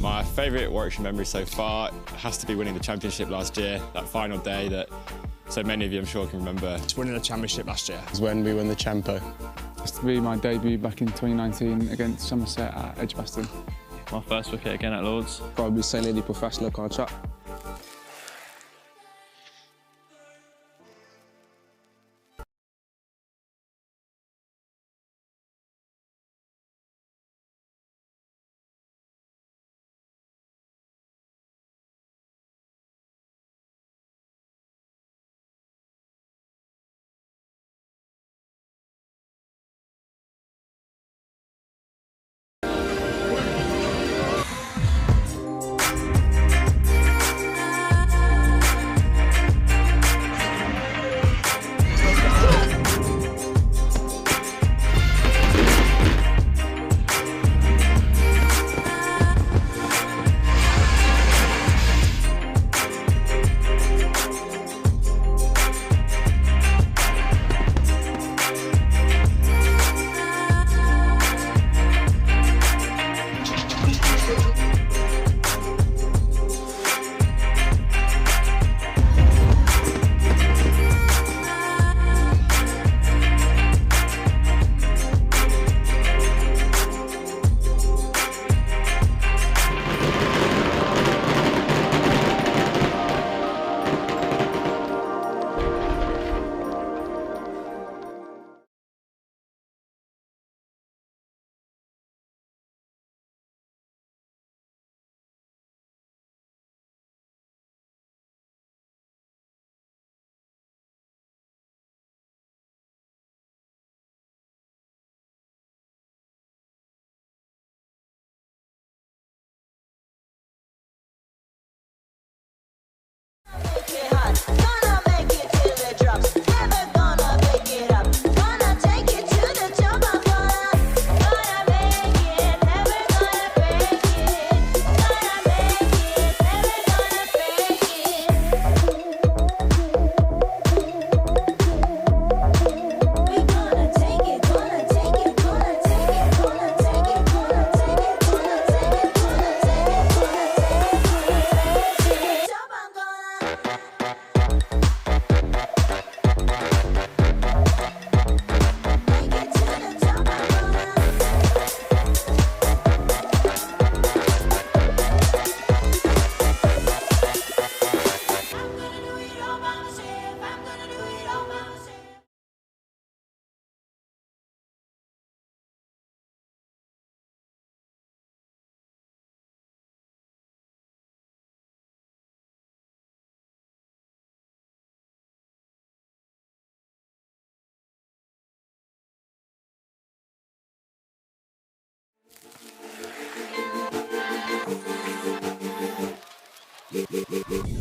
My favourite Warwickshire memory so far has to be winning the championship last year, that final day that so many of you I'm sure can remember. It's winning the championship last year. It's when we won the Champo. It's to be my debut back in 2019 against Somerset at Edgbaston. My first wicket again at Lords. Probably signing the professional contract.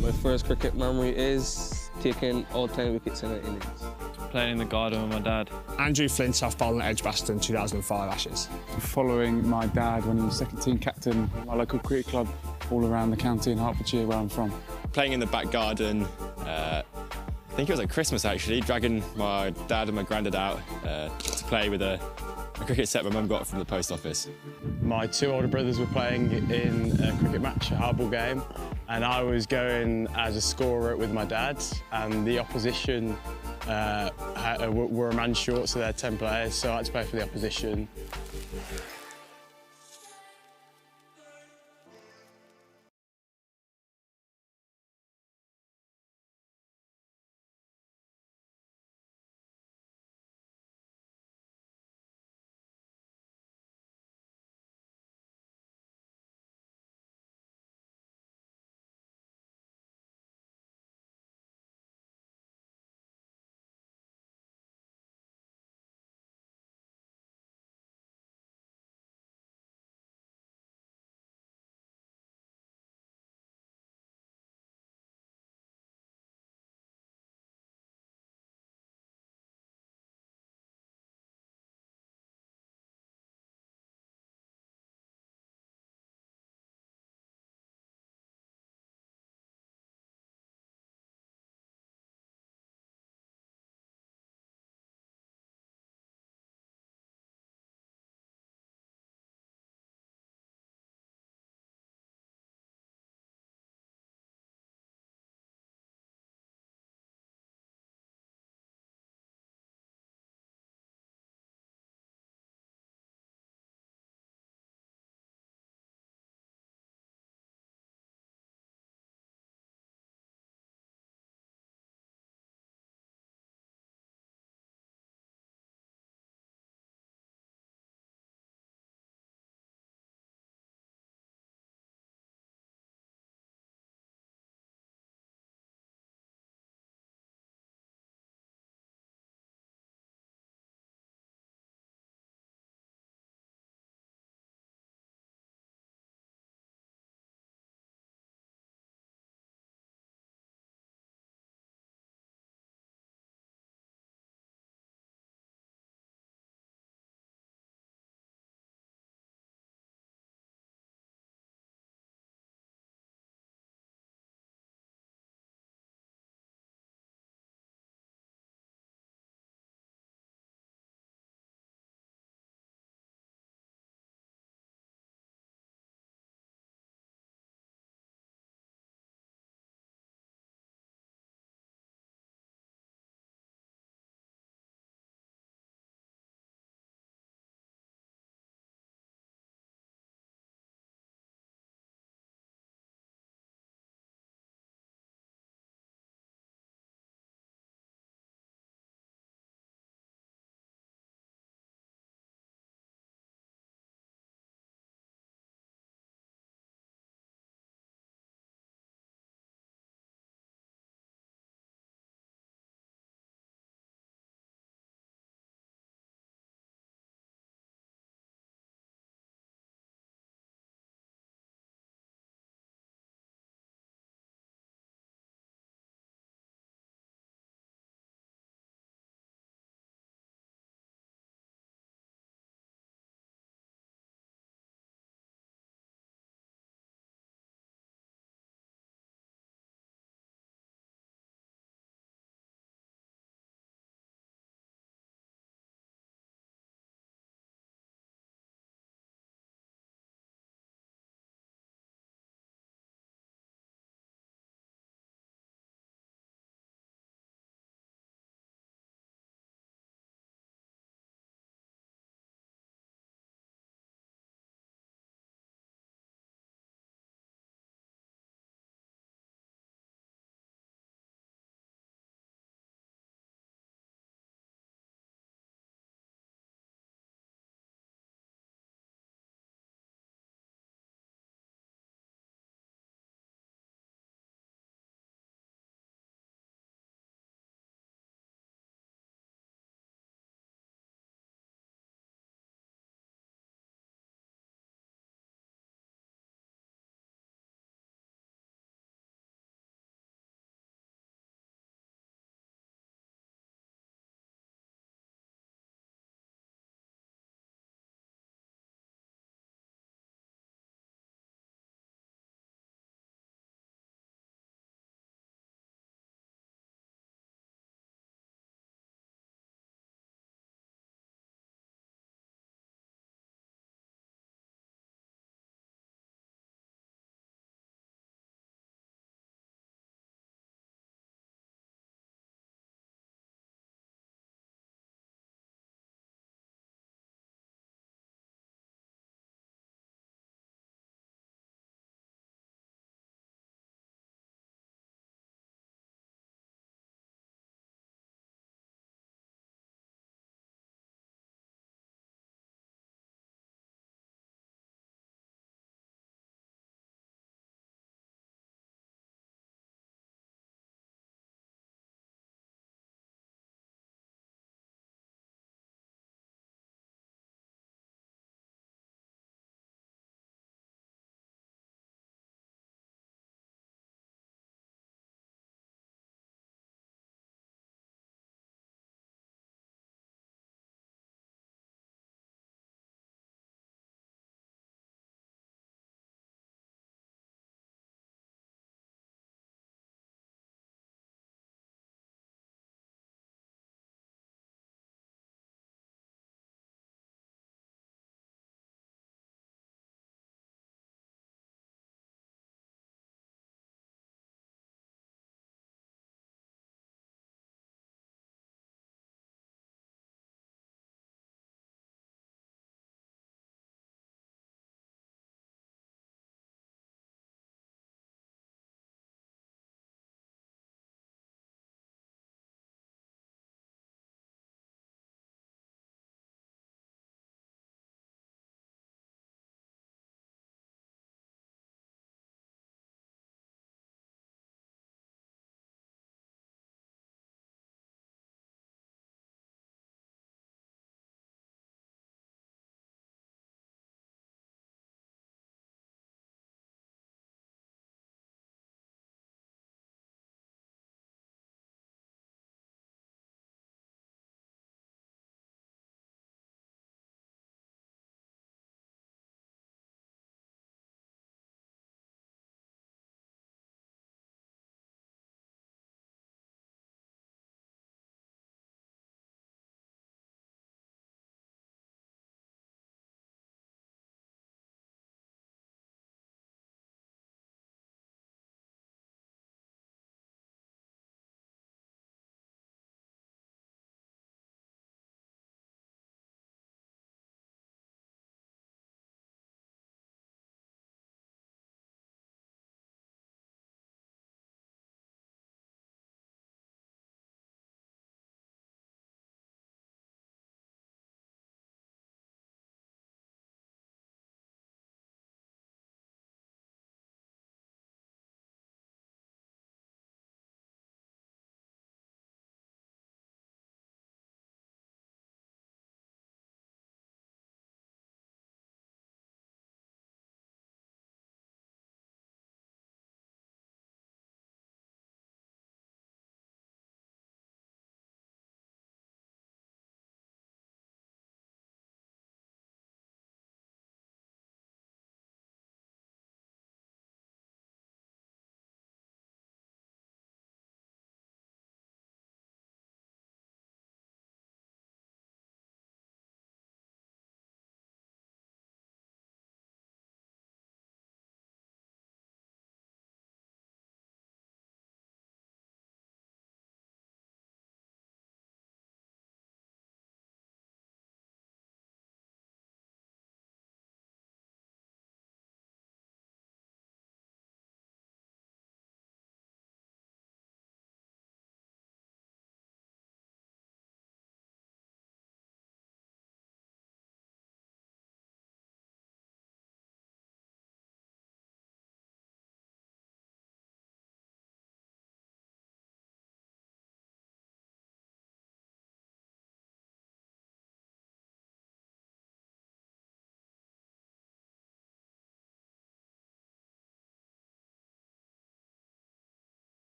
My first cricket memory is taking all 10 wickets in an innings. Playing in the garden with my dad. Andrew Flintoff bowling at Edgbaston 2005 Ashes. Following my dad when he was second team captain at my local cricket club all around the county in Hertfordshire where I'm from. Playing in the back garden, I think it was at Christmas actually, dragging my dad and my granddad out to play with a cricket set my mum got from the post office. My two older brothers were playing in a cricket match, a hardball game, and I was going as a scorer with my dad, and the opposition were a man short, so they're 10 players, so I had to play for the opposition.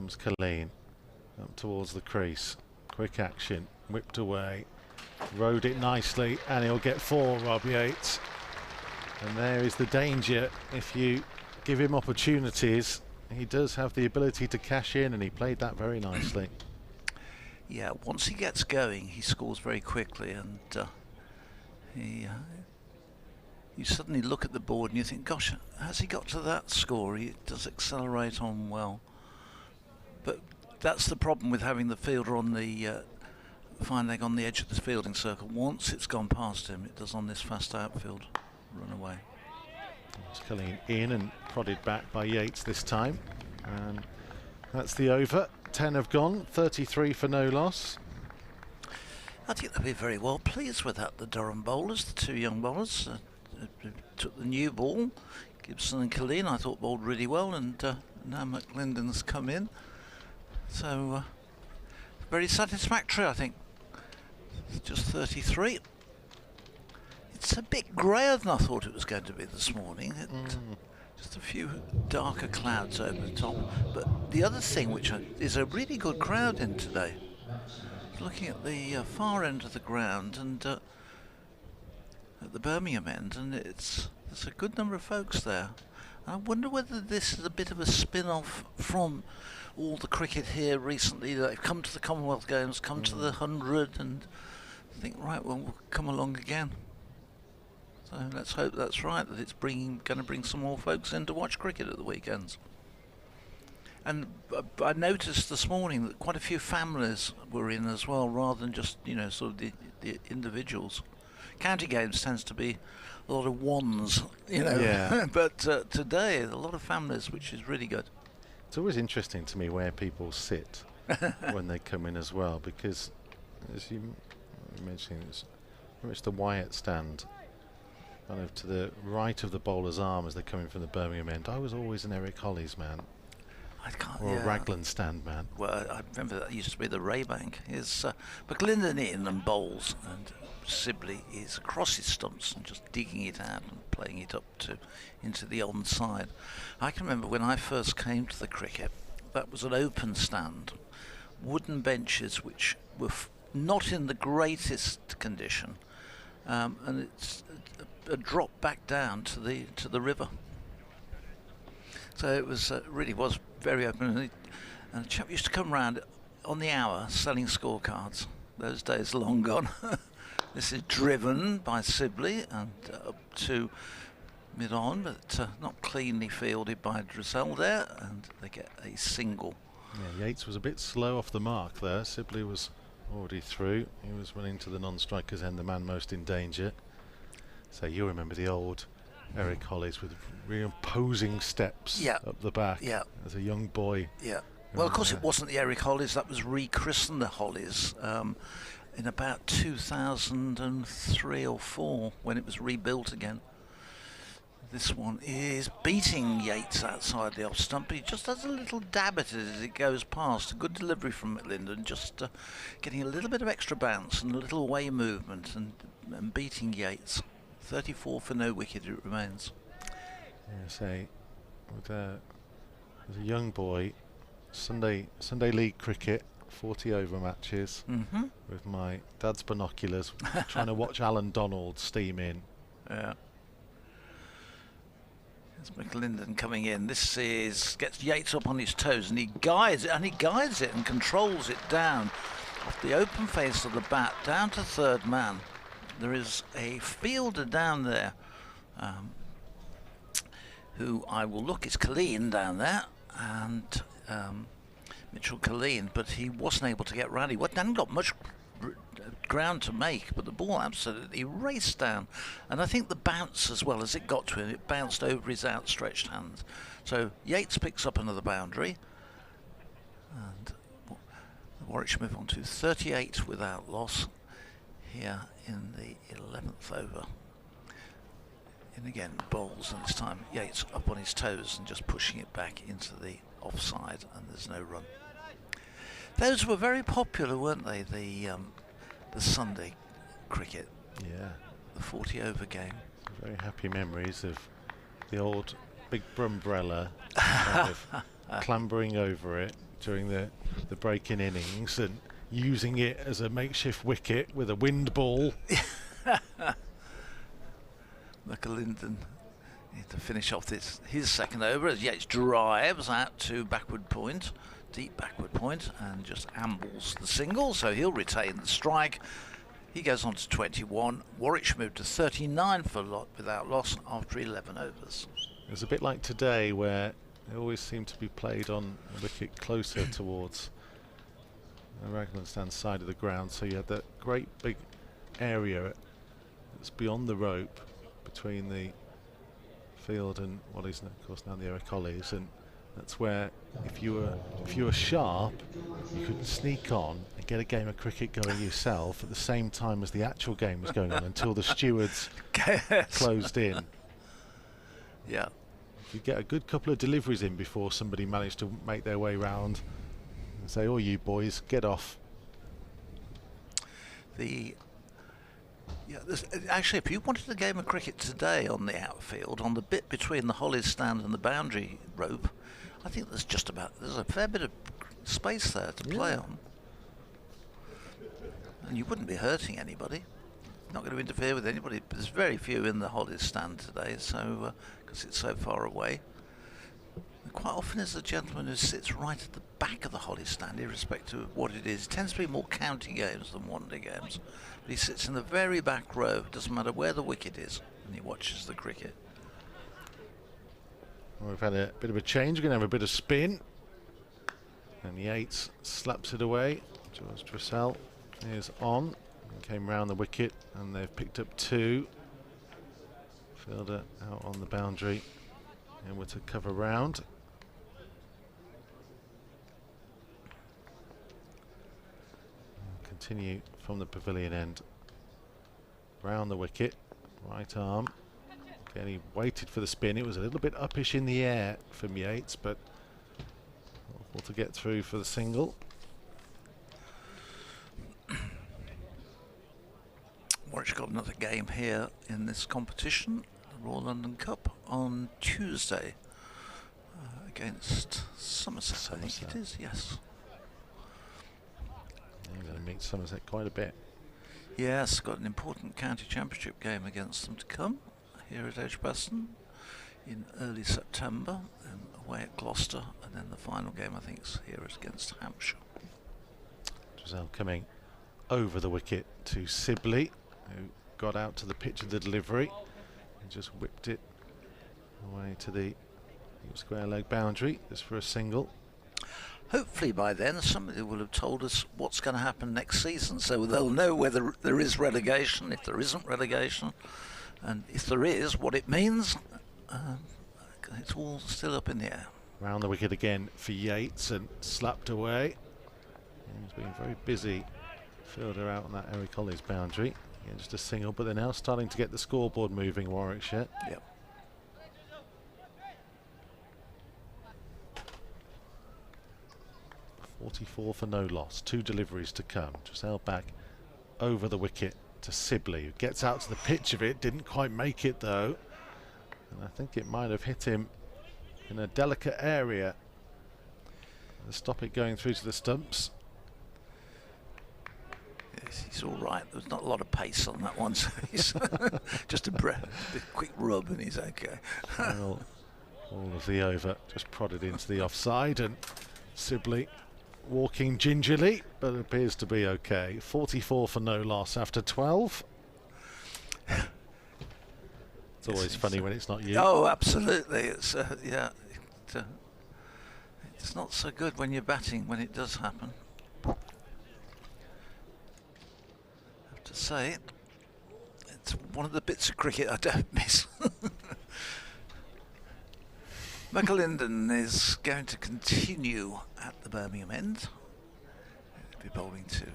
comes Colleen up towards the crease. Quick action, whipped away, rode it nicely, and he'll get 4, Rob Yates. And there is the danger. If you give him opportunities, he does have the ability to cash in, and he played that very nicely. Yeah, once he gets going, he scores very quickly, and you suddenly look at the board and you think, gosh, has he got to that score? He does accelerate on well. But that's the problem with having the fielder on the fine leg on the edge of the fielding circle. Once it's gone past him, it does on this fast outfield run away. It's Colleen in and prodded back by Yates this time. And that's the over. 10 have gone, 33 for no loss. I think they'll be very well pleased with that, the Durham bowlers, the 2 young bowlers. Took the new ball. Gibson and Colleen, I thought, bowled really well, and now McLinden's come in. So, very satisfactory, I think. Just 33. It's a bit greyer than I thought it was going to be this morning. Just a few darker clouds over the top. But the other thing, which is a really good crowd in today, looking at the far end of the ground and at the Birmingham end, and there's a good number of folks there. I wonder whether this is a bit of a spin-off from all the cricket here recently. They've come to the Commonwealth Games, come to the 100, and think, right, well, we'll come along again. So let's hope that's right, that it's going to bring some more folks in to watch cricket at the weekends. And I noticed this morning that quite a few families were in as well, rather than just, you know, sort of the individuals. County games tends to be a lot of ones, you know. Yeah. But today, a lot of families, which is really good. It's always interesting to me where people sit when they come in as well, because as you mentioned, it's very much the Wyatt stand, kind of to the right of the bowler's arm as they're coming from the Birmingham end. I was always an Eric Hollies man. Or a Raglan stand man. Well, I remember that used to be the Raybank. Is McLinden in and bowls, and Sibley is across his stumps and just digging it out and playing it up into the onside. I can remember when I first came to the cricket, that was an open stand, wooden benches which were not in the greatest condition, and it's a drop back down to the river. So it was really was very open, and a chap used to come round on the hour selling scorecards. Those days are long gone. This is driven by Sibley and up to mid-on, but not cleanly fielded by Drizzell there, and they get a single. Yeah, Yates was a bit slow off the mark there. Sibley was already through. He was running to the non-strikers end, the man most in danger. So you remember the old Eric Hollies with real imposing steps up the back as a young boy. Yeah. Well, of course, it wasn't the Eric Hollies. That was rechristened the Hollies in about 2003 or 4 when it was rebuilt again. This one is beating Yates outside the off stump. He just has a little dab at it as it goes past. A good delivery from McLinden, just getting a little bit of extra bounce and a little away movement and beating Yates. 34 for no wicket it remains. Yeah, say, as a young boy, Sunday league cricket, 40 over matches with my dad's binoculars, trying to watch Alan Donald steam in. Yeah. There's McLinden coming in. This gets Yates up on his toes, and he guides it and controls it down off the open face of the bat down to third man. There is a fielder down there who I will look, it's Colleen down there, and Mitchell Colleen, but he wasn't able to get round. He hadn't got much ground to make, but the ball absolutely raced down, and I think the bounce as well, as it got to him, it bounced over his outstretched hand. So Yates picks up another boundary, and Warwickshire move on to 38 without loss here in the 11th over. And again, bowls, and this time Yates up on his toes and just pushing it back into the offside, and there's no run. Those were very popular, weren't they, the Sunday cricket? Yeah. The 40 over game. Very happy memories of the old big umbrella, kind of clambering over it, during the break-in innings and using it as a makeshift wicket with a wind ball. McAlinden need to finish off his second over as Yates drives out to backward point, deep backward point, and just ambles the single, so he'll retain the strike. He goes on to 21. Warwickshire moved to 39 without loss after 11 overs. It was a bit like today where they always seem to be played on a wicket closer towards the Raglan stand side of the ground, so you had that great big area that's beyond the rope between the field and what is of course now the Eric Ollies, and that's where if you were sharp you could sneak on and get a game of cricket going yourself at the same time as the actual game was going on until the stewards closed in. Yeah. You get a good couple of deliveries in before somebody managed to make their way round and say, "Oh, you boys, get off." Actually, if you wanted a game of cricket today on the outfield, on the bit between the Hollies stand and the boundary rope, I think there's a fair bit of space there to play on. And you wouldn't be hurting anybody. Not going to interfere with anybody. There's very few in the Hollies stand today, so because it's so far away. And quite often there's a gentleman who sits right at the back of the Hollies stand, irrespective of what it is. It tends to be more county games than one-day games. But he sits in the very back row, doesn't matter where the wicket is, and he watches the cricket. Well, we've had a bit of a change. We're going to have a bit of spin. And Yates slaps it away. George Dressel is on. Came round the wicket and they've picked up 2. Fielder out on the boundary and with a cover round. Continue from the pavilion end round the wicket, right arm. Again, he waited for the spin. It was a little bit uppish in the air from Yates, but awful to get through for the single. Warwickshire got another game here in this competition, the Royal London Cup, on Tuesday against Somerset, I think it is, yes. You're going to meet Somerset quite a bit. Yes, got an important county championship game against them to come here at Edgbaston in early September, and away at Gloucester, and then the final game I think is here against Hampshire. Giselle coming over the wicket to Sibley, who got out to the pitch of the delivery and just whipped it away to the square leg boundary just for a single. Hopefully by then somebody will have told us what's going to happen next season, so they'll know whether there is relegation, if there isn't relegation, and if there is, what it means. It's all still up in the air. Round the wicket again for Yates and slapped away. He's been very busy. Fielder out on that Eric Ollies boundary. Again, just a single, but they're now starting to get the scoreboard moving, Warwickshire. Yep. .44 for no loss. 2 deliveries to come. Just held back over the wicket to Sibley, who gets out to the pitch of it. Didn't quite make it though. And I think it might have hit him in a delicate area. To stop it going through to the stumps. Yes, he's all right. There's not a lot of pace on that one, so he's just a quick rub and he's okay. Well, all of the over just prodded into the offside, and Sibley walking gingerly, but it appears to be okay. 44 for no loss after 12. It's always funny when it's not you. Oh, absolutely. It's yeah. It's not so good when you're batting when it does happen. I have to say, it's one of the bits of cricket I don't miss. McAlinden is going to continue at the Birmingham end. He'll be bowling to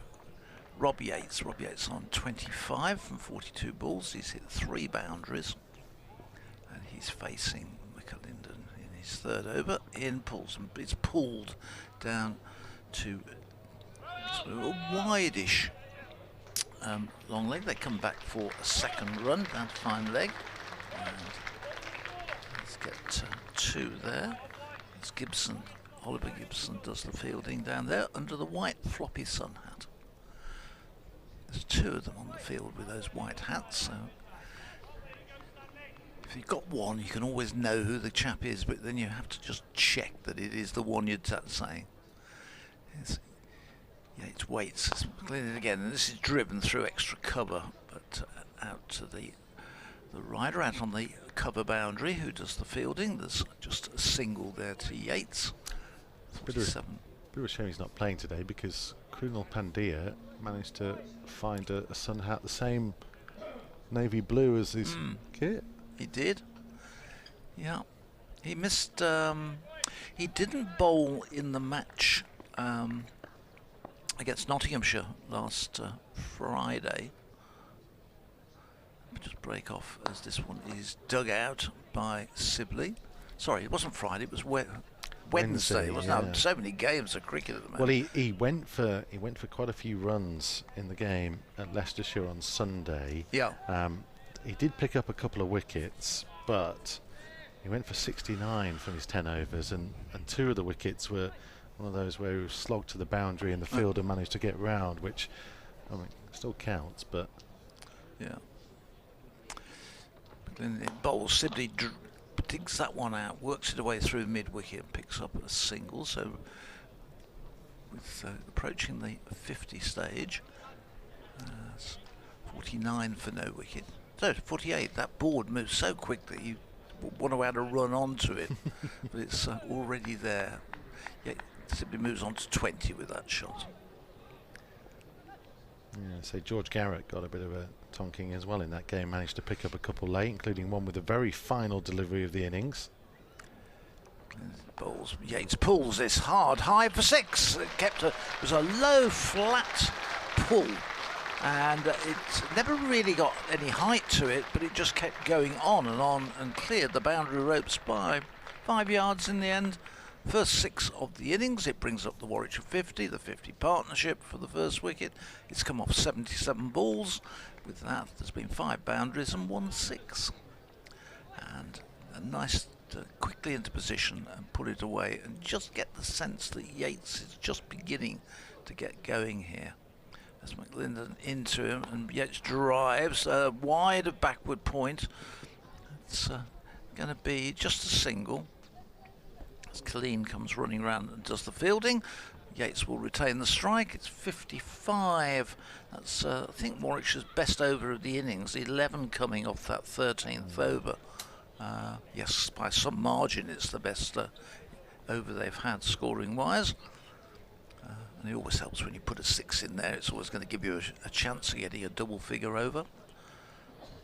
Rob Yates. Rob Yates on 25 from 42 balls. He's hit 3 boundaries. And he's facing McAlinden in his 3rd over. In pulls, and it's pulled down to sort of a wide-ish long leg. They come back for a 2nd run down to fine leg. And let's get 2 there. It's Gibson Oliver Gibson does the fielding down there under the white floppy sun hat. There's two of them on the field with those white hats, so if you've got one, you can always know who the chap is, but then you have to just check that it is the one you're saying. Yates waits, clearing it again, and this is driven through extra cover, but out to the rider out on the cover boundary who does the fielding. There's just a single there to Yates. 47. Bit of a shame he's not playing today, because Krunal Pandya managed to find a sun hat the same navy blue as his kit. He did. Yeah. He missed. He didn't bowl in the match against Nottinghamshire last Friday. Let me just break off as this one is dug out by Sibley. Sorry, it wasn't Friday. It was Wednesday. It wasn't. Yeah. So many games of cricket at the moment. Well, he went for quite a few runs in the game at Leicestershire on Sunday. Yeah. He did pick up a couple of wickets, but he went for 69 from his 10 overs, and two of the wickets were one of those where he was slogged to the boundary and the fielder managed to get round, which, I mean, still counts, but... Yeah. Then it bowls, Sibley digs that one out, works it away through mid-wicket and picks up a single, so with approaching the 50 stage, 49 for no wicket. So 48, that board moves so quick that you want to add a run onto it, but it's already there. Yeah, Sibley moves on to 20 with that shot. Yeah, so George Garrett got a bit of a tonking as well in that game, managed to pick up a couple late, including one with the very final delivery of the innings. Bowls. Yates pulls this hard, high for 6. It was a low, flat pull, and it never really got any height to it, but it just kept going on and cleared the boundary ropes by 5 yards in the end. First 6 of the innings, it brings up the Warwickshire 50, the 50 partnership for the first wicket. It's come off 77 balls. With that, there's been 5 boundaries and 1 6. And a nice quickly into position and put it away, and just get the sense that Yates is just beginning to get going here. As McLinden into him, and Yates drives wide of backward point. It's going to be just a single. As Colleen comes running around and does the fielding, Yates will retain the strike. It's 55. That's I think Warwickshire's best over of the innings. 11 coming off that 13th over. Yes, by some margin, it's the best over they've had scoring wise. And it always helps when you put a 6 in there. It's always going to give you a chance of getting a double figure over.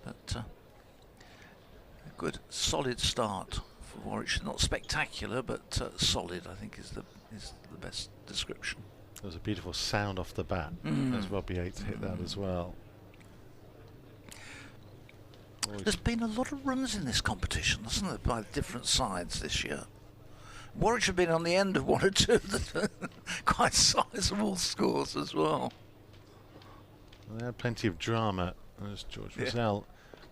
But a good, solid start for Warwickshire. Not spectacular, but solid, I think, is the best description. There was a beautiful sound off the bat as Robbie Yates hit that as well. There's been a lot of runs in this competition, hasn't there, by different sides this year. Warwickshire have been on the end of 1 or 2 of the quite sizable scores as well. They had plenty of drama as George Rizal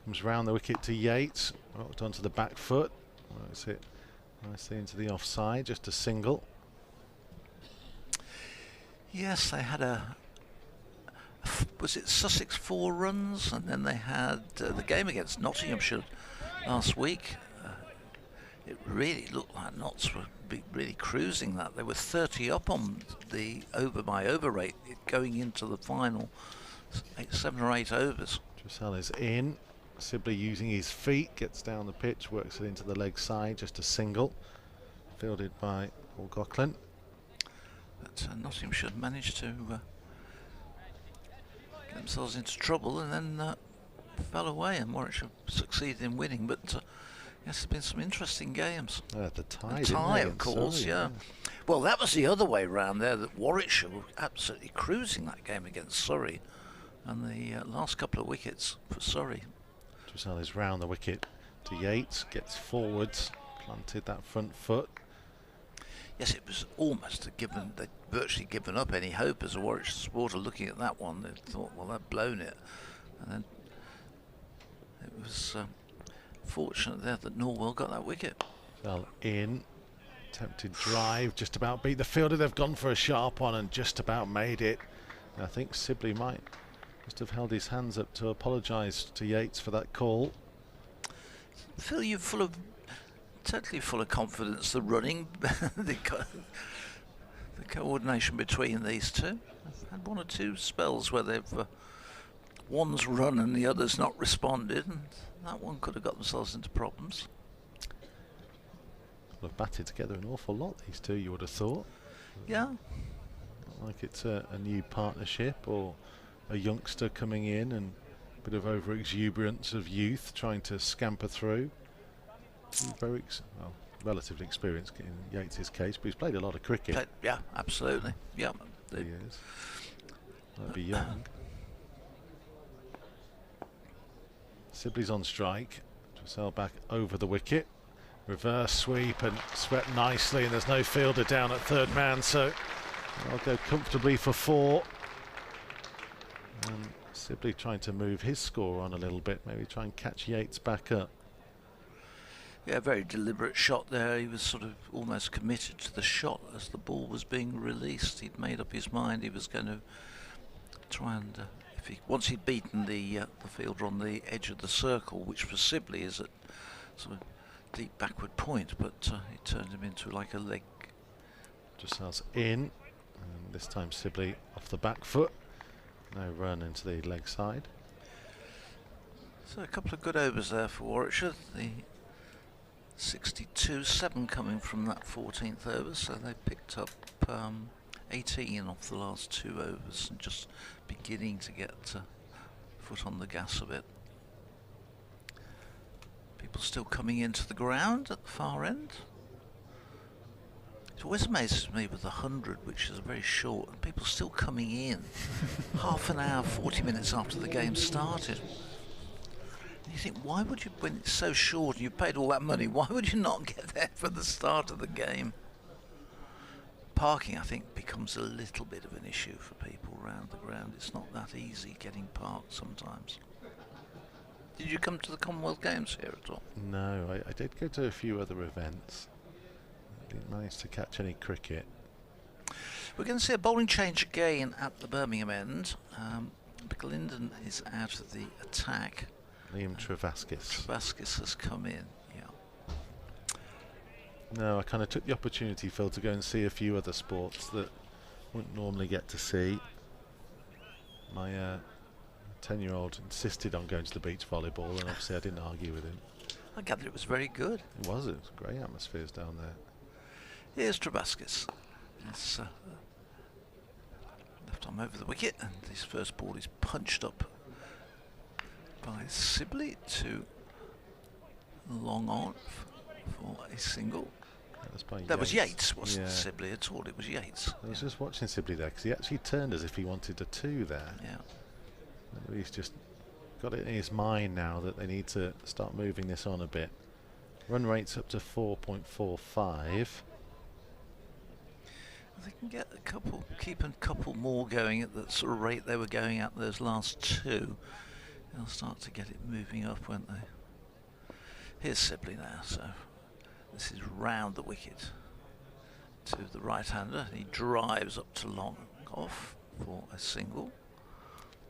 comes round the wicket to Yates, rocked onto the back foot. Works it nicely into the offside, just a single. Yes, they had was it Sussex 4 runs, and then they had the game against Nottinghamshire last week. It really looked like Notts were really cruising that. They were 30 up on the over by over rate going into the final 7 or 8 overs. Rizal is in. Sibley using his feet, gets down the pitch, works it into the leg side, just a single. Fielded by Paul Coughlin. But Nottinghamshire managed to get themselves into trouble and then fell away, and Warwickshire succeeded in winning. But yes, there's been some interesting games. The tie, of course, yeah. Well, that was the other way round there, that Warwickshire were absolutely cruising that game against Surrey, and the last couple of wickets for Surrey. Rizal is round the wicket to Yates, gets forwards, planted that front foot. Yes, it was almost a given. They'd virtually given up any hope as a Warwickshire supporter looking at that one. They thought, well, they've blown it. And then it was fortunate there that Norwell got that wicket. Rizal in, Attempted drive, just about beat the fielder. They've gone for a sharp one and just about made it. And I think Sibley must have held his hands up to apologise to Yates for that call. Phil, you're totally full of confidence. The running, the coordination between these two. I've had one or two spells where they've one's run and the other's not responded, and that one could have got themselves into problems. They've batted together an awful lot, these two, you would have thought. Yeah. Not like it's a new partnership or a youngster coming in and a bit of over-exuberance of youth trying to scamper through. Very relatively experienced in Yates' case, but he's played a lot of cricket. Yeah, absolutely. Yeah. He is. Might be young. Sibley's on strike. Dressel back over the wicket. Reverse sweep and swept nicely, and there's no fielder down at third man, so I'll go comfortably for 4. And Sibley trying to move his score on a little bit, maybe try and catch Yates back up. Yeah, very deliberate shot there. He was sort of almost committed to the shot as the ball was being released. He'd made up his mind he was going to try and, once he'd beaten the fielder on the edge of the circle, which for Sibley is at sort of deep backward point, but he turned him into like a leg. Dressel's in, and this time Sibley off the back foot. No run into the leg side. So a couple of good overs there for Warwickshire. The 62-7 coming from that 14th over, so they picked up 18 off the last 2 overs and just beginning to get foot on the gas a bit. People still coming into the ground at the far end. It always amazes me with the 100, which is very short, and people still coming in half an hour, 40 minutes after the game started. And you think, why would you, when it's so short and you've paid all that money, why would you not get there for the start of the game? Parking, I think, becomes a little bit of an issue for people around the ground. It's not that easy getting parked sometimes. Did you come to the Commonwealth Games here at all? No, I did go to a few other events. I didn't manage to catch any cricket. We're going to see a bowling change again at the Birmingham end. Linden is out of the attack. Liam Travaskis. Travaskis has come in, yeah. No, I kind of took the opportunity, Phil, to go and see a few other sports that wouldn't normally get to see. My 10-year-old insisted on going to the beach volleyball, and obviously I didn't argue with him. I gathered it was very good. It was great atmospheres down there. Here's Travaskis. It's left arm over the wicket, and his first ball is punched up by Sibley to long on for a single. That was Yates, wasn't Sibley at all, it was Yates. I was just watching Sibley there because he actually turned as if he wanted a 2 there. Yeah. He's just got it in his mind now that they need to start moving this on a bit. Run rate's up to 4.45. They can get a couple, keep a couple more going at the sort of rate they were going at those last 2. They'll start to get it moving up, won't they? Here's Sibley now, so this is round the wicket to the right-hander. He drives up to long off for a single.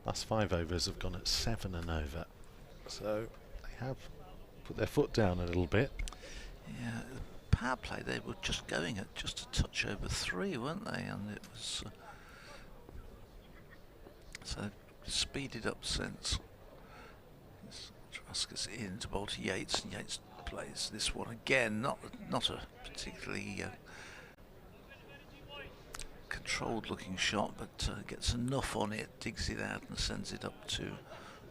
Last 5 overs have gone at 7 and over, so they have put their foot down a little bit. Yeah, the power play, they were just going at just a touch over 3, weren't they? And it was so speeded up since. Travaskis in to bowl to Yates, and Yates plays this one again. Not a particularly controlled-looking shot, but gets enough on it, digs it out, and sends it up to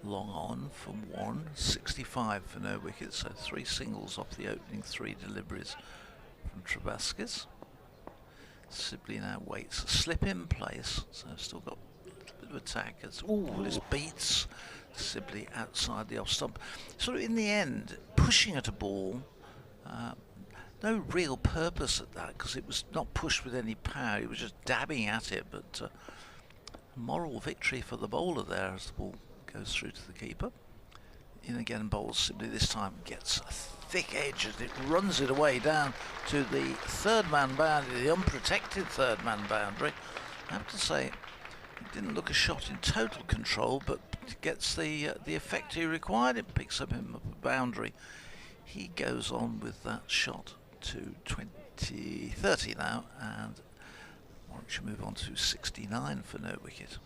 long on from 165 for no wickets. So 3 singles off the opening 3 deliveries from Travaskis. Sibley now waits a slip in place, so still got a little bit of attack. This beats Sibley outside the off stump. Sort of in the end, pushing at a ball, no real purpose at that because it was not pushed with any power, he was just dabbing at it, but moral victory for the bowler there as the ball goes through to the keeper in again, bowls simply this time gets a thick edge as it runs it away down to the third man boundary, the unprotected third man boundary. I have to say, it didn't look a shot in total control, but gets the effect he required. It picks up him up a boundary. He goes on with that shot to 30 now, and Warwickshire move on to 69 for no wicket.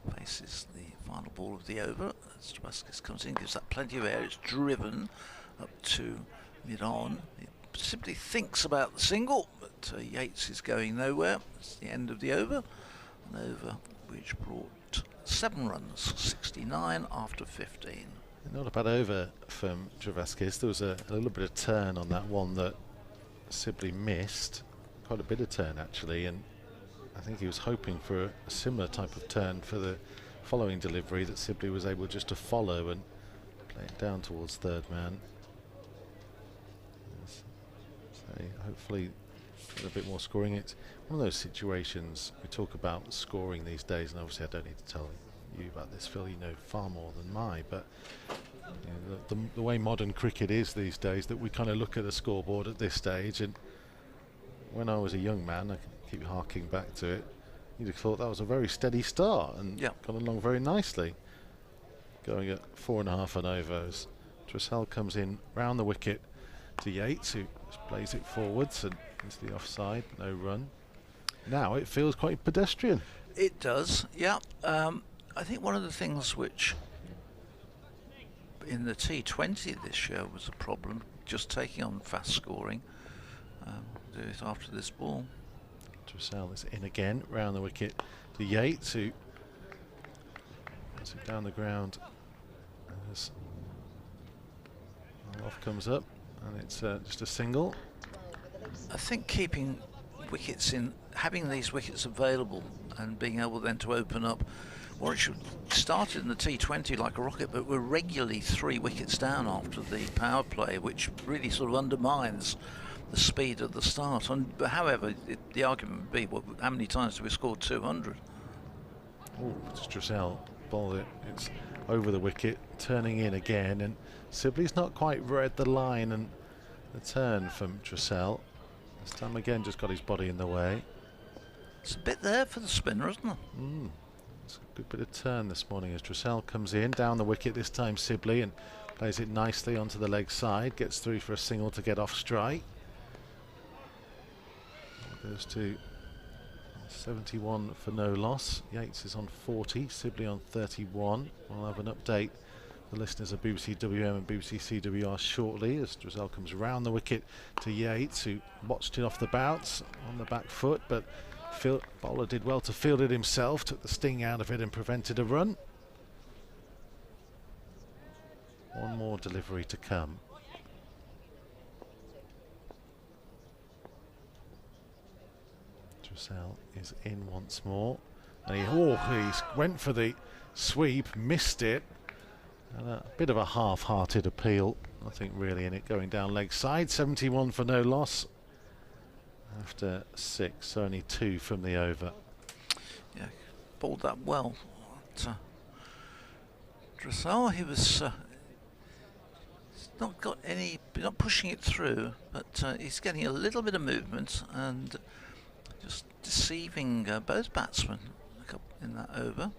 He faces the final ball of the over as Travaskis comes in, gives that plenty of air. It's driven up to mid-on. It simply thinks about the single, but Yates is going nowhere. It's the end of the over, an over which brought 7 runs, 69 after 15. Not a bad over from Travaskis. There was a little bit of turn on that one that Sibley missed. Quite a bit of turn actually, and I think he was hoping for a similar type of turn for the following delivery that Sibley was able just to follow and play it down towards third man. So hopefully a bit more scoring. It's one of those situations we talk about scoring these days, and obviously I don't need to tell you about this, Phil, you know far more than I, but you know, the way modern cricket is these days, that we kind of look at the scoreboard at this stage, and when I was a young man, I keep harking back to it, you'd have thought that was a very steady start and gone along very nicely. Going at 4.5 and over as Dressel comes in round the wicket to Yates, who just plays it forwards and into the offside, no run. Now it feels quite pedestrian. It does, yeah. I think one of the things which in the T20 this year was a problem, just taking on fast scoring. Do it after this ball. Dressel is in again, round the wicket to Yates, who puts it down the ground as off comes up, and it's just a single. I think keeping wickets in, having these wickets available and being able then to open up. Warwickshire started in the T20 like a rocket, but we're regularly 3 wickets down after the power play, which really sort of undermines the speed of the start. And however, the argument would be, well, how many times have we scored 200? Oh, it's Dressel bowled it. It's over the wicket, turning in again, and Sibley's not quite read the line and the turn from Dressel. This time again, just got his body in the way. It's a bit there for the spinner, isn't it? It's a good bit of turn this morning as Dressel comes in down the wicket, this time Sibley, and plays it nicely onto the leg side, gets through for a single to get off strike. Goes to 71 for no loss. Yates is on 40, Sibley on 31. We'll have an update for the listeners of BBC WM and BBC CWR shortly as Dressel comes round the wicket to Yates, who watched it off the bounce on the back foot, but bowler did well to field it himself, took the sting out of it and prevented a run. One more delivery to come. Dressel is in once more, and he went for the sweep, missed it, and a bit of a half-hearted appeal, nothing really in it, going down leg side. 71 for no loss after 6, only 2 from the over. Yeah, bowled that well. Dressel, he was not got any, not pushing it through, but he's getting a little bit of movement and just deceiving both batsmen in that over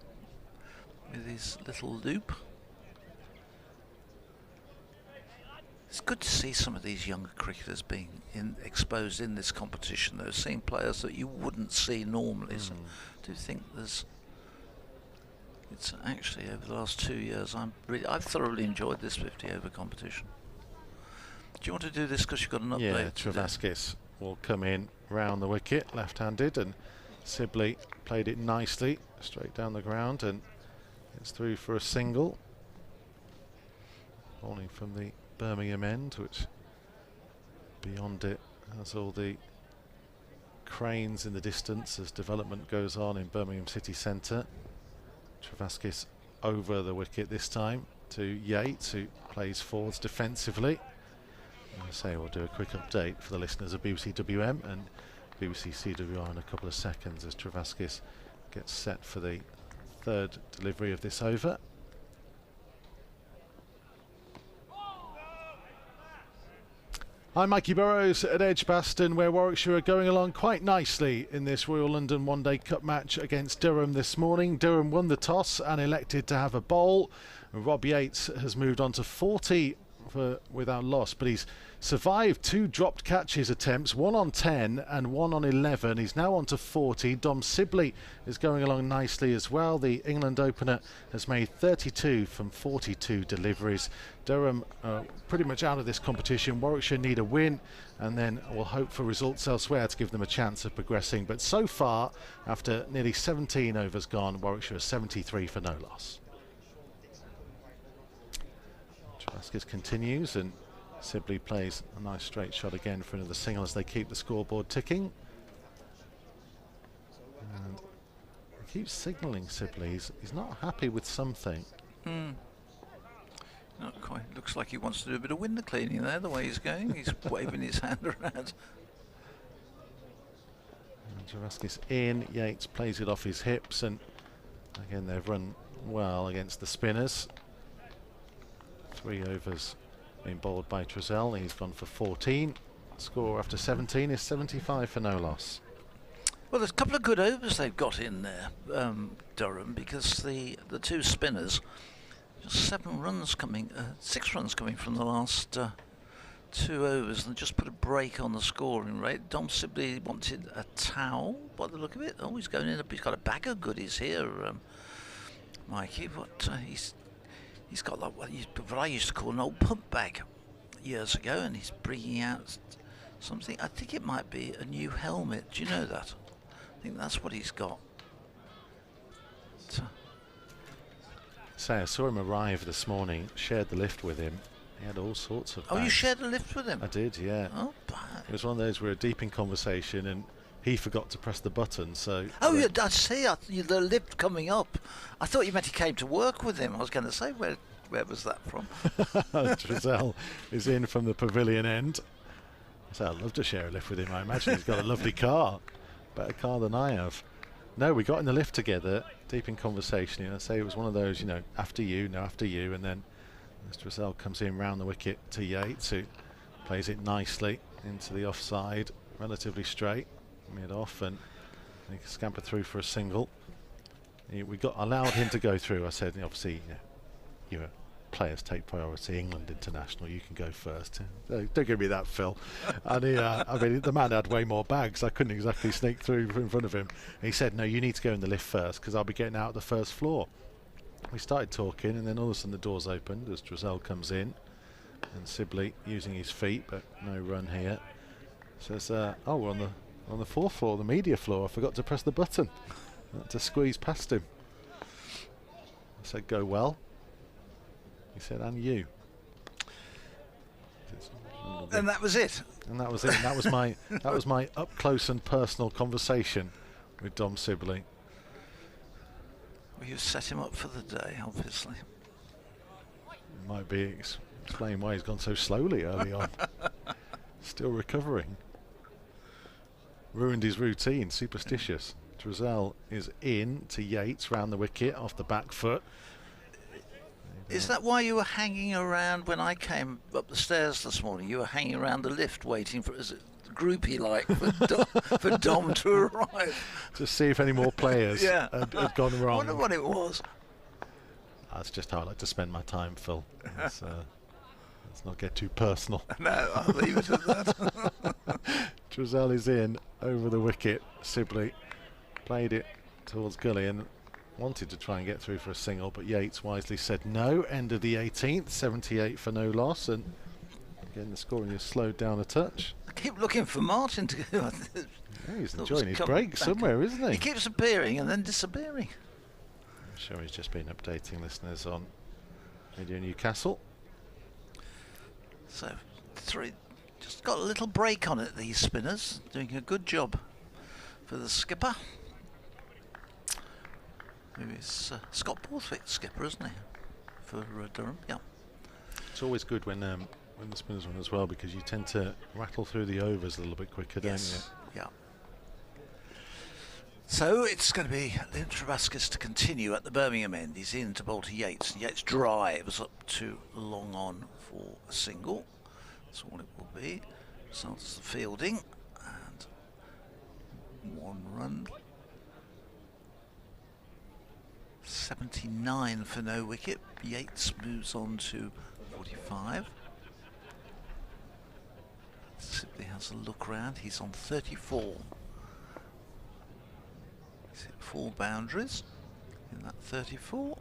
with his little loop. It's good to see some of these younger cricketers being exposed in this competition, though, seeing players that you wouldn't see normally. So I do think it's actually over the last 2 years I've thoroughly enjoyed this 50 over competition. Do you want to do this because you've got an update? Yeah, Travaskis will come in round the wicket, left-handed, and Sibley played it nicely straight down the ground, and it's through for a single. Bowling from the Birmingham end, which beyond it has all the cranes in the distance as development goes on in Birmingham city centre. Travaskis over the wicket this time to Yates, who plays forwards defensively. I say we'll do a quick update for the listeners of BBC WM and BBC CWR in a couple of seconds as Travaskis gets set for the 3rd delivery of this over. I'm Mikey Burrows at Edgbaston, where Warwickshire are going along quite nicely in this Royal London One Day Cup match against Durham this morning. Durham won the toss and elected to have a bowl. Rob Yates has moved on to 40 without loss, but he's survived 2 dropped catches attempts, 1 on 10 and 1 on 11. He's now on to 40. Dom Sibley is going along nicely as well. The England opener has made 32 from 42 deliveries. Durham pretty much out of this competition. Warwickshire need a win and then we'll hope for results elsewhere to give them a chance of progressing. But so far, after nearly 17 overs gone, Warwickshire is 73 for no loss. Vasquez continues and Sibley plays a nice straight shot again for another single as they keep the scoreboard ticking. And he keeps signalling Sibley. He's not happy with something. Not quite. Looks like he wants to do a bit of window cleaning there, the way he's going. He's waving his hand around. Vasquez in. Yates plays it off his hips, and again they've run well against the spinners. 3 overs being bowled by Trezell. He's gone for 14. Score after 17 is 75 for no loss. Well, there's a couple of good overs they've got in there, Durham, because the 2 spinners, just 7 runs coming, 6 runs coming from the last 2 overs, and just put a break on the scoring rate. Dom Sibley wanted a towel by the look of it. Oh, he's going in. He's got a bag of goodies here, Mikey. But he's got like what I used to call an old pump bag years ago, and he's bringing out something. I think it might be a new helmet. Do you know that? I think that's what he's got. So I saw him arrive this morning, shared the lift with him. He had all sorts of bags. Oh, you shared the lift with him? I did, yeah. Oh, bad. It was one of those we were deep in conversation and he forgot to press the button, so... Oh, yeah, I see. The lift coming up. I thought you meant he came to work with him. I was going to say, where was that from? Trezell is in from the pavilion end. So I'd love to share a lift with him. I imagine he's got a lovely car. Better car than I have. No, we got in the lift together, deep in conversation. I say it was one of those, after you, no, after you. And then as Trezell comes in round the wicket to Yates, who plays it nicely into the offside, relatively straight. Mid-off, and he scampered through for a single. We allowed him to go through. I said, obviously, your players take priority. England international, you can go first. Don't give me that, Phil. And he, I mean, the man had way more bags. I couldn't exactly sneak through in front of him. And he said, no, you need to go in the lift first because I'll be getting out the first floor. We started talking, and then all of a sudden the doors opened as Trezell comes in, and Sibley using his feet, but no run here. Says, oh, we're on the 4th floor, the media floor. I forgot to press the button. I had to squeeze past him. I said, go well. He said, and you. And that was it. And that was it. And that was my up close and personal conversation with Dom Sibley. Well, you set him up for the day, obviously. It might be explain why he's gone so slowly early on. Still recovering. Ruined his routine, superstitious. Trezell is in to Yates round the wicket off the back foot. Is that why you were hanging around when I came up the stairs this morning? You were hanging around the lift waiting for, is it groupie like, for Dom to arrive? To see if any more players had gone wrong. I wonder what it was. That's just how I like to spend my time, Phil. Let's not get too personal. No, I'll leave it at that. Trezell is in over the wicket. Sibley played it towards Gully and wanted to try and get through for a single, but Yates wisely said no. End of the 18th, 78 for no loss, and again the scoring is slowed down a touch. I keep looking for Martin to go. He's enjoying his break somewhere, isn't he? He keeps appearing and then disappearing. I'm sure he's just been updating listeners on Radio Newcastle. So 3, just got a little break on it, these spinners, doing a good job for the skipper. Maybe it's Scott Borthwick's skipper, isn't he, for Durham? Yeah. It's always good when the spinners win as well, because you tend to rattle through the overs a little bit quicker, don't you? Yeah. So it's going to be Liam Vasquez to continue at the Birmingham end. He's in to bowl to Yates. Yates drives up to long on for a single. That's all it will be. Results the fielding, and 1 run. 79 for no wicket. Yates moves on to 45. Sibley has a look round. He's on 34. He's hit 4 boundaries in that 34.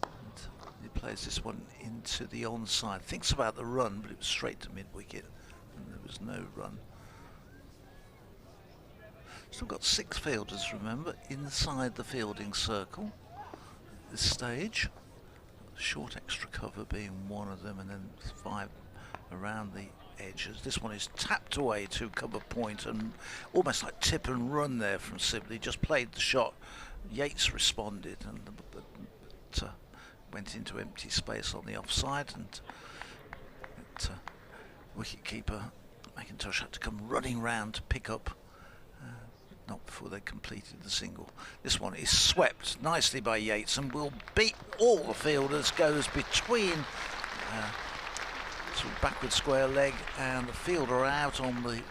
And he plays this one into the onside. Thinks about the run, but it was straight to mid-wicket, and there was no run. Still got 6 fielders, remember, inside the fielding circle at this stage. Short extra cover being one of them, and then 5 around the edges. This one is tapped away to cover point, and almost like tip and run there from Sibley. Just played the shot. Yates responded, and went into empty space on the offside, and wicket keeper McIntosh had to come running round to pick up. Not before they completed the single. This one is swept nicely by Yates and will beat all the fielders. Goes between sort of backward square leg and the fielder out on the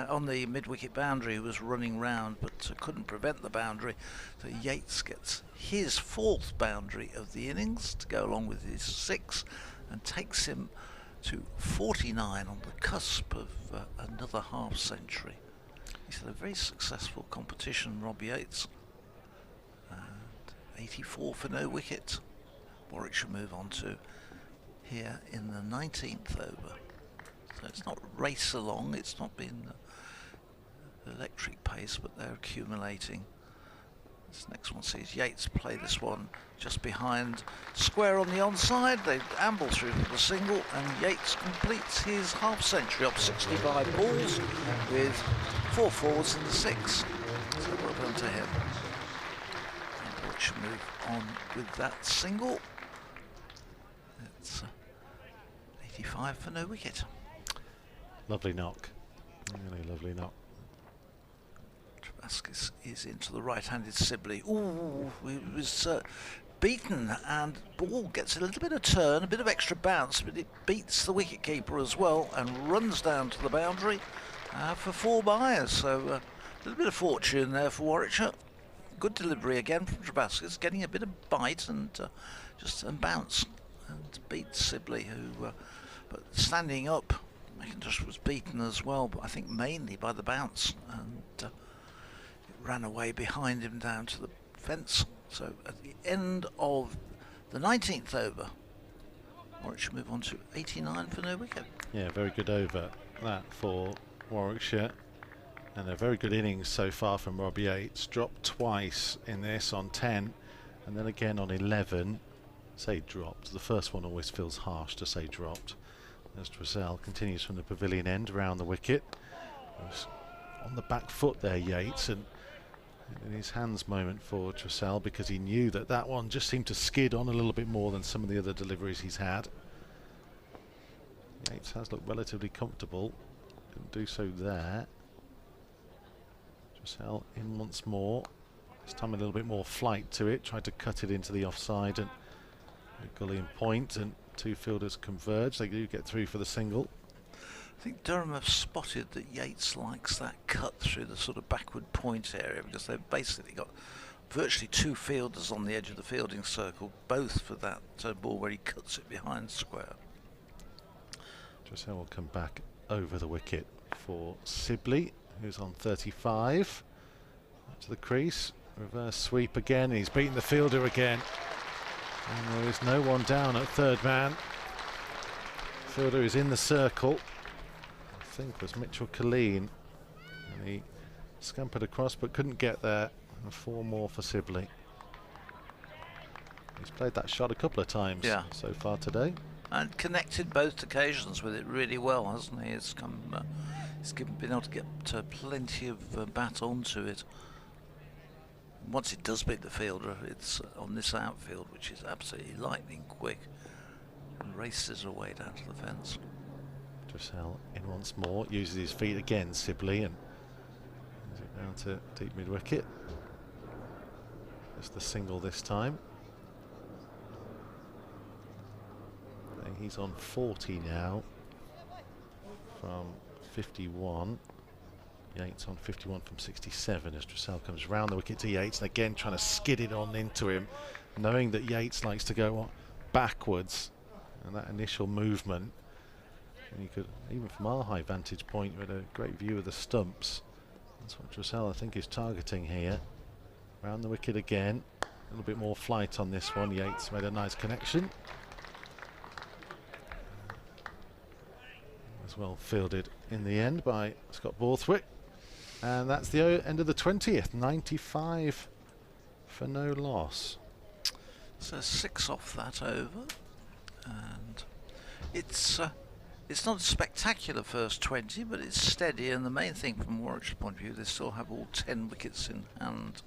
on the mid-wicket boundary, who was running round but couldn't prevent the boundary. So Yates gets his 4th boundary of the innings to go along with his 6, and takes him to 49 on the cusp of another half century. He's had a very successful competition, Rob Yates. And 84 for no wicket. Warwickshire move on to here in the 19th over. So it's not race along, it's not been electric pace, but they're accumulating. This next one sees Yates play this one just behind square on the onside. They amble through for the single, and Yates completes his half century of 65 balls with 4 fours and 6. So well done to him. And Warwickshire move on with that single. It's 85 for no wicket. Lovely knock. Really lovely knock. Trebascus is into the right-handed Sibley. Ooh, he was beaten, and ball gets a little bit of turn, a bit of extra bounce, but it beats the wicket-keeper as well and runs down to the boundary for 4 byers. So a little bit of fortune there for Warwickshire. Good delivery again from Trebascus, getting a bit of bite and and bounce, and beat Sibley, who but standing up. McIntosh was beaten as well, but I think mainly by the bounce, and it ran away behind him down to the fence. So at the end of the 19th over, Warwickshire move on to 89 for no wicket. Yeah, very good over that for Warwickshire, and a very good innings so far from Rob Yates. Dropped twice in this, on 10 and then again on 11. Say dropped, the first one always feels harsh to say dropped. As Dressel continues from the pavilion end around the wicket. On the back foot there, Yates, and in his hands moment for Dressel, because he knew that that one just seemed to skid on a little bit more than some of the other deliveries he's had. Yates has looked relatively comfortable, didn't do so there. Dressel in once more, this time a little bit more flight to it, tried to cut it into the offside, and gully and point, and 2 fielders converge. They do get through for the single. I think Durham have spotted that Yates likes that cut through the sort of backward point area, because they've basically got virtually 2 fielders on the edge of the fielding circle, both for that ball where he cuts it behind square. Dressel will come back over the wicket for Sibley, who's on 35. Up to the crease, reverse sweep again. He's beaten the fielder again. And there is no one down at 3rd man. Fielder is in the circle. I think was Mitchell Colleen. And he scampered across but couldn't get there. And 4 more for Sibley. He's played that shot a couple of times so far today. And connected both occasions with it really well, hasn't he? It's come, been able to get plenty of bat onto it. Once it does beat the fielder, it's on this outfield, which is absolutely lightning quick, and races away down to the fence. Dressel in once more, uses his feet again, Sibley, and brings it down to deep mid-wicket. Just the single this time. And he's on 40 now. from 51. Yates on 51 from 67 as Dressel comes round the wicket to Yates, and again trying to skid it on into him, knowing that Yates likes to go backwards, and that initial movement. And you could, even from our high vantage point, you had a great view of the stumps. That's what Dressel, I think, is targeting here. Round the wicket again. A little bit more flight on this one. Yates made a nice connection. As well fielded in the end by Scott Borthwick. And that's the end of the 20th. 95 for no loss. So 6 off that over. And it's not a spectacular first 20, but it's steady, and the main thing from Warwickshire's point of view, they still have all 10 wickets in hand.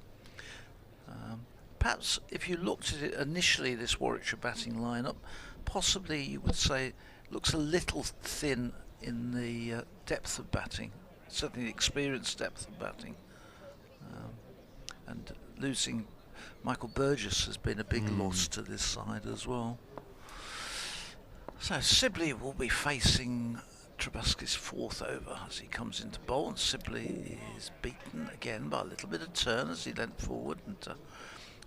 Perhaps if you looked at it initially, this Warwickshire batting lineup, possibly you would say looks a little thin in the depth of batting, certainly the experienced depth of batting. And losing Michael Burgess has been a big loss to this side as well. So Sibley will be facing Trubisky's 4th over as he comes into bowl, and Sibley is beaten again by a little bit of turn as he leant forward, and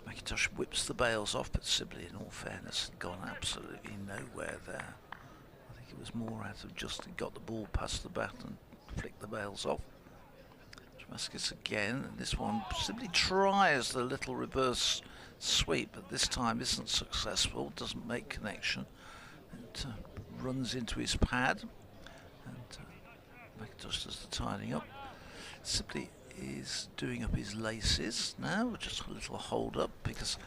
McIntosh whips the bails off, but Sibley, in all fairness, had gone absolutely nowhere there. I think it was more out of just he got the ball past the bat and flicked the bails off. Trubisky again, and this one Sibley tries the little reverse sweep, but this time isn't successful, doesn't make connection. It runs into his pad, and McIntosh does the tidying up. Sibley is doing up his laces now, just a little hold up, because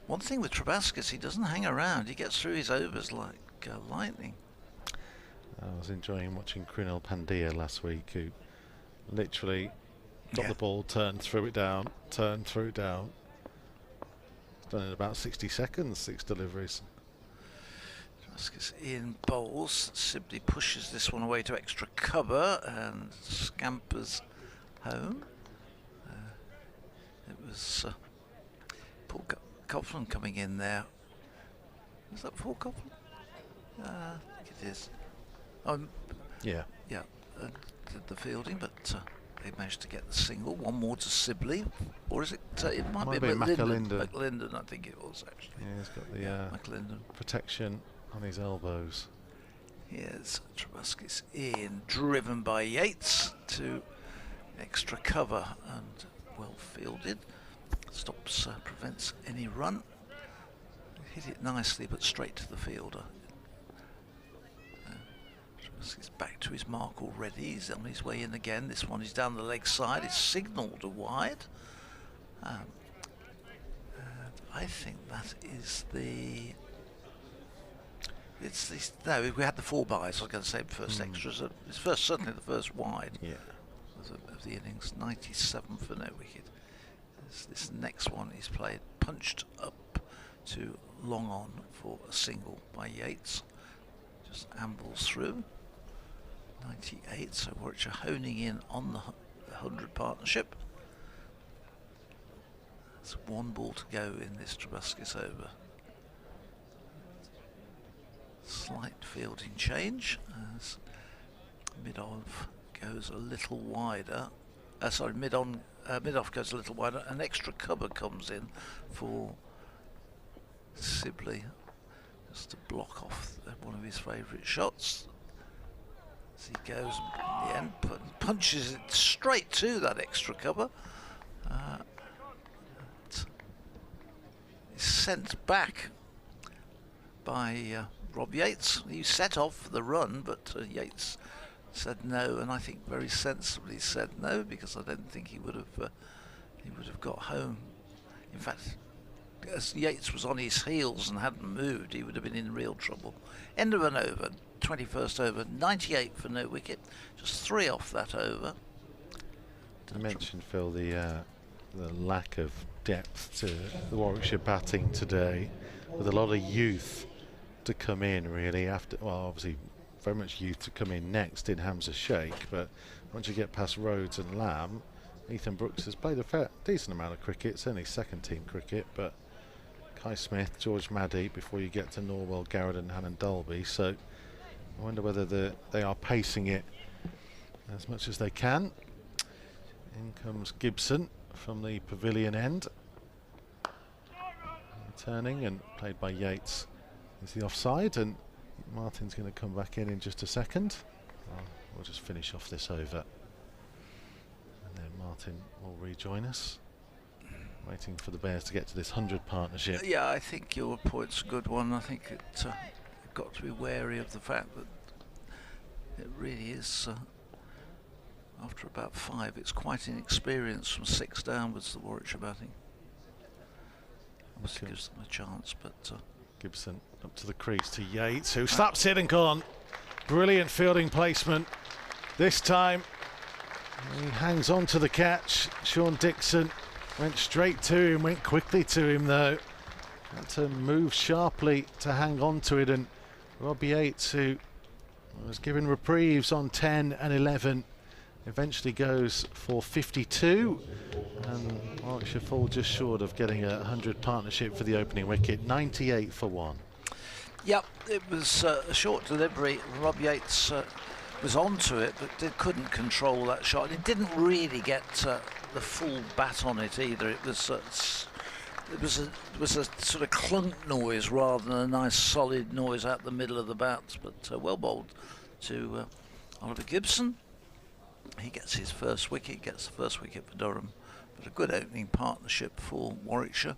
one thing with Trubisky is he doesn't hang around, he gets through his overs like lightning. I was enjoying watching Krunal Pandya last week, who literally got the ball, turned, threw it down, turned, threw it down. It's done in about 60 seconds, 6 deliveries. In bowls, Sibley pushes this one away to extra cover and scampers home. It was Paul Coughlin coming in there. Is that Paul Coughlin? I think it is. Yeah, did the fielding, but they managed to get the single. One more to Sibley, or is it? It might be McLinden. McLinden, I think it was actually. Yeah, he's got the McLinden protection on his elbows. Here's Trubisky's in, driven by Yates to extra cover, and well fielded. Stops, prevents any run. Hit it nicely, but straight to the fielder. Trubisky's back to his mark already. He's on his way in again. This one is down the leg side. It's signalled wide. And I think that is the. It's this. No, we had the 4 byes. I was going to say first extras. It's certainly the first wide. Yeah. Of the innings. 97 for no wicket. This next one is played punched up to long on for a single by Yates. Just ambles through. 98. So Warwickshire honing in on the 100 partnership. There's 1 ball to go in this Trubisky's over. Slight fielding change as mid-off goes a little wider. Mid-off goes a little wider. An extra cover comes in for Sibley, just to block off one of his favourite shots. As he goes in the end, punches it straight to that extra cover. He's sent back by Rob Yates. He set off for the run, but Yates said no, and I think very sensibly said no, because I don't think he would have got home. In fact, as Yates was on his heels and hadn't moved, he would have been in real trouble. End of an over, 21st over, 98 for no wicket, just 3 off that over. You mentioned, Phil, the lack of depth to the Warwickshire batting today, with a lot of youth to come in really after, well, obviously very much youth to come in next in Hamza Sheikh, but once you get past Rhodes and Lamb, Ethan Brooks has played a decent amount of cricket. It's only second team cricket, but Kai Smith, George Maddy before you get to Norwell, Garrett and Hannon Dolby, so I wonder whether they are pacing it as much as they can. In comes Gibson from the pavilion end. Turning and played by Yates is the offside, and Martin's going to come back in just a second. We'll just finish off this over, and then Martin will rejoin us. Waiting for the Bears to get to this 100 partnership. Yeah, I think your point's a good one. I think you've got to be wary of the fact that it really is, after about 5, it's quite inexperienced from 6 downwards, the Warwickshire batting. Obviously gives them a chance, but... Gibson up to the crease to Yates, who slaps it and gone. Brilliant fielding placement. This time, he hangs on to the catch. Sean Dixon went straight to him, went quickly to him though. Had to move sharply to hang on to it, and Robbie Yates, who was given reprieves on 10 and 11, eventually goes for 52, and Warwickshire fall just short of getting a 100 partnership for the opening wicket. 98 for 1. Yep, it was a short delivery. Rob Yates was onto it, but couldn't control that shot. It didn't really get the full bat on it either. It was a sort of clunk noise rather than a nice solid noise out the middle of the bat. But well bowled to Oliver Gibson. He gets his first wicket, gets the first wicket for Durham. But a good opening partnership for Warwickshire.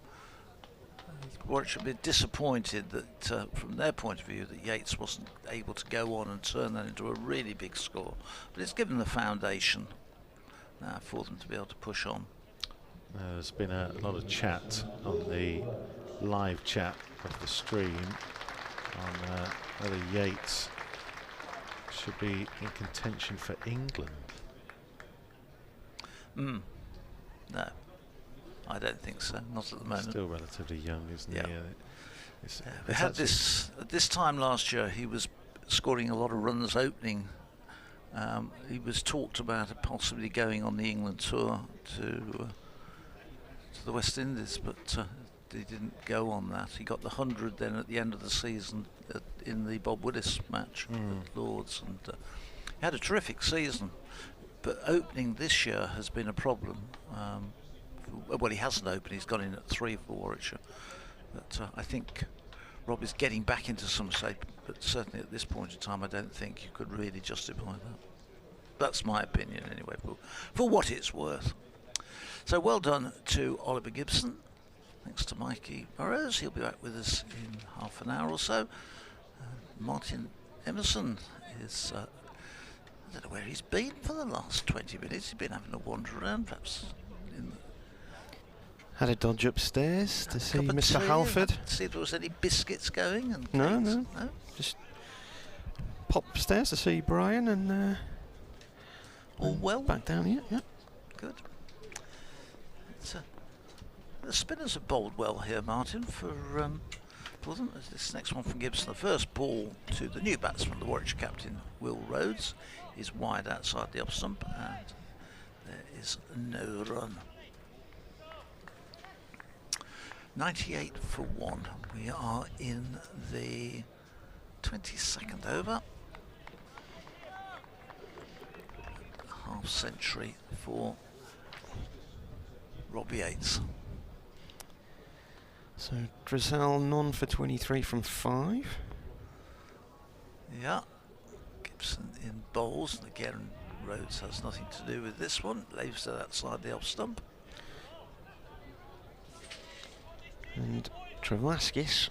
Warwickshire a bit disappointed that, from their point of view, that Yates wasn't able to go on and turn that into a really big score. But it's given the foundation now for them to be able to push on. There's been a lot of chat on the live chat of the stream on whether Yates should be in contention for England. No, I don't think so. Not at the moment. Still relatively young, isn't he? We had this at this time last year. He was scoring a lot of runs opening. He was talked about possibly going on the England tour to the West Indies, but he didn't go on that. He got the 100 then at the end of the season in the Bob Willis match at Lords, and he had a terrific season. But opening this year has been a problem. Well, he hasn't opened. He's gone in at 3 for Warwickshire. But I think Rob is getting back into some shape. But certainly at this point in time, I don't think you could really justify that. That's my opinion anyway, for what it's worth. So well done to Oliver Gibson. Thanks to Mikey Burrows. He'll be back with us in half an hour or so. Martin Emerson is... I don't know where he's been for the last 20 minutes. He's been having a wander around, perhaps. Had a dodge upstairs to see Mr. Halford. See if there was any biscuits going. And no. Just pop upstairs to see Brian and all well. Back down here. Yeah. Good. The spinners have bowled well here, Martin, for them. This next one from Gibson. The first ball to the new batsman, the Warwickshire captain, Will Rhodes, is wide outside the off stump, and there is no run. 98 for 1. We are in the 22nd over. Half century for Robbie Yates. So Drizzell none for 23 from 5. Yeah. Gibson in bowls, and again Rhodes has nothing to do with this one. Leaves it outside the off stump. And Travaskis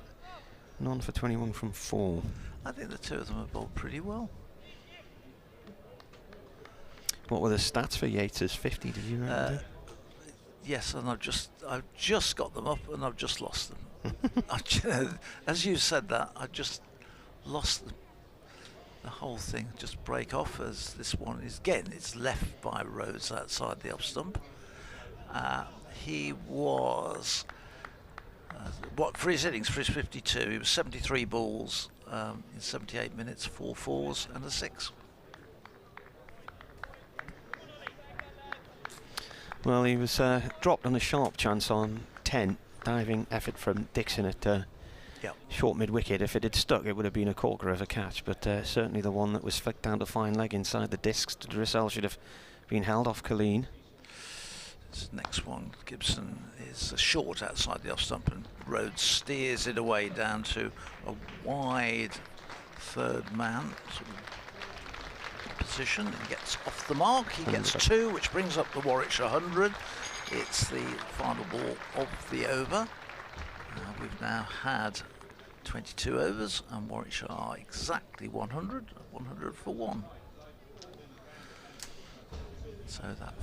none for 21 from 4. I think the two of them have bowled pretty well. What were the stats for Yates' 50? Did you remember? Yes, and I've just got them up and I've just lost them. As you said that, I just lost them. The whole thing just break off as this one is again. It's left by Rhodes outside the off stump. He was for his innings, for his 52, he was 73 balls in 78 minutes, 4 fours and a 6. Well, he was dropped on a sharp chance on 10, diving effort from Dixon at Yep. Short mid-wicket. If it had stuck, it would have been a corker of a catch, but certainly the one that was flicked down to fine leg inside the discs to Drissel should have been held off Colleen. This next one, Gibson, is short outside the off stump, and Rhodes steers it away down to a wide third man sort of position and gets off the mark. He gets 2, which brings up the Warwickshire 100. It's the final ball of the over. We've now had 22 overs, and Warwickshire are exactly 100 for 1. So that,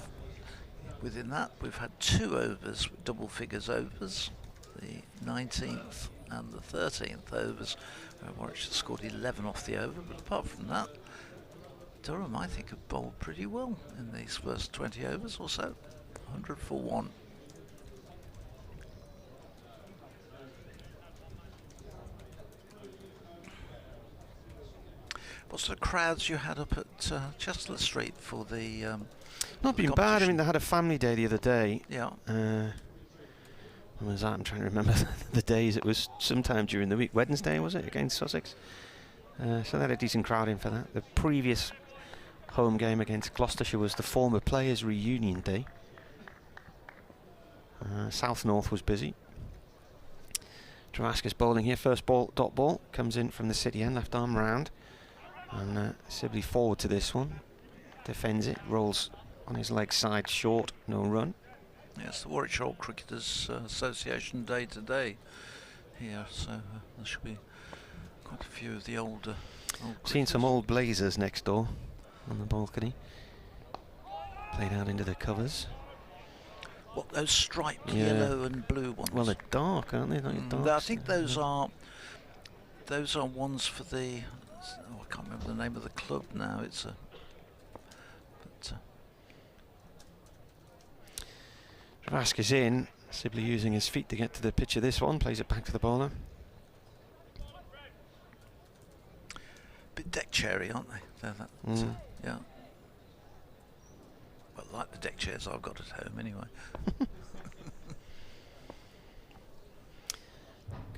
within that, we've had 2 overs, double figures overs, the 19th and the 13th overs. Warwickshire scored 11 off the over, but apart from that, Durham, I think, have bowled pretty well in these first 20 overs or so. 100 for 1. What sort of crowds you had up at Chestnut Street for the Not been bad. I mean, they had a family day the other day. Yeah. When was that? I'm trying to remember the days. It was sometime during the week. Wednesday, was it, against Sussex? So they had a decent crowd in for that. The previous home game against Gloucestershire was the former players' reunion day. South North was busy. Travaskis bowling here. First ball, dot ball, comes in from the city end, left arm round. And Sibley forward to this one. Defends it, rolls on his leg side short, no run. Yes, the Warwickshire Cricketers Association day today here, so there should be quite a few of the older. Seen some old blazers next door on the balcony. Played out into the covers. What, those striped yellow and blue ones? Well, they're dark, aren't they? Dark. I think those are ones for the. Oh, I can't remember the name of the club now. It's a. Travaskis in. Sibley using his feet to get to the pitch of this one. Plays it back to the bowler. Bit deck cherry, aren't they? Yeah. Well, like the deck chairs I've got at home, anyway.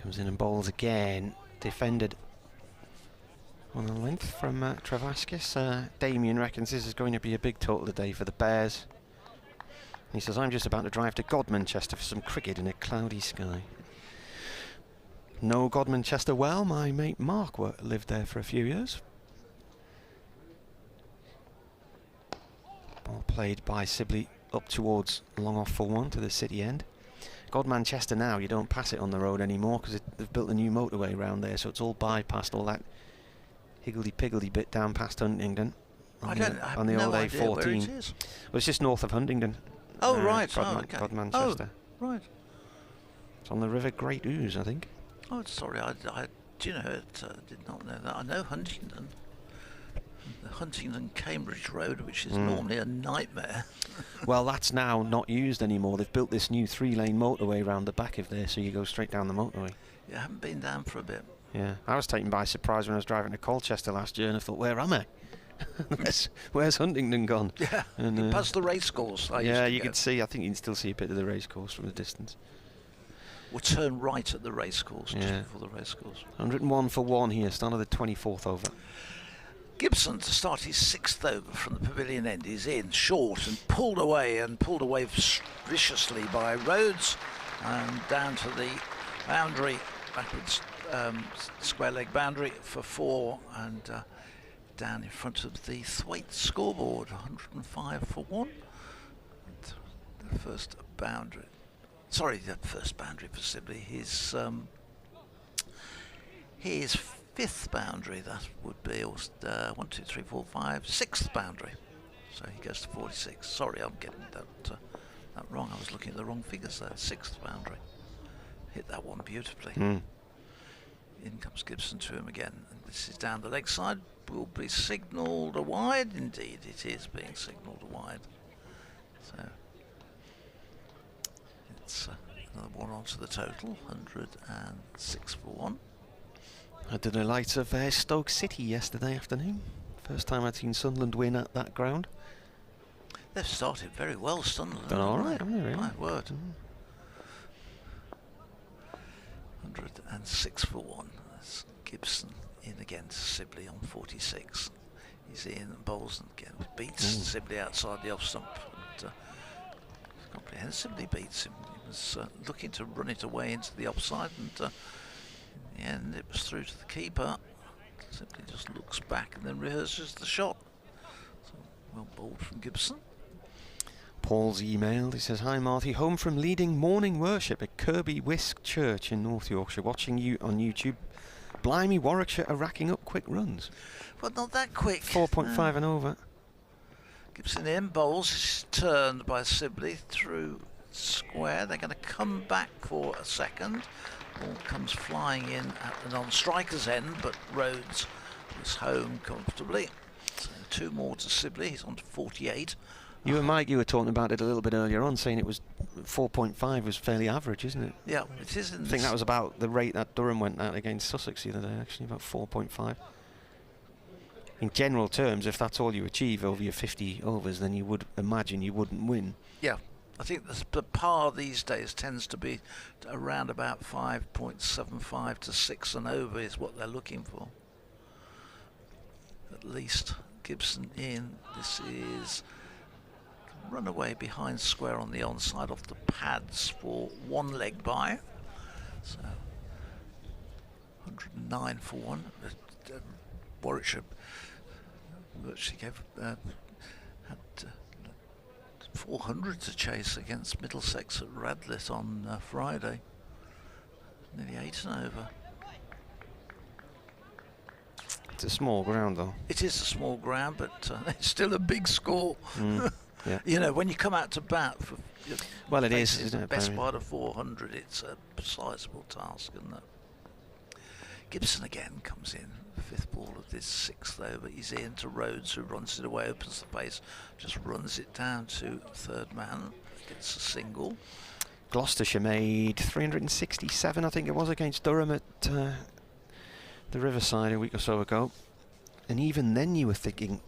Comes in and bowls again. Defended on the length from Travaskis. Damien reckons this is going to be a big total today for the Bears. He says, I'm just about to drive to Godmanchester for some cricket in a cloudy sky. No Godmanchester well. My mate Mark lived there for a few years. Ball played by Sibley up towards long off for 1 to the city end. Godmanchester now, you don't pass it on the road anymore because they've built a new motorway around there, so it's all bypassed all that higgledy-piggledy bit down past Huntingdon on the old A14. Where it is. Well, it's just north of Huntingdon. Oh, right. Godmanchester. Oh, right. It's on the River Great Ouse, I think. Oh, sorry, I do you know it? Did not know that. I know Huntingdon. The Huntingdon-Cambridge Road, which is normally a nightmare. Well, that's now not used anymore. They've built this new 3-lane motorway round the back of there, so you go straight down the motorway. You haven't been down for a bit. Yeah, I was taken by surprise when I was driving to Colchester last year, and I thought, where am I? Where's Huntingdon gone? Yeah, and past the racecourse. Yeah, you could see. I think you can still see a bit of the racecourse from the distance. We'll turn right at the racecourse, just before the racecourse. 101 for 1 here, start of the 24th over. Gibson, to start his 6th over from the pavilion end, is in short and pulled away viciously by Rhodes, and down to the boundary, backwards square leg boundary for 4, and down in front of the Thwaite scoreboard, 105 for 1. The first boundary. Sorry, the first boundary for Sibley. His 5th boundary, that would be 1, 2, 3, 4, 5, 6th boundary. So he goes to 46. Sorry, I'm getting that wrong. I was looking at the wrong figures there. 6th boundary. Hit that one beautifully. In comes Gibson to him again. And this is down the leg side. Will be signalled a wide. Indeed, it is being signalled a wide. So it's another one onto the total. 106 for 1. Had the delights of Stoke City yesterday afternoon. First time I'd seen Sunderland win at that ground. They've started very well, Sunderland. Done all right, haven't they, really? My word. And 6 for 1. That's Gibson in again to Sibley on 46. He's in and bowls and again beats Sibley outside the off stump. And, comprehensively beats him. He was looking to run it away into the offside, and in the end it was through to the keeper. Simply just looks back and then rehearses the shot. So well bowled from Gibson. Paul's emailed. He says, "Hi Marty, home from leading morning worship at Kirby Wisk Church in North Yorkshire, watching you on YouTube. Blimey, Warwickshire are racking up quick runs." Well, not that quick. 4.5 and over. Gibson in, bowls, is turned by Sibley through square. They're going to come back for a second. Ball comes flying in at the non-striker's end, but Rhodes is home comfortably. So 2 more to Sibley. He's on to 48. You and Mike, you were talking about it a little bit earlier on, saying it was 4.5 was fairly average, isn't it? Yeah, it is. I think that was about the rate that Durham went at against Sussex the other day, actually, about 4.5. In general terms, if that's all you achieve over your 50 overs, then you would imagine you wouldn't win. Yeah, I think the par these days tends to be around about 5.75 to 6 and over is what they're looking for. At least Gibson in. This is run away behind square on the onside off the pads for 1 leg by. So 109 for 1. Warwickshire virtually had 400 to chase against Middlesex at Radlett on Friday. Nearly 8 and over. It's a small ground, though. It is a small ground, but it's still a big score. Yeah. You know, when you come out to bat for well, it is, isn't the it, best Barry? part of 400, it's a sizable task, isn't it? Gibson again comes in, 5th ball of this 6th over. He's in to Rhodes, who runs it away, opens the pace, just runs it down to 3rd man, gets a single. Gloucestershire made 367, I think it was, against Durham at the Riverside a week or so ago. And even then you were thinking,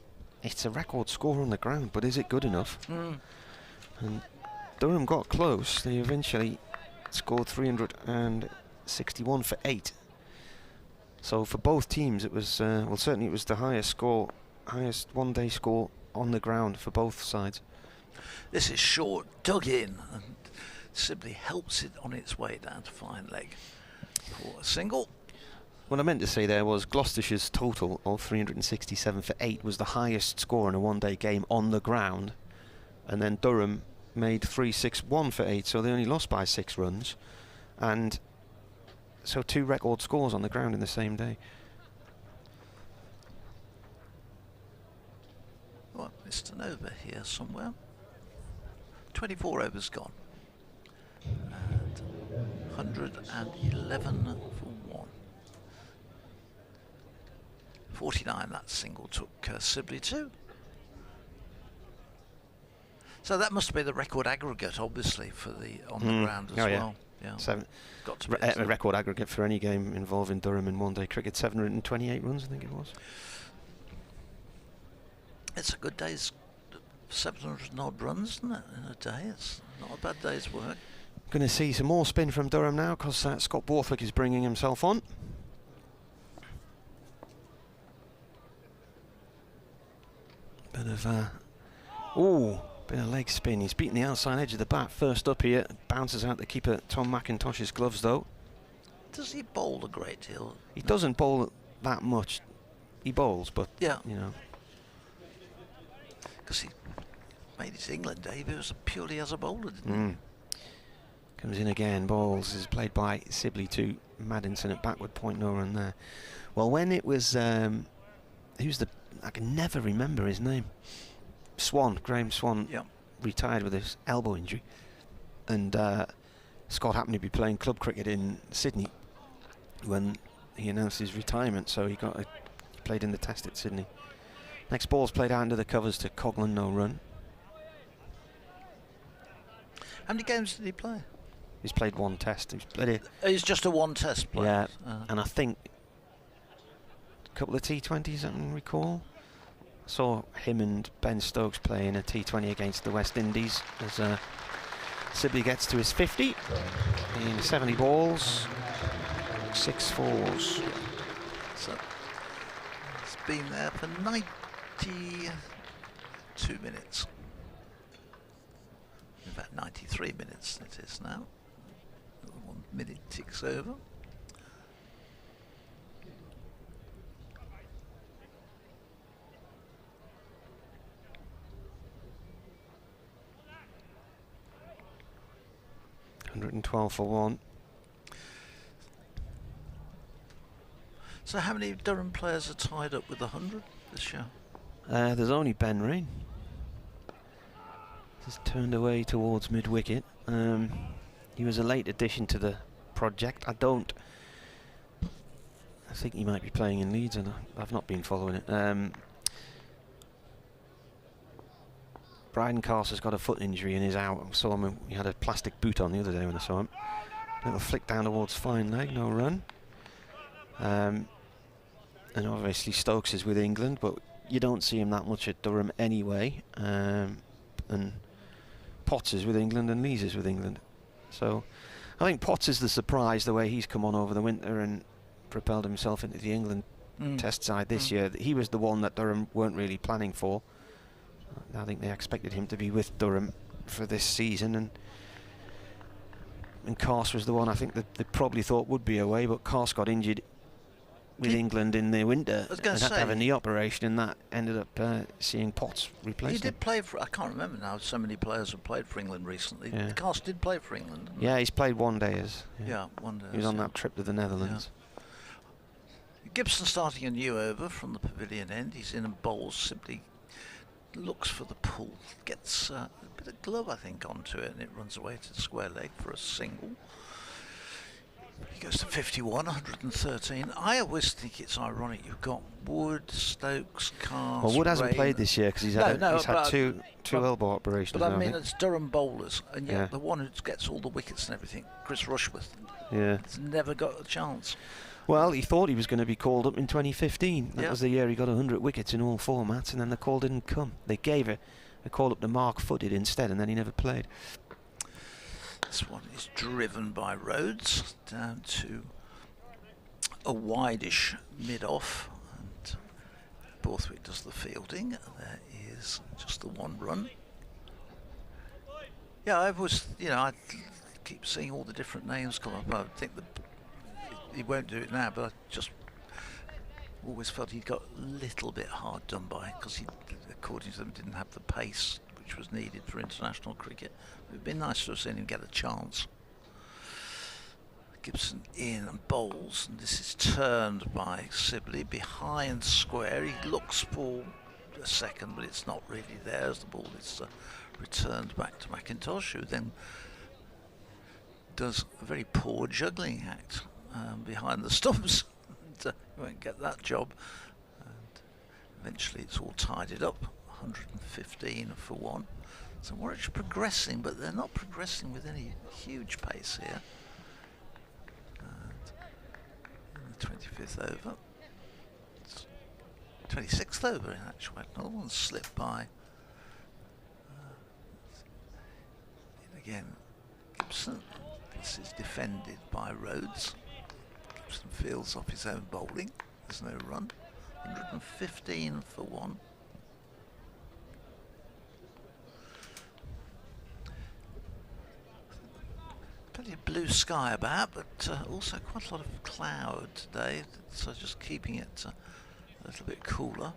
it's a record score on the ground, but is it good enough? And Durham got close. They eventually scored 361 for 8. So for both teams, it was well, certainly it was the highest one-day score on the ground for both sides. This is short, dug in, and Sibley helps it on its way down to fine leg for a single. What I meant to say there was Gloucestershire's total of 367 for 8 was the highest score in a one-day game on the ground, and then Durham made 361 for 8, so they only lost by 6 runs, and so 2 record scores on the ground in the same day. Well, missed an over here somewhere. 24 overs gone, and 111 for 1. 49, that single took Sibley too. So that must be the record aggregate, obviously, for the on the ground as well. Yeah. Got to be A record aggregate for any game involving Durham in one-day cricket, 728 runs, I think it was. It's a good day's 700 odd runs, isn't it, in a day? It's not a bad day's work. Going to see some more spin from Durham now, because Scott Borthwick is bringing himself on. Bit of bit of leg spin. He's beaten the outside edge of the bat first up here. Bounces out the keeper Tom McIntosh's gloves though. Does he bowl a great deal? He doesn't bowl that much. He bowls, but yeah, you know. Because he made his England debut purely as a bowler, didn't he? Comes in again, bowls, is played by Sibley to Maddinson at backward point, no run there. Well, when it was I can never remember his name. Graham Swan, retired with his elbow injury, and Scott happened to be playing club cricket in Sydney when he announced his retirement, so he played in the Test at Sydney. Next ball's played out into the covers to Coghlan, no run. How many games did he play? He's played 1 Test. He's just a 1 Test player. Yeah, and I think a couple of T20s, I can recall. Saw him and Ben Stokes play in a T20 against the West Indies as Sibley gets to his 50 in 70 balls. 6 fours. So it's been there for 92 minutes. In fact, 93 minutes it is now. 1 minute ticks over. $112 for 1. So how many Durham players are tied up with 100 this year? There's only Ben Rain. Just turned away towards mid-wicket. He was a late addition to the project. I think he might be playing in Leeds, and I've not been following it. Bryden Carter's got a foot injury and is out. I saw him, he had a plastic boot on the other day when I saw him. Little flick down towards fine leg, no run. And obviously Stokes is with England, but you don't see him that much at Durham anyway. And Potts is with England and Lees is with England. So I think Potts is the surprise, the way he's come on over the winter and propelled himself into the England test side this year. He was the one that Durham weren't really planning for. I think they expected him to be with Durham for this season, and Carse was the one I think that they probably thought would be away, but Carse got injured with England in the winter and had to have a knee operation, and that ended up seeing Potts replace him. He did play for, I can't remember now, so many players have played for England recently. Yeah. Carse did play for England. Yeah, he's played one days. Yeah, one day. He was on that trip to the Netherlands. Yeah. Gibson starting a new over from the pavilion end. He's in and bowls, simply looks for the pull, gets a bit of glove I think onto it, and it runs away to the square leg for a single. He goes to 51, 113. I always think it's ironic you've got Wood, Stokes, Carse. Well, Wood hasn't played this year because he's had two elbow operations. But I mean, it's Durham bowlers, and yet the one who gets all the wickets and everything, Chris Rushworth, has never got a chance. Well, he thought he was going to be called up in 2015. That was the year he got 100 wickets in all formats, and then the call didn't come. They gave a call up to Mark Footed instead, and then he never played. This one is driven by Rhodes down to a wideish mid-off, and Borthwick does the fielding. There is just the one run. Yeah, I keep seeing all the different names come up. I think he won't do it now, but I just always felt he got a little bit hard done by, because he, according to them, didn't have the pace which was needed for international cricket. It would be nice to have seen him get a chance. Gibson in and bowls, and this is turned by Sibley behind square. He looks for a second, but it's not really there as the ball is returned back to McIntosh, who then does a very poor juggling act behind the stumps. And, he won't get that job, and eventually it's all tidied up. 115 for 1. So Warwickshire progressing, but they're not progressing with any huge pace here. And in the 25th over, 26th over in actual fact, another one slipped by. Again, Gibson. This is defended by Rhodes. Gibson fields off his own bowling. There's no run. 115 for 1. Plenty of blue sky about, but also quite a lot of cloud today, so just keeping it a little bit cooler.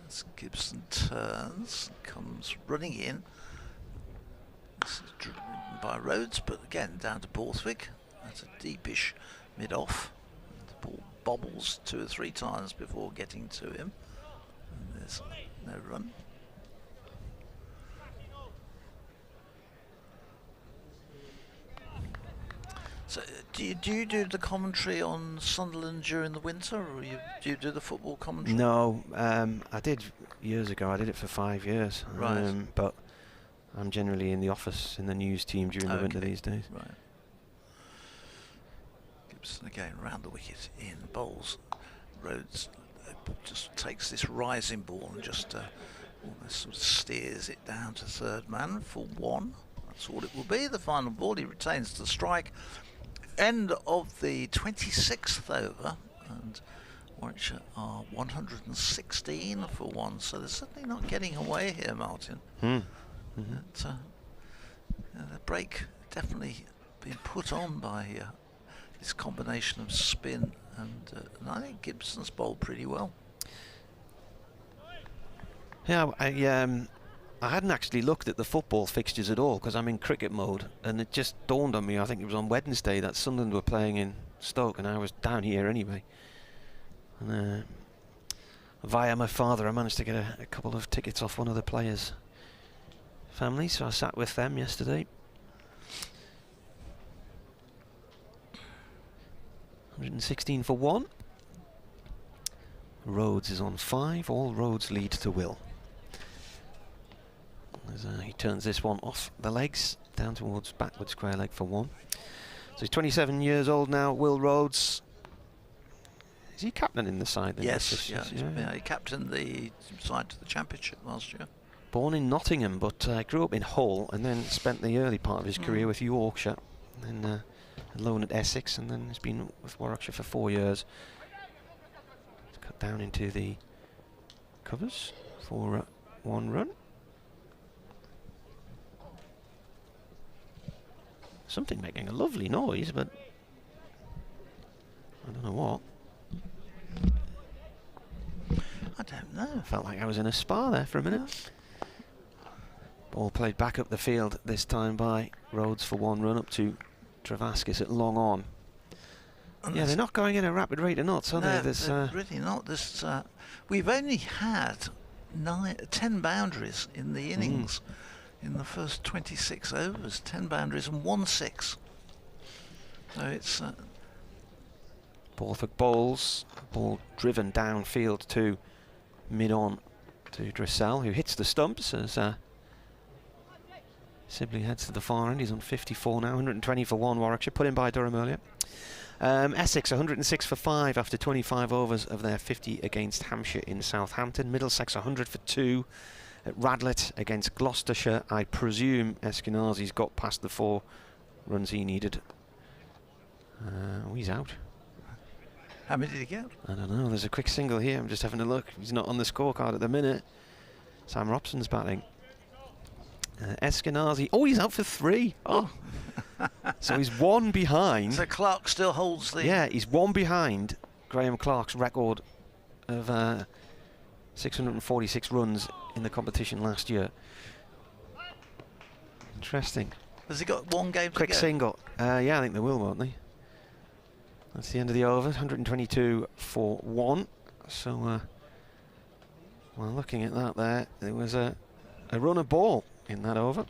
As Gibson turns, comes running in. This is driven by Rhodes, but again down to Borthwick. That's a deepish mid-off. The ball bobbles 2 or 3 times before getting to him. And there's no run. So do you do the commentary on Sunderland during the winter, or do you do the football commentary? No, I did years ago. I did it for 5 years. Right. But I'm generally in the office in the news team during the winter these days. Right. Gibson again round the wicket in bowls. Rhodes just takes this rising ball and just almost sort of steers it down to third man for 1. That's all it will be. The final ball. He retains the strike. end of the 26th over, and Warwickshire are 116 for 1, so they're certainly not getting away here, Martin. The break definitely been put on by this combination of spin, and I think Gibson's bowled pretty well. Yeah, I hadn't actually looked at the football fixtures at all because I'm in cricket mode, and it just dawned on me, I think it was on Wednesday, that Sunderland were playing in Stoke and I was down here anyway. And via my father I managed to get a couple of tickets off one of the players' families, so I sat with them yesterday. 116 for 1. Rhodes is on 5. All roads lead to Will. As he turns this one off the legs, down towards backward square leg for 1. So he's 27 years old now, Will Rhodes. Is he captain in the side then? Yes, he captained the side to the championship last year. Born in Nottingham, but grew up in Hull and then spent the early part of his career with Yorkshire. And then loan at Essex, and then has been with Warwickshire for 4 years. He's cut down into the covers for 1 run. Something making a lovely noise, but I don't know what. I don't know. Felt like I was in a spa there for a minute. Ball played back up the field, this time by Rhodes for 1 run up to Travaskis at long on. And yeah, they're not going in a rapid rate of knots, are they? They're really not. We've only had 10 boundaries in the innings. In the first 26 overs, 10 boundaries and 1 6. So it's... Borthwick bowls, ball driven downfield to mid-on to Dressel, who hits the stumps as Sibley heads to the far end. He's on 54 now, 120 for 1 Warwickshire, put in by Durham earlier. Essex 106 for 5 after 25 overs of their 50 against Hampshire in Southampton. Middlesex 100 for 2 at Radlett against Gloucestershire. I presume Eskenazi's got past the 4 runs he needed. He's out. How many did he get? I don't know. There's a quick single here. I'm just having a look. He's not on the scorecard at the minute. Sam Robson's batting. Eskenazi. Oh, he's out for 3. Oh. So he's 1 behind. So Clark still holds the... Yeah, he's 1 behind Graham Clark's record of 646 runs in the competition last year. Interesting. Has he got 1 game to go? Quick single. Yeah, I think they will, won't they? That's the end of the over. 122 for 1. So, well, looking at that there was a run of ball in that over.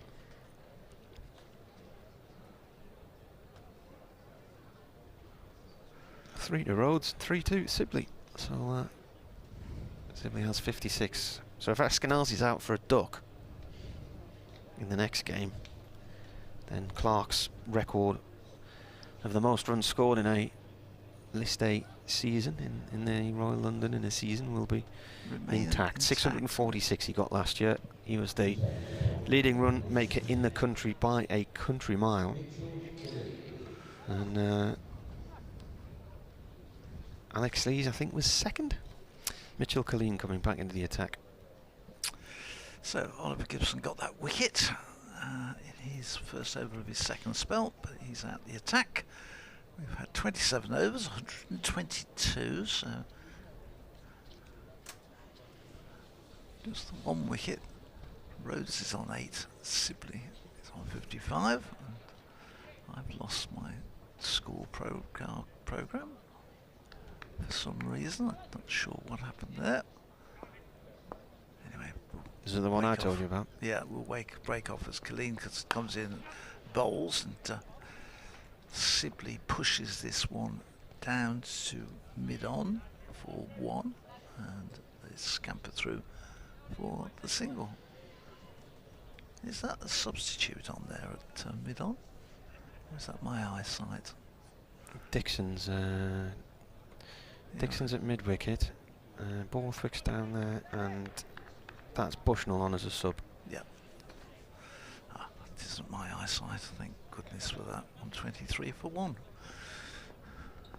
Three to Rhodes, 3-2 Sibley. So Sibley has 56. So if Eskenazi's out for a duck in the next game, then Clark's record of the most runs scored in a List A season in the Royal London in a season will be intact. 646 he got last year. He was the leading run maker in the country by a country mile. And Alex Lees, I think, was 2nd. Mitchell Colleen coming back into the attack. So Oliver Gibson got that wicket in his first over of his 2nd spell, but he's out the attack. We've had 27 overs, 122, so just the 1 wicket. Rhodes is on 8, Sibley is on 55. And I've lost my school program for some reason. I'm not sure what happened there. Anyway, this is the one I told you about. Yeah, we'll break off as Colleen comes in, bowls, and Sibley pushes this one down to mid-on for 1, and they scamper through for the single. Is that a substitute on there at mid-on? Or is that my eyesight? Dixon's at mid-wicket, Borthwick's down there, and that's Bushnell on as a sub. Yeah. isn't my eyesight, thank goodness for that. 123 for 1.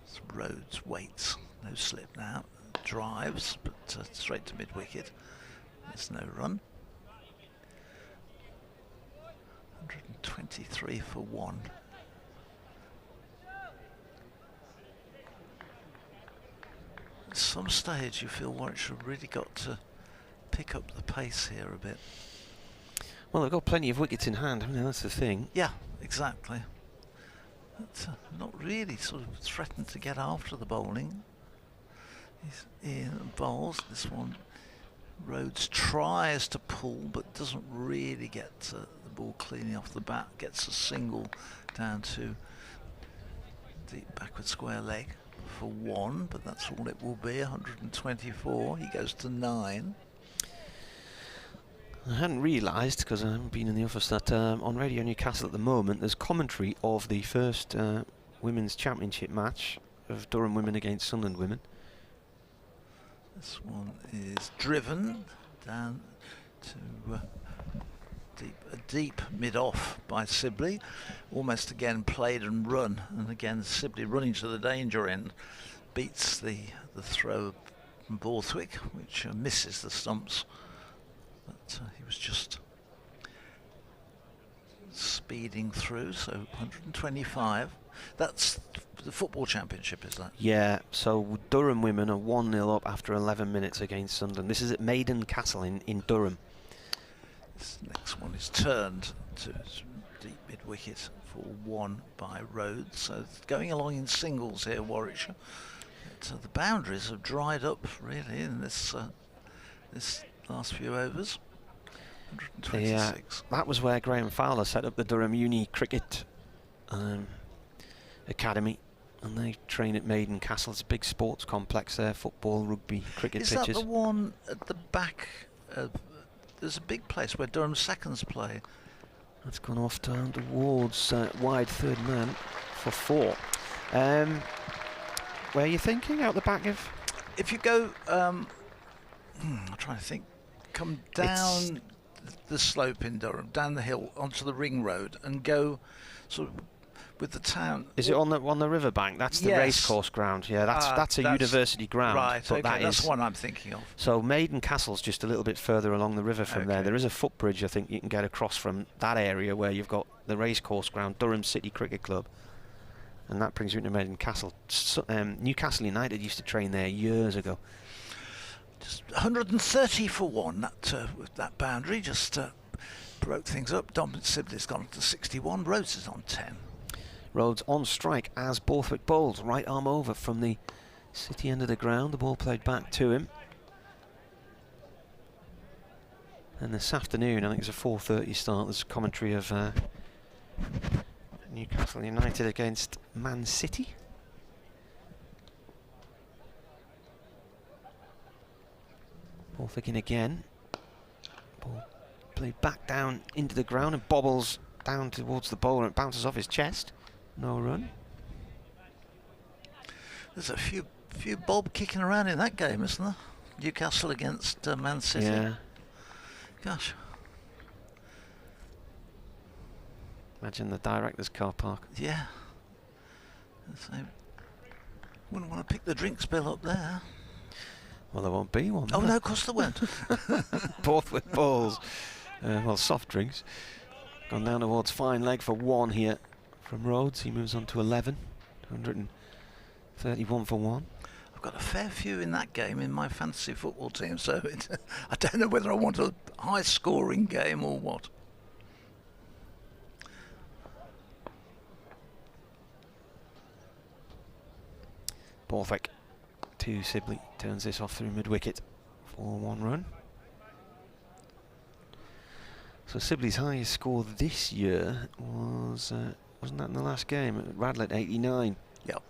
It's Rhodes waits, no slip now. Drives, but straight to mid-wicket. There's no run. 123 for 1. At some stage you feel Warwickshire have really got to pick up the pace here a bit. Well, they've got plenty of wickets in hand, haven't they? That's the thing. Yeah, exactly. But not really sort of threatened to get after the bowling. He's in and bowls. This one, Rhodes tries to pull but doesn't really get the ball cleanly off the bat. Gets a single down to deep backward square leg for 1, but that's all it will be. 124. He goes to 9. I hadn't realised, because I haven't been in the office, that on Radio Newcastle at the moment there's commentary of the first women's championship match of Durham women against Sunderland women. This one is driven down to a deep mid-off by Sibley. Almost again played and run, and again Sibley running to the danger end. Beats the throw from Borthwick, which misses the stumps. But he was just speeding through, so 125. That's the football championship, is that? Yeah, so Durham women are 1-0 up after 11 minutes against Sunderland. This is at Maiden Castle in Durham. This next one is turned to deep mid-wicket for 1 by Rhodes. So going along in singles here, Warwickshire. So the boundaries have dried up really in this last few overs. 126. That was where Graham Fowler set up the Durham Uni Cricket Academy, and they train at Maiden Castle. It's a big sports complex there, football, rugby, cricket pitches. Is that the one at the back? There's a big place where Durham seconds play. That's gone off down towards wide third man for 4. Where are you thinking? Out the back of? If you go, I'm trying to think, come down the slope in Durham, down the hill onto the ring road, and go sort of with the town. Is it on the riverbank? That's the racecourse ground. Yeah, that's a university ground. Right, but okay, that's the one I'm thinking of. So Maiden Castle's just a little bit further along the river from there. There is a footbridge, I think, you can get across from that area where you've got the racecourse ground, Durham City Cricket Club, and that brings you into Maiden Castle. So, Newcastle United used to train there years ago. Just 130 for 1. With that boundary just broke things up. Dominic Sibley's gone to 61. Rhodes is on 10. Rhodes on strike as Borthwick bowls. Right arm over from the city end of the ground. The ball played back to him. And this afternoon, I think it's a 4:30 start. There's a commentary of Newcastle United against Man City. Borthwick in again. Ball played back down into the ground and bobbles down towards the bowler and bounces off his chest. No run. There's a few bob kicking around in that game, isn't there? Newcastle against Man City. Yeah. Gosh. Imagine the director's car park. Yeah. So, wouldn't want to pick the drinks bill up there. Well, there won't be one. Oh no, of course there won't. Borthwick balls. Well, soft drinks. Gone down towards fine leg for 1 here from Rhodes. He moves on to 11. 131 for 1. I've got a fair few in that game in my fantasy football team, so I don't know whether I want a high-scoring game or what. Borthwick to Sibley. Turns this off through mid-wicket for 1 run. So Sibley's highest score this year was, wasn't that in the last game? At Radlett, 89. Yep.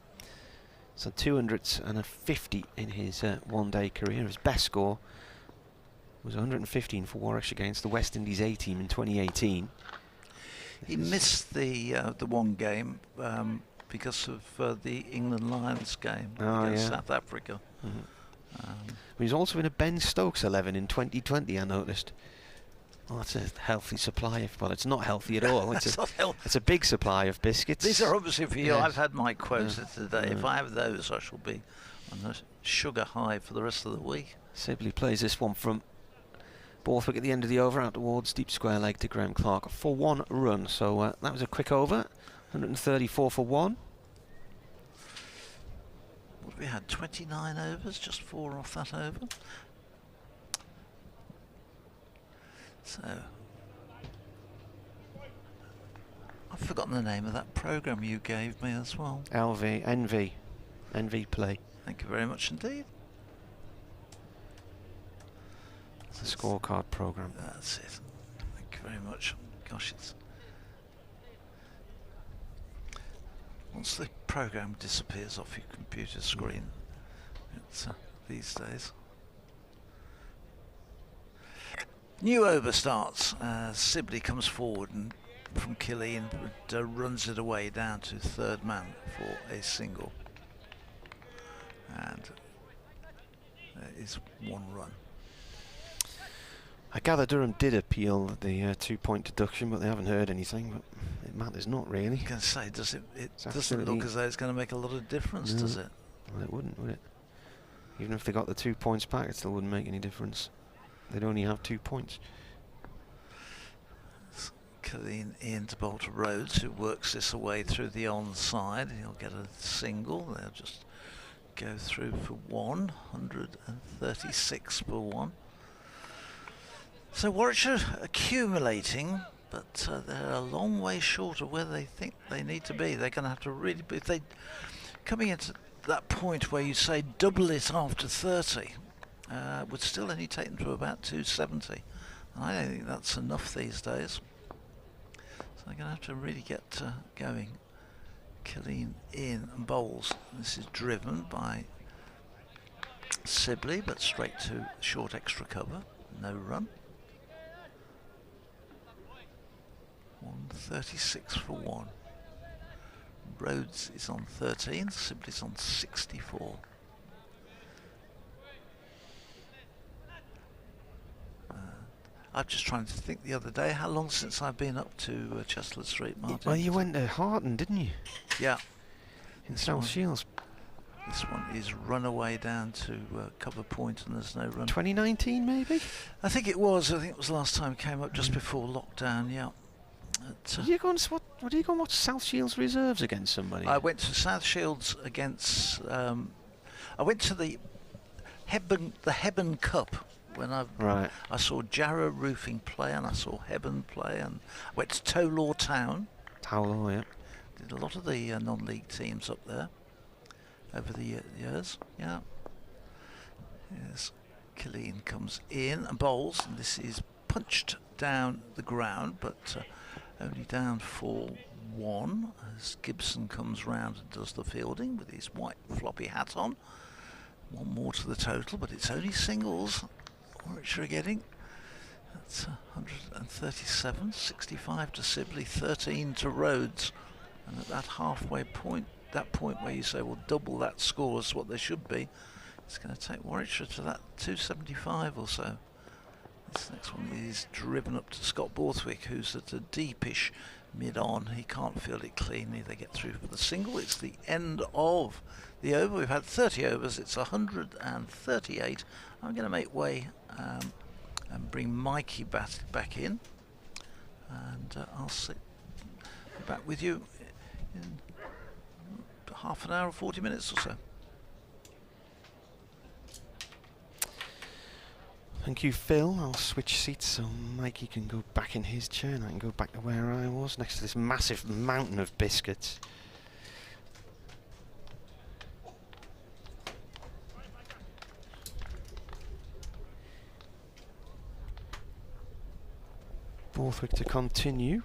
So 250 in his one-day career. His best score was 115 for Warwickshire against the West Indies A team in 2018. He missed the one game because of the England Lions game against South Africa. He's also in a Ben Stokes 11 in 2020, I noticed. Well, that's a healthy supply of, well, it's not healthy at all. It's not healthy. It's a big supply of biscuits. These are obviously for you. Yes. I've had my quota today. Yeah. If I have those, I shall be on a sugar high for the rest of the week. Sibley plays this one from Borthwick at the end of the over, out towards deep square leg to Graham Clark for 1 run. So that was a quick over, 134 for 1. What have we had? 29 overs, just 4 off that over. So I've forgotten the name of that program you gave me as well. NV Play. Thank you very much indeed. It's a scorecard program. That's it. Thank you very much. Gosh, it's once the program disappears off your computer screen, it's these days. New over starts. Sibley comes forward and from Killeen runs it away down to third man for a single. And there is 1 run. I gather Durham did appeal the 2-point deduction, but they haven't heard anything. But it matters not really. I was going to say, does it doesn't absolutely look as though it's going to make a lot of difference, No. does it? Well, it wouldn't, would it? Even if they got the 2 points back, it still wouldn't make any difference. They'd only have 2 points. Killeen in to bowl to Rhodes, who works this away through the onside. He'll get a single. They'll just go through for 136 for 1. So Warwickshire accumulating, but they're a long way short of where they think they need to be. They're going to have to really be, if they coming into that point where you say double it after 30, would still only take them to about 270. And I don't think that's enough these days. So they're going to have to really get going. Killeen in and bowls. This is driven by Sibley, but straight to short extra cover. No run. 136 for 1. Rhodes is on 13, Sibley's on 64. I'm just trying to think the other day, how long since I've been up to Chestlet Street, Martin? Well, you went to Harton, didn't you? Yeah. In South Shields. This one is run away down to cover point and there's no run. 2019 maybe? I think it was. I think it was the last time it came up just before lockdown, yeah. Did you go and what do you go and watch South Shields reserves against somebody? I went to South Shields against. I went to the Hebburn Cup when I saw Jarrow Roofing play and I saw Hebburn play and I went to Towlaw Town. Towlaw, yeah. Did a lot of the non-league teams up there over the years. Yeah. Yes. Killeen comes in and bowls, and this is punched down the ground, but only down for 1 as Gibson comes round and does the fielding with his white floppy hat on. 1 more to the total, but it's only singles Warwickshire are getting. That's 137, 65 to Sibley, 13 to Rhodes. And at that halfway point, that point where you say, well, double that score is what they should be, it's going to take Warwickshire to that 275 or so. This next one is driven up to Scott Borthwick, who's at a deepish mid-on. He can't field it cleanly. They get through for the single. It's the end of the over. We've had 30 overs. It's 138. I'm going to make way and bring Mikey back in. And I'll be back with you in half an hour or 40 minutes or so. Thank you, Phil. I'll switch seats so Mikey can go back in his chair and I can go back to where I was, next to this massive mountain of biscuits. Borthwick to continue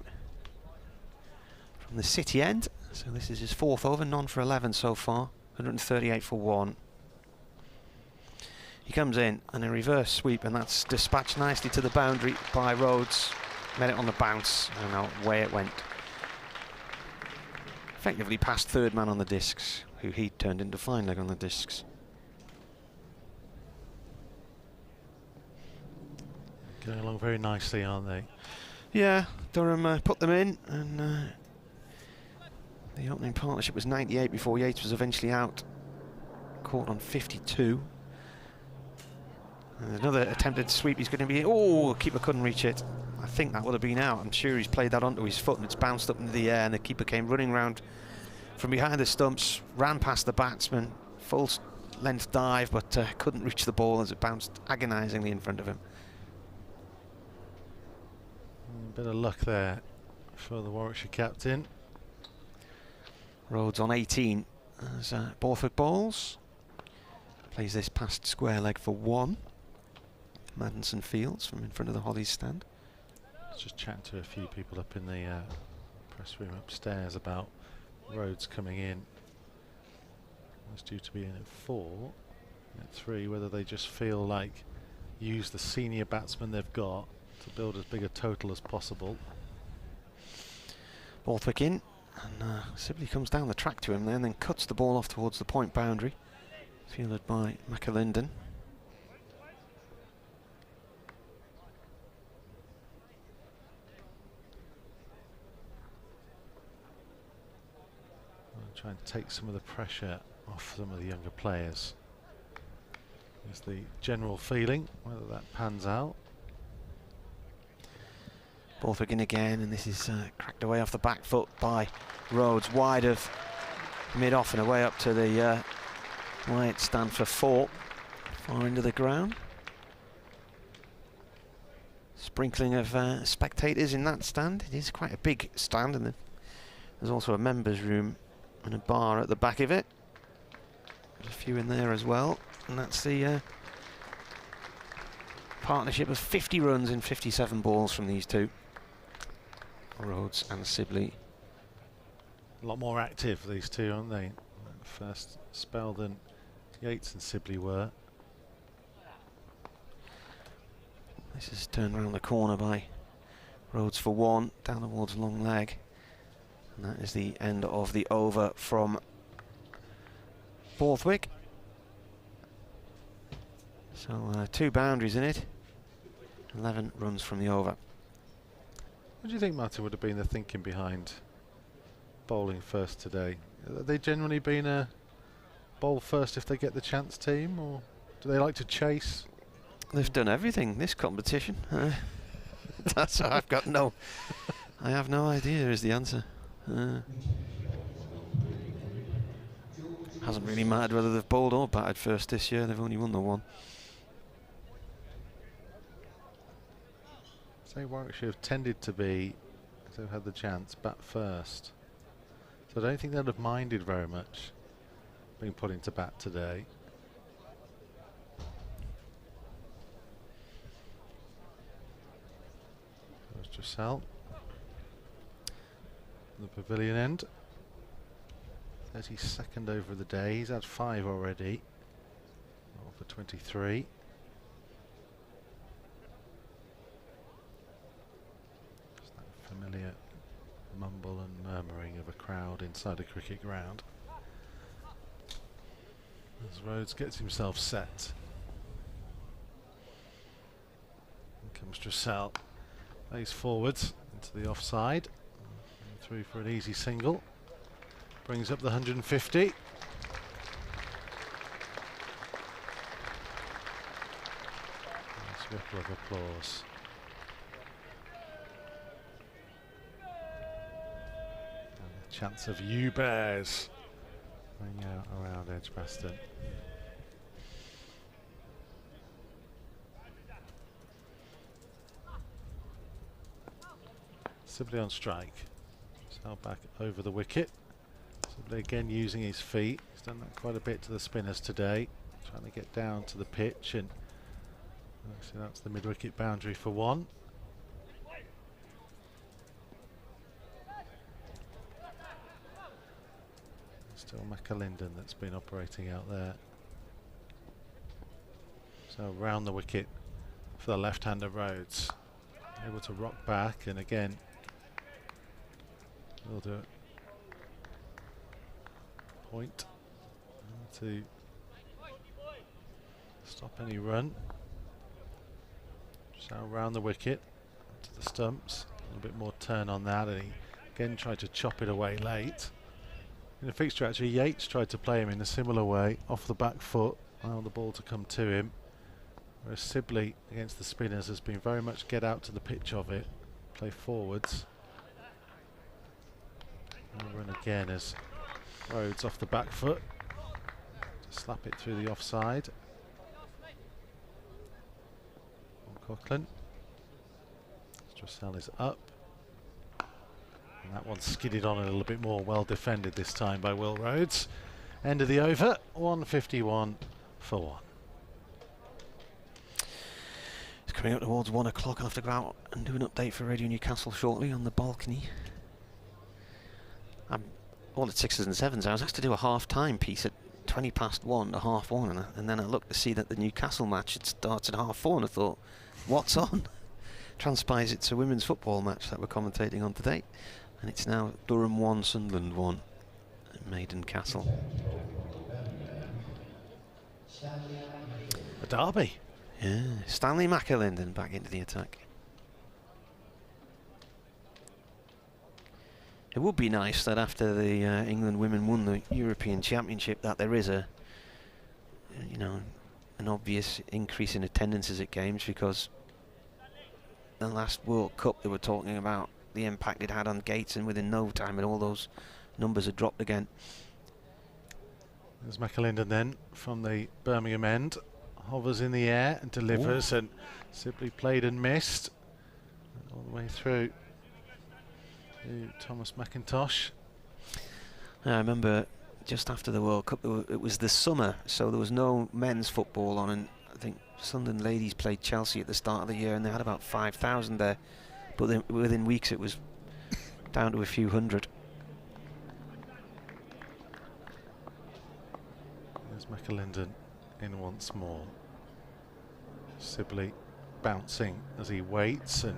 from the city end. So this is his 4th over, none for 11 so far, 138 for 1. He comes in and a reverse sweep, and that's dispatched nicely to the boundary by Rhodes. Met it on the bounce, and away it went. Effectively past third man on the discs, who he turned into fine leg on the discs. Going along very nicely, aren't they? Yeah, Durham put them in, and the opening partnership was 98 before Yates was eventually out. Caught on 52. And another attempted sweep. He's going to be... Oh, keeper couldn't reach it. I think that would have been out. I'm sure he's played that onto his foot and it's bounced up into the air, and the keeper came running round from behind the stumps, ran past the batsman, full length dive, but couldn't reach the ball as it bounced agonisingly in front of him. A bit of luck there for the Warwickshire captain. Rhodes on 18 as Borthwick bowls. Plays this past square leg for 1. Madison Fields from in front of the Hollies stand. Just chatting to a few people up in the press room upstairs about Rhodes coming in. He's due to be in at 4, at 3, whether they just feel like use the senior batsman they've got to build as big a total as possible. Borthwick in, and Sibley comes down the track to him there and then cuts the ball off towards the point boundary. Fielded by McAlinden. Try and take some of the pressure off some of the younger players. Is the general feeling, whether that pans out. Borthwick in again, and this is cracked away off the back foot by Rhodes, wide of mid-off and away up to the Wyatt stand for 4, far into the ground. Sprinkling of spectators in that stand. It is quite a big stand, and there's also a members' room and a bar at the back of it. There's a few in there as well, and that's the partnership of 50 runs in 57 balls from these two, Rhodes and Sibley. A lot more active, these two, aren't they? First spell than Yates and Sibley were. This is turned around the corner by Rhodes for 1, down towards long leg. And that is the end of the over from Borthwick. So 2 boundaries in it, 11 runs from the over. What do you think, Martin, would have been the thinking behind bowling first today? Have they generally been a bowl first if they get the chance team, or do they like to chase? They've done everything this competition. That's I have no idea is the answer. Hasn't really mattered whether they've bowled or batted first this year. They've only won the 1. Say Warwickshire have tended to be, if they've had the chance, bat first. So I don't think they'd have minded very much being put into bat today. There's Giselle. The pavilion end. 32nd over the day. He's had 5 already. All for 23. Just that familiar mumble and murmuring of a crowd inside a cricket ground. As Rhodes gets himself set. In comes Giselle. Lays forwards into the offside. Through for an easy single. Brings up the 150. Nice ripple of applause. And the chants of "You Bears" ring out around Edgbaston. Sibley on strike. Held back over the wicket. Sibley again using his feet. He's done that quite a bit to the spinners today. Trying to get down to the pitch, and actually that's the mid-wicket boundary for 1. Still McAlinden that's been operating out there. So round the wicket for the left-hander Rhodes. Able to rock back, and again we'll do it. Point to stop any run. So round the wicket to the stumps, a little bit more turn on that, and he again tried to chop it away late. In the fixture actually, Yates tried to play him in a similar way, off the back foot, allowed the ball to come to him. Whereas Sibley against the spinners has been very much get out to the pitch of it, play forwards. And run again as Rhodes off the back foot to slap it through the offside. Coughlin. Strassel is up. And that one skidded on a little bit more, well defended this time by Will Rhodes. End of the over, 151 for 1. It's coming up towards 1 o'clock. I'll have to go out and do an update for Radio Newcastle shortly on the balcony. I'm all at 6s and 7s. I was asked to do a half-time piece at 20 past 1 to half 1, and then I looked to see that the Newcastle match had started at half 4, and I thought, what's on? Transpires it's a women's football match that we're commentating on today, and it's now Durham 1, Sunderland 1 at Maiden Castle. A derby. Yeah, Stanley McAlinden back into the attack. It would be nice that after the England women won the European Championship that there is a, you know, an obvious increase in attendances at games, because the last World Cup they were talking about the impact it had on gates, and within no time and all those numbers had dropped again. There's McAlinden then from the Birmingham end, hovers in the air and delivers. Ooh. And simply played and missed all the way through to Thomas McIntosh. I remember just after the World Cup, it was the summer, so there was no men's football on, and I think Sunderland ladies played Chelsea at the start of the year, and they had about 5,000 there, but then within weeks it was down to a few hundred. There's McAlinden in once more. Sibley bouncing as he waits and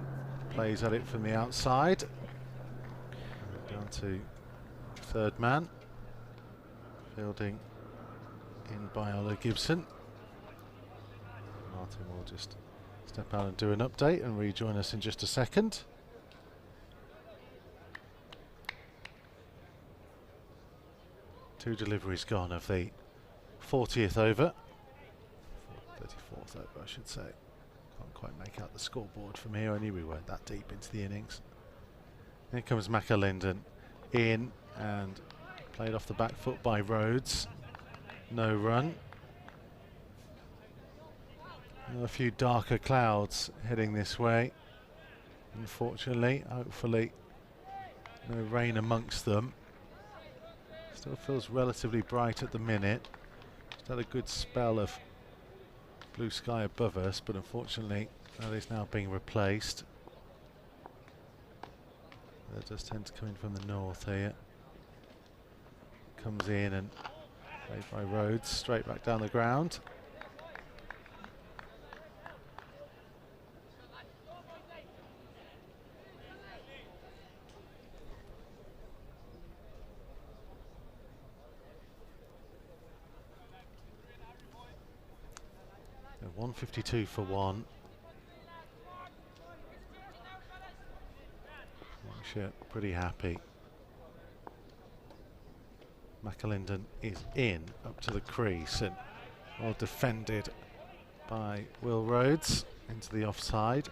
plays at it from the outside. Down to third man. Fielding in by Ola Gibson. Martin will just step out and do an update and rejoin us in just a second. Two deliveries gone of the 40th over. 34th over, I should say. Can't quite make out the scoreboard from here. I knew we weren't that deep into the innings. Here comes McAlinden in and played off the back foot by Rhodes. No run. A few darker clouds heading this way. Unfortunately, hopefully no rain amongst them. Still feels relatively bright at the minute. Just had a good spell of blue sky above us, but unfortunately that is now being replaced. That does tend to come in from the north here. Comes in and played by Rhodes, straight back down the ground. So 152 for 1. Warwickshire pretty happy. McAlinden is in up to the crease and well defended by Will Rhodes into the offside.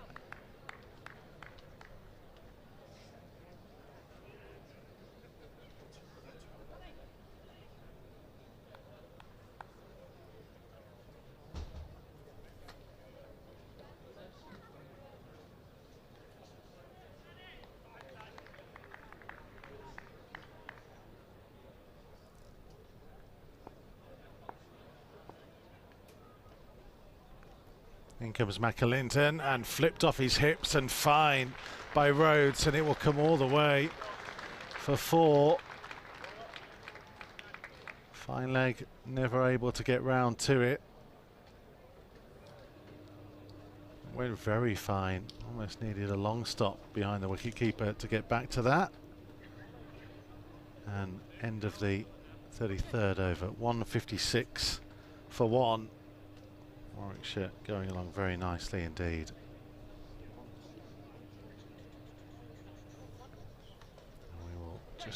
In comes McAlinden and flipped off his hips and fine by Rhodes, and it will come all the way for 4. Fine leg, never able to get round to it. Went very fine, almost needed a long stop behind the wicketkeeper to get back to that. And end of the 33rd over, 156 for 1. Warwickshire going along very nicely indeed.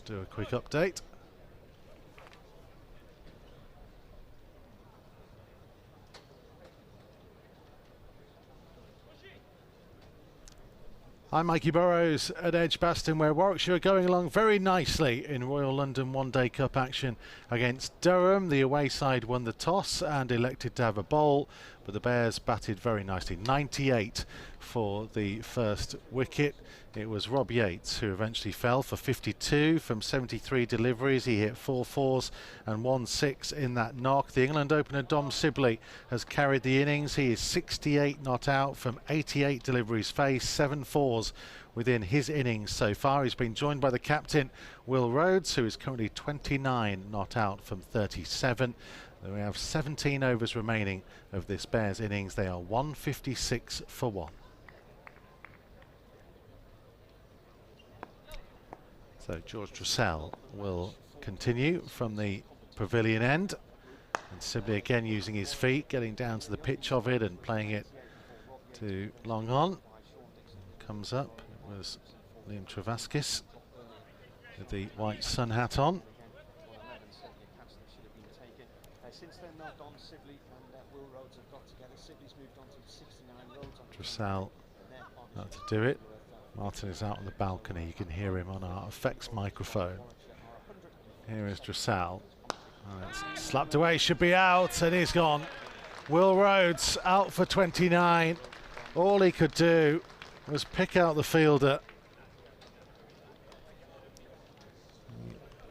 Just do a quick update. I'm Mikey Burrows at Edgbaston, where Warwickshire are going along very nicely in Royal London One Day Cup action against Durham. The away side won the toss and elected to have a bowl, but the Bears batted very nicely. 98 for the first wicket. It was Rob Yates who eventually fell for 52 from 73 deliveries. He hit 4 fours and 1 6 in that knock. The England opener Dom Sibley has carried the innings. He is 68 not out from 88 deliveries faced, 7 fours within his innings so far. He's been joined by the captain Will Rhodes, who is currently 29 not out from 37. We have 17 overs remaining of this Bears innings. They are 156 for 1. So George Dressel will continue from the pavilion end, and Sibley again using his feet, getting down to the pitch of it and playing it to long on. Comes up, it was Liam Travaskis with the white sun hat on. Since then, now Don Sibley and Will Rhodes have got together. Sibley's moved on to 69 Rhodes. Dressel out to do it. Martin is out on the balcony. You can hear him on our effects microphone. Here is Dressel. Oh, it's slapped away, should be out, and he's gone. Will Rhodes out for 29. All he could do was pick out the fielder.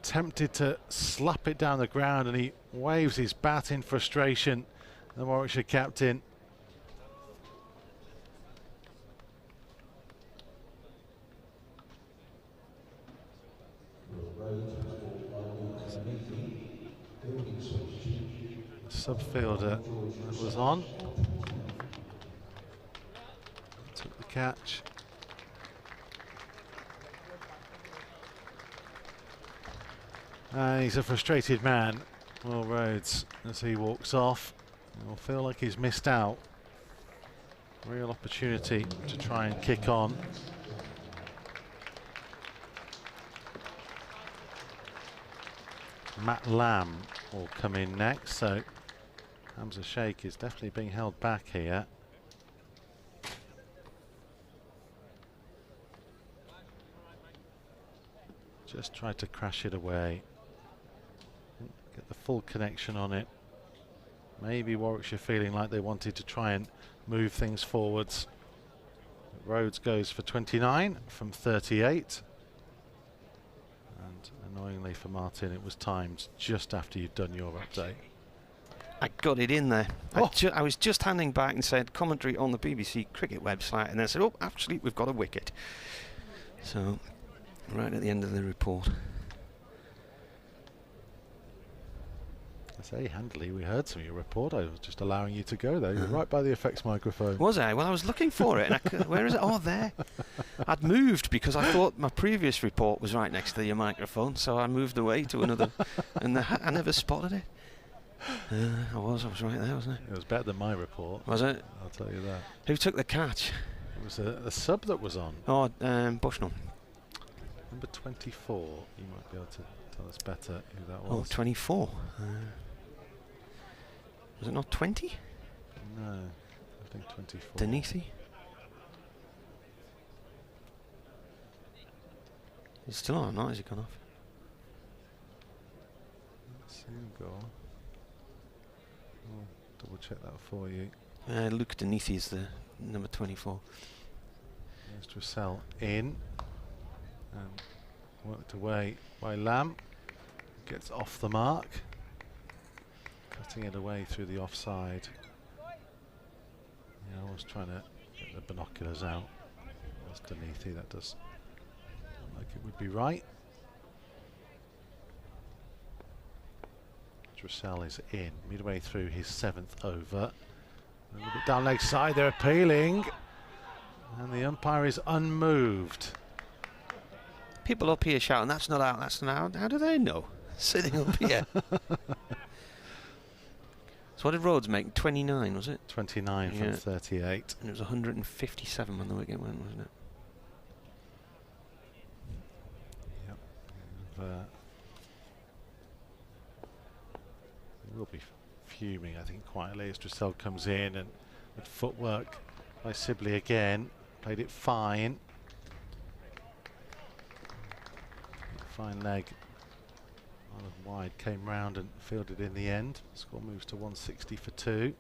Tempted to slap it down the ground, and he waves his bat in frustration. The Warwickshire captain. Subfielder was on. Took the catch. He's a frustrated man, Will Rhodes, as he walks off. He'll feel like he's missed out. Real opportunity to try and kick on. Matt Lamb will come in next, so Hamza Sheikh is definitely being held back here. Just tried to crash it away. Get the full connection on it. Maybe Warwickshire feeling like they wanted to try and move things forwards. Rhodes goes for 29 from 38. And annoyingly for Martin, it was timed just after you'd done your update. I got it in there. Oh. I was just handing back and said commentary on the BBC cricket website, and then I said, oh, actually, we've got a wicket. So, right at the end of the report. I say handily, we heard some of your report. I was just allowing you to go there. You're right by the effects microphone. Was I? Well, I was looking for it. And where is it? Oh, there. I'd moved because I thought my previous report was right next to your microphone, so I moved away to another, and I never spotted it. I was right there, wasn't I? It was better than my report. Was it? I'll tell you that. Who took the catch? It was a sub that was on. Oh, Bushnell. Number 24. You might be able to tell us better who that Oh, was. 24. Was it not 20? No, I think 24. Denisi? He's still on, not? Has he gone off? Let's see him go. I'll double check that for you. Luke Denisi is the number 24. There's Dressel in. And worked away by Lamb. Gets off the mark. Cutting it away through the offside. Yeah, I was trying to get the binoculars out. That's Denisi, that does look like it would be right. Dressel is in, midway through his 7th over. A little bit down leg side, they're appealing. And the umpire is unmoved. People up here shouting, that's not out, that's not out. How do they know? Sitting up here. So what did Rhodes make? 29, was it? 29 from 38. And it was 157 when the wicket went, wasn't it? Yep. he will be fuming, I think, quietly as Dressel comes in, and with footwork by Sibley again. Played it fine. Fine leg. Rather wide, came round and fielded in the end. Score moves to 160 for 2.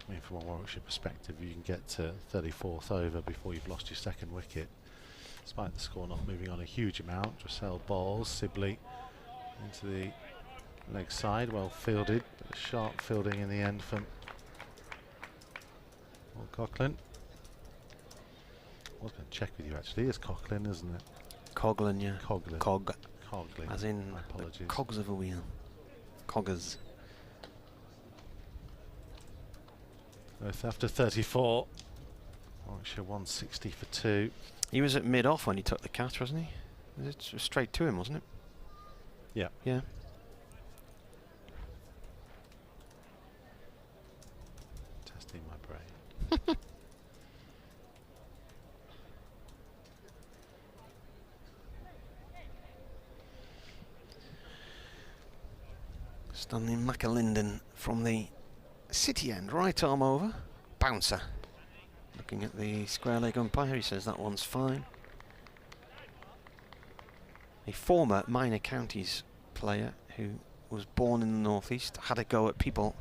I mean, from a Warwickshire perspective, you can get to 34th over before you've lost your second wicket. Despite the score not moving on a huge amount, Dressel bowls, Sibley into the leg side, well fielded, but sharp fielding in the end from Coughlin. I was going to check with you actually, it's Coughlin, isn't it? Coughlin, yeah. Coughlin. Coglin. As in my apologies. Cogs of a wheel. Coggers. Both after 34. Warwickshire 160 for 2. He was at mid-off when he took the catch, wasn't he? Was it straight to him, wasn't it? Yeah. Yeah. Testing my brain. Stanley McAlinden from the city end, right arm over, bouncer. Looking at the square leg umpire, he says that one's fine. A former minor counties player who was born in the northeast, had a go at people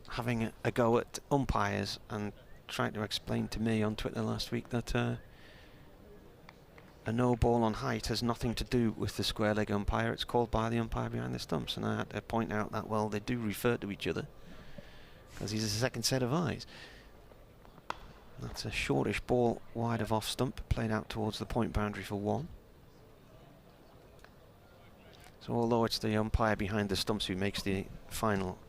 having a go at umpires, and tried to explain to me on Twitter last week that a no ball on height has nothing to do with the square leg umpire. It's called by the umpire behind the stumps, and I had to point out that, well, they do refer to each other because he's a second set of eyes. That's a shortish ball wide of off stump, played out towards the point boundary for 1. So although it's the umpire behind the stumps who makes the final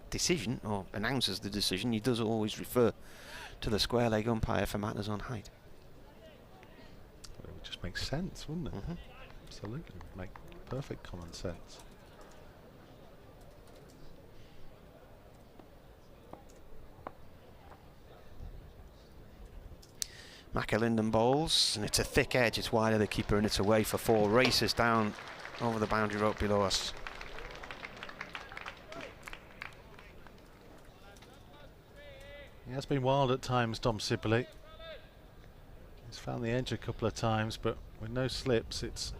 decision or announces the decision, he does always refer to the square leg umpire for matters on height. It would just make sense, wouldn't it? Mm-hmm. Absolutely, it would make perfect common sense. McAlinden bowls, and it's a thick edge, it's wide of the keeper and it's away for 4. Races down over the boundary rope below us. He has been wild at times, Dom Sibley. He's found the edge a couple of times, but with no slips, it's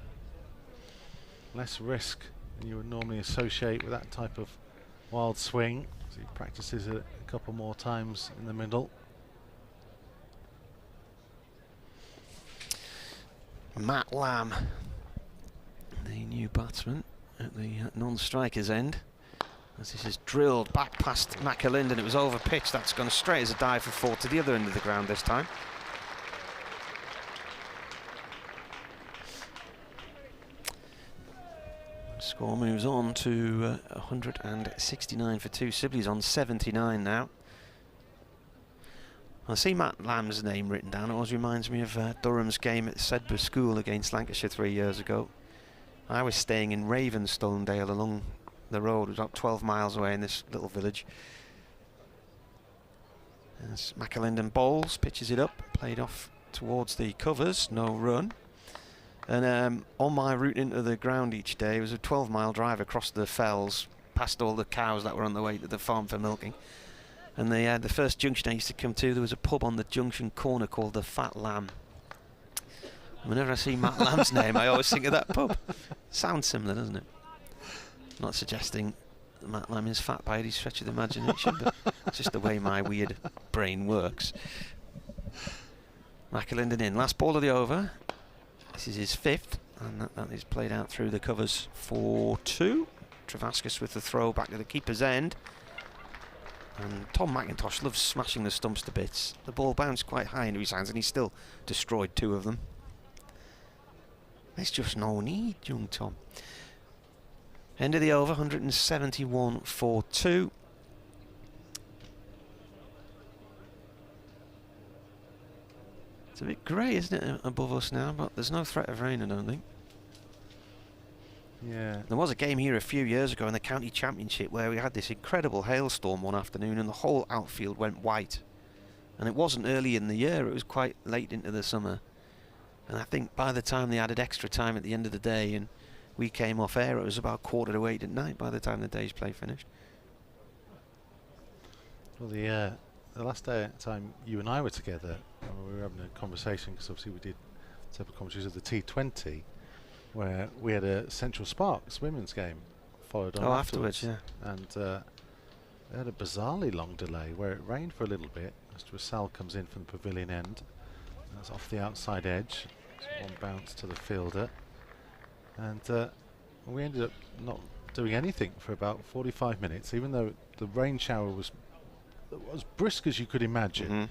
less risk than you would normally associate with that type of wild swing. So he practices it a couple more times in the middle. Matt Lamb, the new batsman at the non-striker's end. As this is drilled back past McAlinden, it was over pitch. That's gone straight as a dive for 4 to the other end of the ground this time. Score moves on to 169 for 2. Sibley's on 79 now. I see Matt Lamb's name written down. It always reminds me of Durham's game at Sedbergh School against Lancashire 3 years ago. I was staying in Ravenstonedale along the road. It was about 12 miles away in this little village. As McAlinden bowls, pitches it up, played off towards the covers, no run. And on my route into the ground each day, it was a 12-mile drive across the fells, past all the cows that were on the way to the farm for milking. And the first junction I used to come to, there was a pub on the junction corner called the Fat Lamb. And whenever I see Matt Lamb's name, I always think of that pub. Sounds similar, doesn't it? Not suggesting that Matt Lamb is fat by any stretch of the imagination, but it's just the way my weird brain works. McAlinden in, last ball of the over. This is his 5th, and that is played out through the covers for 2. Travascus with the throw back to the keeper's end. And Tom McIntosh loves smashing the stumps to bits. The ball bounced quite high into his hands and he still destroyed 2 of them. There's just no need, young Tom. End of the over, 171 for 2. It's a bit grey, isn't it, above us now, but there's no threat of rain, I don't think. Yeah. There was a game here a few years ago in the county championship where we had this incredible hailstorm one afternoon and the whole outfield went white. And it wasn't early in the year, it was quite late into the summer. And I think by the time they added extra time at the end of the day and we came off air, it was about 7:45 at night by the time the day's play finished. Well, the last time you and I were together, we were having a conversation, because obviously we did several commentaries of the T20, where we had a Central Sparks women's game followed on afterwards. Yeah. And they had a bizarrely long delay where it rained for a little bit as Dressel comes in from the pavilion end. That's off the outside edge. So one bounce to the fielder. And we ended up not doing anything for about 45 minutes, even though the rain shower was as brisk as you could imagine.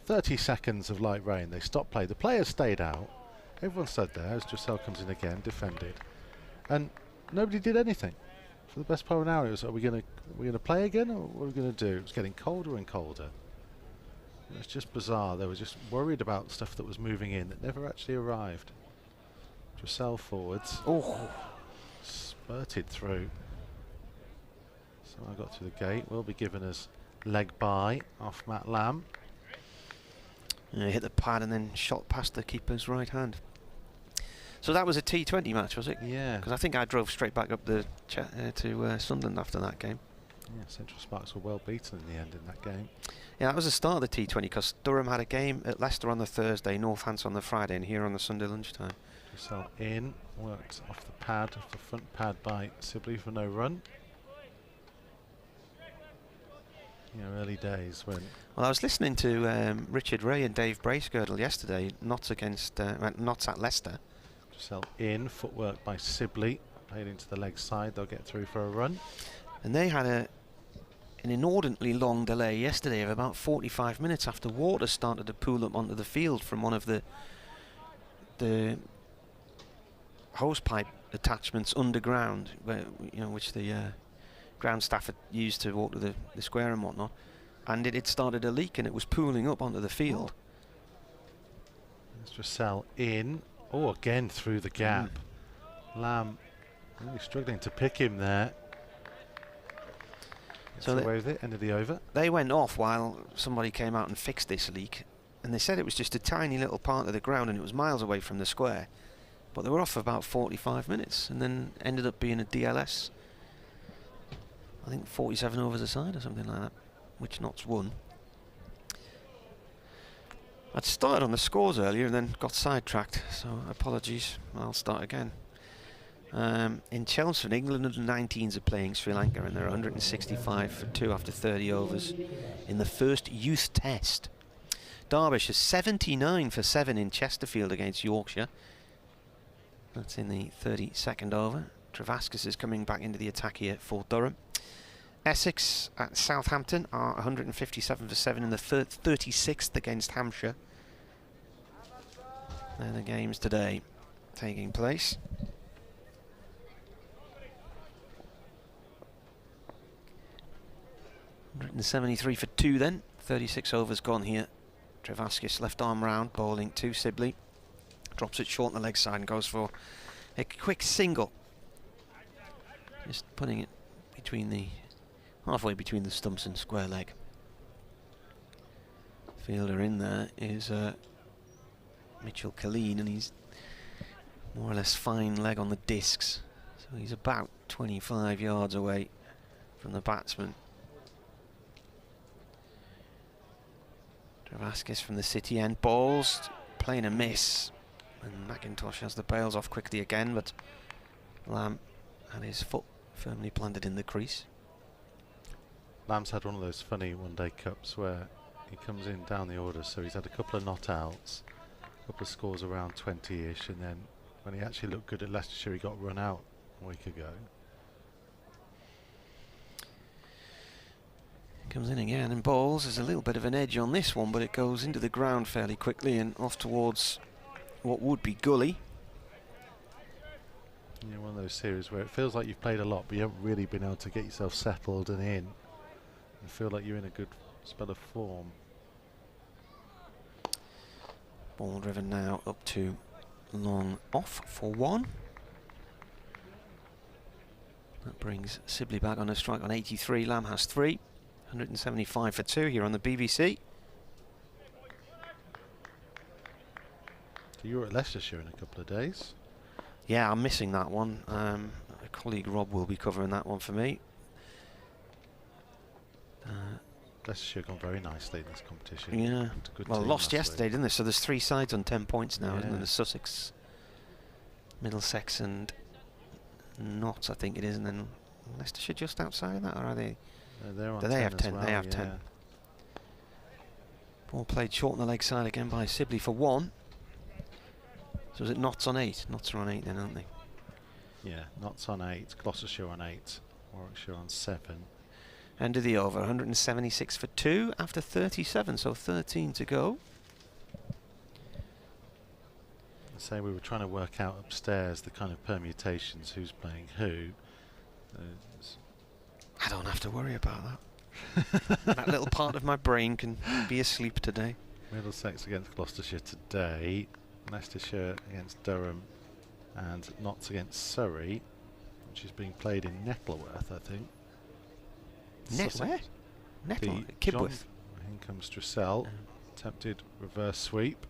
30 seconds of light rain. They stopped play. The players stayed out. Everyone stood there as Dressel comes in again, defended. And nobody did anything. For the best part of an hour, it was, are we going to play again, or what are we going to do? It was getting colder and colder. It was just bizarre. They were just worried about stuff that was moving in that never actually arrived. Dressel forwards. Oh, spurted through. So I got through the gate. Will be given us leg by off Matt Lamb. Yeah, hit the pad and then shot past the keeper's right hand. So that was a T20 match, was it? Yeah. Because I think I drove straight back up to Sunderland after that game. Yeah, Central Sparks were well beaten in the end in that game. Yeah, that was the start of the T20, because Durham had a game at Leicester on the Thursday, Northants on the Friday, and here on the Sunday lunchtime. Dressel in, worked off the pad, off the front pad by Sibley for no run. You know, early days when... Well, I was listening to Richard Ray and Dave Bracegirdle yesterday, Notts at Leicester. Dressel in, footwork by Sibley, played into the leg side, they'll get through for a run. And they had an inordinately long delay yesterday of about 45 minutes after water started to pool up onto the field from one of the hose pipe attachments underground, where, which the ground staff had used to walk to the square and whatnot, and it had started a leak and it was pooling up onto the field. There's Dressel in, again through the gap. Lamb really struggling to pick him there. So away with it, end of the over. They went off while somebody came out and fixed this leak, and they said it was just a tiny little part of the ground and it was miles away from the square, but they were off for about 45 minutes and then ended up being a DLS, I think 47 overs a side or something like that, which Notts won. I'd started on the scores earlier and then got sidetracked, so apologies, I'll start again. In Chelmsford, England under 19s are playing Sri Lanka, and they're 165 for 2 after 30 overs in the first youth test. Derbyshire 79 for 7 in Chesterfield against Yorkshire. That's in the 32nd over. Travaskis is coming back into the attack here for Durham. Essex at Southampton are 157 for 7 in the 36th against Hampshire. They're the games today taking place. .173 for 2 then. 36 overs gone here. Travaskis left arm round, bowling to Sibley. Drops it short on the leg side and goes for a quick single. Just putting it between the halfway between the stumps and square leg. Fielder in there is Mitchell Killeen, and he's more or less fine leg on the discs, so he's about 25 yards away from the batsman. Travaskis from the city end bowls, playing a miss, and McIntosh has the bails off quickly again, but Lamb had his foot firmly planted in the crease. Lamb's had one of those funny one-day cups where he comes in down the order, so he's had a couple of not-outs, a couple of scores around 20-ish, and then when he actually looked good at Leicestershire, he got run out a week ago. Comes in again and bowls. There's a little bit of an edge on this one, but it goes into the ground fairly quickly and off towards what would be gully. Yeah, one of those series where it feels like you've played a lot, but you haven't really been able to get yourself settled and in, and feel like you're in a good spell of form. Ball driven now up to long off for 1. That brings Sibley back on a strike on 83. Lamb has 3. 175 for 2 here on the BBC. So you were at Leicestershire in a couple of days. Yeah, I'm missing that one. A colleague Rob will be covering that one for me. Leicestershire gone very nicely in this competition. Yeah. Good Well, team lost last yesterday, week. didn't they? So there's 3 sides on 10 points now, isn't there? Yeah. There's Sussex, Middlesex and Notts, I think it is, and then Leicestershire just outside of that, or are they? They're on Do 10 they have as 10? well, They have yeah. 10. Ball played short on the leg side again by Sibley for 1. So is it Notts on 8? Notts are on 8 then, aren't they? Yeah, Notts on 8, Gloucestershire on 8, Warwickshire on 7. End of the over, 176 for 2 after 37, so 13 to go. Say we were trying to work out upstairs the kind of permutations, who's playing who. I don't have to worry about that. That little part of my brain can be asleep today. Middlesex against Gloucestershire today, Leicestershire against Durham, and Notts against Surrey, which is being played in Nettleworth, I think. Where? Nettle, The Kibworth. In comes Dressel, attempted reverse sweep.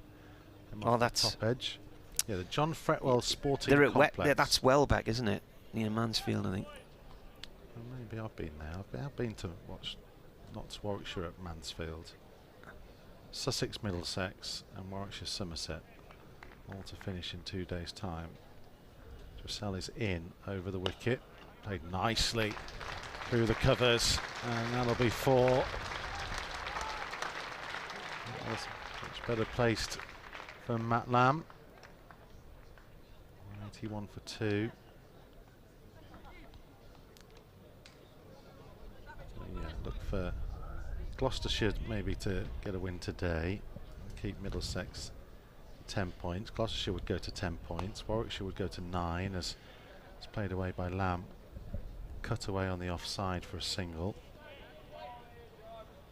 Him off the That's top edge. Yeah, the John Fretwell Sporting they're at Complex. that's Welbeck, isn't it? Near Mansfield, I think. Well, maybe I've been there. I've been to watch Notts Warwickshire at Mansfield. Sussex Middlesex and Warwickshire Somerset, all to finish in 2 days' time. Dressel is in over the wicket, played nicely through the covers, and that'll be 4. That was much better placed from Matt Lamb. 81 for 2. So yeah, look for Gloucestershire maybe to get a win today, keep Middlesex 10 points. Gloucestershire would go to 10 points. Warwickshire would go to 9 as it's played away by Lamb. Cut away on the offside for a single.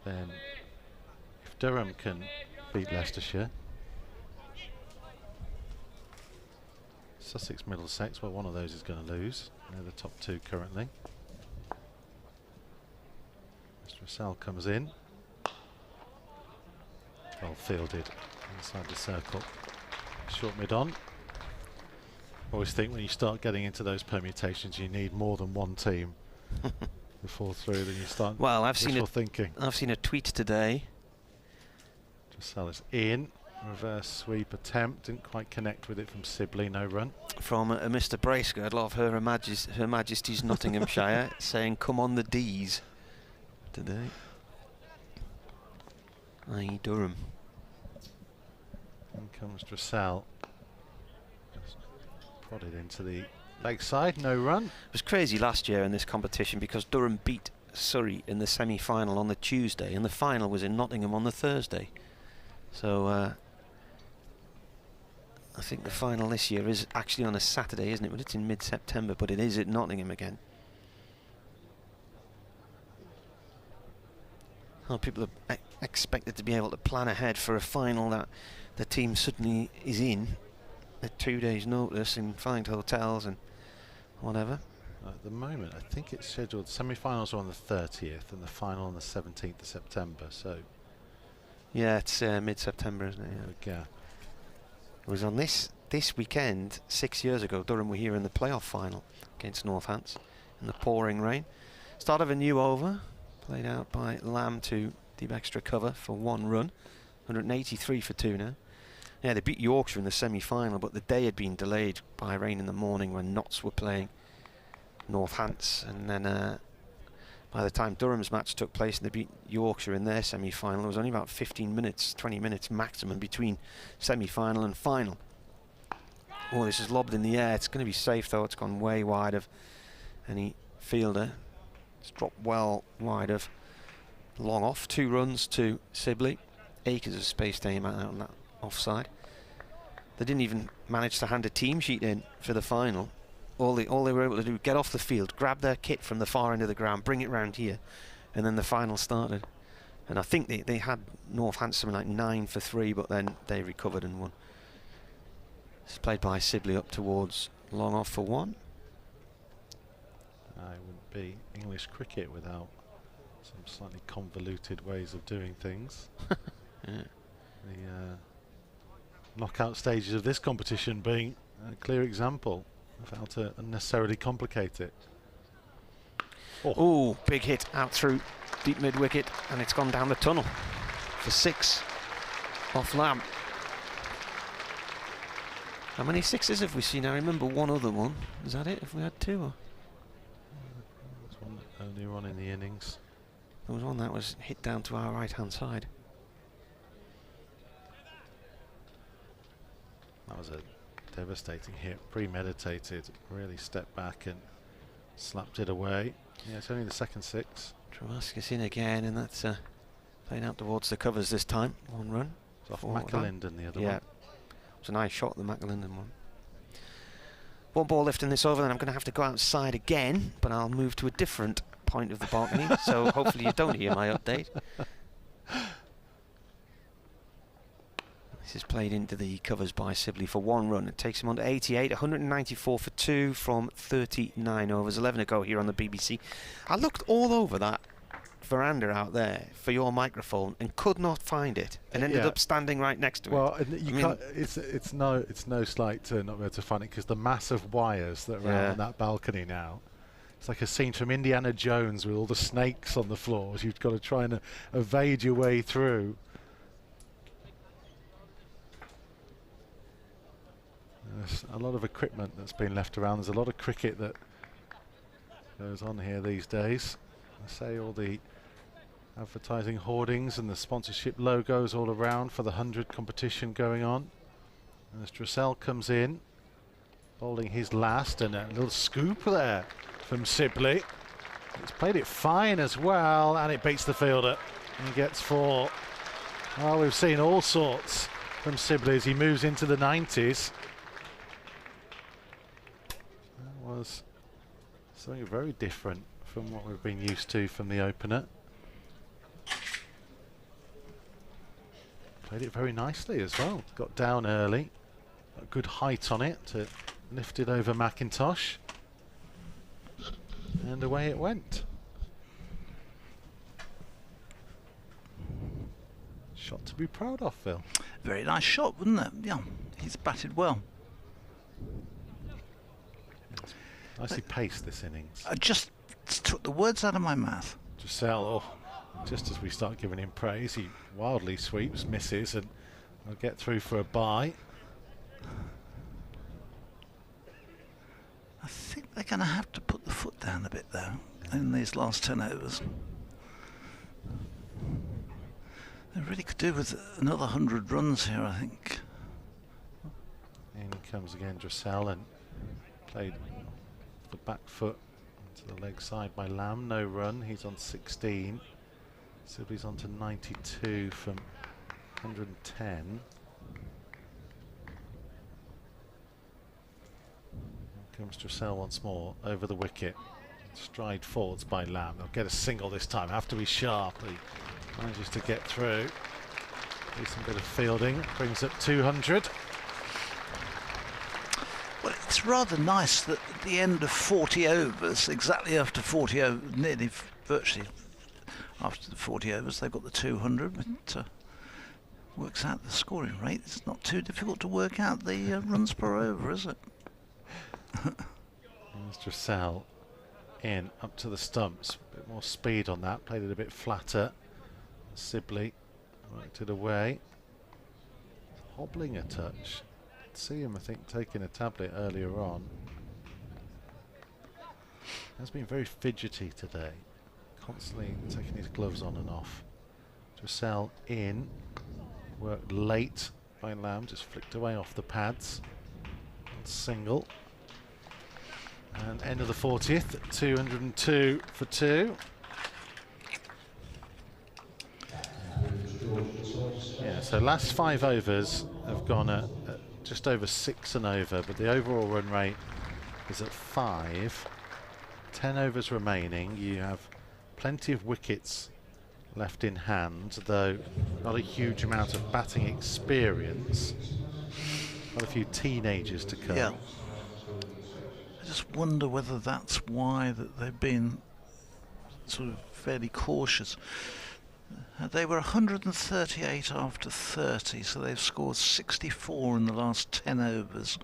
Then if Durham can beat Leicestershire, Sussex Middlesex, well, one of those is going to lose. They're the top 2 currently. Mr. Russell comes in. Well fielded inside the circle. Short mid on. Always think when you start getting into those permutations, you need more than one team to fall through. Then you start. Well, I've seen a tweet today. Russell is in. Reverse sweep attempt, didn't quite connect with it from Sibley, no run. From Mr. Bracegirdle of Her Majesty's Nottinghamshire saying, come on the D's today. I.e. Durham. In comes Dressel. Just prodded into the leg side, no run. It was crazy last year in this competition because Durham beat Surrey in the semi-final on the Tuesday and the final was in Nottingham on the Thursday. So I think the final this year is actually on a Saturday, isn't it? But it's in mid-September, but it is at Nottingham again. Well, people are expected to be able to plan ahead for a final that the team suddenly is in at 2 days' notice and find hotels and whatever. At the moment, I think it's scheduled. Semi-finals are on the 30th and the final on the 17th of September. So yeah, it's mid-September, isn't it? Yeah. It was on this weekend 6 years ago. Durham were here in the playoff final against Northants in the pouring rain. Start of a new over, played out by Lamb to deep extra cover for 1 run. 183 for 2 now. Yeah, they beat Yorkshire in the semi-final, but the day had been delayed by rain in the morning when Notts were playing Northants, and then by the time Durham's match took place and they beat Yorkshire in their semi-final, there was only about 15 minutes, 20 minutes maximum between semi-final and final. Oh, this is lobbed in the air. It's going to be safe though. It's gone way wide of any fielder. It's dropped well wide of long off. 2 runs to Sibley. Acres of space to aim at on that offside. They didn't even manage to hand a team sheet in for the final. All they were able to do, get off the field, grab their kit from the far end of the ground, bring it round here, and then the final started. And I think they had Northants something like 9 for 3, but then they recovered and won. It's played by Sibley up towards long off for 1. It wouldn't be English cricket without some slightly convoluted ways of doing things. Yeah. knockout stages of this competition being a clear example of how to unnecessarily complicate it. Oh, big hit out through deep mid-wicket, and it's gone down the tunnel for 6 off Lamb. How many 6s have we seen? I remember one other one. Is that it? Have we had 2? Or? There's one earlier on in the innings. There was one that was hit down to our right-hand side. That was a devastating hit, premeditated, really stepped back and slapped it away. Yeah, it's only the second 6. Travascus in again, and that's playing out towards the covers this time. 1 run. It's off McAlinden, the other one. Yeah, it was a nice shot, the McAlinden one. 1 ball lifting this over, then I'm going to have to go outside again, but I'll move to a different point of the balcony, so hopefully you don't hear my update. This is played into the covers by Sibley for 1 run. It takes him on to 88, 194 for 2 from 39 overs, 11 to go here on the BBC. I looked all over that veranda out there for your microphone and could not find it, and ended up standing right next to it. Well, you can't, it's no slight to not be able to find it, because the massive wires that are out on that balcony now. It's like a scene from Indiana Jones with all the snakes on the floors. You've got to try and evade your way through. There's a lot of equipment that's been left around. There's a lot of cricket that goes on here these days. I say all the advertising hoardings and the sponsorship logos all around for the 100 competition going on. And as Dressel comes in, bowling his last, and a little scoop there from Sibley. He's played it fine as well, and it beats the fielder. He gets 4. Well, we've seen all sorts from Sibley as he moves into the 90s. That was something very different from what we've been used to from the opener. Played it very nicely as well. Got down early, got good height on it to lift it over McIntosh, and away it went. Shot to be proud of, Phil. Very nice shot, wasn't it? Yeah, he's batted well. Nicely paced this innings. I just took the words out of my mouth. Dressel, just as we start giving him praise, he wildly sweeps, misses, and will get through for a bye. I think they're going to have to put the foot down a bit, though, in these last 10 overs. They really could do with another 100 runs here, I think. In comes again Dressel, and played the back foot to the leg side by Lamb. No run, he's on 16. Sibley's on to 92 from 110. Comes Dressel once more over the wicket. Stride forwards by Lamb. They'll get a single this time. Have to be sharp. He manages to get through. Decent bit of fielding. Brings up 200. Well, it's rather nice that at the end of 40 overs, exactly after 40 overs, nearly virtually after the 40 overs, they've got the 200. It works out the scoring rate. It's not too difficult to work out the runs per over, is it? There's Dressel in up to the stumps. A bit more speed on that. Played it a bit flatter. Sibley worked it away. Hobbling a touch. See him, I think, taking a tablet earlier on. Has been very fidgety today. Constantly taking his gloves on and off. Dressel in. Worked late by Lamb. Just flicked away off the pads. Single. And end of the 40th, 202 for 2. Yeah, so last 5 overs have gone at just over 6 an over, but the overall run rate is at 5. 10 overs remaining. You have plenty of wickets left in hand, though not a huge amount of batting experience. Got a few teenagers to come. Yeah. I just wonder whether that's why that they've been sort of fairly cautious. They were 138 after 30, so they've scored 64 in the last 10 overs.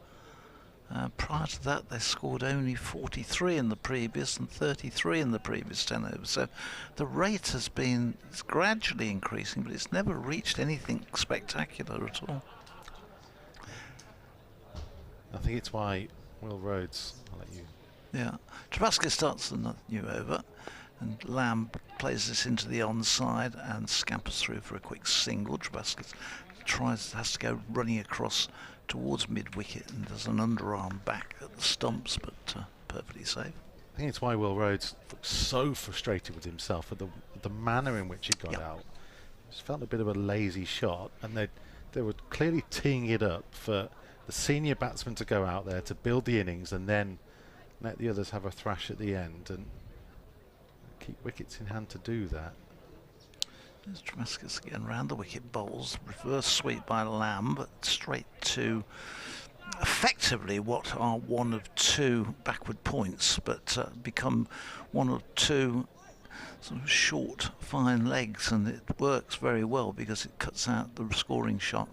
Prior to that, they scored only 43 in the previous and 33 in the previous 10 overs. So the rate has been, it's gradually increasing, but it's never reached anything spectacular at all. I think it's why Will Rhodes, I'll let you. Yeah, Trabaska starts the new over, and Lamb plays this into the onside and scampers through for a quick single. Trabaska has to go running across towards mid-wicket and does an underarm back at the stumps, but perfectly safe. I think it's why Will Rhodes looked so frustrated with himself at the manner in which he got out. Just felt a bit of a lazy shot, and they were clearly teeing it up for the senior batsman to go out there to build the innings and then let the others have a thrash at the end and keep wickets in hand to do that. There's Tramascus again round the wicket bowls, reverse sweep by Lamb, but straight to effectively what are one of two backward points, but become one or two sort of short, fine legs, and it works very well because it cuts out the scoring shot.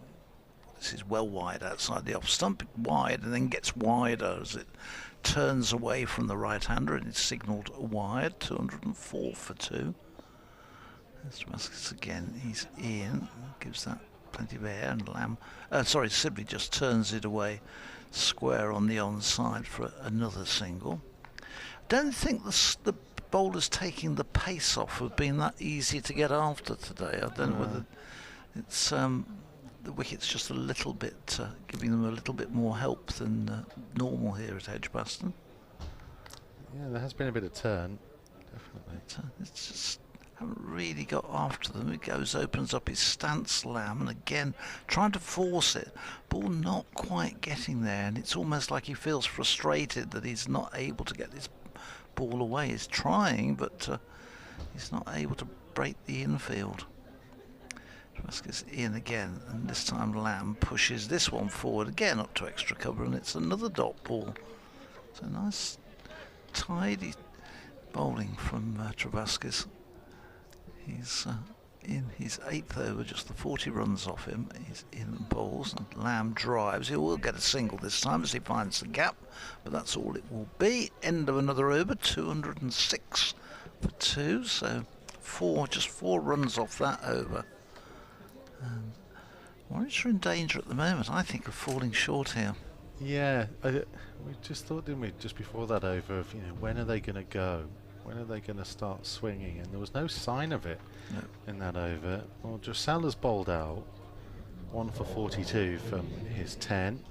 This is well wide outside the off stump, wide, and then gets wider as it turns away from the right-hander, and it's signalled wide. 204 for 2. There's Damascus again. He's in, gives that plenty of air, and Lamb. Sibley just turns it away, square on the onside for another single. Don't think the bowlers taking the pace off have been that easy to get after today. I don't know whether it's the wicket's just a little bit giving them a little bit more help than normal here at Edgbaston. Yeah, there has been a bit of turn, definitely. It's just haven't really got after them. It opens up his stance, Lamb, and again trying to force it. Ball not quite getting there, and it's almost like he feels frustrated that he's not able to get this ball away. He's trying, but he's not able to break the infield. Tramascus in again, and this time Lamb pushes this one forward again up to extra cover, and it's another dot ball. So nice tidy bowling from Tramascus. He's in his 8th over, just the 40 runs off him. He's in and bowls, and Lamb drives. He will get a single this time as he finds the gap, but that's all it will be. End of another over, 206 for 2, so just four runs off that over. Warwickshire in danger at the moment, I think, of falling short here. Yeah, we just thought, didn't we, just before that over, of when are they going to go? When are they going to start swinging? And there was no sign of it in that over. Well, Dressalla's bowled out, 1 for 42 from his 10.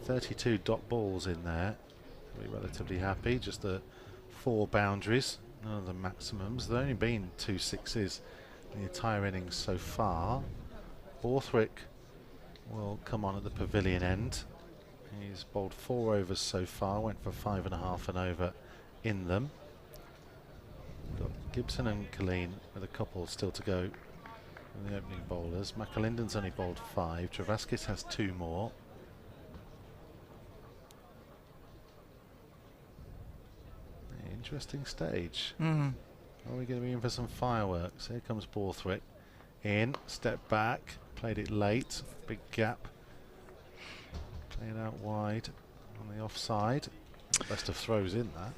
32 dot balls in there. Be relatively happy. Just the 4 boundaries, none of the maximums. There's only been 2 sixes in the entire innings so far. Borthwick will come on at the pavilion end. He's bowled 4 overs so far, went for 5.5 an over in them. Got Gibson and Colleen with a couple still to go in the opening bowlers. McAlinden's only bowled 5. Travaskis has 2 more. Interesting stage. Are we going to be in for some fireworks? Here comes Borthwick. In, step back, played it late, big gap. Played out wide on the offside. Best of throws in that.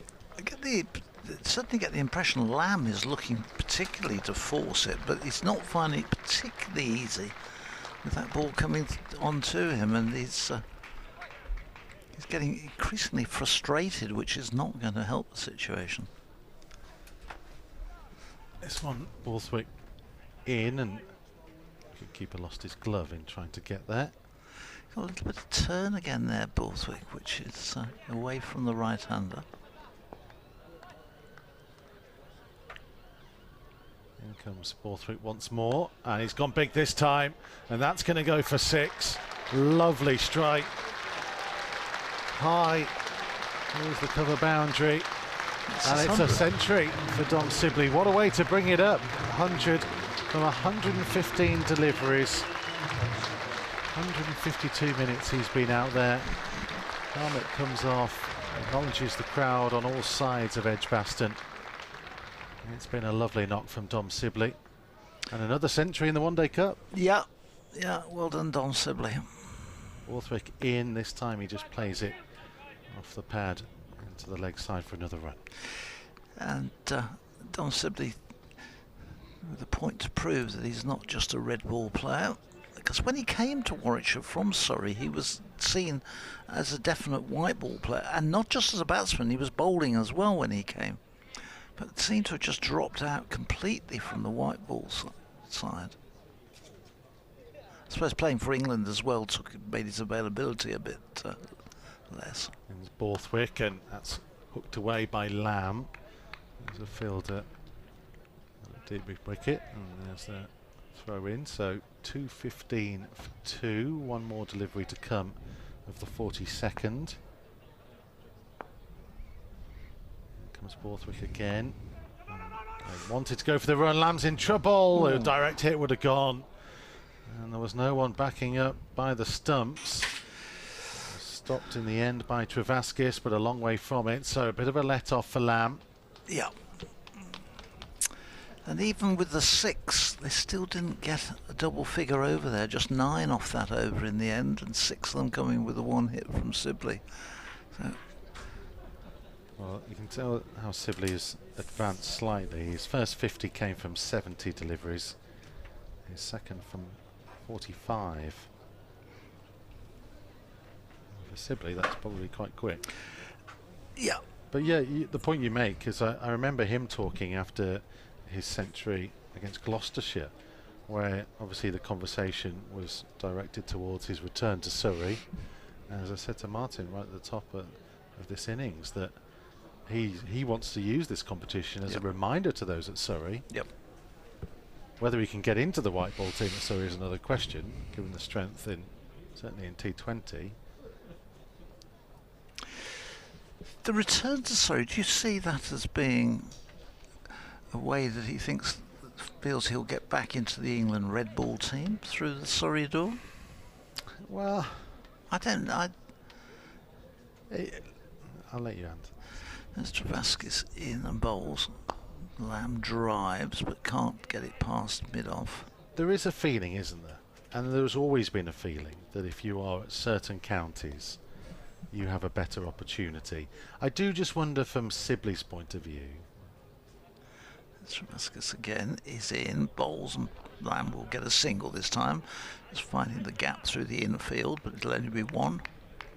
Certainly get the impression Lamb is looking particularly to force it, but he's not finding it particularly easy with that ball coming onto him, and he's getting increasingly frustrated, which is not going to help the situation. This one, Borthwick in, and keeper lost his glove in trying to get there. Got a little bit of turn again there, Borthwick, which is away from the right-hander. In comes Borthwick once more, and he's gone big this time, and that's going to go for 6. Lovely strike. High. Here's the cover boundary. And it's a century for Dom Sibley. What a way to bring it up. 100 from 115 deliveries. 152 minutes he's been out there. Helmet comes off, acknowledges the crowd on all sides of Edgbaston. It's been a lovely knock from Dom Sibley. And another century in the One Day Cup. Yeah, well done, Don Sibley. Borthwick in this time. He just plays it off the pad into the leg side for another run. And Don Sibley with a point to prove that he's not just a red ball player, because when he came to Warwickshire from Surrey, he was seen as a definite white ball player, and not just as a batsman, he was bowling as well when he came, but seemed to have just dropped out completely from the white ball side. I suppose playing for England as well made his availability a bit less. And it's Borthwick, and that's hooked away by Lamb. There's a fielder deep wicket, and there's the throw in. So 2:15 for 2. One more delivery to come of the 42nd. Comes Borthwick again. They wanted to go for the run. Lamb's in trouble. A direct hit would have gone, and there was no one backing up by the stumps. Stopped in the end by Travaskis, but a long way from it. So a bit of a let off for Lamb. Yeah. And even with the 6, they still didn't get a double figure over there. Just 9 off that over in the end, and 6 of them coming with a 1 hit from Sibley. So, well, you can tell how Sibley has advanced slightly. His first 50 came from 70 deliveries. His second from 45. For Sibley, that's probably quite quick. yeah. But yeah, the point you make is I remember him talking after his century against Gloucestershire, where obviously the conversation was directed towards his return to Surrey. And as I said to Martin right at the top of this innings, that he wants to use this competition as a reminder to those at Surrey. Yep. Whether he can get into the white ball team at Surrey is another question, given the strength certainly in T20. The return to Surrey, do you see that as being a way that he feels he'll get back into the England red ball team through the Surrey door? Well, I don't know. I'll let you answer. There's Travaskis in and bowls. Lamb drives but can't get it past mid-off. There is a feeling, isn't there? And there's always been a feeling that if you are at certain counties, you have a better opportunity. I do just wonder from Sibley's point of view. Travaskis again is in, bowls, and Lamb will get a single this time. Just finding the gap through the infield, but it'll only be 1.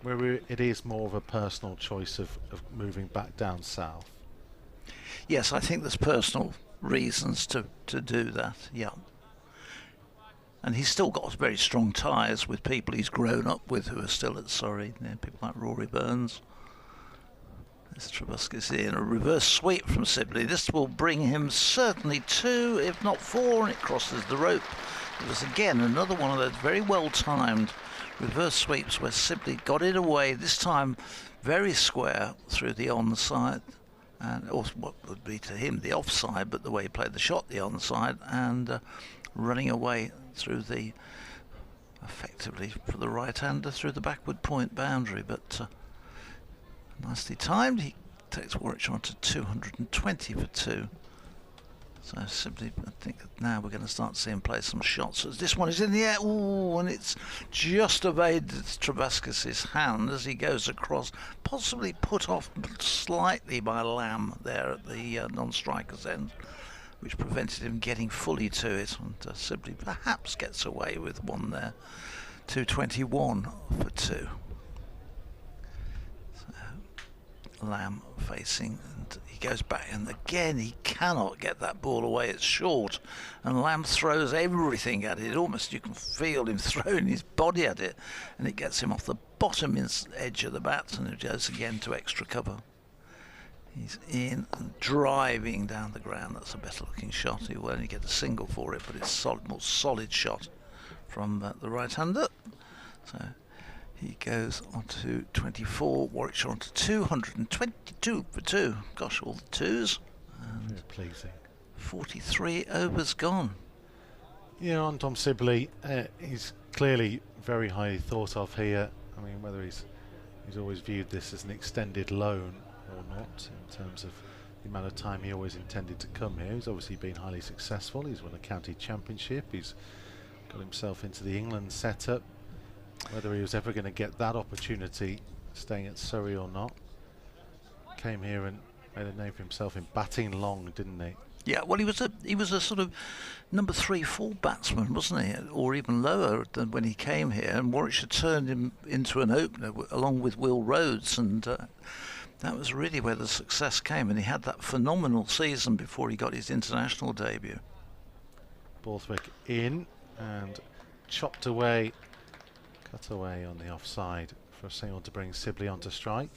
Where it is more of a personal choice of moving back down south. Yes, I think there's personal reasons to do that, yeah. And he's still got very strong ties with people he's grown up with who are still at Surrey, people like Rory Burns. There's Travaskis in, a reverse sweep from Sibley. This will bring him certainly 2, if not 4, and it crosses the rope. It was again another one of those very well timed reverse sweeps where Sibley got it away, this time very square through the onside, and also what would be to him the offside, but the way he played the shot, the onside, and running away through the, effectively for the right-hander, through the backward point boundary, but nicely timed. He takes Warwickshire on to 220 for 2. So Sibley, I think now we're going to start seeing play some shots. As this one is in the air, ooh, and it's just evaded Travaskis' hand as he goes across, possibly put off slightly by Lamb there at the non-striker's end, which prevented him getting fully to it. And Sibley perhaps gets away with one there. 221 for 2. Lamb facing, and he goes back, and again he cannot get that ball away. It's short, and Lamb throws everything at it. Almost you can feel him throwing his body at it, and it gets him off the bottom edge of the bat, and it goes again to extra cover. He's in and driving down the ground. That's a better looking shot. He will only get a single for it, but it's more solid shot from the right-hander. So he goes on to 24, Warwickshire on to 222 for 2. Gosh, all the 2s. And very pleasing. 43 overs gone. Yeah, on Tom Sibley, he's clearly very highly thought of here. I mean, whether he's always viewed this as an extended loan or not, in terms of the amount of time he always intended to come here. He's obviously been highly successful. He's won a county championship. He's got himself into the England setup. Whether he was ever going to get that opportunity staying at Surrey or not. Came here and made a name for himself in batting long, didn't he? Yeah, well, he was a sort of number 3-4 batsman, wasn't he? Or even lower than when he came here. And Warwickshire turned him into an opener along with Will Rhodes, and that was really where the success came. And he had that phenomenal season before he got his international debut. Borthwick in and chopped away, cut away on the offside for a single to bring Sibley onto strike.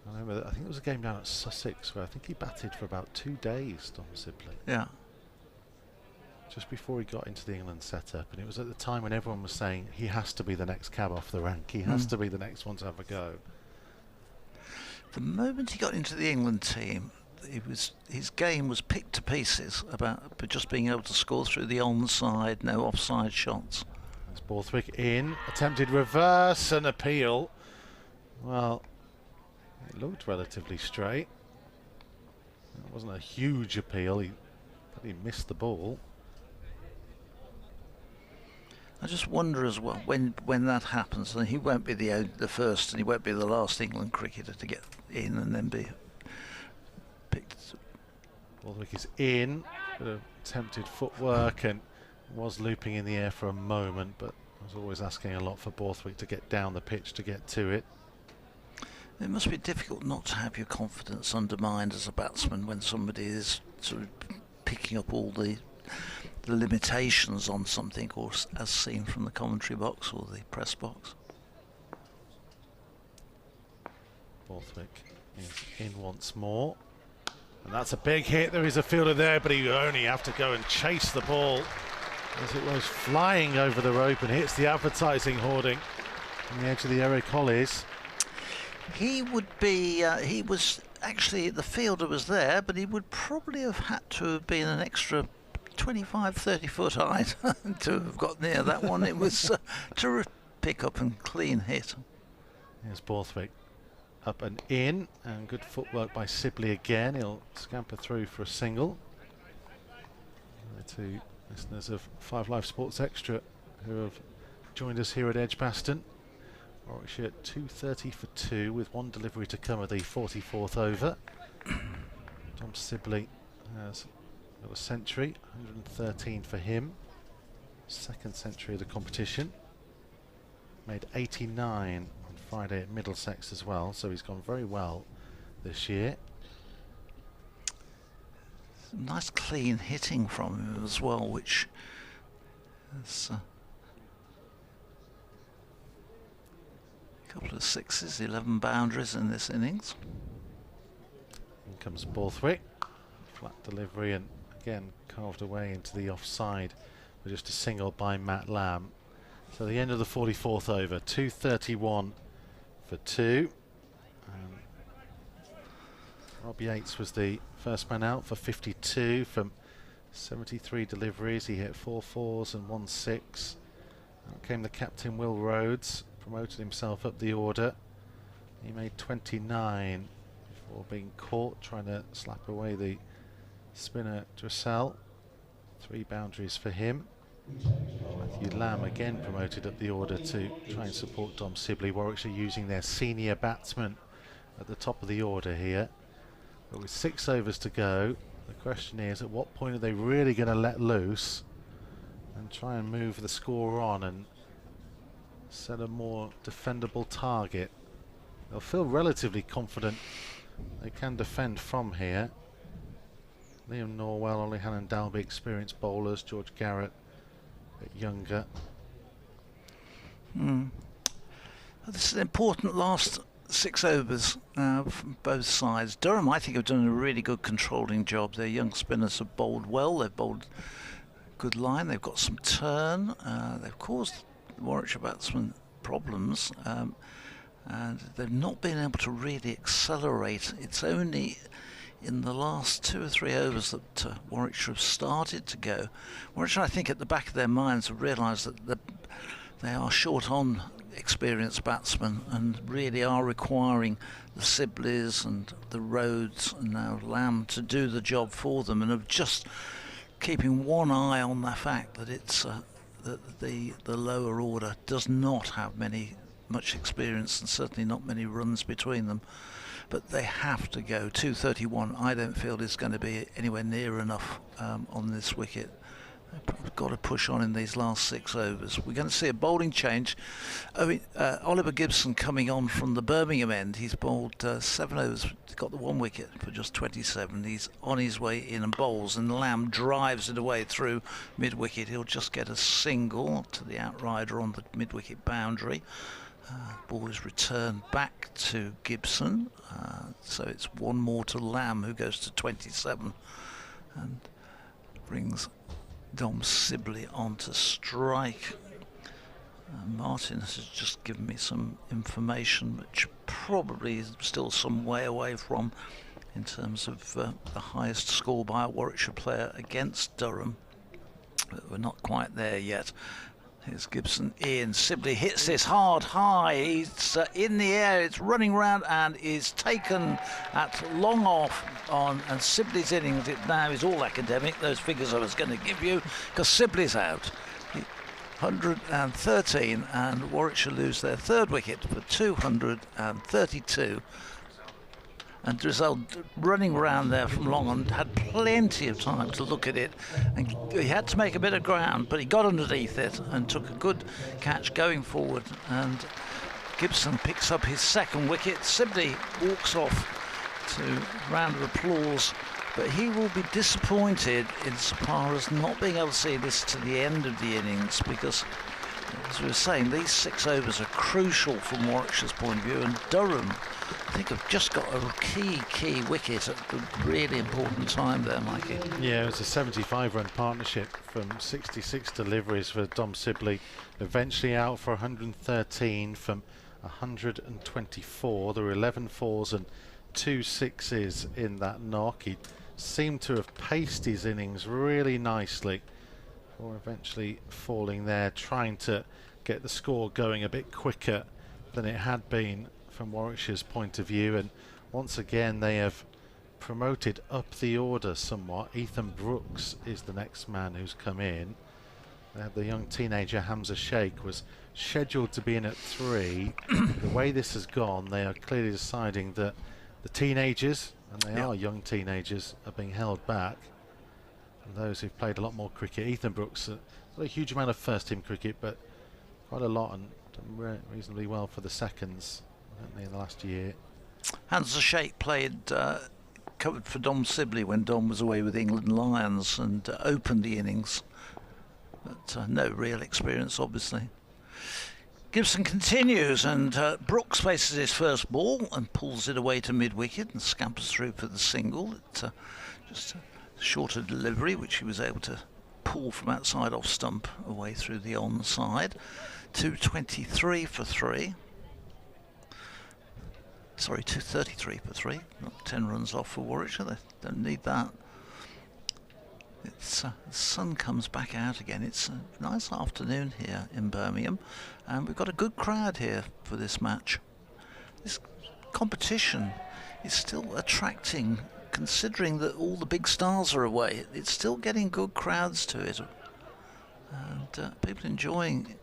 I remember that, I think it was a game down at Sussex where I think he batted for about 2 days, Dom Sibley. Yeah. Just before he got into the England setup, and it was at the time when everyone was saying he has to be the next cab off the rank, he has to be the next one to have a go. The moment he got into the England team, his game was picked to pieces about just being able to score through the onside, no offside shots. There's Borthwick in, attempted reverse and appeal. Well, it looked relatively straight. It wasn't a huge appeal. He missed the ball. I just wonder as well when that happens, and he won't be the first, and he won't be the last England cricketer to get in and then be picked. Borthwick is in, bit of attempted footwork and was looping in the air for a moment, but I was always asking a lot for Borthwick to get down the pitch to get to it. It must be difficult not to have your confidence undermined as a batsman when somebody is sort of picking up all the limitations on something, or as seen from the commentary box or the press box. Borthwick is in once more, and that's a big hit. There is a fielder there, but he only have to go and chase the ball as it was flying over the rope and hits the advertising hoarding on the edge of the Eric Hollies. He would be, he was actually, the fielder was there, but he would probably have had to have been an extra 25-30 foot high to have got near that one. It was a terrific pick up and clean hit. Here's Borthwick up and in, and good footwork by Sibley again. He'll scamper through for a single. To listeners of 5 Live Sports Extra who have joined us here at Edgbaston. Warwickshire at 2:30 for 2 with 1 delivery to come of the 44th over. Dom Sibley has got a century, 113 for him. Second century of the competition. Made 89 on Friday at Middlesex as well, so he's gone very well this year. Some nice clean hitting from him as well, which is couple of sixes, 11 boundaries in this innings. In comes Borthwick, flat delivery, and again carved away into the offside with just a single by Matt Lamb. So the end of the 44th over, 2:31 for 2. Rob Yates was the first man out for 52 from 73 deliveries. He hit 4 4s and 1 6. Out came the captain, Will Rhodes. Promoted himself up the order. He made 29 before being caught trying to slap away the spinner Dressel. 3 boundaries for him. Matthew Lamb again promoted up the order to try and support Dom Sibley. Warwickshire using their senior batsman at the top of the order here. But with 6 overs to go, the question is at what point are they really going to let loose and try and move the score on and set a more defendable target. They'll feel relatively confident they can defend from here. Liam Norwell, Ollie Hannon Dalby, experienced bowlers, George Garrett a bit younger. This is an important last 6 overs from both sides. Durham, I think, have done a really good controlling job. Their young spinners have bowled well, they've bowled good line, they've got some turn, they've caused Warwickshire batsmen problems, and they've not been able to really accelerate. It's only in the last 2 or 3 overs that Warwickshire have started to go. Warwickshire, I think, at the back of their minds have realised that they are short on experienced batsmen and really are requiring the Sibleys and the Rhodes and now Lamb to do the job for them, and of just keeping one eye on the fact that it's that the lower order does not have much experience and certainly not many runs between them. But they have to go. 231 I don't feel is going to be anywhere near enough on this wicket. They've got to push on in these last 6 overs. We're going to see a bowling change. Oliver Gibson coming on from the Birmingham end. He's bowled 7 overs, got the 1 wicket for just 27. He's on his way in and bowls, and Lamb drives it away through mid-wicket. He'll just get a single to the outrider on the mid-wicket boundary. Ball is returned back to Gibson, so it's 1 more to Lamb, who goes to 27 and brings Dom Sibley on to strike. Martin has just given me some information which probably is still some way away from in terms of the highest score by a Warwickshire player against Durham, but we're not quite there yet. Here's Gibson in. Sibley hits this hard high. He's in the air. It's running round and is taken at long off on. And Sibley's innings it now is all academic. Those figures I was going to give you, because Sibley's out. 113, and Warwickshire lose their 3rd wicket for 232. And Drizzell running around there from long on had plenty of time to look at it, and he had to make a bit of ground, but he got underneath it and took a good catch going forward, and Gibson picks up his 2nd wicket. Sibley walks off to round of applause, but he will be disappointed insofar as not being able to see this to the end of the innings, because as we were saying, these 6 overs are crucial from Warwickshire's point of view, and Durham, I think, have just got a key wicket at a really important time there, Mikey. Yeah, it was a 75-run partnership from 66 deliveries for Dom Sibley, eventually out for 113 from 124. There were 11 fours and 2 sixes in that knock. He seemed to have paced his innings really nicely, or eventually falling there, trying to get the score going a bit quicker than it had been from Warwickshire's point of view. And once again they have promoted up the order somewhat. Ethan Brooks is the next man who's come in. They have the young teenager Hamza Sheikh, was scheduled to be in at 3. The way this has gone, they are clearly deciding that the teenagers, and they are young teenagers, are being held back. And those who've played a lot more cricket, Ethan Brooks, not a huge amount of first team cricket, but quite a lot, and done reasonably well for the seconds in the last year. Hamza Sheikh played covered for Dom Sibley when Dom was away with England Lions, and opened the innings, but no real experience obviously. Gibson continues, and Brooks faces his first ball and pulls it away to mid-wicket and scampers through for the single. It's just a shorter delivery which he was able to pull from outside off stump away through the onside. 223 for 3. Sorry, 233 for 3. Not 10 runs off for Warwickshire. They don't need that. It's the sun comes back out again. It's a nice afternoon here in Birmingham, and we've got a good crowd here for this match. This competition is still attracting, considering that all the big stars are away. It's still getting good crowds to it, and people enjoying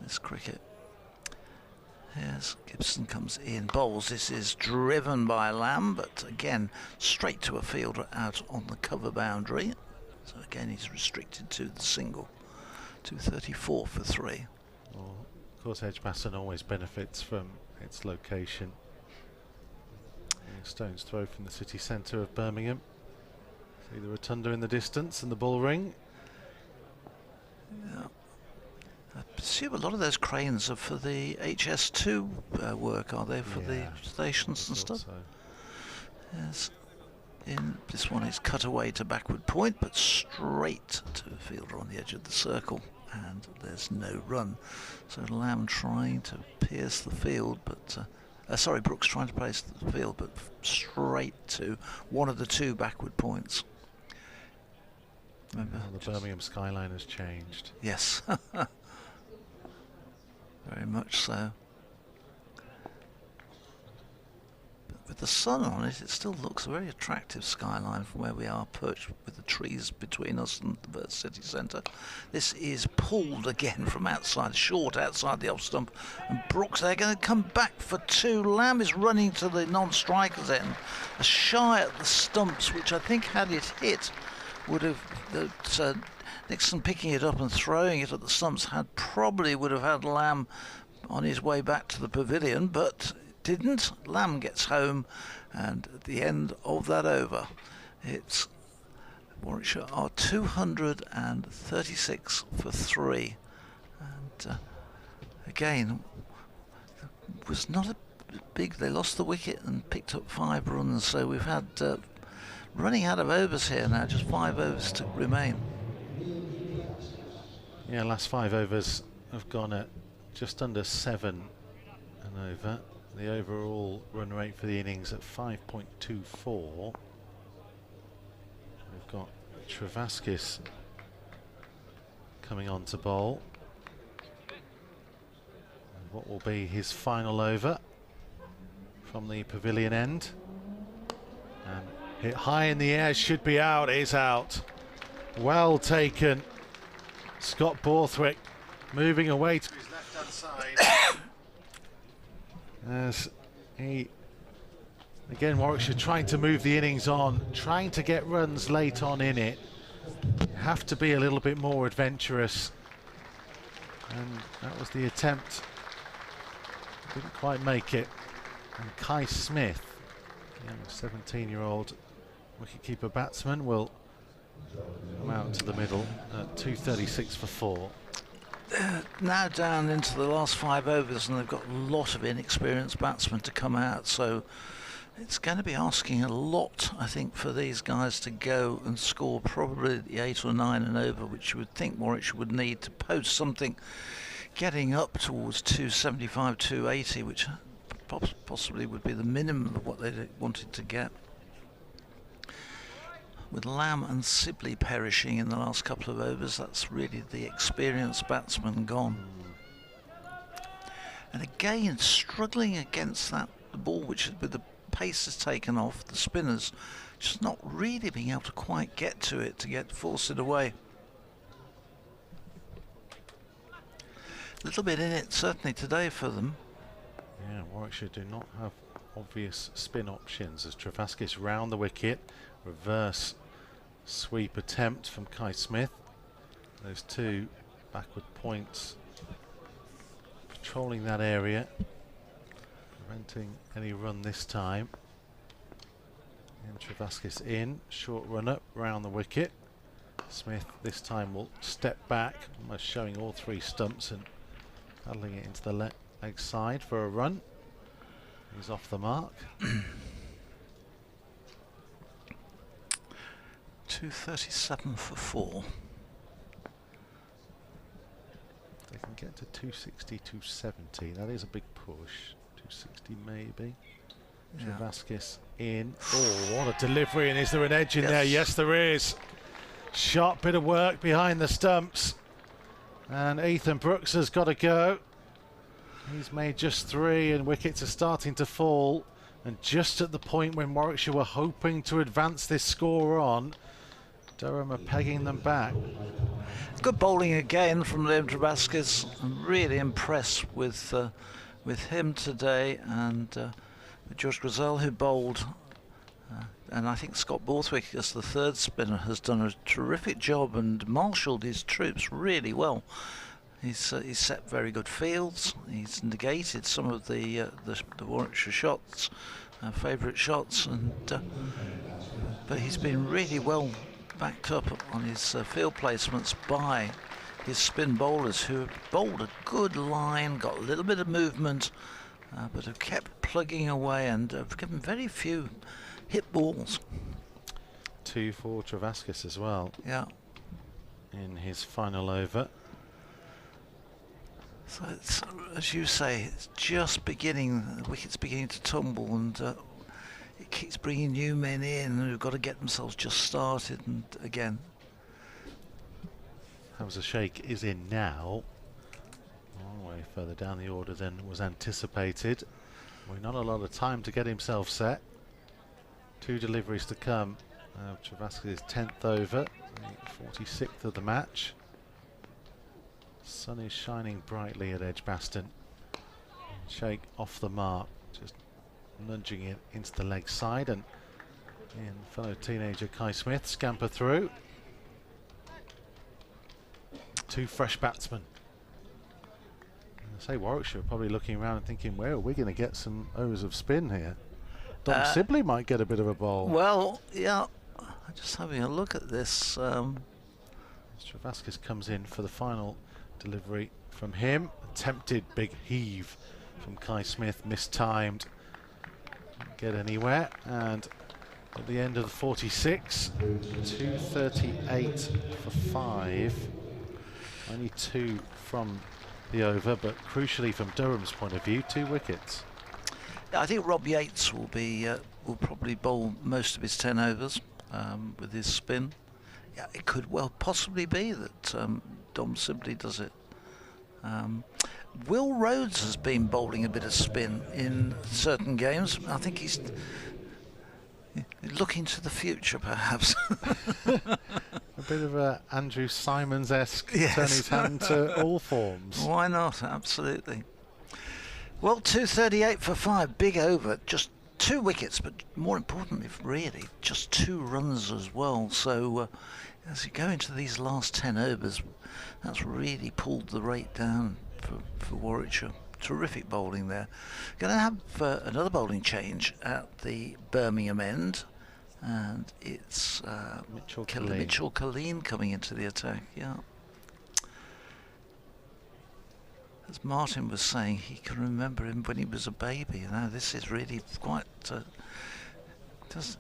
this cricket. Here's Gibson comes in, bowls. This is driven by Lamb, but again straight to a fielder out on the cover boundary. So again he's restricted to the single. 234 for 3. Well, of course Edgbaston always benefits from its location. A stone's throw from the city centre of Birmingham. See the rotunda in the distance and the bull ring. Yeah. I presume a lot of those cranes are for the HS2 work, are they? For the stations and stuff? So. Yes. In this one is cut away to backward point, but straight to a fielder on the edge of the circle, and there's no run. So Lamb trying to pierce the field, but sorry, Brooks trying to pierce the field, but straight to one of the 2 backward points. Remember, the Birmingham skyline has changed. Yes. Very much so. With the sun on it, it still looks a very attractive skyline from where we are perched with the trees between us and the city centre. This is pulled again from outside, short outside the off stump, and Brooks, they're going to come back for two. Lamb is running to the non-striker's end, a shy at the stumps, which I think had it hit would have Nixon picking it up and throwing it at the stumps probably would have had Lamb on his way back to the pavilion, but didn't. Lamb gets home, and at the end of that over, it's Warwickshire are 236 for 3, and again, was not a big. They lost the wicket and picked up 5 runs, so we've had running out of overs here now. Just 5 overs to remain. Yeah, last 5 overs have gone at just under 7 and over. The overall run rate for the innings at 5.24. We've got Travaskis coming on to bowl. And what will be his final over from the pavilion end. And hit high in the air, should be out, is out. Well taken. Scott Borthwick moving away to his left-hand side. As he, again, Warwickshire trying to move the innings on, trying to get runs late on in it. Have to be a little bit more adventurous. And that was the attempt. Didn't quite make it. And Kai Smith, young 17-year-old wicketkeeper batsman, will come out to the middle at 236 for 4. Now down into the last 5 overs, and they've got a lot of inexperienced batsmen to come out, so it's going to be asking a lot, I think, for these guys to go and score probably the 8 or 9 and over, which you would think Warwickshire would need to post something getting up towards 275, 280, which possibly would be the minimum of what they wanted to get. With Lamb and Sibley perishing in the last couple of overs, that's really the experienced batsman gone. And again, struggling against the ball, which with the pace has taken off, the spinners just not really being able to quite get to it to force it away. A little bit in it certainly today for them. Yeah, Warwickshire do not have obvious spin options as Travaskis round the wicket, reverse sweep attempt from Kai Smith. Those 2 backward points patrolling that area, preventing any run this time. And Travaskis in, short run up round the wicket. Smith this time will step back, almost showing all 3 stumps and paddling it into the leg side for a run. He's off the mark. 237 for 4. They can get to 260, 270. That is a big push. 260 maybe. Yeah. Travaskis in. Oh, what a delivery. And is there an edge in there? Yes, there is. Sharp bit of work behind the stumps. And Ethan Brooks has got to go. He's made just 3 and wickets are starting to fall. And just at the point when Warwickshire were hoping to advance this score on, Durham are pegging them back. Good bowling again from Liam Travaskis. I'm really impressed with him today, and with George Grizel, who bowled, and I think Scott Borthwick as the 3rd spinner has done a terrific job and marshalled his troops really well. He's set very good fields. He's negated some of the Warwickshire shots, favourite shots, and but he's been really well backed up on his field placements by his spin bowlers, who have bowled a good line, got a little bit of movement, but have kept plugging away and have given very few hit balls. 2 for Travaskis as well. Yeah. In his final over. So it's, as you say, it's just beginning, the wicket's beginning to tumble, and it keeps bringing new men in who've got to get themselves just started, and again. Hamza Sheikh is in now. Long way further down the order than was anticipated. Well, not a lot of time to get himself set. 2 deliveries to come. Travasky's 10th over, the 46th of the match. Sun is shining brightly at Edgbaston. Shake off the mark, just nudging it into the leg side, and fellow teenager Kai Smith scamper through. 2 fresh batsmen. I say Warwickshire are probably looking around and thinking, where are we going to get some overs of spin here? Dom Sibley might get a bit of a bowl. Well, yeah, I'm just having a look at this. Travascus comes in for the final delivery from him. Attempted big heave from Kai Smith, mistimed. Didn't get anywhere, and at the end of the 46, 238 for 5. Only 2 from the over, but crucially from Durham's point of view, 2 wickets. Yeah, I think Rob Yates will be will probably bowl most of his 10 overs with his spin. Yeah, it could well possibly be that Dom Sibley does it. Will Rhodes has been bowling a bit of spin in certain games. I think he's looking to the future, perhaps. A bit of a Andrew Simons-esque, yes. Turn his hand to all forms. Why not? Absolutely. Well, 238 for 5, big over, just 2 wickets, but more importantly, really, just 2 runs as well. So as you go into these last 10 overs, that's really pulled the rate down for Warwickshire. Terrific bowling there. Going to have another bowling change at the Birmingham end, and it's Mitchell Colleen coming into the attack. Yeah. As Martin was saying, he can remember him when he was a baby. Now this is really quite does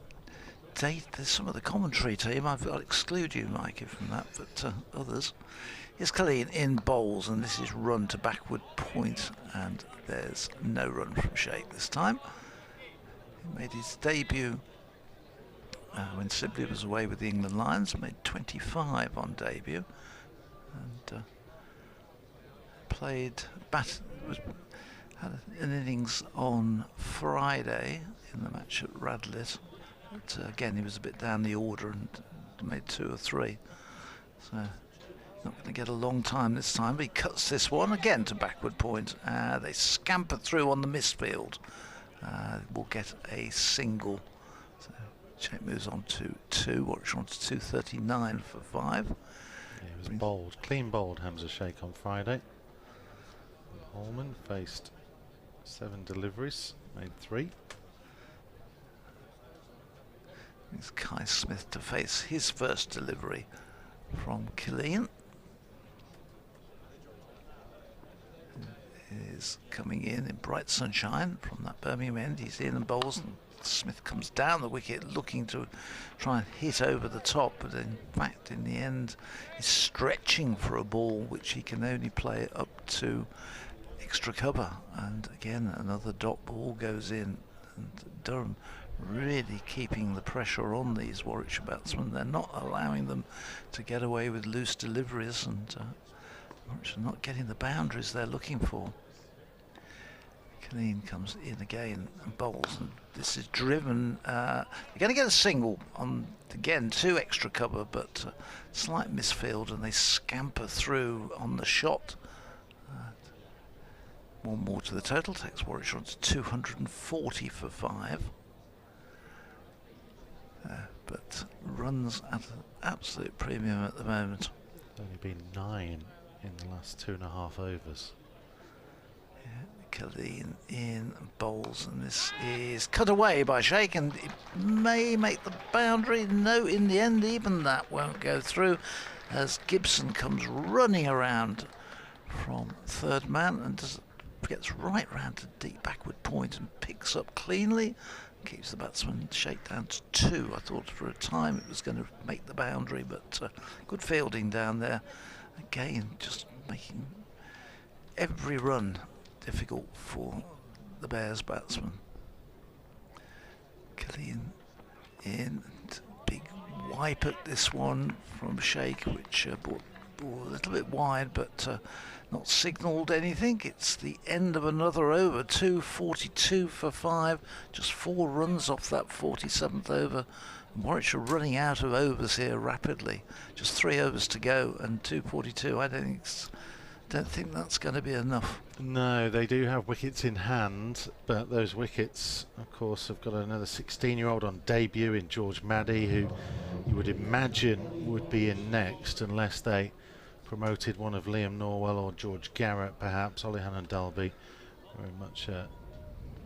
date some of the commentary team. I'll exclude you, Mikey, from that, but others. Here's Colleen in bowls, and this is run to backward point, and there's no run from Sheikh this time. He made his debut when Sibley was away with the England Lions, made 25 on debut, and had an innings on Friday in the match at Radlett. But again, he was a bit down the order and made 2 or 3. So not going to get a long time this time, but he cuts this one again to backward point. They scamper through on the misfield. We'll get a single. So Sheikh moves on to 2. Warwickshire on to 239 for 5. Yeah, he was bowled, clean bowled Hamza Sheikh on Friday. Holman faced 7 deliveries, made 3. It's Kai Smith to face his first delivery from Killeen. Is coming in bright sunshine from that Birmingham end. He's in and bowls, and Smith comes down the wicket looking to try and hit over the top, but in fact in the end he's stretching for a ball which he can only play up to extra cover, and again another dot ball goes in, and Durham really keeping the pressure on these Warwickshire batsmen. They're not allowing them to get away with loose deliveries, and Warwickshire not getting the boundaries they're looking for. Killeen comes in again and bowls, and this is driven. You're going to get a single on, again, 2 extra cover, but slight misfield, and they scamper through on the shot. 1 more to the total, takes Warwickshire on to 240 for 5. But runs at an absolute premium at the moment. Only been 9 in the last 2.5 overs. Yeah, Killeen in bowls, and this is cut away by Sheikh, and it may make the boundary. No, in the end, even that won't go through, as Gibson comes running around from third man and gets right round to deep backward point and picks up cleanly. Keeps the batsman Sheikh down to 2. I thought for a time it was going to make the boundary, but good fielding down there. Again, just making every run difficult for the Bears batsman. Killeen in, and big wipe at this one from Sheikh, which brought a little bit wide, but not signalled anything. It's the end of another over, 2:42 for 5, just 4 runs off that 47th over. Warwickshire running out of overs here rapidly, just 3 overs to go and 2:42. I don't think that's going to be enough. No, they do have wickets in hand, but those wickets, of course, have got another 16-year-old on debut in George Maddie, who you would imagine would be in next unless they promoted one of Liam Norwell or George Garrett, perhaps. Olihan Dalby, very much a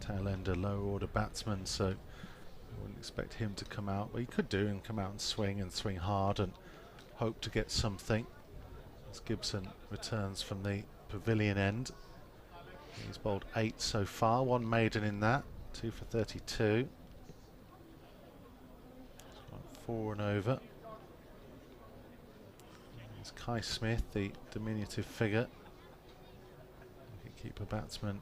tail-ender, lower-order batsman, so I wouldn't expect him to come out, but he could do and come out and swing hard and hope to get something. As Gibson returns from the pavilion end. He's bowled 8 so far, 1 maiden in that, 2 for 32. 4 and over. There's Kai Smith, the diminutive figure. Wicketkeeper batsman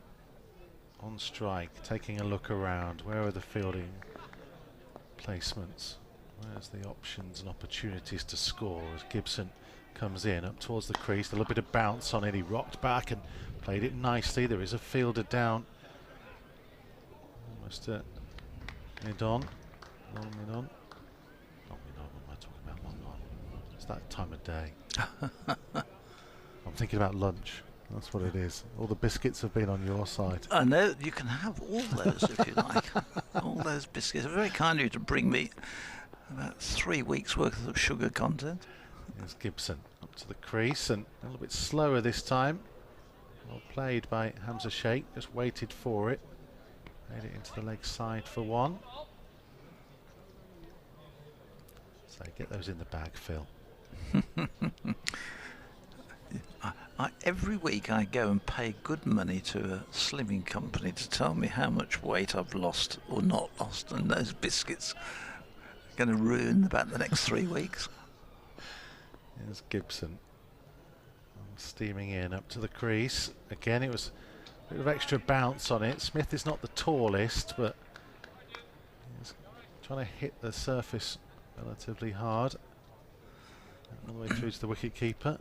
on strike, taking a look around. Where are the fielding placements? Where's the options and opportunities to score as Gibson comes in up towards the crease? A little bit of bounce on it. He rocked back and played it nicely. There is a fielder down. Almost mid-on. Long mid-on. Not mid-on, what am I talking about? Long on. It's that time of day. I'm thinking about lunch. That's what it is. All the biscuits have been on your side. I know, you can have all those if you like. All those biscuits. Very kind of you to bring me about 3 weeks worth of sugar content. There's Gibson up to the crease and a little bit slower this time. Well played by Hamza Sheikh, just waited for it. Made it into the leg side for 1. So get those in the bag, Phil. Every week I go and pay good money to a slimming company to tell me how much weight I've lost or not lost, and those biscuits are going to ruin about the next 3 weeks. There's Gibson steaming in up to the crease. Again, it was a bit of extra bounce on it. Smith is not the tallest, but he's trying to hit the surface relatively hard. All the way through to the wicket keeper.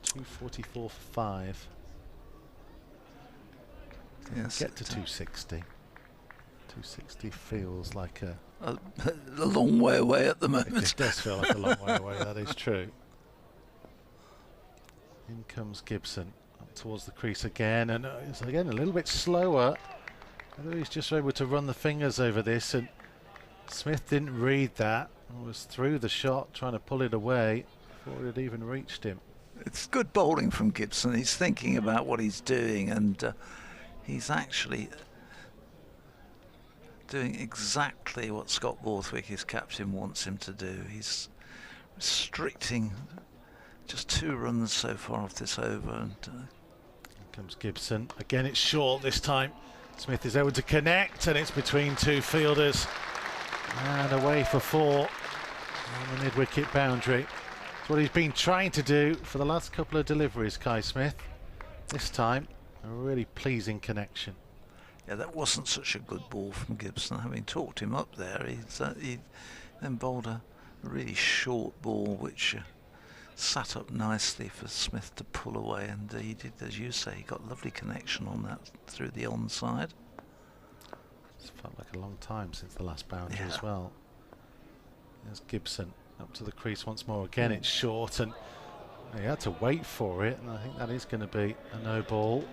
244 for 5. Yes, get to 260. 260 feels like a long way away at the moment. It does feel like a long way away, that is true. In comes Gibson up towards the crease again, and it's again a little bit slower. Whether he's just able to run the fingers over this, and Smith didn't read that and was through the shot trying to pull it away before it had even reached him. It's good bowling from Gibson. He's thinking about what he's doing, and he's actually doing exactly what Scott Borthwick, his captain, wants him to do. He's restricting just 2 runs so far off this over. And here comes Gibson. Again, it's short this time. Smith is able to connect, and it's between 2 fielders. And away for 4 on the mid-wicket boundary. It's what he's been trying to do for the last couple of deliveries, Kai Smith. This time, a really pleasing connection. Yeah, that wasn't such a good ball from Gibson. Having talked him up there, he then bowled a really short ball, which sat up nicely for Smith to pull away, and he did, as you say, he got lovely connection on that through the onside. It's felt like a long time since the last boundary as well. There's Gibson up to the crease once more. Again, it's short, and he had to wait for it, and I think that is going to be a no ball.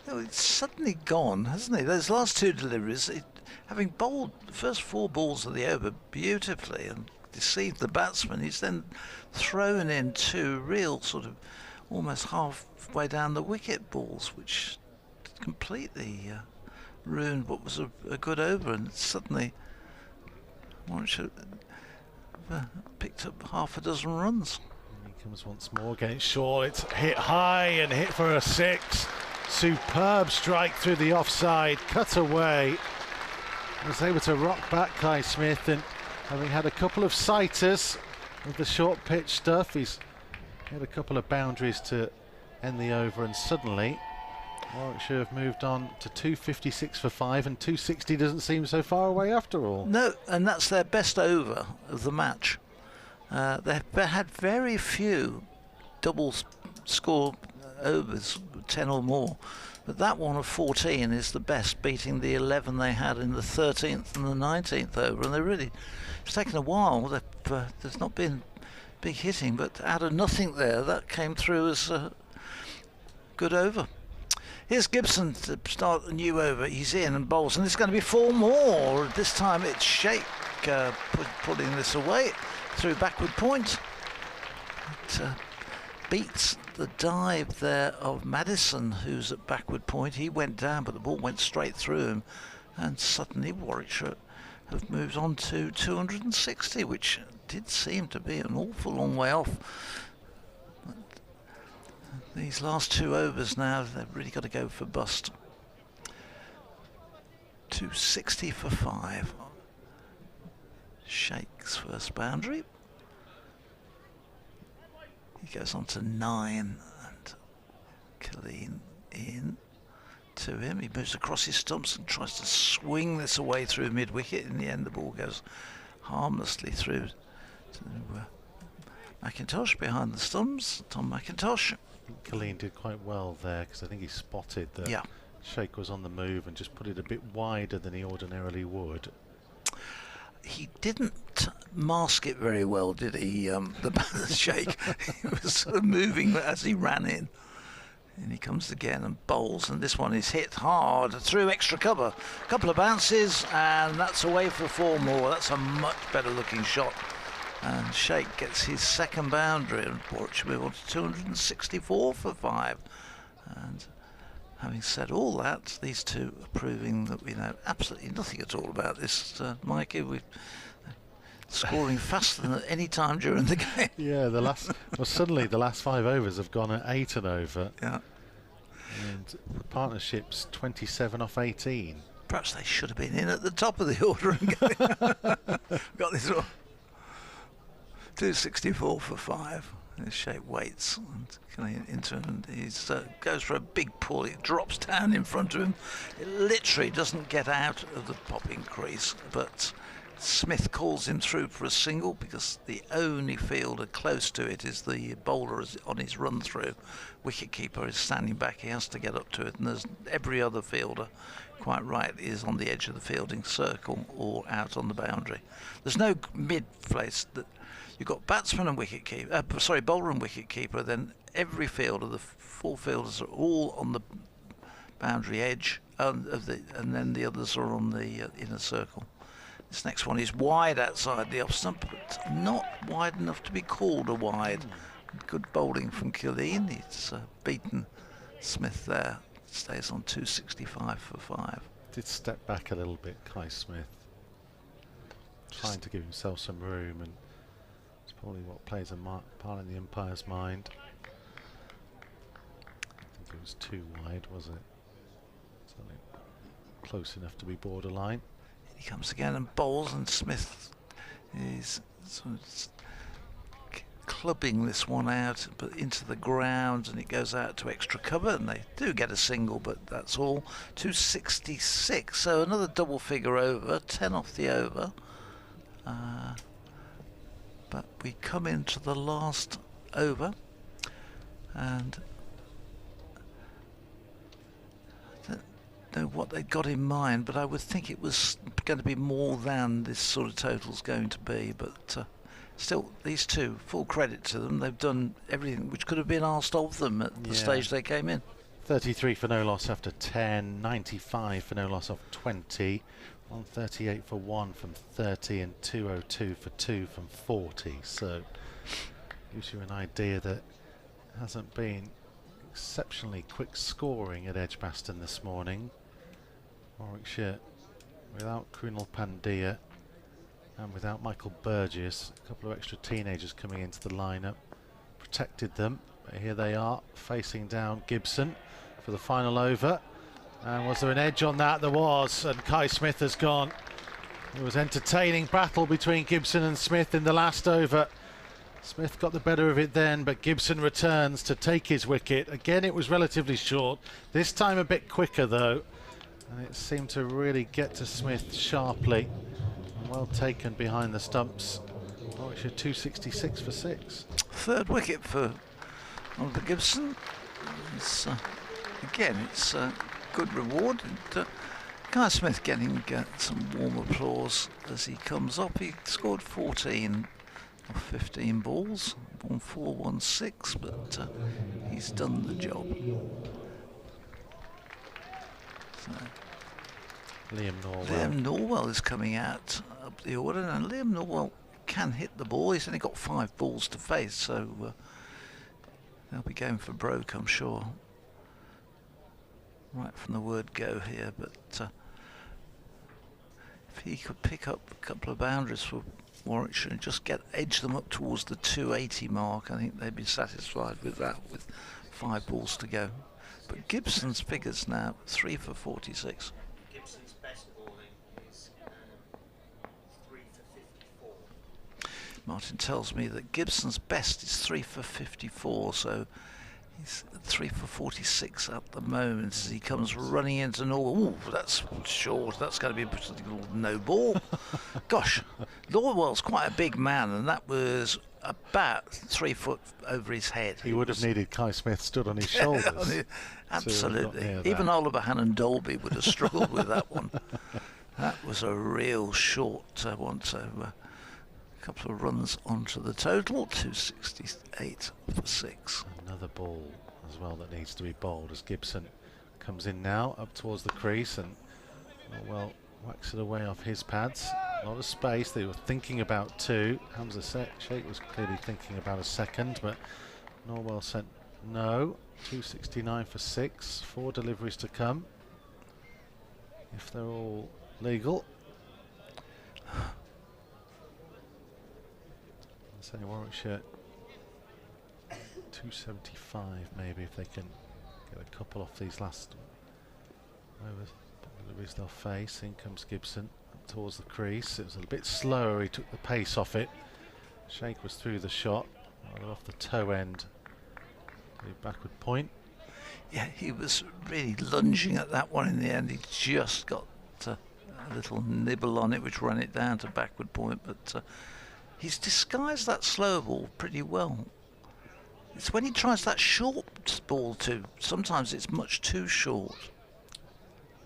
No, it's suddenly gone, hasn't it? Those last 2 deliveries, having bowled the first 4 balls of the over beautifully and deceived the batsman, he's then thrown in 2 real sort of almost halfway down the wicket balls, which completely ruined what was a good over, and suddenly Warwickshire picked up half a dozen runs. And he comes once more, again it's short, it's hit high and hit for a 6. Superb strike through the offside, cut away. Was able to rock back Kai Smith, and having had a couple of sighters with the short pitch stuff, he's had a couple of boundaries to end the over, and suddenly Warwickshire have moved on to 256 for 5, and 260 doesn't seem so far away after all. No, and that's their best over of the match. They've had very few double score overs, 10 or more. But that one of 14 is the best, beating the 11 they had in the 13th and the 19th over. And it's taken a while. There's not been big hitting, but out of nothing there, that came through as a good over. Here's Gibson to start a new over. He's in and bowls, and it's going to be 4 more. This time it's Sheikh pulling this away through backward point. It beats the dive there of Madison, who's at backward point. He went down, but the ball went straight through him, and suddenly Warwickshire have moved on to 260, which did seem to be an awful long way off. But these last 2 overs now, they've really got to go for bust. 260 for 5. Sheikh's first boundary. He goes on to 9, and Killeen in to him. He moves across his stumps and tries to swing this away through mid-wicket. In the end, the ball goes harmlessly through to McIntosh behind the stumps. Tom McIntosh. Killeen did quite well there, because I think he spotted that Sheikh was on the move and just put it a bit wider than he ordinarily would. He didn't mask it very well, did he, the Sheikh? He was sort of moving as he ran in. And he comes again and bowls, and this one is hit hard through extra cover. A couple of bounces, and that's away for 4 more. That's a much better looking shot. And Sheikh gets his second boundary, and Warwickshire move on to 264 for 5. And having said all that, these two are proving that we know absolutely nothing at all about this, Mikey. We're scoring faster than at any time during the game. Yeah, suddenly the last 5 overs have gone at 8 and over. Yeah. And the partnership's 27 off 18. Perhaps they should have been in at the top of the order and got this one. 264 for 5. Sheikh waits and coming into him, and he goes for a big pull. It drops down in front of him. It literally doesn't get out of the popping crease, but Smith calls him through for a single, because the only fielder close to it is the bowler on his run through. Wicketkeeper is standing back. He has to get up to it, and there's every other fielder, quite right, is on the edge of the fielding circle or out on the boundary. There's no mid place. That you've got batsman and wicketkeeper, bowler and wicketkeeper, then every fielder, the 4 fielders are all on the boundary edge, and then the others are on the inner circle. This next one is wide outside the off stump, but not wide enough to be called a wide. Good bowling from Killeen. He's beaten Smith there. Stays on 265 for 5. Did step back a little bit, Kai Smith, trying to give himself some room, and it's probably what plays a part in the umpire's mind. I think it was too wide, was it? Something close enough to be borderline. He comes again and bowls, and Smith is sort of clubbing this one out, but into the ground, and it goes out to extra cover, and they do get a single, but that's all. 266, so another double figure over, 10 off the over. But we come into the last over, and I don't know what they'd got in mind, but I would think it was going to be more than this sort of total's going to be. But still, these two, full credit to them. They've done everything which could have been asked of them at the stage they came in. 33 for no loss after 10, 95 for no loss off 20, 138 for 1 from 30, and 202 for 2 from 40. So gives you an idea that it hasn't been exceptionally quick scoring at Edgbaston this morning. Warwickshire without Krunal Pandya and without Michael Burgess, a couple of extra teenagers coming into the lineup, protected them. But here they are facing down Gibson for the final over. And was there an edge on that? There was, and Kai Smith has gone. It was entertaining battle between Gibson and Smith in the last over. Smith got the better of it then, but Gibson returns to take his wicket. Again, it was relatively short. This time a bit quicker though, and it seemed to really get to Smith sharply. Well taken behind the stumps Warwickshire 266 for 6. Third wicket for Oliver Gibson. It's, again, it's a good reward. And, Guy Smith getting some warm applause as he comes up. He scored 14 of 15 balls, on 4-1-6, but he's done the job. So Liam Norwell. Liam Norwell is coming out up the order, and Liam Norwell can hit the ball. He's only got 5 balls to face, so they'll be going for broke, I'm sure. Right from the word go here, but if he could pick up a couple of boundaries for Warwickshire and just edge them up towards the 280 mark, I think they'd be satisfied with that, with 5 balls to go. But Gibson's figures now 3 for 46. Gibson's best bowling is 3 for 54. Martin tells me that Gibson's best is 3 for 54, so he's 3 for 46 at the moment as he comes running into Norwell. Ooh, that's short. That's going to be a no ball. Gosh, Norwell's quite a big man, and that was about 3 foot over his head. He would have needed Kai Smith stood on his shoulders. Absolutely. Even Oliver Hannon-Dolby would have struggled with that one. That was a real short one. So a couple of runs onto the total, 268 for 6. Another ball as well that needs to be bowled as Gibson comes in now up towards the crease and well whacks it away off his pads. A lot of space. They were thinking about 2. Hamza Sheikh was clearly thinking about a second, but Norwell said no. 269 for 6. 4 deliveries to come if they're all legal. Say Warwickshire 275 maybe if they can get a couple off these last deliveries they'll face. In comes Gibson up towards the crease. It was a bit slower, he took the pace off it. Sheikh was through the shot, right off the toe end, the backward point. Yeah, he was really lunging at that one in the end. He just got a little nibble on it which ran it down to backward point, but he's disguised that slow ball pretty well. It's when he tries that short ball too. Sometimes it's much too short.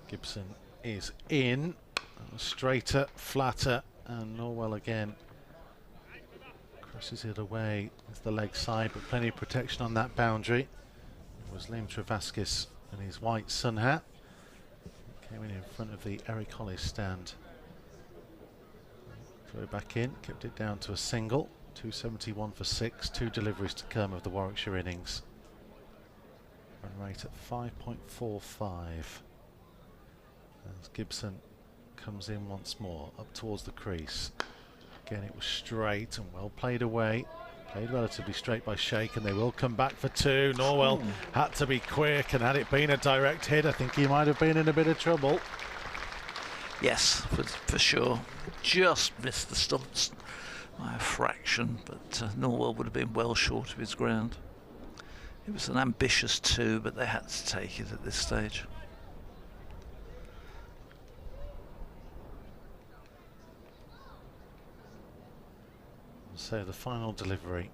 Gibson is in. Straighter, flatter, and Norwell again crosses it away with the leg side, but plenty of protection on that boundary. It was Liam Travaskis in his white sun hat. Came in front of the Eric Hollis stand. Throw back in, kept it down to a single. 271 for 6, 2 deliveries to come of the Warwickshire innings. Run rate at 5.45. As Gibson comes in once more, up towards the crease. Again, it was straight and well played away. Played relatively straight by Sheikh, and they will come back for 2. Norwell had to be quick, and had it been a direct hit, I think he might have been in a bit of trouble. Yes, for sure. Just missed the stumps by a fraction, but Norwell would have been well short of his ground. It was an ambitious 2, but they had to take it at this stage. So the final delivery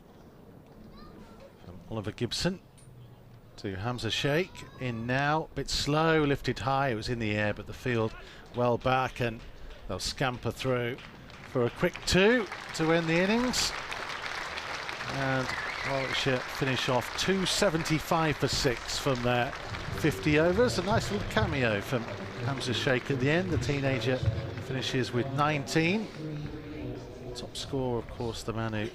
from Oliver Gibson to Hamza Sheikh. In now, bit slow, lifted high, it was in the air, but the field well back, and they'll scamper through for a quick 2 to end the innings. And Warwickshire finish off 275 for 6 from their 50 overs. A nice little cameo from Hamza Sheikh at the end. The teenager finishes with 19. Top score, of course, the man who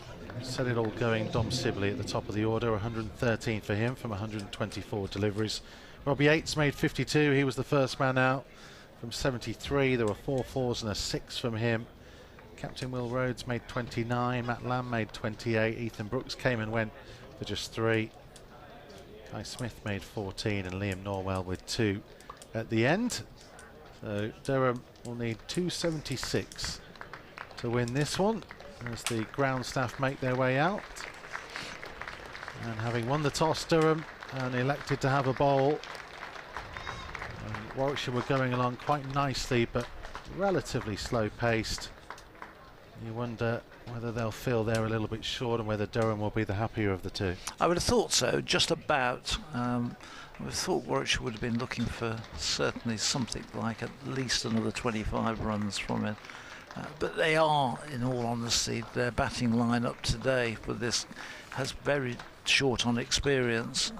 set it all going, Dom Sibley at the top of the order. 113 for him from 124 deliveries. Robbie Yates made 52. He was the first man out from 73. There were 4 fours and a 6 from him. Captain Will Rhodes made 29. Matt Lamb made 28. Ethan Brooks came and went for just 3. Kai Smith made 14, and Liam Norwell with 2 at the end. So Durham will need 276 to win this one as the ground staff make their way out. And having won the toss, Durham, and elected to have a bowl. And Warwickshire were going along quite nicely, but relatively slow paced. You wonder whether they'll feel they're a little bit short and whether Durham will be the happier of the two. I would have thought so, just about. I would have thought Warwickshire would have been looking for certainly something like at least another 25 runs from it. But they are, in all honesty, their batting line-up today for this has very short on experience.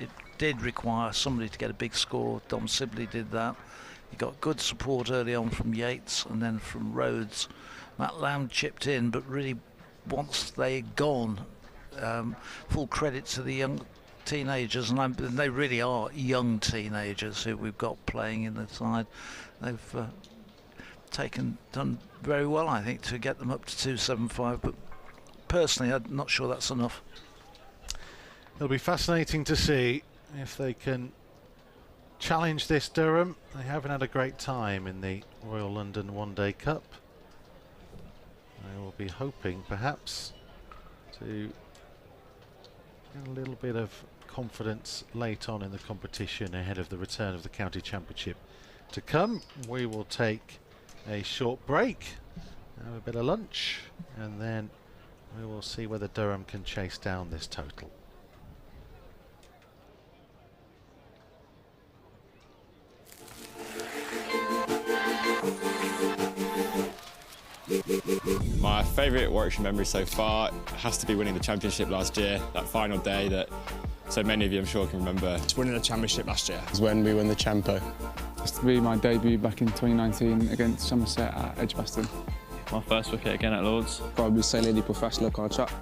It did require somebody to get a big score. Dom Sibley did that. He got good support early on from Yates and then from Rhodes. Matt Lamb chipped in, but really once they'd gone, full credit to the young teenagers, and they really are young teenagers who we've got playing in the side. They've done very well, I think, to get them up to 275, but personally I'm not sure that's enough. It'll be fascinating to see if they can challenge this Durham. They haven't had a great time in the Royal London One Day Cup. They will be hoping perhaps to get a little bit of confidence late on in the competition ahead of the return of the County Championship to come. We will take a short break, have a bit of lunch, and then we will see whether Durham can chase down this total. My favourite Warwickshire memory so far has to be winning the championship last year, that final day that so many of you I'm sure can remember. Just winning the championship last year. It's when we won the Champo. It's to be my debut back in 2019 against Somerset at Edgbaston. My first wicket again at Lords. Probably signing the professional contract.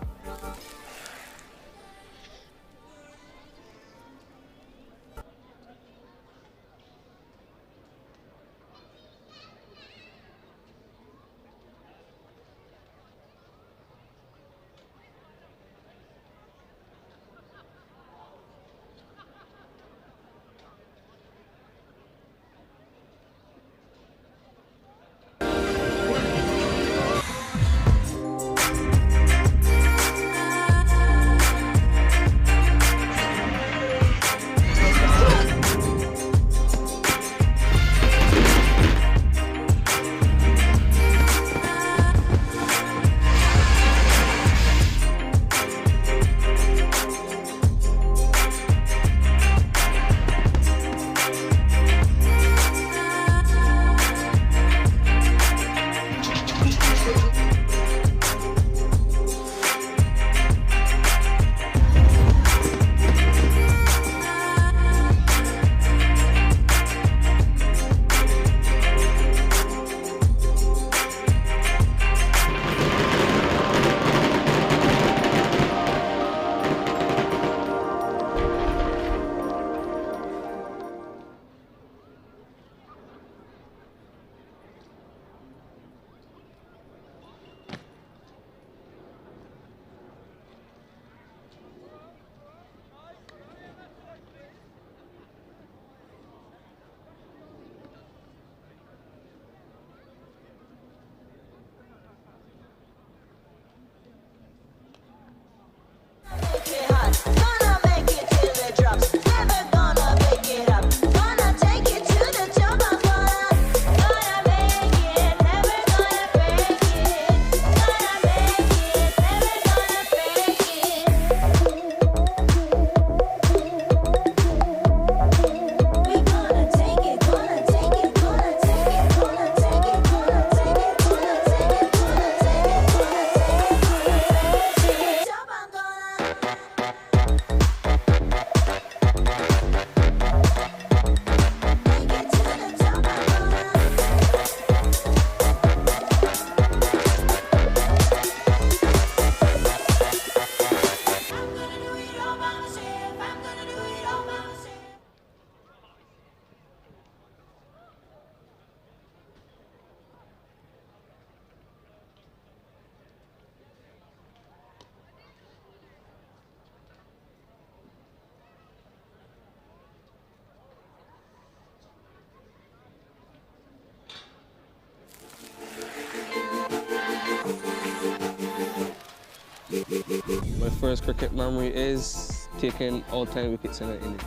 My first cricket memory is taking all-time wickets in an innings.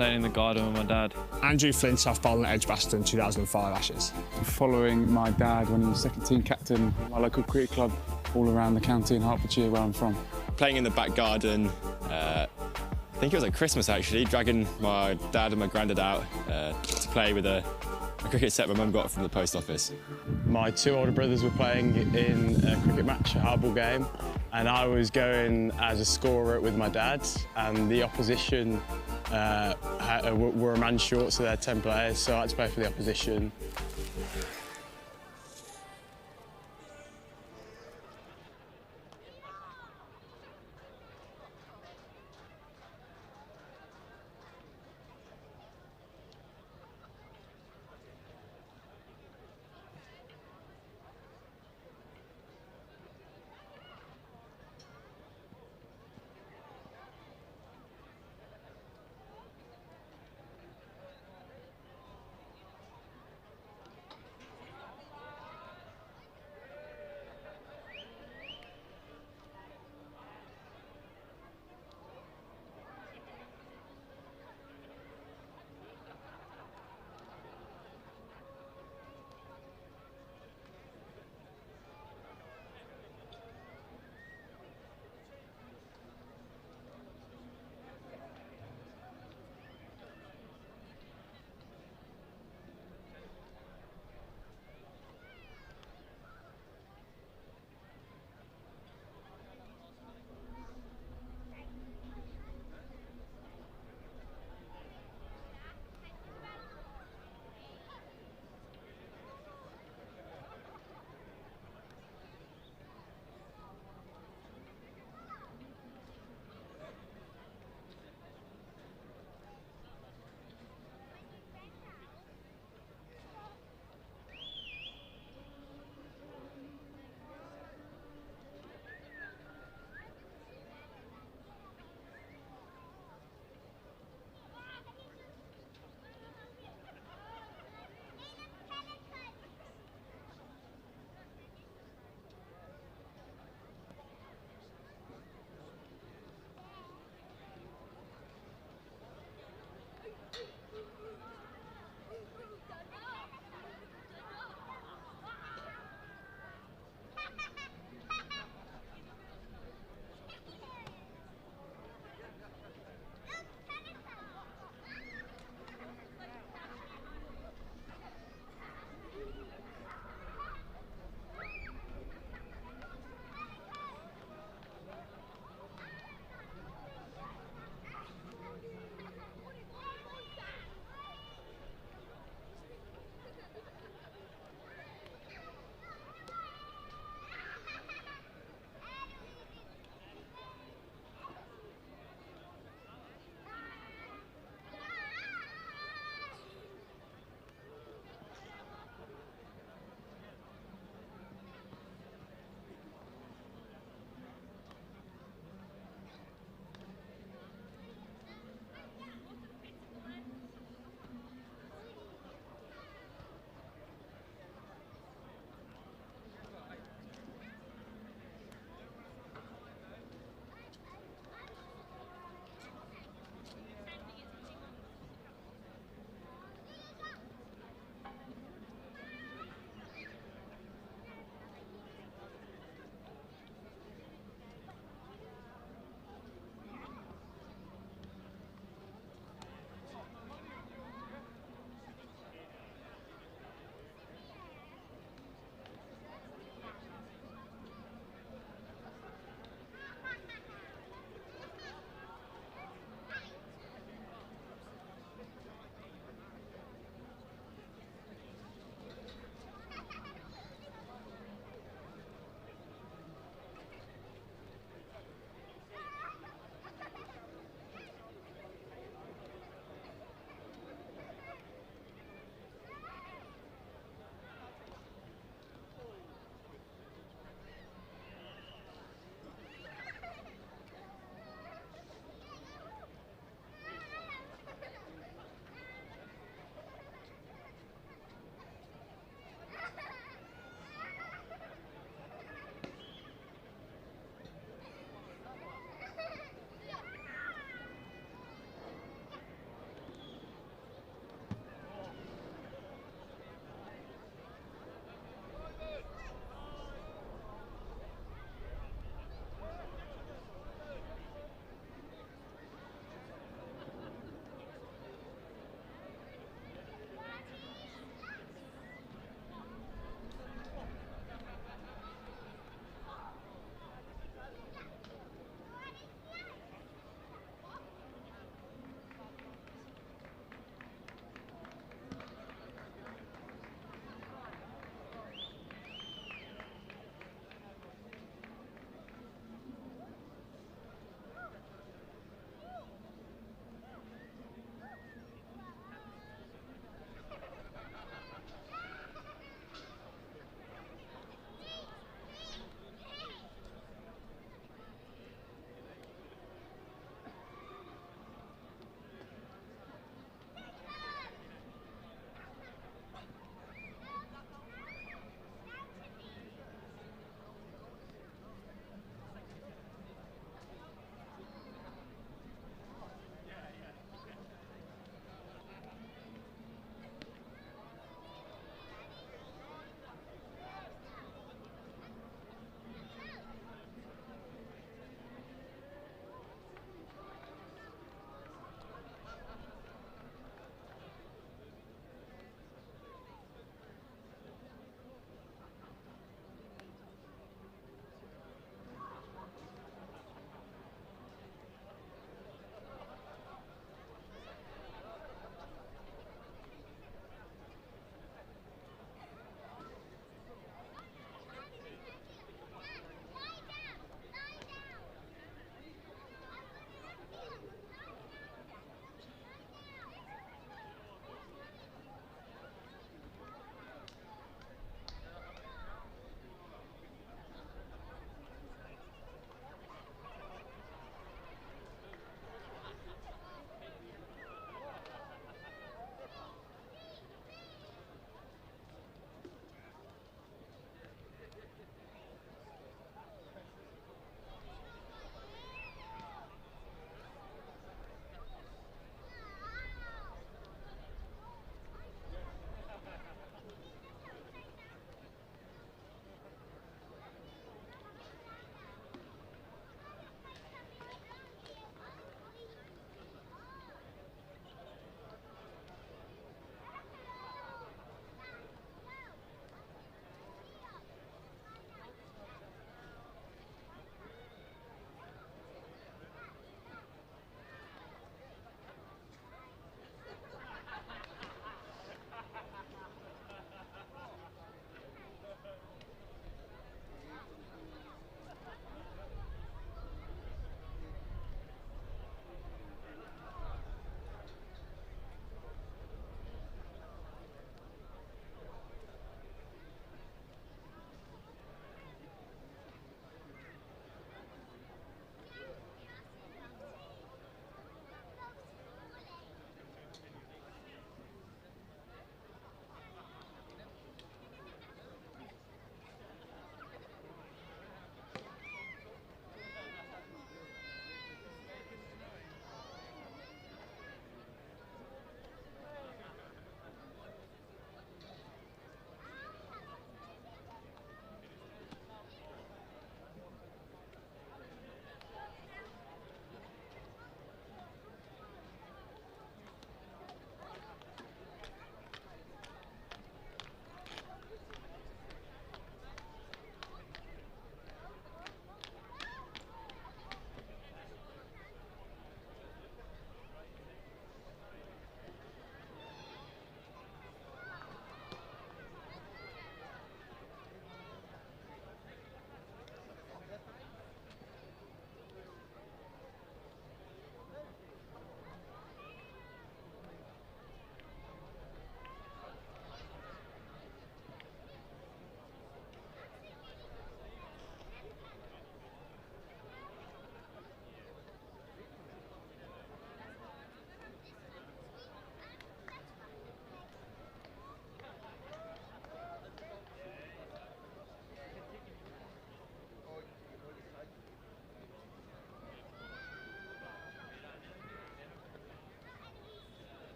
playing in the garden with my dad. Andrew Flint, South Bowling at Edgbaston, 2005 Ashes. Following my dad when he was second team captain at my local cricket club all around the county in Hertfordshire where I'm from. Playing in the back garden, I think it was at Christmas actually, dragging my dad and my granddad out to play with a cricket set my mum got from the post office. My two older brothers were playing in a cricket match, a hardball game, and I was going as a scorer with my dad, and the opposition were a man short, so they had 10 players, so I had to play for the opposition.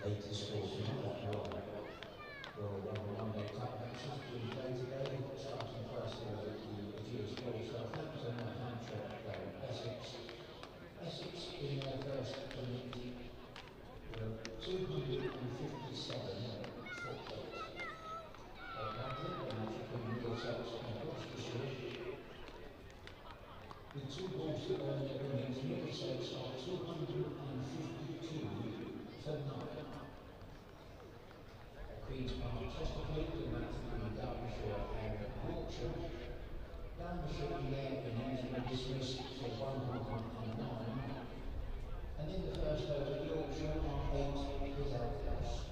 latest scores from that one. Well, one-day cup matches being played today, starting first with the Jewish Boys Southampton and Hampshire playing Essex. Essex in their first league were 257 footballs. Atlantic and African Middlesex and Gloucestershire. The two balls that earn their winnings, Middlesex are 252 for 9. Queen's Park, Chesterfield, and Derbyshire and Warwickshire. Derbyshire in there in entry dismissed for 109. And in the first over, Yorkshire are 8 without loss.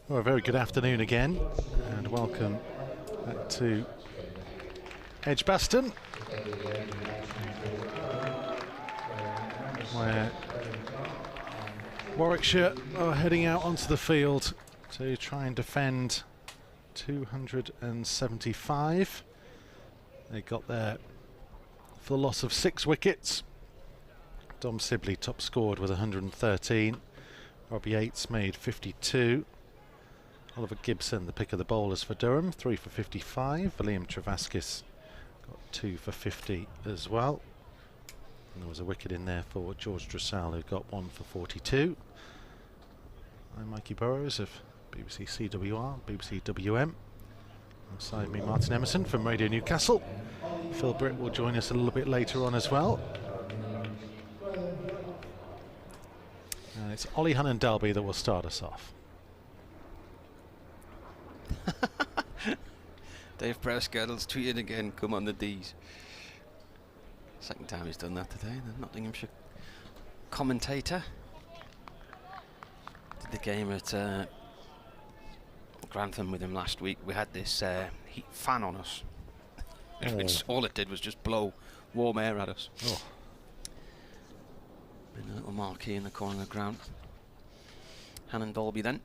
Well, a very good afternoon again, and welcome back to Edgbaston, where Warwickshire are heading out onto the field to try and defend 275. They got there for the loss of 6 wickets. Dom Sibley top scored with 113. Robbie Yates made 52. Oliver Gibson, the pick of the bowlers for Durham, 3 for 55. Liam Travaskis got 2 for 50 as well. And there was a wicket in there for George Dressel, who got 1 for 42. I'm Mikey Burrows of BBC CWR, BBC WM. Alongside me, Martin Emerson from Radio Newcastle. Phil Britt will join us a little bit later on as well. And it's Ollie Hannon-Dalby that will start us off. Dave Prescottle's tweeted again, come on the D's. Second time he's done that today, the Nottinghamshire commentator. Did the game at Grantham with him last week. We had this heat fan on us. Which all it did was just blow warm air at us. Oh. And a little marquee in the corner of the ground. Hannon-Dalby then.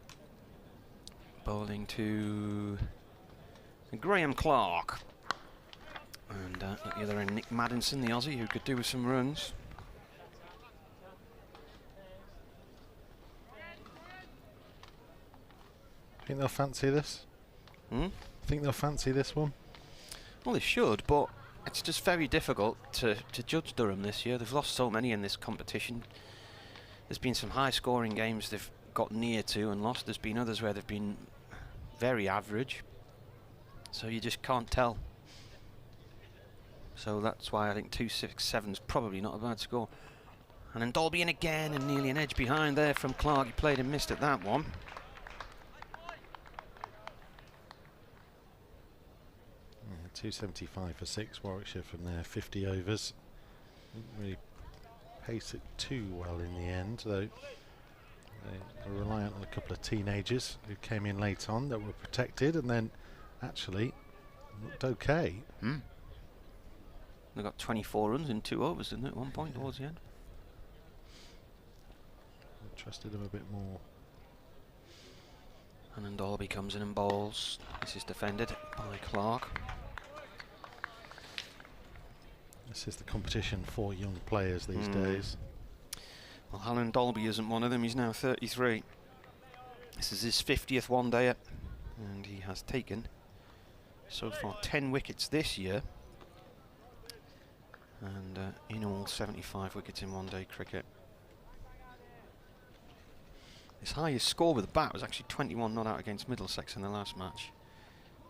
Bowling to Graham Clark. And at the other end, Nick Maddinson, the Aussie, who could do with some runs. Think they'll fancy this? Think they'll fancy this one? Well, they should, but it's just very difficult to judge Durham this year. They've lost so many in this competition. There's been some high-scoring games they've got near to and lost. There's been others where they've been very average. So you just can't tell. So that's why I think 267 is probably not a bad score. And then Dalby in again, and nearly an edge behind there from Clark. He played and missed at that one. Yeah, 275 for 6, Warwickshire from their 50 overs. Didn't really pace it too well in the end, though. They were reliant on a couple of teenagers who came in late on that were protected and then actually looked okay. They got 24 runs in 2 overs, didn't they, at one point towards the end? I trusted them a bit more. And then Dalby comes in and bowls. This is defended by Clark. This is the competition for young players these days. Well, Hannon-Dalby isn't one of them. He's now 33. This is his 50th one-dayer, and he has taken so far 10 wickets this year, and in all 75 wickets in one-day cricket. His highest score with the bat was actually 21 not out against Middlesex in the last match.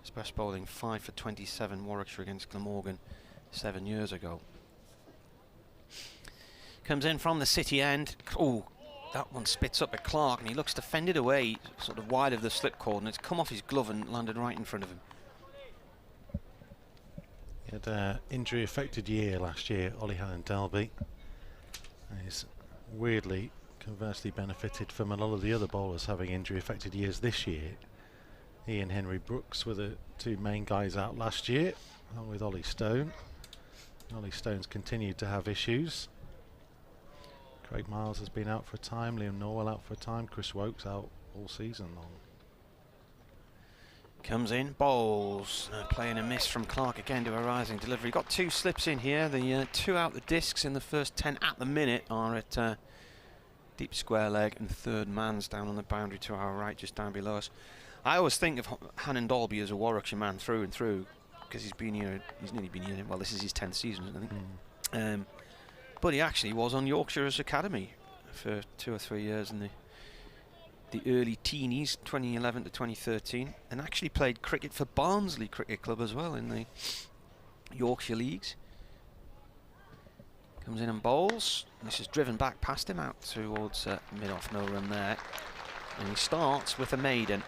His best bowling 5 for 27 Warwickshire against Glamorgan 7 years ago. Comes in from the city end. Oh, that one spits up at Clark, and he looks to fend it away, sort of wide of the slip cord, and it's come off his glove and landed right in front of him. He had an injury-affected year last year, Ollie Hannon-Dalby. He's weirdly, conversely benefited from a lot of the other bowlers having injury-affected years this year. He and Henry Brooks were the 2 main guys out last year, along with Ollie Stone. Ollie Stone's continued to have issues. Craig Miles has been out for a time, Liam Norwell out for a time, Chris Wokes out all season long. Comes in, bowls, playing a miss from Clark again to a rising delivery. Got 2 slips in here. The 2 out the discs in the first 10 at the minute are at deep square leg, and third man's down on the boundary to our right, just down below us. I always think of Hannon-Dalby as a Warwickshire man through and through, because he's been here, he's nearly been here, well, this is his 10th season, I think. But he actually was on Yorkshire's academy for 2 or 3 years in the early teenies, 2011 to 2013, and actually played cricket for Barnsley Cricket Club as well in the Yorkshire Leagues. Comes in and bowls. This is driven back past him out towards mid-off, no run there. And he starts with a maiden.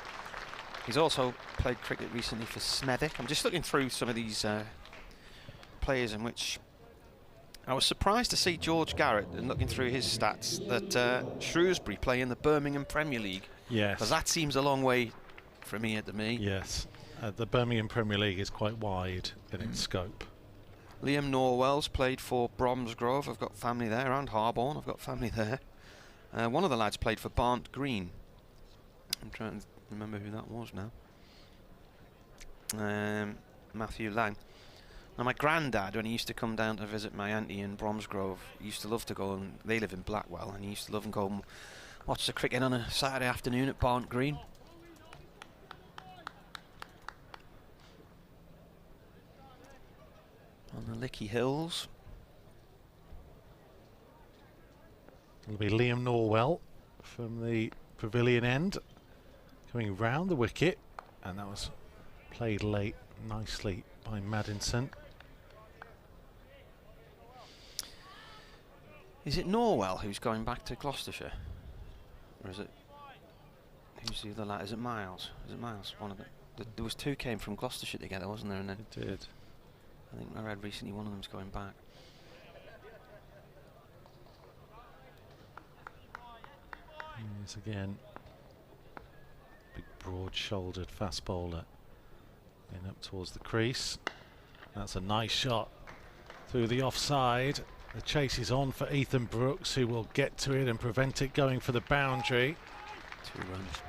He's also played cricket recently for Smethwick. I'm just looking through some of these players in which I was surprised to see George Garrett, and looking through his stats, that Shrewsbury play in the Birmingham Premier League. Yes. Because that seems a long way from here to me. Yes. The Birmingham Premier League is quite wide in its scope. Liam Norwell's played for Bromsgrove. I've got family there, and Harborne. I've got family there. One of the lads played for Barnt Green. I'm trying to remember who that was now. Matthew Lang. Now, my granddad, when he used to come down to visit my auntie in Bromsgrove, he used to love to go, and they live in Blackwell, and he used to love and go and watch the cricket on a Saturday afternoon at Barnt Green. On the Lickey Hills. It'll be Liam Norwell from the pavilion end, coming round the wicket, and that was played late nicely by Maddinson. Is it Norwell who's going back to Gloucestershire? Or is it... Who's the other lad? Is it Miles? Is it Miles? One of them. There was two came from Gloucestershire together, wasn't there? And then It did. I think I read recently one of them's going back. Here's again, big broad-shouldered fast bowler in up towards the crease. That's a nice shot through the offside. The chase is on for Ethan Brooks, who will get to it and prevent it going for the boundary. 2 runs.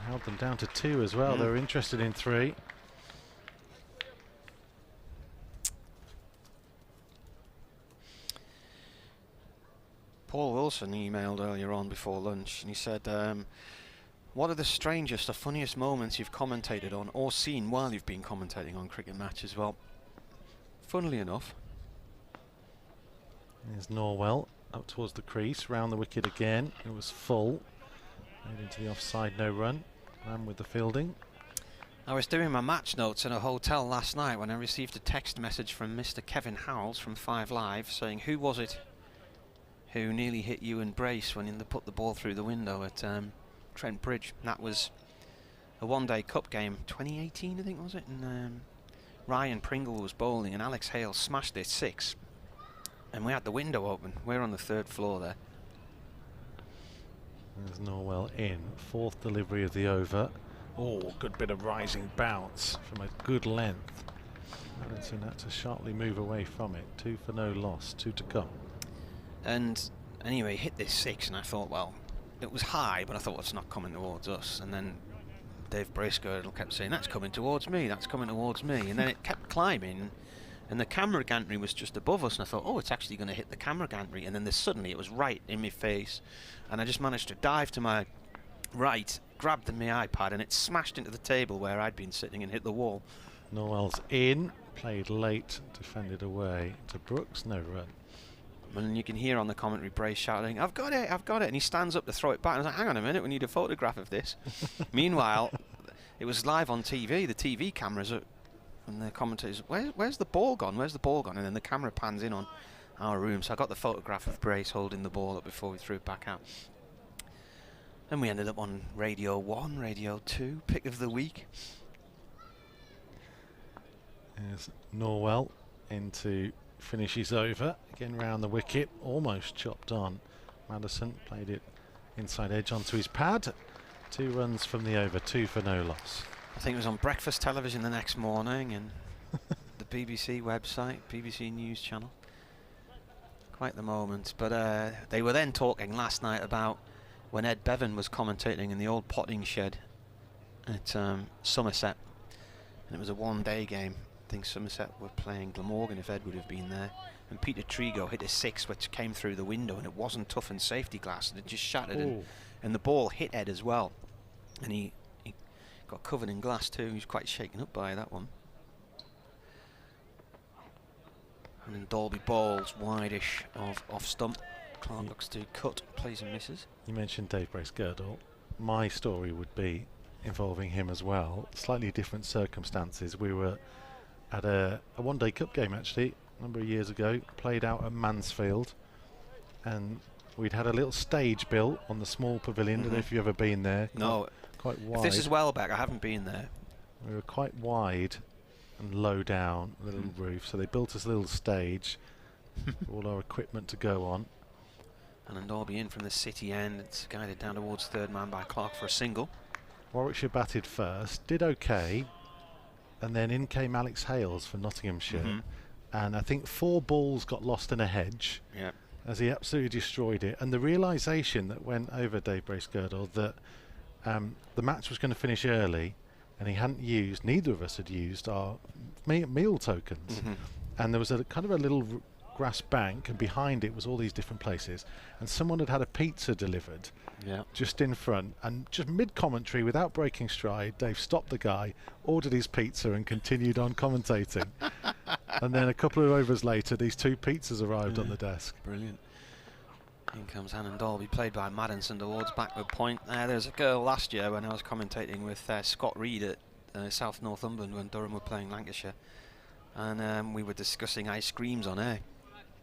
Held them down to 2 as well. They were interested in 3. Paul Wilson emailed earlier on before lunch, and he said, what are the strangest or funniest moments you've commentated on or seen while you've been commentating on cricket matches? Well, funnily enough, there's Norwell up towards the crease, round the wicket again. It was full. Made into the offside, no run. Ran with the fielding. I was doing my match notes in a hotel last night when I received a text message from Mr. Kevin Howells from 5 Live saying, who was it who nearly hit you and Brace when they put the ball through the window at Trent Bridge? That was a one-day cup game, 2018 I think was it, and Ryan Pringle was bowling and Alex Hale smashed it 6, and we had the window open. We're on the 3rd floor there. There's Norwell in, 4th delivery of the over. Oh, good bit of rising bounce from a good length. Maddinson had to sharply move away from it. 2 for no loss, 2 to come. And anyway, hit this 6, and I thought, well, it was high, but I thought it's not coming towards us. And then Dave Bracegirdle kept saying, that's coming towards me, that's coming towards me. And then it kept climbing, and the camera gantry was just above us, and I thought, oh, it's actually going to hit the camera gantry. And then suddenly it was right in my face, and I just managed to dive to my right, grabbed my iPad, and it smashed into the table where I'd been sitting and hit the wall. Norwell's in, played late, defended away to Brooks, no run. And you can hear on the commentary Brace shouting, I've got it, I've got it. And he stands up to throw it back. And I was like, hang on a minute, we need a photograph of this. Meanwhile, it was live on TV. The TV cameras are, and the commentators, where's the ball gone? Where's the ball gone? And then the camera pans in on our room. So I got the photograph of Brace holding the ball up before we threw it back out. And we ended up on Radio 1, Radio 2, pick of the week. There's Norwell into finishes over, again round the wicket, almost chopped on. Maddinson played it inside edge onto his pad. 2 runs from the over, 2 for no loss. I think it was on breakfast television the next morning and the BBC website, BBC News Channel. Quite the moment. But they were then talking last night about when Ed Bevan was commentating in the old potting shed at Somerset, and it was a one-day game. I think Somerset were playing Glamorgan if Ed would have been there, and Peter Trigo hit a 6 which came through the window, and it wasn't toughened safety glass, and it just shattered, and the ball hit Ed as well, and he got covered in glass too. He was quite shaken up by that one. And then Dalby bowls wide-ish off stump. Clark looks to cut, plays and misses. You mentioned Dave Bracegirdle. My story would be involving him as well. Slightly different circumstances. We were at a one-day cup game actually a number of years ago, played out at Mansfield, and we'd had a little stage built on the small pavilion. Don't know if you've ever been there. No. Quite wide. If this is Welbeck, I haven't been there. We were quite wide and low down, little roof, so they built us a little stage, all our equipment to go on. And Derby in from the city end. It's guided down towards third man by Clark for a single. Warwickshire batted first, did okay, and then in came Alex Hales for Nottinghamshire. And I think 4 balls got lost in a hedge as he absolutely destroyed it. And the realisation that went over Dave Bracegirdle that the match was going to finish early, and he hadn't used, neither of us had used our meal tokens. And there was a kind of a little grass bank, and behind it was all these different places, and someone had had a pizza delivered just in front, and just mid-commentary, without breaking stride, Dave stopped the guy, ordered his pizza and continued on commentating. And then a couple of overs later, these 2 pizzas arrived on the desk. Brilliant. In comes Hannon Dalby, played by Maddinson towards backward point. There was a girl last year when I was commentating with Scott Reed at South Northumberland when Durham were playing Lancashire, and we were discussing ice creams on air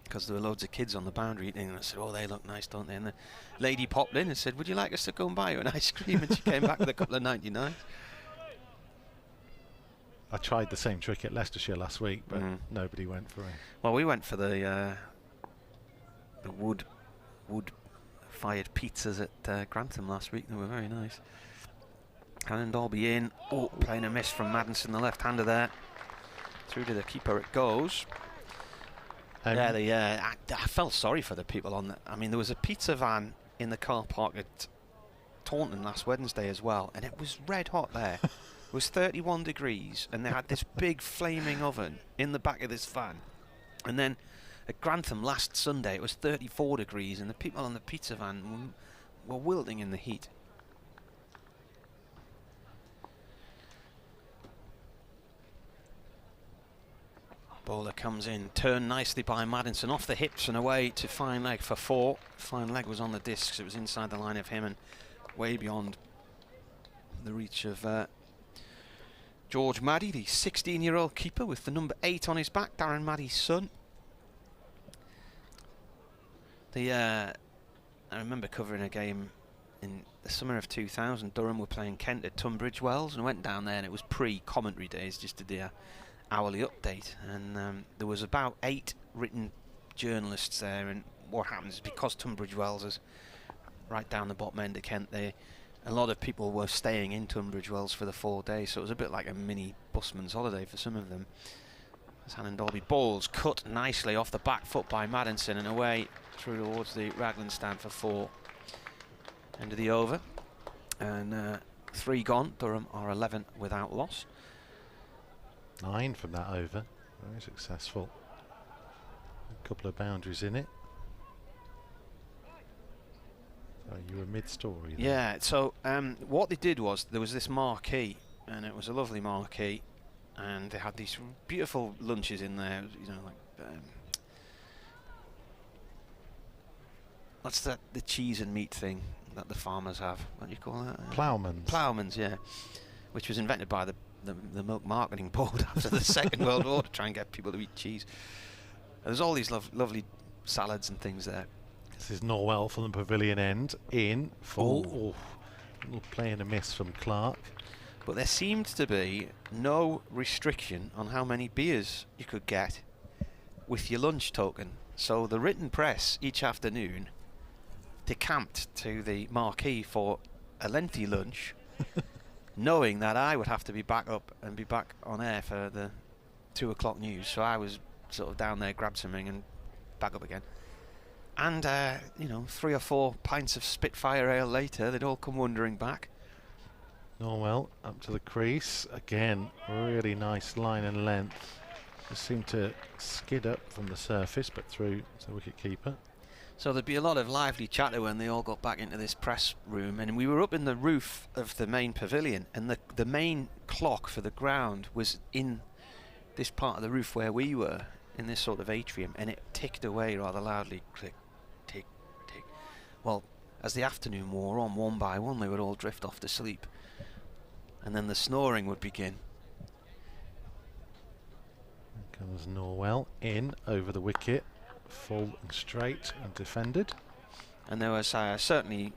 because there were loads of kids on the boundary eating, and I said, oh, they look nice, don't they? And the lady popped in and said, would you like us to go and buy you an ice cream? And she came back with a couple of 99s. I tried the same trick at Leicestershire last week, but nobody went for it. Well, we went for the wood-fired pizzas at Grantham last week. They were very nice. Hannon Dalby in. Oh, playing a miss from Maddinson, the left-hander there. Through to the keeper it goes. I felt sorry for the people on that. I mean, there was a pizza van in the car park at Taunton last Wednesday as well, and it was red hot there. It was 31 degrees, and they had this big flaming oven in the back of this van. And then at Grantham last Sunday, it was 34 degrees, and the people on the pizza van were wilting in the heat. Bowler comes in, turned nicely by Maddinson, off the hips and away to Fine Leg for 4. Fine Leg was on the discs, it was inside the line of him and way beyond the reach of George Maddy, the 16-year-old keeper with the number 8 on his back, Darren Maddy's son. I remember covering a game in the summer of 2000. Durham were playing Kent at Tunbridge Wells, and I went down there, and it was pre-commentary days, just to do a hourly update, and there was about 8 written journalists there. And what happens is, because Tunbridge Wells is right down the bottom end of Kent, a lot of people were staying in Tunbridge Wells for the 4 days, so it was a bit like a mini busman's holiday for some of them. As Hannon Dalby balls cut nicely off the back foot by Maddinson and away through towards the Raglan stand for 4. End of the over, and 3 gone. Durham are 11 without loss. 9 from that over, very successful. A couple of boundaries in it. So you were mid-story. Yeah, so what they did was, there was this marquee, and it was a lovely marquee, and they had these beautiful lunches in there, you know, like what's that, the cheese and meat thing that the farmers have? What do you call that? Ploughmans. Ploughmans, yeah, which was invented by the Milk Marketing Board after the Second World War to try and get people to eat cheese. There's all these lovely salads and things there. This is Norwell from the pavilion end, in full. Oh, little play and a miss from Clark. But there seemed to be no restriction on how many beers you could get with your lunch token. So the written press each afternoon decamped to the marquee for a lengthy lunch, knowing that I would have to be back up and be back on air for the 2 o'clock news. So I was sort of down there, grabbed something and back up again. And, you know, 3 or 4 pints of Spitfire ale later, they'd all come wandering back. Norwell up to the crease. Again, really nice line and length. Just seemed to skid up from the surface, but through to the wicket keeper. So there'd be a lot of lively chatter when they all got back into this press room, and we were up in the roof of the main pavilion, and the main clock for the ground was in this part of the roof where we were, in this sort of atrium, and it ticked away rather loudly. Click, tick, tick. Well, as the afternoon wore on, one by one they would all drift off to sleep, and then the snoring would begin. Here comes Norwell in over the wicket, full and straight and defended. And there was certainly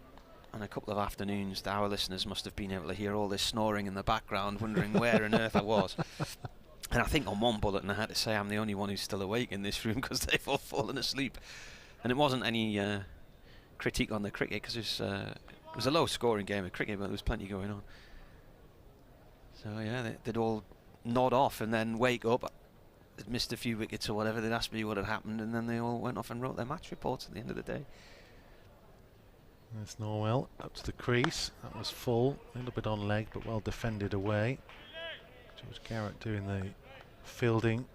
on a couple of afternoons our listeners must have been able to hear all this snoring in the background, wondering where on earth I was. And I think on one bulletin I had to say I'm the only one who's still awake in this room because they've all fallen asleep. And it wasn't any critique on the cricket, because it was a low-scoring game of cricket, but there was plenty going on. So yeah, they'd all nod off and then wake up. They'd missed a few wickets or whatever. They'd ask me what had happened, and then they all went off and wrote their match reports at the end of the day. There's Norwell up to the crease. That was full, a little bit on leg, but well defended away. George Garrett doing the fielding.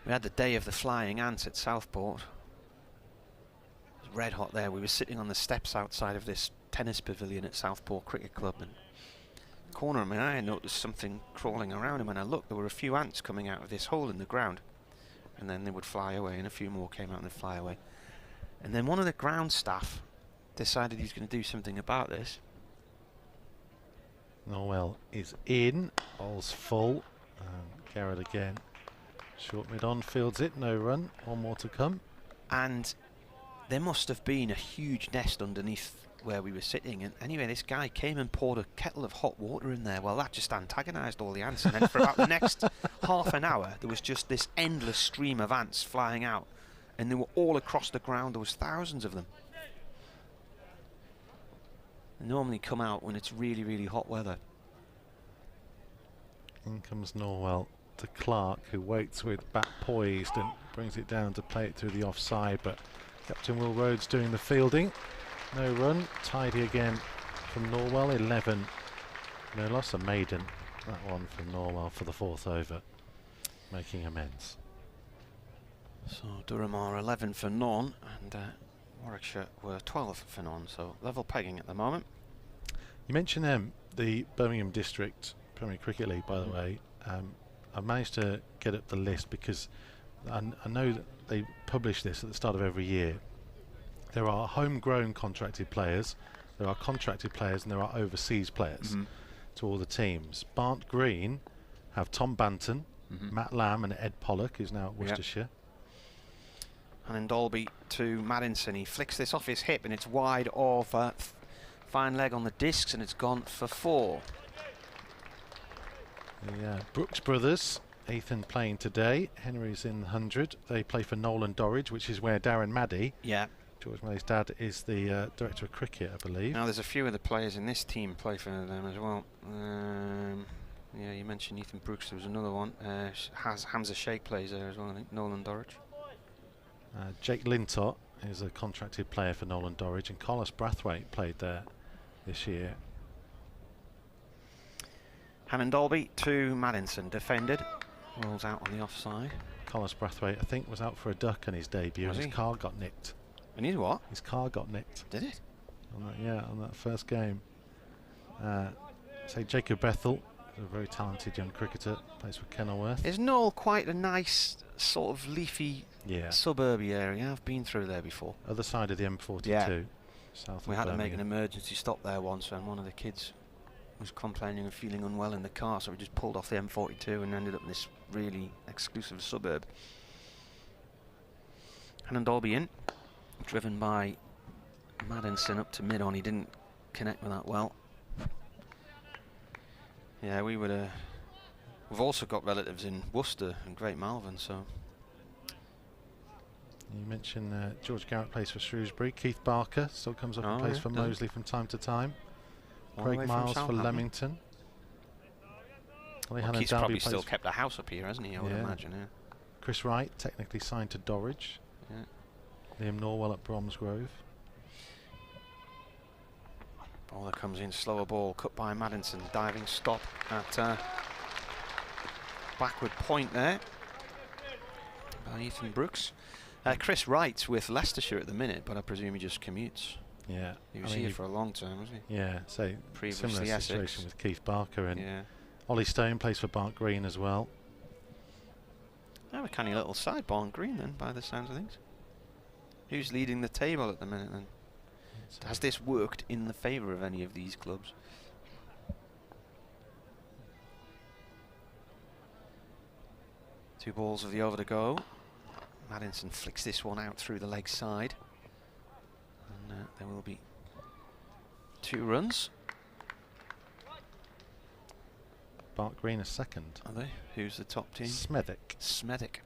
We had the day of the flying ants at Southport. It was red hot there. We were sitting on the steps outside of this tennis pavilion at Southport Cricket Club, and corner of my eye I noticed something crawling around, and when I looked there were a few ants coming out of this hole in the ground, and then they would fly away, and a few more came out and they'd fly away. And then one of the ground staff decided he's going to do something about this. Norwell is in, ball's full. Garrett again. Short mid on, fields it, no run, one more to come. And there must have been a huge nest underneath where we were sitting, and anyway this guy came and poured a kettle of hot water in there. Well, that just antagonised all the ants, and then for about the next half an hour there was just this endless stream of ants flying out, and they were all across the ground. There was thousands of them. They normally come out when it's really, really hot weather. In comes Norwell to Clark, who waits with bat poised and brings it down to play it through the offside, but Captain Will Rhodes doing the fielding. No run, tidy again from Norwell, 11. No loss, a maiden. That one from Norwell for the 4th over, making amends. So Durham are 11 for none, and Warwickshire were 12 for none, so level pegging at the moment. You mentioned the Birmingham District Premier Cricket League, by the way. I managed to get up the list because I know that they publish this at the start of every year. There are homegrown contracted players, there are contracted players, and there are overseas players to all the teams. Barnt Green have Tom Banton, Matt Lamb and Ed Pollock, who's now at Worcestershire. And in Dolby to Madinson, he flicks this off his hip and it's wide off, fine leg on the discs, and it's gone for 4. The Brooks brothers, Ethan playing today, Henry's in the 100. They play for Nolan Dorridge, which is where Darren Maddy, George Maddy's dad, is the director of cricket, I believe. Now there's a few of the players in this team play for them as well. Yeah, you mentioned Ethan Brooks, there was another one. Hamza Sheikh plays there as well, I think, Nolan Dorridge. Jake Lintott is a contracted player for Nolan Dorridge, and Collis Brathwaite played there this year. Hannon Dolby to Madinson, defended, rolls out on the offside. Collis Brathwaite, I think, was out for a duck in his debut, and his car got nicked. And his what? His car got nicked. Did it? On that first game. Say Jacob Bethel, a very talented young cricketer, plays for Kenilworth. Is Knoll quite a nice sort of leafy suburby area? I've been through there before. Other side of the M42. South we of had to make Birmingham. an emergency stop there once, and one of the kids was complaining of feeling unwell in the car, so we just pulled off the M42 and ended up in this really exclusive suburb. Hannon Dolby in, driven by Madinson up to mid-on. He didn't connect with that well. Yeah, we've also got relatives in Worcester and Great Malvern, so. You mentioned George Garrett plays for Shrewsbury. Keith Barker still comes up and plays for Moseley from time to time. Craig Miles for Leamington. Well, Keith's probably still kept a house up here, hasn't he? I would imagine. Yeah. Chris Wright, technically signed to Dorridge. Liam Norwell at Bromsgrove. Bowler comes in, slower ball, cut by Madinson, diving stop at backward point there by Ethan Brooks. Chris Wright's with Leicestershire at the minute, but I presume he just commutes. Yeah, he was here for a long time, wasn't he? Yeah, so previously similar Essex. situation with Keith Barker, and Ollie Stone plays for Barnt Green as well. Oh, a canny little side, Barnt Green then, by the sounds of things. Who's leading the table at the minute then? Has this worked in the favour of any of these clubs? Two balls of the over to go. Madinson flicks this one out through the leg side. And there will be 2 runs. Bark Green are second. Are they? Who's the top team? Smethwick. Smethwick.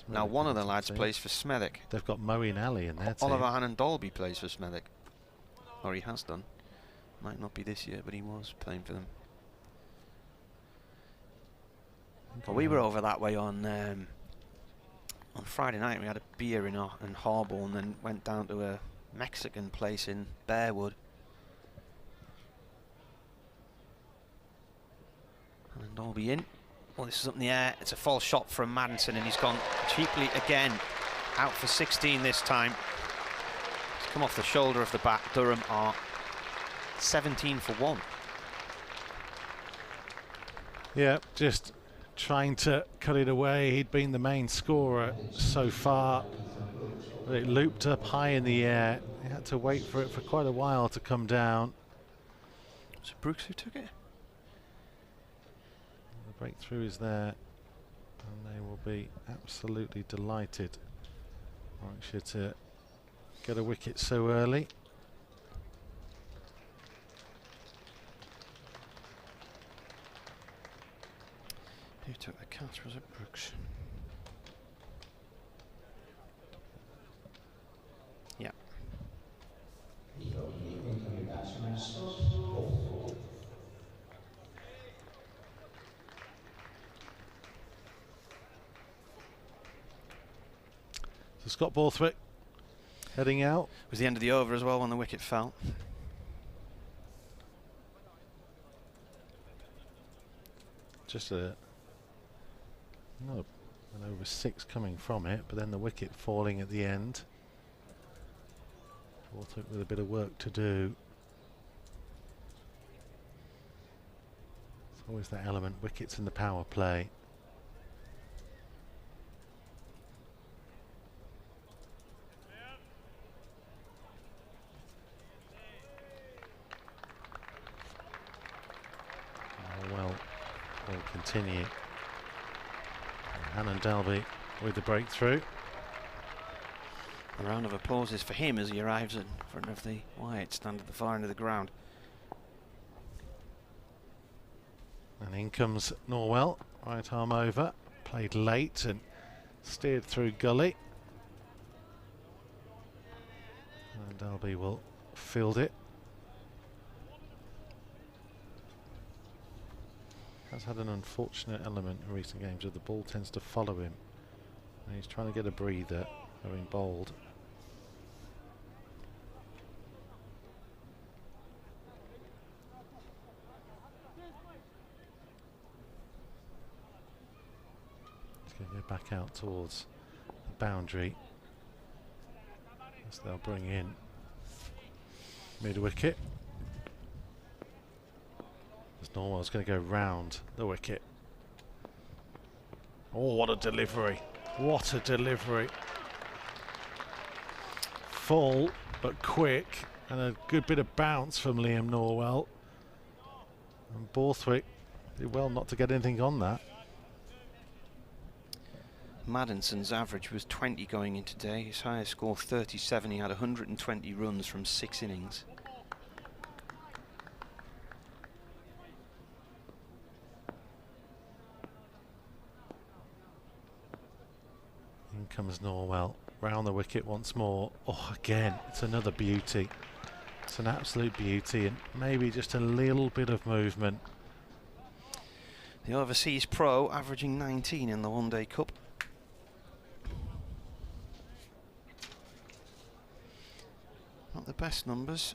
Now one of the lads plays for Smethwick. They've got Moeen Alley in their team. Oliver Hannon Dolby plays for Smethwick. Or he has done. Might not be this year, but he was playing for them. Well, we were over that way on Friday night. We had a beer in Harbour and then went down to a Mexican place in Bearwood. And Dolby in. Well, this is up in the air. It's a false shot from Madison, and he's gone cheaply again. Out for 16 this time. He's come off the shoulder of the bat. Durham are 17 for 1. Yeah, just trying to cut it away. He'd been the main scorer so far. But it looped up high in the air. He had to wait for it for quite a while to come down. Was it Brooks who took it? The breakthrough is there, and they will be absolutely delighted, Warwickshire, to get a wicket so early. Who took the catch? Was it Brooks? Yeah. So Scott Borthwick heading out. It was the end of the over as well when the wicket fell. Just an over 6 coming from it, but then the wicket falling at the end. Borthwick with a bit of work to do. It's always that element, wickets in the power play. Well, will continue. Hannon Dalby with the breakthrough. A round of applause is for him as he arrives in front of the Wyatt stand at the far end of the ground. And in comes Norwell, right arm over, played late and steered through gully. And Dalby will field it. Has had an unfortunate element in recent games where the ball tends to follow him. And he's trying to get a breather, having bowled. He's going to go back out towards the boundary. As they'll bring in mid-wicket. As Norwell's going to go round the wicket. Oh, what a delivery. What a delivery. Full, but quick, and a good bit of bounce from Liam Norwell. And Borthwick did well not to get anything on that. Maddison's average was 20 going in today. His highest score 37. He had 120 runs from 6 innings. In comes Norwell, round the wicket once more. Oh, again, it's another beauty. It's an absolute beauty, and maybe just a little bit of movement. The overseas pro averaging 19 in the One Day Cup. Not the best numbers.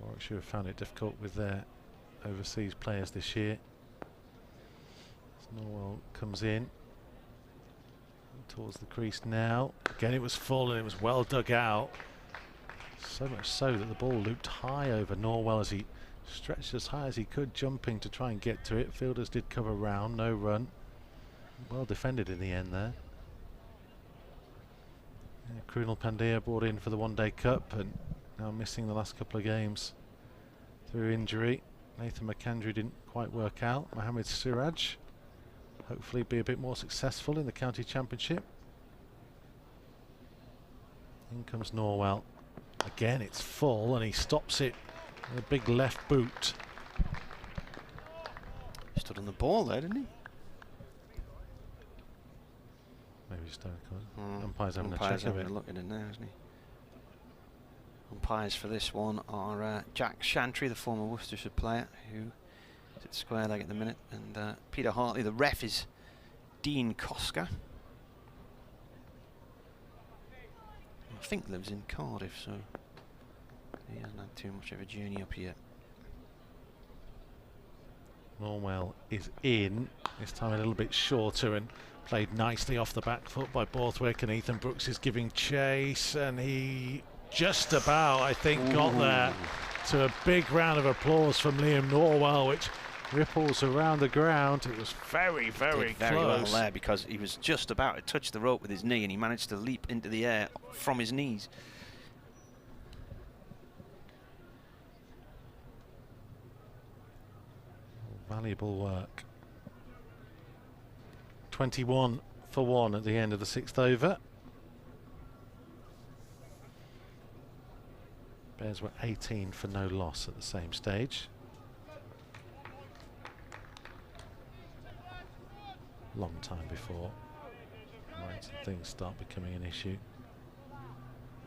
Warwickshire have found it difficult with their overseas players this year. Norwell comes in towards the crease now. Again, it was full and it was well dug out. So much so that the ball looped high over Norwell as he stretched as high as he could, jumping to try and get to it. Fielders did cover round, no run. Well defended in the end there. Yeah, Krunal Pandya brought in for the One Day Cup and now missing the last couple of games through injury. Nathan McAndrew didn't quite work out. Mohammed Siraj hopefully be a bit more successful in the county championship. In comes Norwell. Again, it's full, and he stops it with a big left boot. Stood on the ball there, didn't he? Maybe just umpire's having a check of it. Look at it now, isn't he? Umpires for this one are Jack Shantry, the former Worcestershire player, who is at square leg at the minute, and Peter Hartley. The ref is Dean Koska. I think lives in Cardiff, so he hasn't had too much of a journey up here. Norwell is in, this time a little bit shorter, and played nicely off the back foot by Borthwick, and Ethan Brooks is giving chase, and he just about, I think, got there. To a big round of applause from Liam Norwell, which ripples around the ground. It was very, very close. Very well there, because he was just about to touch the rope with his knee, and he managed to leap into the air from his knees. Valuable work. 21 for 1 at the end of the 6th over. Bears were 18 for no loss at the same stage. Long time before things start becoming an issue.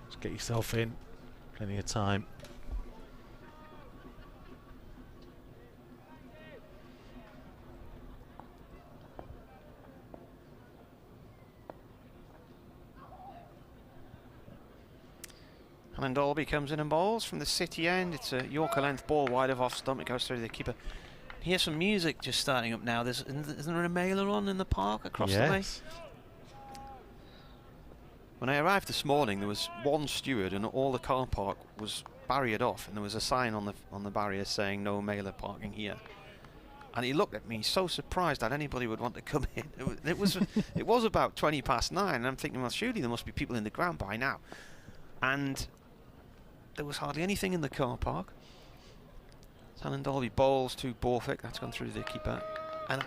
Just get yourself in, plenty of time. Alan Dolby comes in and bowls from the City end. It's a Yorker length ball wide of off stump. It goes through the keeper. Here's some music just starting up now. Isn't there a mailer on in the park across the way? When I arrived this morning, there was one steward, and all the car park was barriered off, and there was a sign on the barrier saying no mailer parking here. And he looked at me so surprised that anybody would want to come in. It was about 20 past 9, and I'm thinking, well, surely there must be people in the ground by now. And there was hardly anything in the car park. Alan Dolby bowls to Borthwick. That's gone through the keeper. And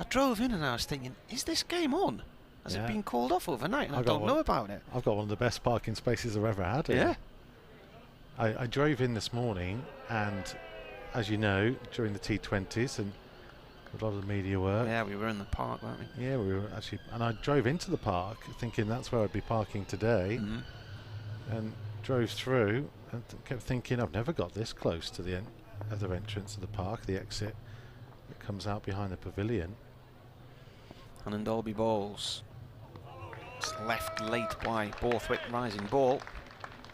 I drove in and I was thinking, is this game on? Has it been called off overnight? And I don't know about it. I've got one of the best parking spaces I've ever had. Yeah. I drove in this morning, and as you know, during the T20s and a lot of the media work. Yeah, we were in the park, weren't we? Yeah, we were actually. And I drove into the park thinking that's where I'd be parking today. And drove through and kept thinking, I've never got this close to the other entrance of the park, the exit that comes out behind the pavilion. And Dolby bowls. It's left late by Borthwick, rising ball.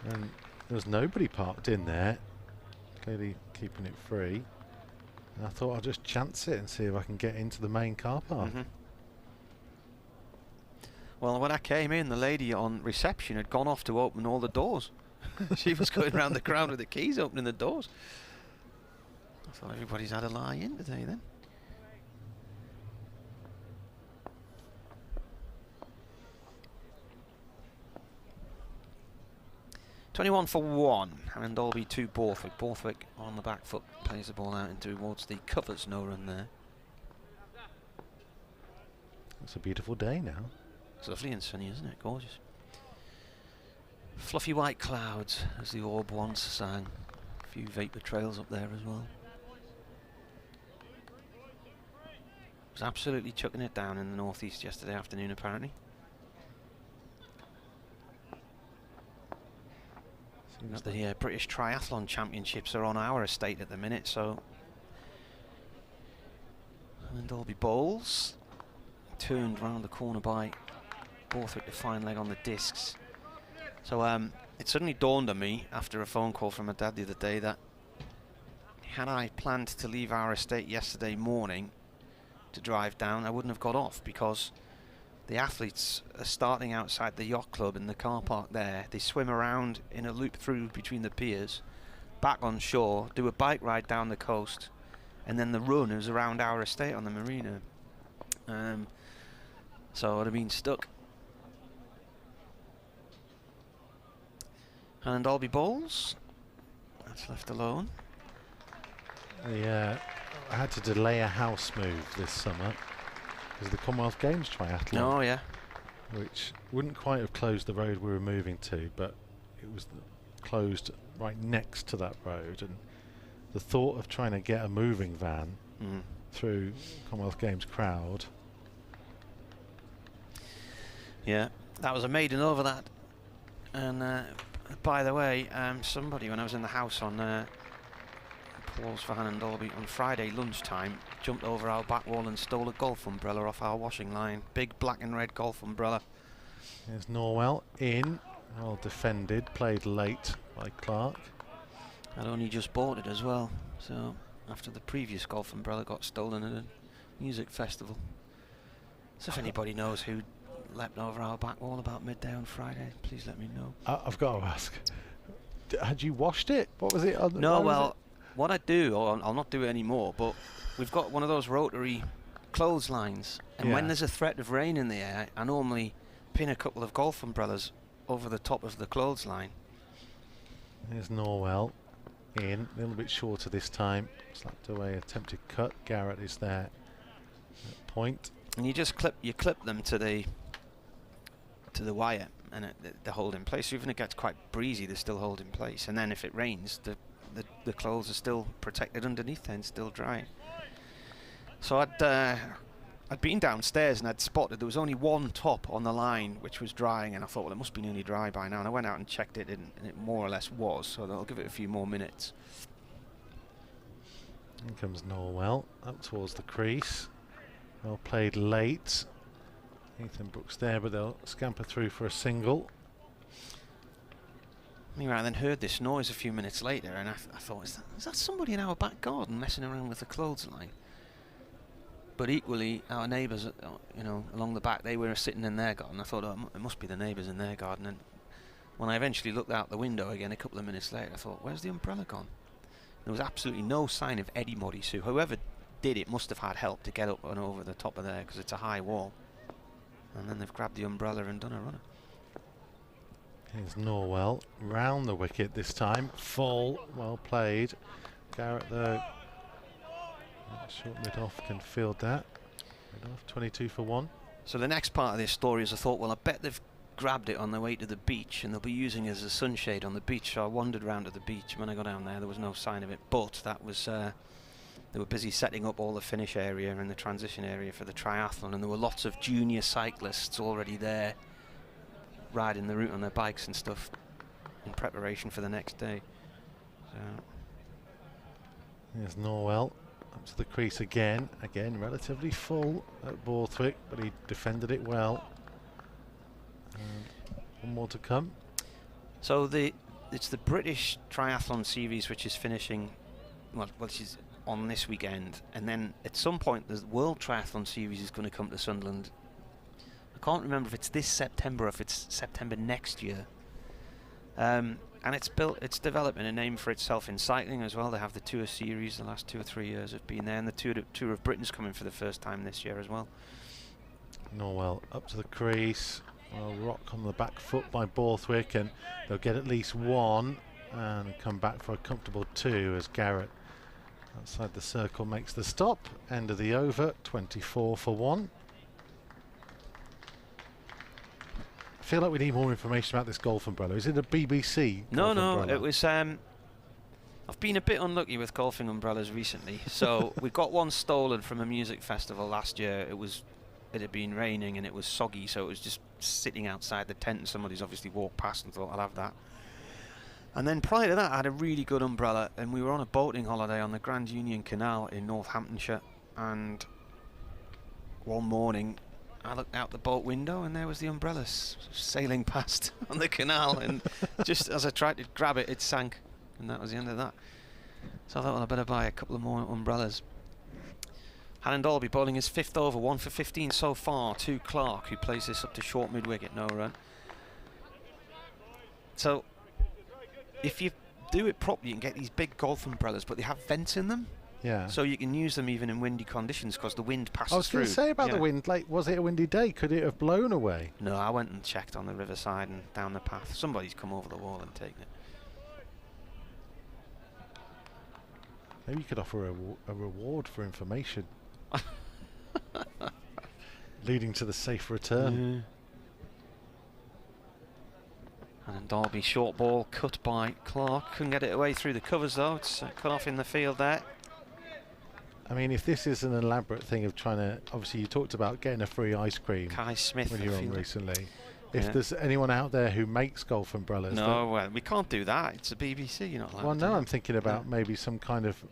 And there was nobody parked in there, clearly keeping it free. And I thought I'll just chance it and see if I can get into the main car park. Well, when I came in, the lady on reception had gone off to open all the doors. She was going around the crowd with the keys, opening the doors. I thought everybody's had a lie in today then. (21 for 1). And Dolby to Borthwick. Borthwick on the back foot plays the ball out into towards the covers. No run there. It's a beautiful day now. It's lovely and sunny, isn't it? Gorgeous. Fluffy white clouds, as the Orb once sang. A few vapour trails up there as well. Was absolutely chucking it down in the northeast yesterday afternoon, apparently. The British Triathlon Championships are on our estate at the minute, so. And Dolby bowls. Turned round the corner by Borthwick, the fine leg on the discs. So it suddenly dawned on me after a phone call from my dad the other day that had I planned to leave our estate yesterday morning to drive down, I wouldn't have got off, because the athletes are starting outside the yacht club in the car park there. They swim around in a loop through between the piers, back on shore, do a bike ride down the coast, and then the run is around our estate on the marina. So I'd have been stuck. And Dolby bowls. That's left alone. I had to delay a house move this summer because of the Commonwealth Games triathlon. Oh, yeah. Which wouldn't quite have closed the road we were moving to, but it was closed right next to that road, and the thought of trying to get a moving van through Commonwealth Games crowd. Yeah, that was a maiden over that. And by the way, somebody, when I was in the house on Paul's for Hannah and Dolby on Friday lunchtime, jumped over our back wall and stole a golf umbrella off our washing line. Big black and red golf umbrella. There's Norwell in, well defended, played late by Clark. I'd only just bought it as well, so after the previous golf umbrella got stolen at a music festival. So if anybody knows who leapt over our back wall about midday on Friday, please let me know. I've got to ask, had you washed it? What was it? No, well, what I do, or I'll not do it anymore, but we've got one of those rotary clotheslines, and when there's a threat of rain in the air, I normally pin a couple of golf umbrellas over the top of the clothesline. There's Norwell in, a little bit shorter this time, slapped away, attempted cut. Garrett is there at point. And you just clip them to the wire, and they hold in place. So even if it gets quite breezy, they still hold in place. And then if it rains, the clothes are still protected underneath and still dry. So I'd been downstairs and I'd spotted there was only one top on the line which was drying, and I thought, well, it must be nearly dry by now. And I went out and checked it, and it more or less was. So I'll give it a few more minutes. In comes Norwell up towards the crease. Well played late. Ethan Brooks there, but they'll scamper through for a single. Anyway, I then heard this noise a few minutes later, and I thought, is that somebody in our back garden messing around with the clothesline? But equally, our neighbours, along the back, they were sitting in their garden. I thought, oh, it must be the neighbours in their garden. And when I eventually looked out the window again a couple of minutes later, I thought, where's the umbrella gone? There was absolutely no sign of anybody, so whoever did it must have had help to get up and over the top of there, because it's a high wall. And then they've grabbed the umbrella and done a runner. Here's Norwell round the wicket this time. Full, well played. Garrett though, short mid off, can field that. Mid off, 22 for 1. So the next part of this story is I thought, well, I bet they've grabbed it on their way to the beach and they'll be using it as a sunshade on the beach. So I wandered round to the beach. When I got down there was no sign of it, but that was they were busy setting up all the finish area and the transition area for the triathlon, and there were lots of junior cyclists already there riding the route on their bikes and stuff in preparation for the next day. So there's Norwell up to the crease again relatively full at Borthwick, but he defended it well. One more to come. So it's the British Triathlon Series which is finishing, well, which is on this weekend, and then at some point the World Triathlon Series is going to come to Sunderland. I can't remember if it's this September or if it's September next year. And it's developing a name for itself in cycling as well. They have the Tour Series, the last 2 or 3 years have been there, and the Tour of Britain's coming for the first time this year as well. Norwell up to the crease. Well, rock on the back foot by Borthwick, and they'll get at least one and come back for a comfortable 2 as Garrett outside the circle makes the stop. End of the over, 24 for 1. I feel like we need more information about this golf umbrella. Is it a BBC golf umbrella? It was I've been a bit unlucky with golfing umbrellas recently. So we got one stolen from a music festival last year. It had been raining and it was soggy, so it was just sitting outside the tent, and somebody's obviously walked past and thought, I'll have that. And then prior to that, I had a really good umbrella, and we were on a boating holiday on the Grand Union Canal in Northamptonshire, and one morning I looked out the boat window and there was the umbrella sailing past on the canal, and just as I tried to grab it, it sank, and that was the end of that. So I thought, well, I better buy a couple of more umbrellas. Hannah Dolby bowling his 5th over, 1 for 15 so far to Clark, who plays this up to short mid-wicket, no run. So if you do it properly, you can get these big golf umbrellas, but they have vents in them. Yeah. So you can use them even in windy conditions because the wind passes through. I was going to say about the wind, like, was it a windy day? Could it have blown away? No, I went and checked on the riverside and down the path. Somebody's come over the wall and taken it. Maybe you could offer a reward for information. Leading to the safe return. And then Derby short ball cut by Clark. Couldn't get it away through the covers though. It's cut off in the field there. I mean, if this is an elaborate thing of trying to, obviously you talked about getting a free ice cream Kai Smith when you were on recently. If Yeah. there's anyone out there who makes golf umbrellas, No, well, we can't do that. It's a BBC, you're not allowed well, to no, do I'm that. thinking about maybe some kind of,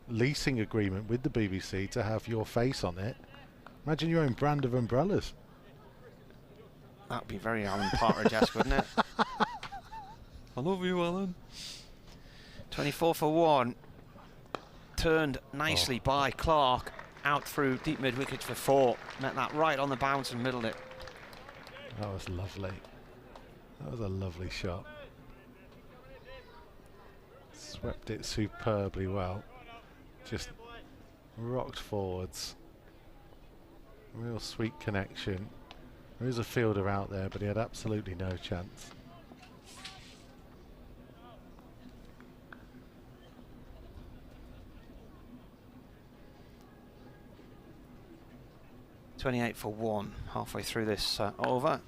leasing agreement with the BBC to have your face on it. Imagine your own brand of umbrellas. That'd be very Alan Partridge-esque, wouldn't it? I love you, Alan. 24 for 1. Turned nicely by Clark. Out through deep mid-wicket for 4. Met that right on the bounce and middled it. That was lovely. That was a lovely shot. Swept it superbly well. Just rocked forwards. Real sweet connection. There is a fielder out there, but he had absolutely no chance. .28 for 1. Halfway through this over.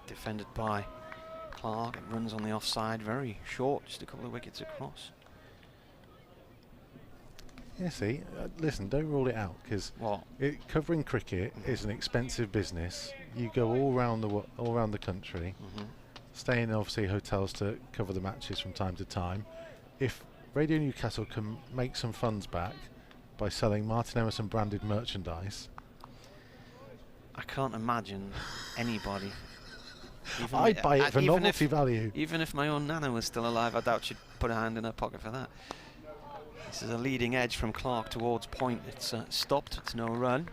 Defended by Clark. It runs on the offside. Very short. Just a couple of wickets across. Yeah, see, listen, don't rule it out, because covering cricket is an expensive business. You go all around the country, stay in obviously hotels to cover the matches from time to time. If Radio Newcastle can make some funds back by selling Martin Emerson branded merchandise, I can't imagine anybody. I'd buy it for novelty value. Even if my own nana was still alive, I doubt she'd put a hand in her pocket for that. This is a leading edge from Clark towards point. It's stopped. It's no run.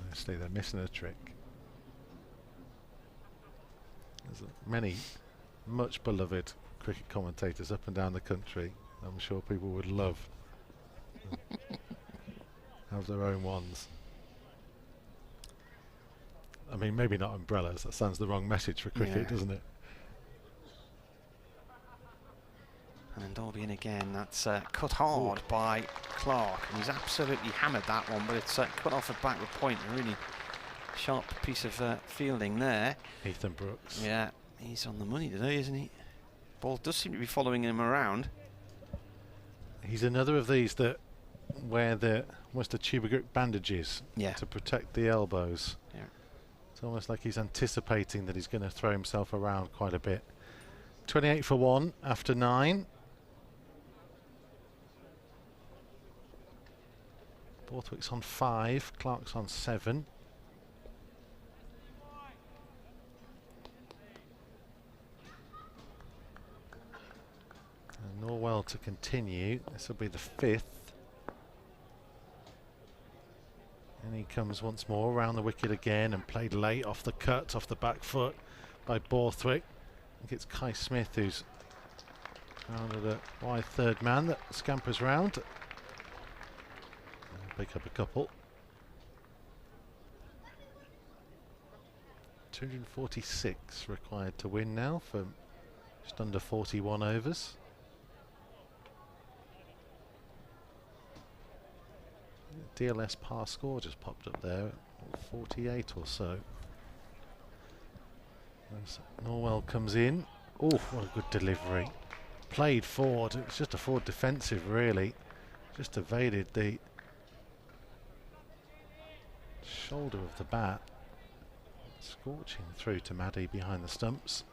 Honestly, they're missing a trick. There's many much beloved cricket commentators up and down the country. I'm sure people would love have their own ones. I mean, maybe not umbrellas. That sounds the wrong message for cricket, doesn't it? And then Derby in again. That's cut hard by Clark. And he's absolutely hammered that one, but it's cut off a backward point. A really sharp piece of fielding there. Ethan Brooks. Yeah, he's on the money today, isn't he? Ball does seem to be following him around. He's another of these that wear the almost the tuba grip bandages to protect the elbows. Yeah. It's almost like he's anticipating that he's going to throw himself around quite a bit. 28 for 1 after 9. Borthwick's on 5, Clark's on 7. And Norwell to continue. This will be the 5th. And he comes once more around the wicket again and played late off the cut, off the back foot by Borthwick. I think it's Kai Smith who's rounded a wide third man that scampers round. Pick up a couple. 246 required to win now for just under 41 overs. DLS par score just popped up there, 48 or so. As Norwell comes in. Oh, what a good delivery. Played forward. It's just a forward defensive, really. Just evaded the shoulder of the bat. Scorching through to Maddie behind the stumps.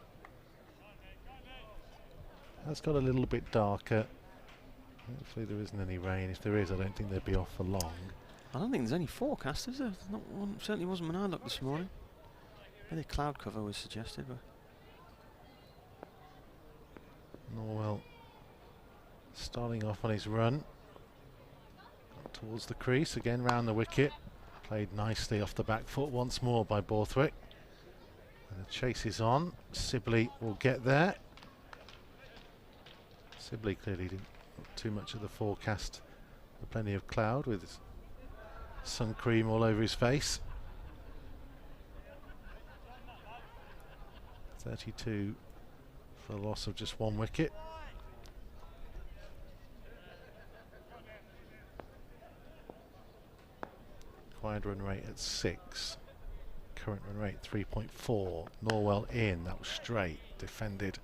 That's got a little bit darker. Hopefully there isn't any rain. If there is, I don't think they'd be off for long. I don't think there's any forecast, is there? Not one, certainly wasn't when I looked this morning. Maybe cloud cover was suggested, but Norwell starting off on his run towards the crease, again round the wicket. Played nicely off the back foot once more by Borthwick. And the chase is on. Sibley will get there. Sibley clearly didn't look too much of the forecast. Plenty of cloud with sun cream all over his face. 32 for the loss of just one wicket. Required run rate at 6. Current run rate 3.4. Norwell in. That was straight. Defended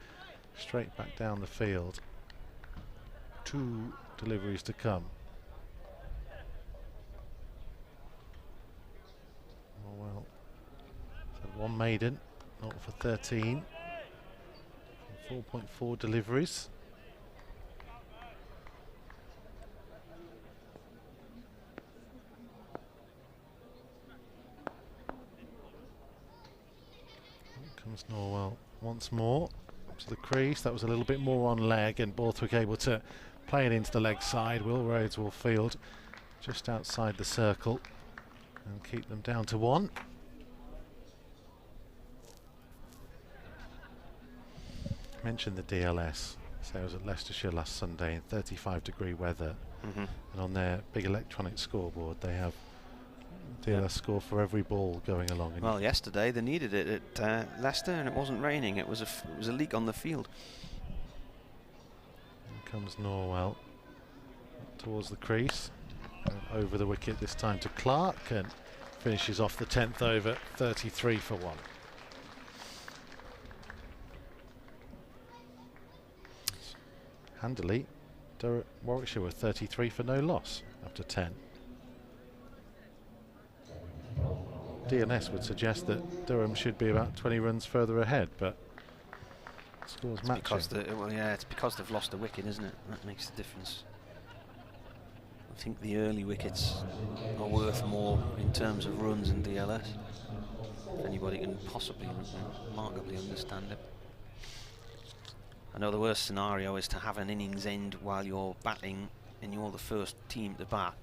straight back down the field. 2 deliveries to come. Norwell. So 1 maiden. 0 for 13. 4.4 deliveries. Comes Norwell once more to the crease. That was a little bit more on leg, and Borthwick able to play it into the leg side. Will Rhodes will field just outside the circle and keep them down to 1. Mentioned the DLS. So I was at Leicestershire last Sunday in 35-degree weather, and on their big electronic scoreboard they have DLS score for every ball going along. Well, yesterday they needed it at Leicester, and it wasn't raining. It was a leak on the field. Here comes Norwell towards the crease, over the wicket this time to Clark, and finishes off the 10th over 33 for 1. Handily, Warwickshire were 33 for no loss after 10. DNS would suggest that Durham should be about 20 runs further ahead, but scores matching. It's because they've lost a wicket, isn't it? That makes the difference. I think the early wickets are worth more in terms of runs and DLS. If anybody can possibly remarkably understand it. I know the worst scenario is to have an innings end while you're batting and you're the first team to bat,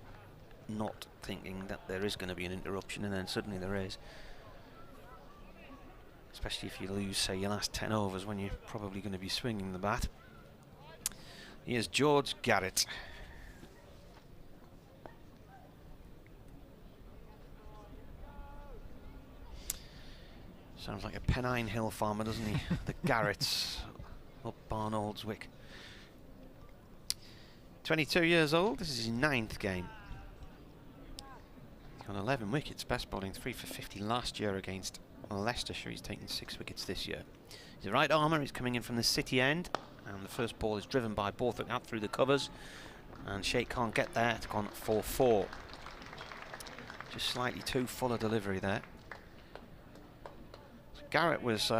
not thinking that there is going to be an interruption, and then suddenly there is. Especially if you lose, say, your last 10 overs when you're probably going to be swinging the bat. Here's George Garrett. Sounds like a Pennine Hill farmer, doesn't he? The Garretts up Barnoldswick. 22 years old, this is his 9th game. He's got 11 wickets, best bowling 3 for 50 last year against Leicestershire. He's taken 6 wickets this year. He's a right armer, he's coming in from the city end, and the first ball is driven by Borthwick out through the covers, and Sheikh can't get there. It's gone 4-4. Just slightly too full a delivery there. So Garrett was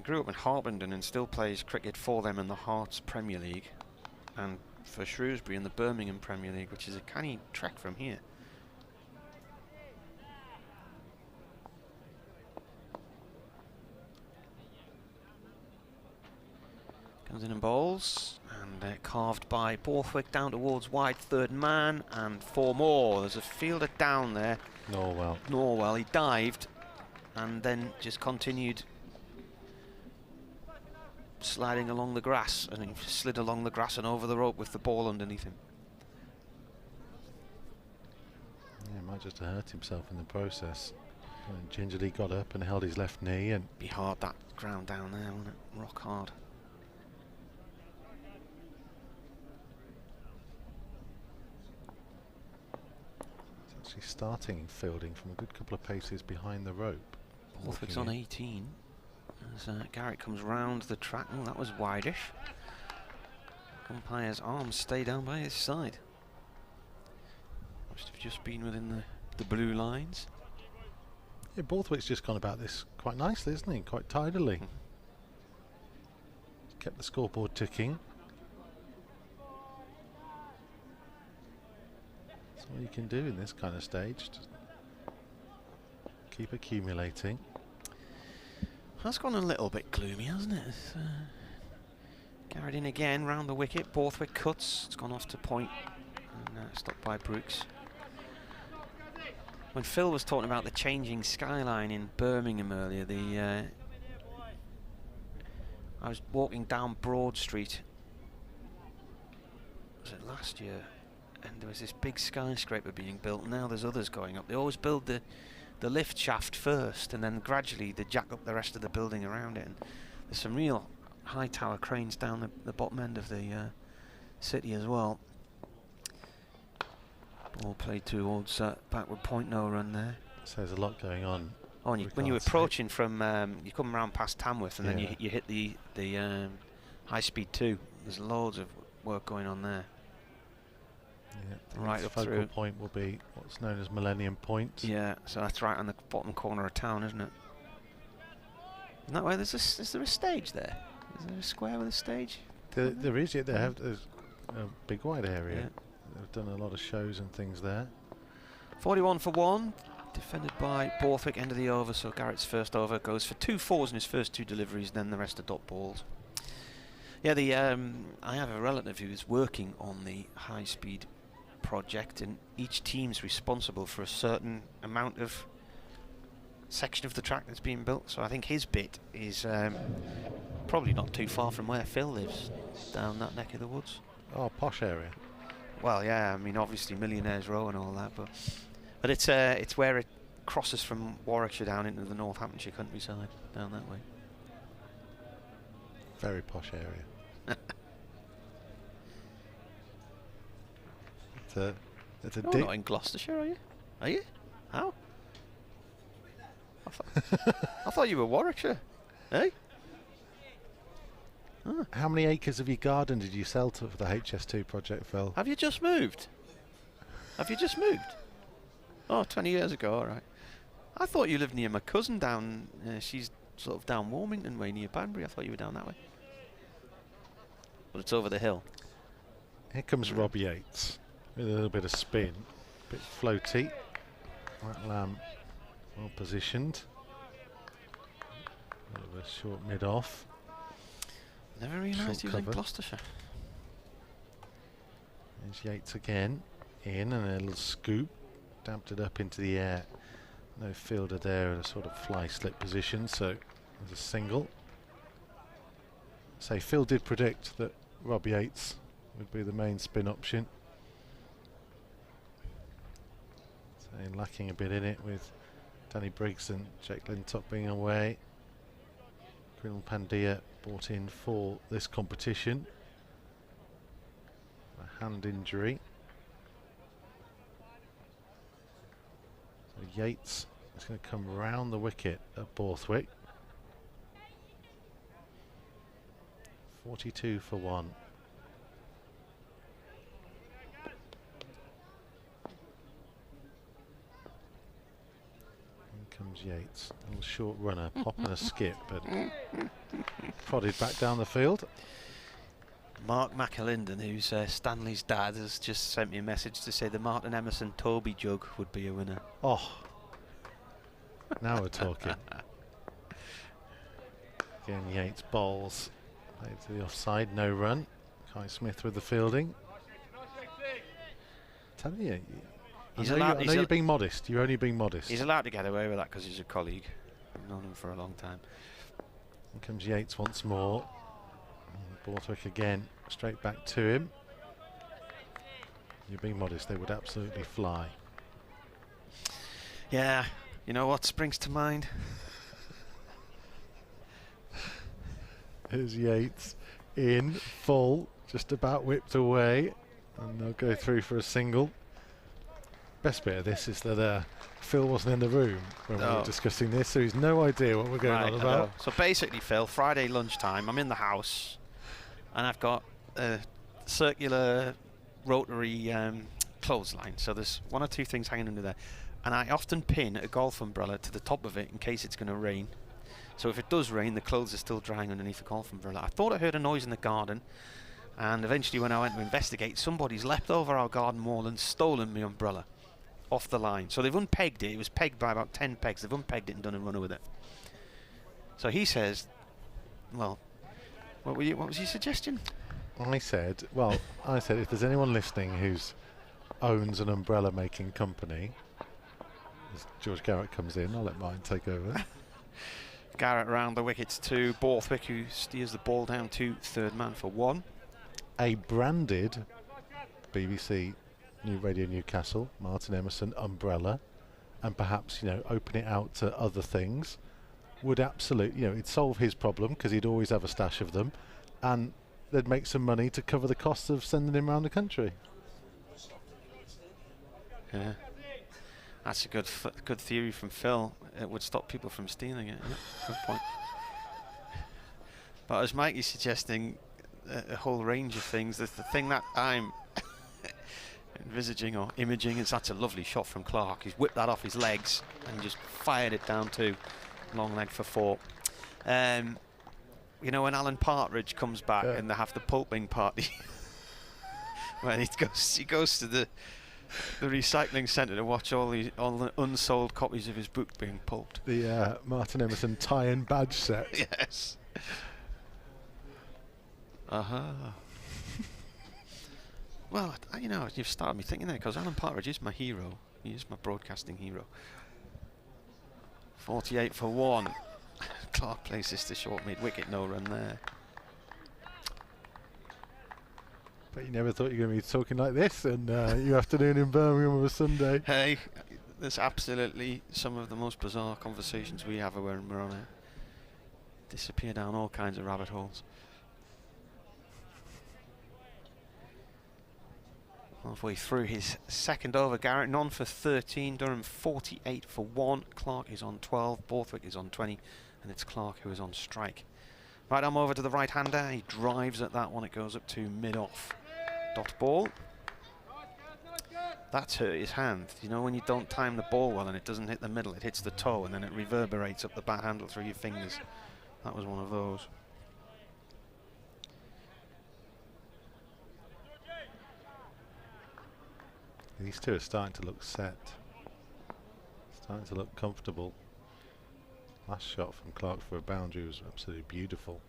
grew up in Harpenden and still plays cricket for them in the Hearts Premier League, and for Shrewsbury in the Birmingham Premier League, which is a canny trek from here. Comes in and bowls, and carved by Borthwick down towards wide third man, and 4 more. There's a fielder down there. Norwell, he dived and then just continued sliding along the grass, and he slid along the grass and over the rope with the ball underneath him. Yeah, might just have hurt himself in the process. And gingerly got up and held his left knee, and be hard, that ground down there, wouldn't it? Rock hard. He's actually starting fielding from a good couple of paces behind the rope. Borthwick's on 18. As Garrett comes round the track. Oh, that was wide-ish. Umpire's arms stay down by his side. Must have just been within the blue lines. Yeah, Borthwick's just gone about this quite nicely, isn't he? Quite tidily. Kept the scoreboard ticking. That's all you can do in this kind of stage. Just keep accumulating. That's gone a little bit gloomy, hasn't it? Garrett in again, round the wicket. Borthwick cuts. It's gone off to point and stopped by Brooks. When Phil was talking about the changing skyline in Birmingham earlier, I was walking down Broad Street. Was it last year? And there was this big skyscraper being built. Now there's others going up. They always build the lift shaft first, and then gradually they jack up the rest of the building around it. And there's some real high tower cranes down the bottom end of the city as well. Ball played towards backward point, no run there. So there's a lot going on. Oh, and when you're approaching from, you come around past Tamworth and then you hit the high speed 2. There's loads of work going on there. Yeah, right up focal through. point will be what's known as Millennium Point. Yeah, so that's right on the bottom corner of town, isn't it? Isn't that where is there a stage there? Is there a square with a stage? There is, yeah. There's a big wide area. Yeah. They've done a lot of shows and things there. 41 for 1, defended by Borthwick, end of the over, so Garrett's first over goes for 2 fours in his first 2 deliveries, then the rest are dot balls. Yeah, I have a relative who's working on the high-speed project, and each team's responsible for a certain amount of section of the track that's being built, so I think his bit is probably not too far from where Phil lives, down that neck of the woods. Oh, posh area. Well, yeah, I mean, obviously Millionaires Row and all that, but it's where it crosses from Warwickshire down into the Northamptonshire countryside, down that way. Very posh area. It's a You're not in Gloucestershire, are you? Are you? How? I thought you were Warwickshire. Eh? Oh. How many acres of your garden did you sell for the HS2 project, Phil? Have you just moved? Have you just moved? Oh, 20 years ago, all right. I thought you lived near my cousin down, she's sort of down Warmington way near Banbury. I thought you were down that way. But it's over the hill. Here comes Rob Yates with a little bit of spin, a bit floaty. That lamb well positioned. A bit of a short mid-off. Never realised he was in Gloucestershire. There's Yates again, in and a little scoop, damped it up into the air. No fielder there in a sort of fly slip position, so there's a single. So Phil did predict that Rob Yates would be the main spin option. So lacking a bit in it with Danny Briggs and Jake Lintop being away. Grinal Pandya brought in for this competition. A hand injury. So Yates is going to come round the wicket at Borthwick. 42 for 1. Comes Yates, a little short runner, pop and a skip, but prodded back down the field. Mark McAlinden, who's Stanley's dad, has just sent me a message to say the Martin Emerson Toby jug would be a winner. Oh, now we're talking. Again, Yates bowls played to the offside, no run. Kai Smith with the fielding. Tell you. I know you're being modest. You're only being modest. He's allowed to get away with that because he's a colleague. I've known him for a long time. Here comes Yates once more. Borthwick again, straight back to him. You're being modest. They would absolutely fly. Yeah, you know what springs to mind? Here's Yates in full, just about whipped away, and they'll go through for a single. Best bit of this is that Phil wasn't in the room when we were discussing this, so he's no idea what we're going on about. So basically, Phil, Friday lunchtime, I'm in the house, and I've got a circular rotary clothesline. So there's 1 or 2 things hanging under there, and I often pin a golf umbrella to the top of it in case it's going to rain. So if it does rain, the clothes are still drying underneath the golf umbrella. I thought I heard a noise in the garden, and eventually when I went to investigate, somebody's leapt over our garden wall and stolen my umbrella off the line. So they've unpegged it. It was pegged by about 10 pegs. They've unpegged it and done a runner with it. So he says, well, what was your suggestion? I said if there's anyone listening who's owns an umbrella making company, as George Garrett comes in, I'll let mine take over. Garrett round the wickets to Borthwick, who steers the ball down to third man for 1. A branded BBC New Radio Newcastle Martin Emerson umbrella, and perhaps open it out to other things, would absolutely it'd solve his problem because he'd always have a stash of them, and they'd make some money to cover the costs of sending him around the country. Yeah. That's a good theory from Phil. It would stop people from stealing it. Yeah, good point. But as Mike is suggesting, a whole range of things. The thing that I'm envisaging or imaging is that's a lovely shot from Clark. He's whipped that off his legs and just fired it down to long leg for 4. You know, when Alan Partridge comes back and they have the pulping party, when he goes to the recycling centre to watch all the unsold copies of his book being pulped. The Martin Emerson tie and badge set. Yes. Well, you know, you've started me thinking there, because Alan Partridge is my hero. He is my broadcasting hero. 48 for 1. Clark plays this to short mid wicket, no run there. But you never thought you were going to be talking like this and your afternoon in Birmingham on a Sunday. Hey, there's absolutely some of the most bizarre conversations we have when we're on air. Disappear down all kinds of rabbit holes. Halfway through his second over, Garrett none for 13, Durham 48 for 1, Clark is on 12, Borthwick is on 20, and it's Clark who is on strike. Right arm over to the right-hander, he drives at that one, it goes up to mid-off. Dot ball. That's hurt his hand. You know when you don't time the ball well and it doesn't hit the middle, it hits the toe and then it reverberates up the bat handle through your fingers. That was one of those. These two are starting to look set. Starting to look comfortable. Last shot from Clark for a boundary was absolutely beautiful.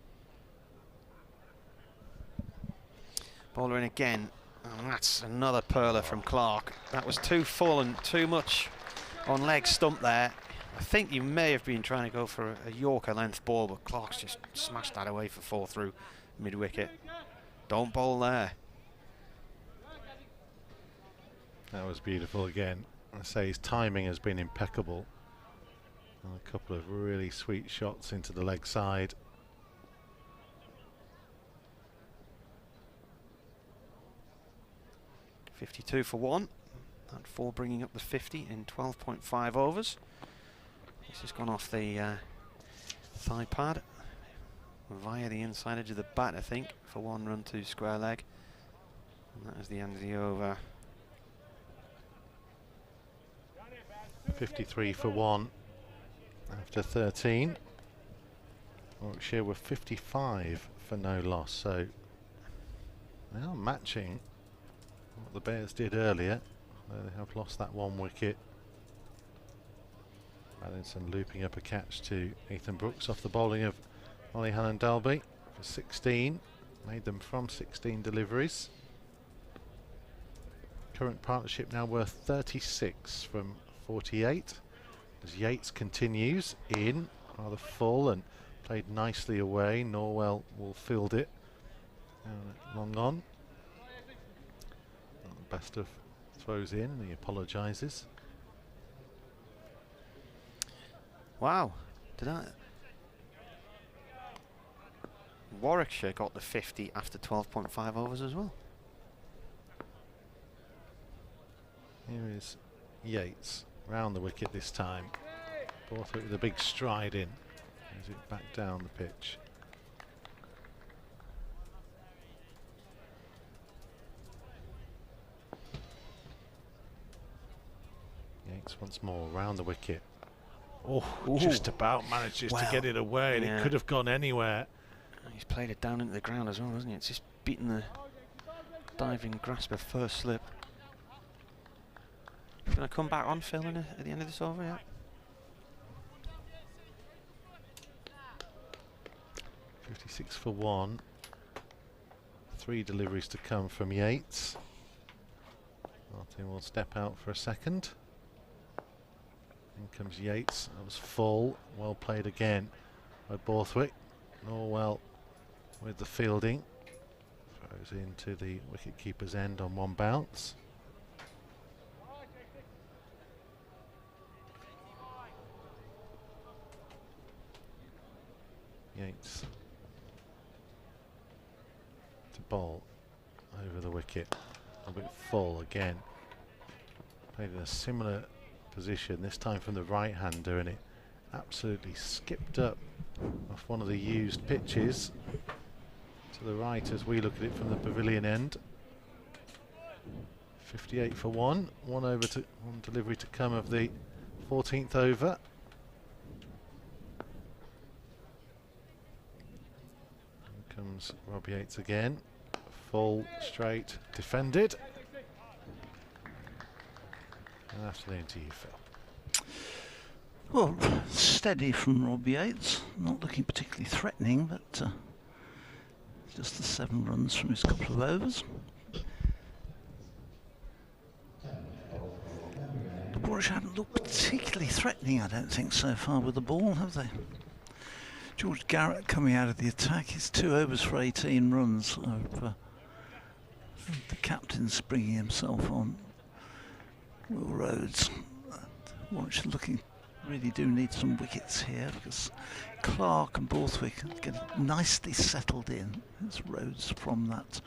Bowler in again, and that's another perler from Clark. That was too full and too much on leg stump there. I think you may have been trying to go for a Yorker length ball, but Clark's just smashed that away for 4 through mid-wicket. Don't bowl there. That was beautiful again. I say his timing has been impeccable. And a couple of really sweet shots into the leg side. .52 for 1. That 4 bringing up the 50 in 12.5 overs. This has gone off the thigh pad via the inside edge of the bat, I think, for 1 run to square leg. And that is the end of the over. 53 for 1 after 13. Warwickshire were 55 for no loss, so they are matching what the Bears did earlier. They have lost that 1 wicket. Allinson looping up a catch to Ethan Brooks off the bowling of Ollie Hannon Dalby for 16. Made them from 16 deliveries. Current partnership now worth 36 from 48. As Yates continues in, rather full and played nicely away. Norwell will field it. Long on. Not the best of throws in, and he apologises. Wow, Warwickshire got the 50 after 12.5 overs as well. Here is Yates round the wicket this time. Borthwick with a big stride in as it back down the pitch. Yates once more round the wicket. Oh, just about manages to get it away, and it could have gone anywhere. He's played it down into the ground as well, hasn't he? It's just beaten the diving grasp of first slip. Going to come back on, Phil, at the end of this over, yeah? .56 for 1. 3 deliveries to come from Yates. Martin will step out for a second. In comes Yates. That was full. Well played again by Borthwick. Norwell with the fielding. Throws into the wicket-keeper's end on 1 bounce. Yates to bowl over the wicket. A bit full again. played in a similar position, this time from the right-hander, and it absolutely skipped up off one of the used pitches to the right as we look at it from the pavilion end. 58 for one delivery to come of the 14th over. Here comes Rob Yates again, full straight defended. Good afternoon to you, Phil. Well, steady from Rob Yates, not looking particularly threatening, but just the 7 runs from his couple of overs. The Warwickshire haven't looked particularly threatening, I don't think, so far with the ball, have they? George Garrett coming out of the attack, he's 2 overs for 18 runs. The captain's bringing himself on. Will Rhodes. Warwickshire looking, really do need some wickets here, because Clark and Borthwick get nicely settled in. It's Rhodes from that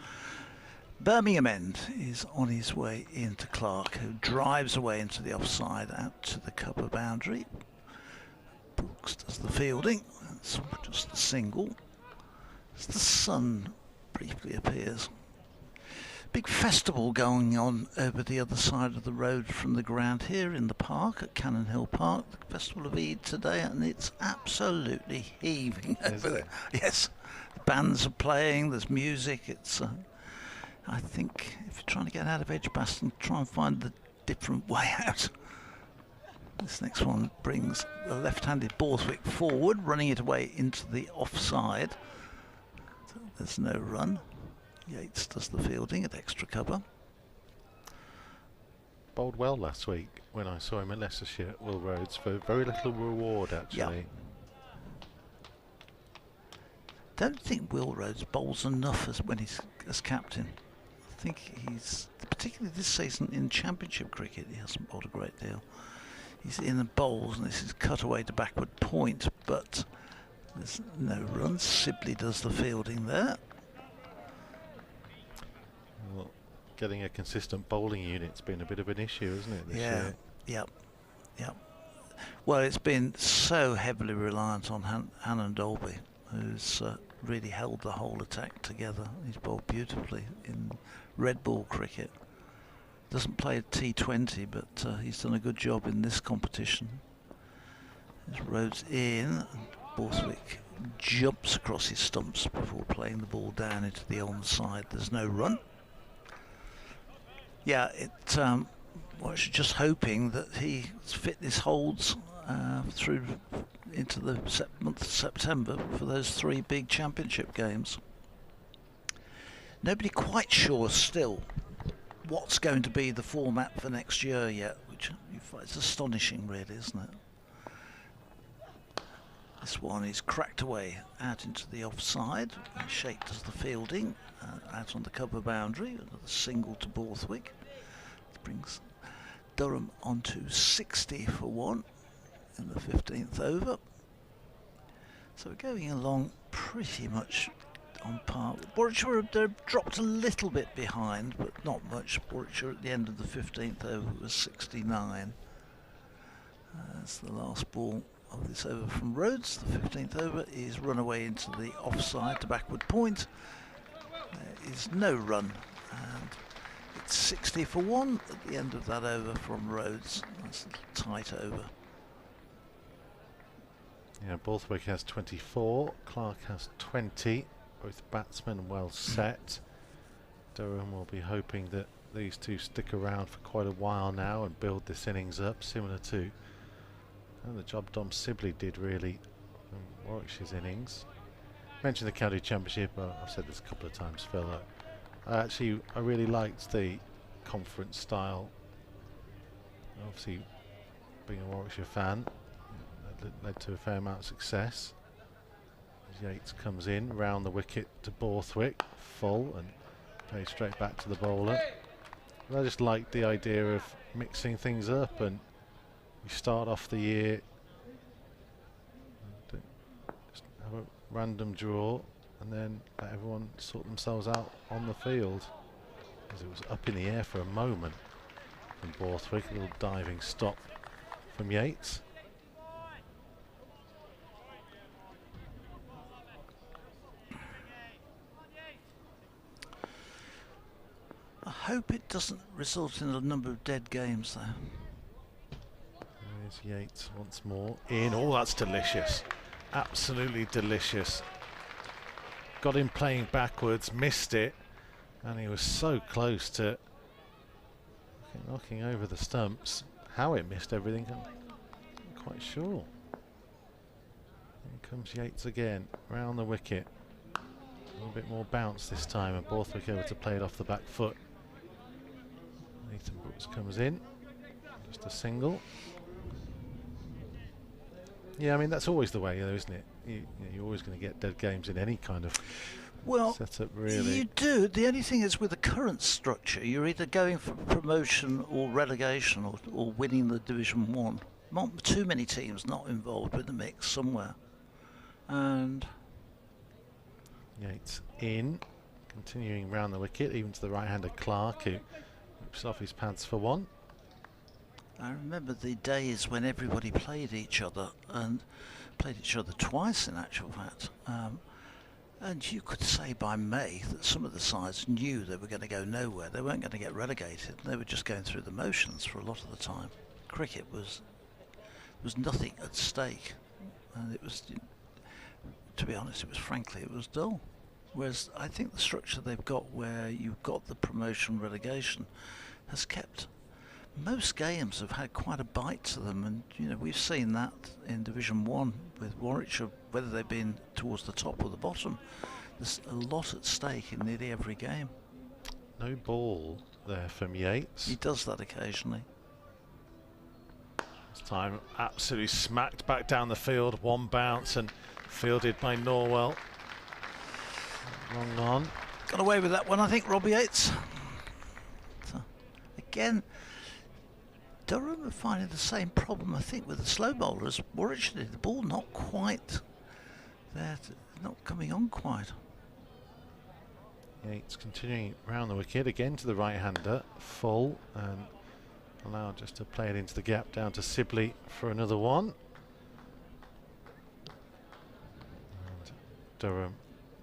Birmingham end is on his way into Clark, who drives away into the offside out to the cover boundary. Brooks does the fielding. It's just a single. As the sun briefly appears. Big festival going on over the other side of the road from the ground here in the park at Cannon Hill Park, the Festival of Eid today, and it's absolutely heaving over there. Yes, the bands are playing, there's music. It's I think if you're trying to get out of Edgbaston, try and find the different way out. This next one brings the left-handed Borthwick forward, running it away into the offside. There's no run. Yates does the fielding at extra cover. Bowled well last week when I saw him at Leicestershire, Will Rhodes, for very little reward actually. Yep. Don't think Will Rhodes bowls enough when he's as captain. I think he's, particularly this season in Championship cricket, he hasn't bowled a great deal. He's in the bowls, and this is cut away to backward point, but there's no runs. Sibley does the fielding there. Well, getting a consistent bowling unit's been a bit of an issue, isn't it, this year? Yep. Well, it's been so heavily reliant on Hannon Dolby, who's really held the whole attack together. He's bowled beautifully in red ball cricket. Doesn't play a T20, but he's done a good job in this competition. There's Rhodes in. Borthwick jumps across his stumps before playing the ball down into the onside. There's no run. Yeah, well, just hoping that his fitness holds through into the month of September for those 3 big championship games. Nobody quite sure still what's going to be the format for next year yet, which it's astonishing really, isn't it? This one is cracked away out into the offside. Shake does the fielding out on the cover boundary, a single to Borthwick. It brings Durham onto 60 for 1 in the 15th over. So we're going along pretty much on par. Warwickshire have dropped a little bit behind, but not much. Warwickshire at the end of the 15th over was 69. That's the last ball of this over from Rhodes. The 15th over is run away into the offside to backward point. There is no run, and it's 60 for 1 at the end of that over from Rhodes. That's a little tight over. Yeah, Borthwick has 24, Clark has 20. Both batsmen well set. Durham will be hoping that these two stick around for quite a while now and build this innings up, similar to the job Dom Sibley did really from Warwickshire's innings. Mentioned the County Championship, I've said this a couple of times, Phil. I really liked the conference style. Obviously, being a Warwickshire fan, that led to a fair amount of success. Yates comes in, round the wicket to Borthwick, full, and plays straight back to the bowler. And I just liked the idea of mixing things up, and we start off the year, just have a random draw, and then let everyone sort themselves out on the field, because it was up in the air for a moment. from Borthwick. A little diving stop from Yates. I hope it doesn't result in a number of dead games there. There's Yates once more in. Oh, that's delicious. Absolutely delicious. Got him playing backwards, missed it, and he was so close to knocking over the stumps. How it missed everything, I'm not quite sure. Here comes Yates again, round the wicket. A little bit more bounce this time, and Borthwick able to play it off the back foot. Nathan Brooks comes in, just a single. Yeah, I mean, that's always the way, though, isn't it? You're always going to get dead games in any kind of setup, really. You do. The only thing is, with the current structure, you're either going for promotion or relegation or winning the Division 1. Not too many teams not involved with the mix somewhere. And Yates in, continuing round the wicket, even to the right-hander Clark, who whips off his pads for one. I remember the days when everybody played each other, and played each other twice in actual fact. And you could say by May that some of the sides knew they were going to go nowhere. They weren't going to get relegated. They were just going through the motions for a lot of the time. Cricket was nothing at stake, and it was, to be honest, it was dull. Whereas I think the structure they've got, where you've got the promotion relegation, has kept. Most games have had quite a bite to them, and we've seen that in Division 1 with Warwickshire, whether they've been towards the top or the bottom. There's a lot at stake in nearly every game. No ball there from Yates. He does that occasionally. This time absolutely smacked back down the field, one bounce and fielded by Norwell. Long on. Got away with that one, I think, Robbie Yates. So, again, Durham are finding the same problem, I think, with the slow bowlers. Warwickshire did. The ball not quite there, not coming on quite. Yates continuing round the wicket again to the right-hander, full, and allowed just to play it into the gap down to Sibley for another one. And Durham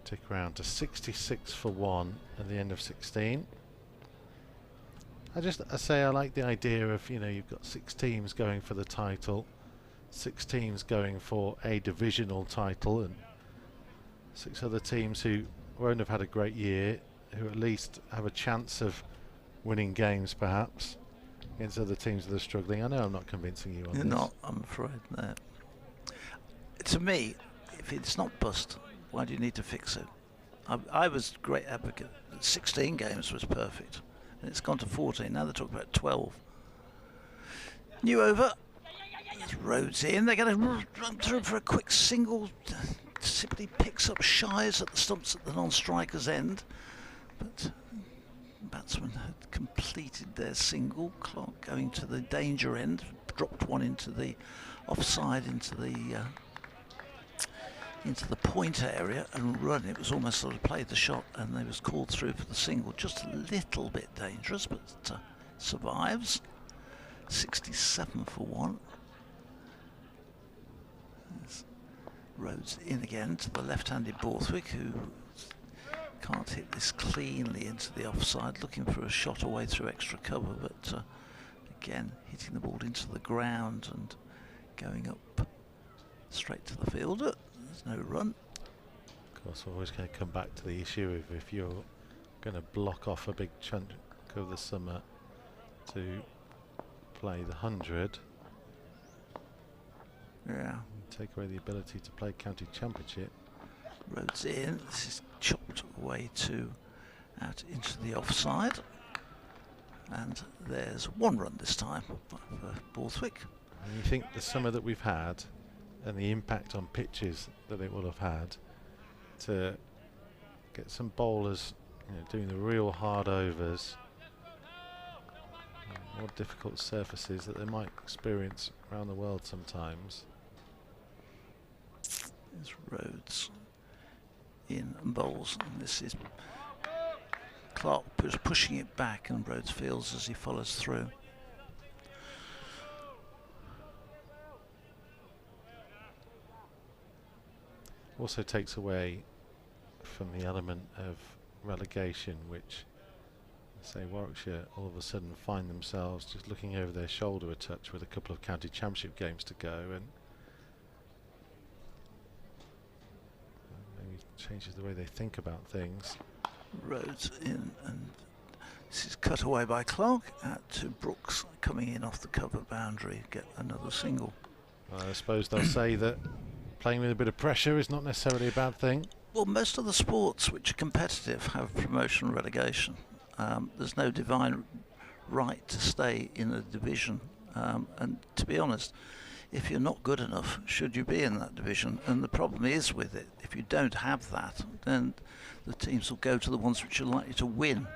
tick round to 66 for 1 at the end of 16. I say I like the idea of, you've got 6 teams going for the title, 6 teams going for a divisional title, and 6 other teams who won't have had a great year, who at least have a chance of winning games perhaps against other teams that are struggling. I know I'm not convincing you on this. You're not, I'm afraid, no. To me, if it's not bust, why do you need to fix it? I was a great advocate. 16 games was perfect. And it's gone to 14. Now they're talking about 12. New over. Rhodes in. They're going to run through for a quick single. Simply picks up shies at the stumps at the non-striker's end. But batsmen had completed their single. Clark going to the danger end. Dropped one into the offside, into the point area and run. It was almost sort of played the shot, and they was called through for the single. Just a little bit dangerous, but survives. 67 for 1. There's Rhodes in again to the left-handed Borthwick, who can't hit this cleanly into the offside, looking for a shot away through extra cover, but again hitting the ball into the ground and going up straight to the fielder. There's no run. Of course, we're always going to come back to the issue of if you're going to block off a big chunk of the summer to play the 100. Yeah. Take away the ability to play county championship. Rhodes in. This is chopped away out into the offside. And there's 1 run this time for Borthwick. And you think the summer that we've had and the impact on pitches that it will have had to get some bowlers doing the real hard overs, more difficult surfaces that they might experience around the world sometimes. There's Rhodes in and bowls, and this is Clark pushing it back, and Rhodes fields as he follows through. Also takes away from the element of relegation, which, say, Warwickshire all of a sudden find themselves just looking over their shoulder a touch with a couple of county championship games to go, and maybe changes the way they think about things. Rhodes in, and this is cut away by Clark out to Brooks, coming in off the cover boundary, get another single. I suppose they'll say that playing with a bit of pressure is not necessarily a bad thing. Well, most of the sports which are competitive have promotion and relegation. There's no divine right to stay in a division, and to be honest, if you're not good enough, should you be in that division? And the problem is with it, if you don't have that, then the teams will go to the ones which are likely to win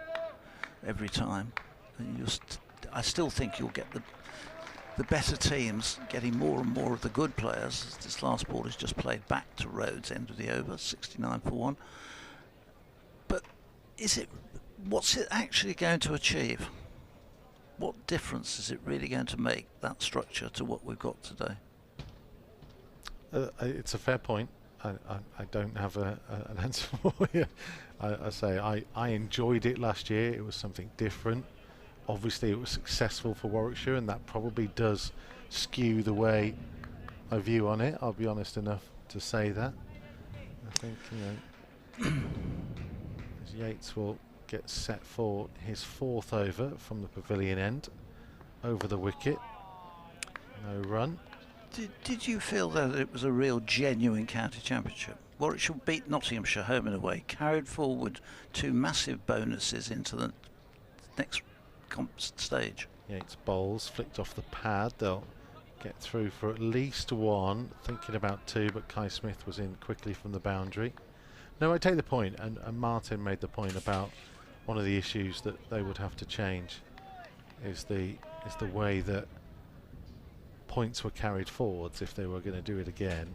every time. And I still think you'll get the better teams getting more and more of the good players. This last ball is just played back to Rhodes, end of the over, 69 for 1. But what's it actually going to achieve? What difference is it really going to make, that structure, to what we've got today? It's a fair point. I don't have an answer for you. I say I enjoyed it last year. It was something different. Obviously it was successful for Warwickshire, and that probably does skew the way I view on it. I'll be honest enough to say that. I think, you know, as Yates will get set for his 4th over from the pavilion end, over the wicket. No run. Did you feel that it was a real genuine county championship? Warwickshire beat Nottinghamshire home and away, carried forward 2 massive bonuses into the next stage. Yates bowls, flicked off the pad. They'll get through for at least 1, thinking about 2, but Kai Smith was in quickly from the boundary. No, I take the point, and Martin made the point about one of the issues that they would have to change is the way that points were carried forwards if they were going to do it again.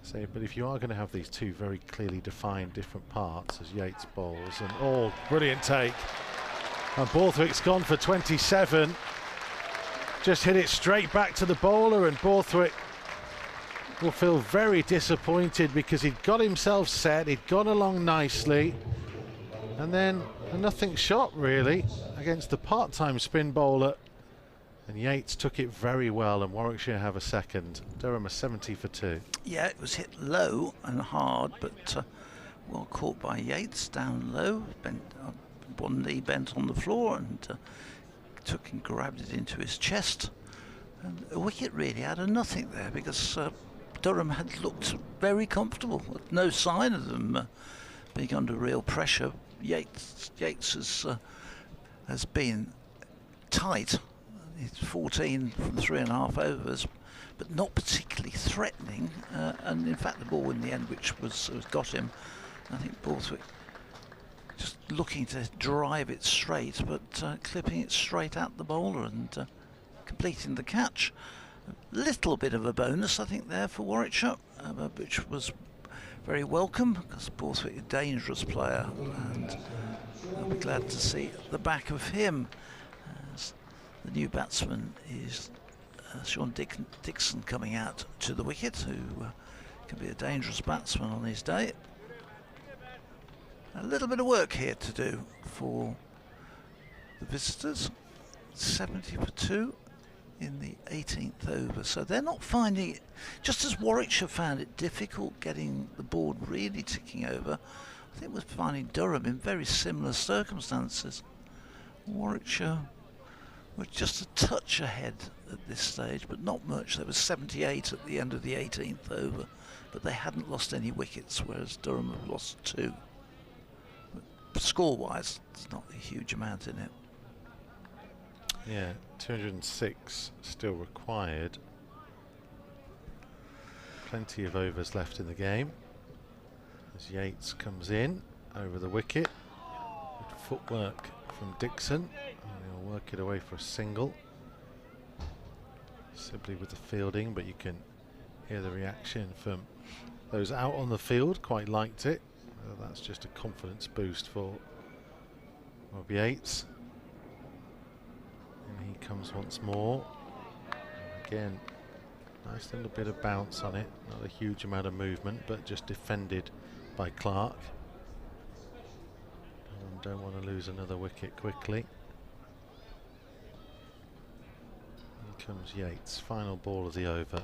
So, but if you are going to have these 2 very clearly defined different parts, as Yates bowls, and brilliant take, and Borthwick's gone for 27, just hit it straight back to the bowler, and Borthwick will feel very disappointed because he'd got himself set, he'd gone along nicely, and then a nothing shot really against the part-time spin bowler, and Yates took it very well, and Warwickshire have a second. Durham a 70 for 2. Yeah, it was hit low and hard, but well caught by Yates, down low, bent, one knee bent on the floor, and took and grabbed it into his chest. And a wicket really out of nothing there, because Durham had looked very comfortable. No sign of them being under real pressure. Yates has been tight. It's 14 from 3.5 overs, but not particularly threatening. And in fact, the ball in the end, which was got him, I think Borthwick just looking to drive it straight, but clipping it straight at the bowler and completing the catch. A little bit of a bonus, I think, there for Warwickshire, which was very welcome, because Borthwick, a dangerous player, and I'll be glad to see the back of him. The new batsman is Sean Dixon, coming out to the wicket, who can be a dangerous batsman on his day. A little bit of work here to do for the visitors. 70 for 2 in the 18th over, so they're not finding it, just as Warwickshire found it difficult getting the board really ticking over. I think we're finding Durham in very similar circumstances. Warwickshire were just a touch ahead at this stage, but not much. There was 78 at the end of the 18th over, but they hadn't lost any wickets, whereas Durham have lost 2. But score-wise, there's not a huge amount in it. Yeah, 206 still required. Plenty of overs left in the game. As Yates comes in over the wicket. Good footwork from Dixon. And he'll work it away for a single. Simply with the fielding, but you can hear the reaction from those out on the field. Quite liked it. That's just a confidence boost for Rob Yates. And he comes once more. And again, Nice little bit of bounce on it, not a huge amount of movement, but just defended by Clark. Don't want to lose another wicket quickly. Here comes Yates, final ball of the over.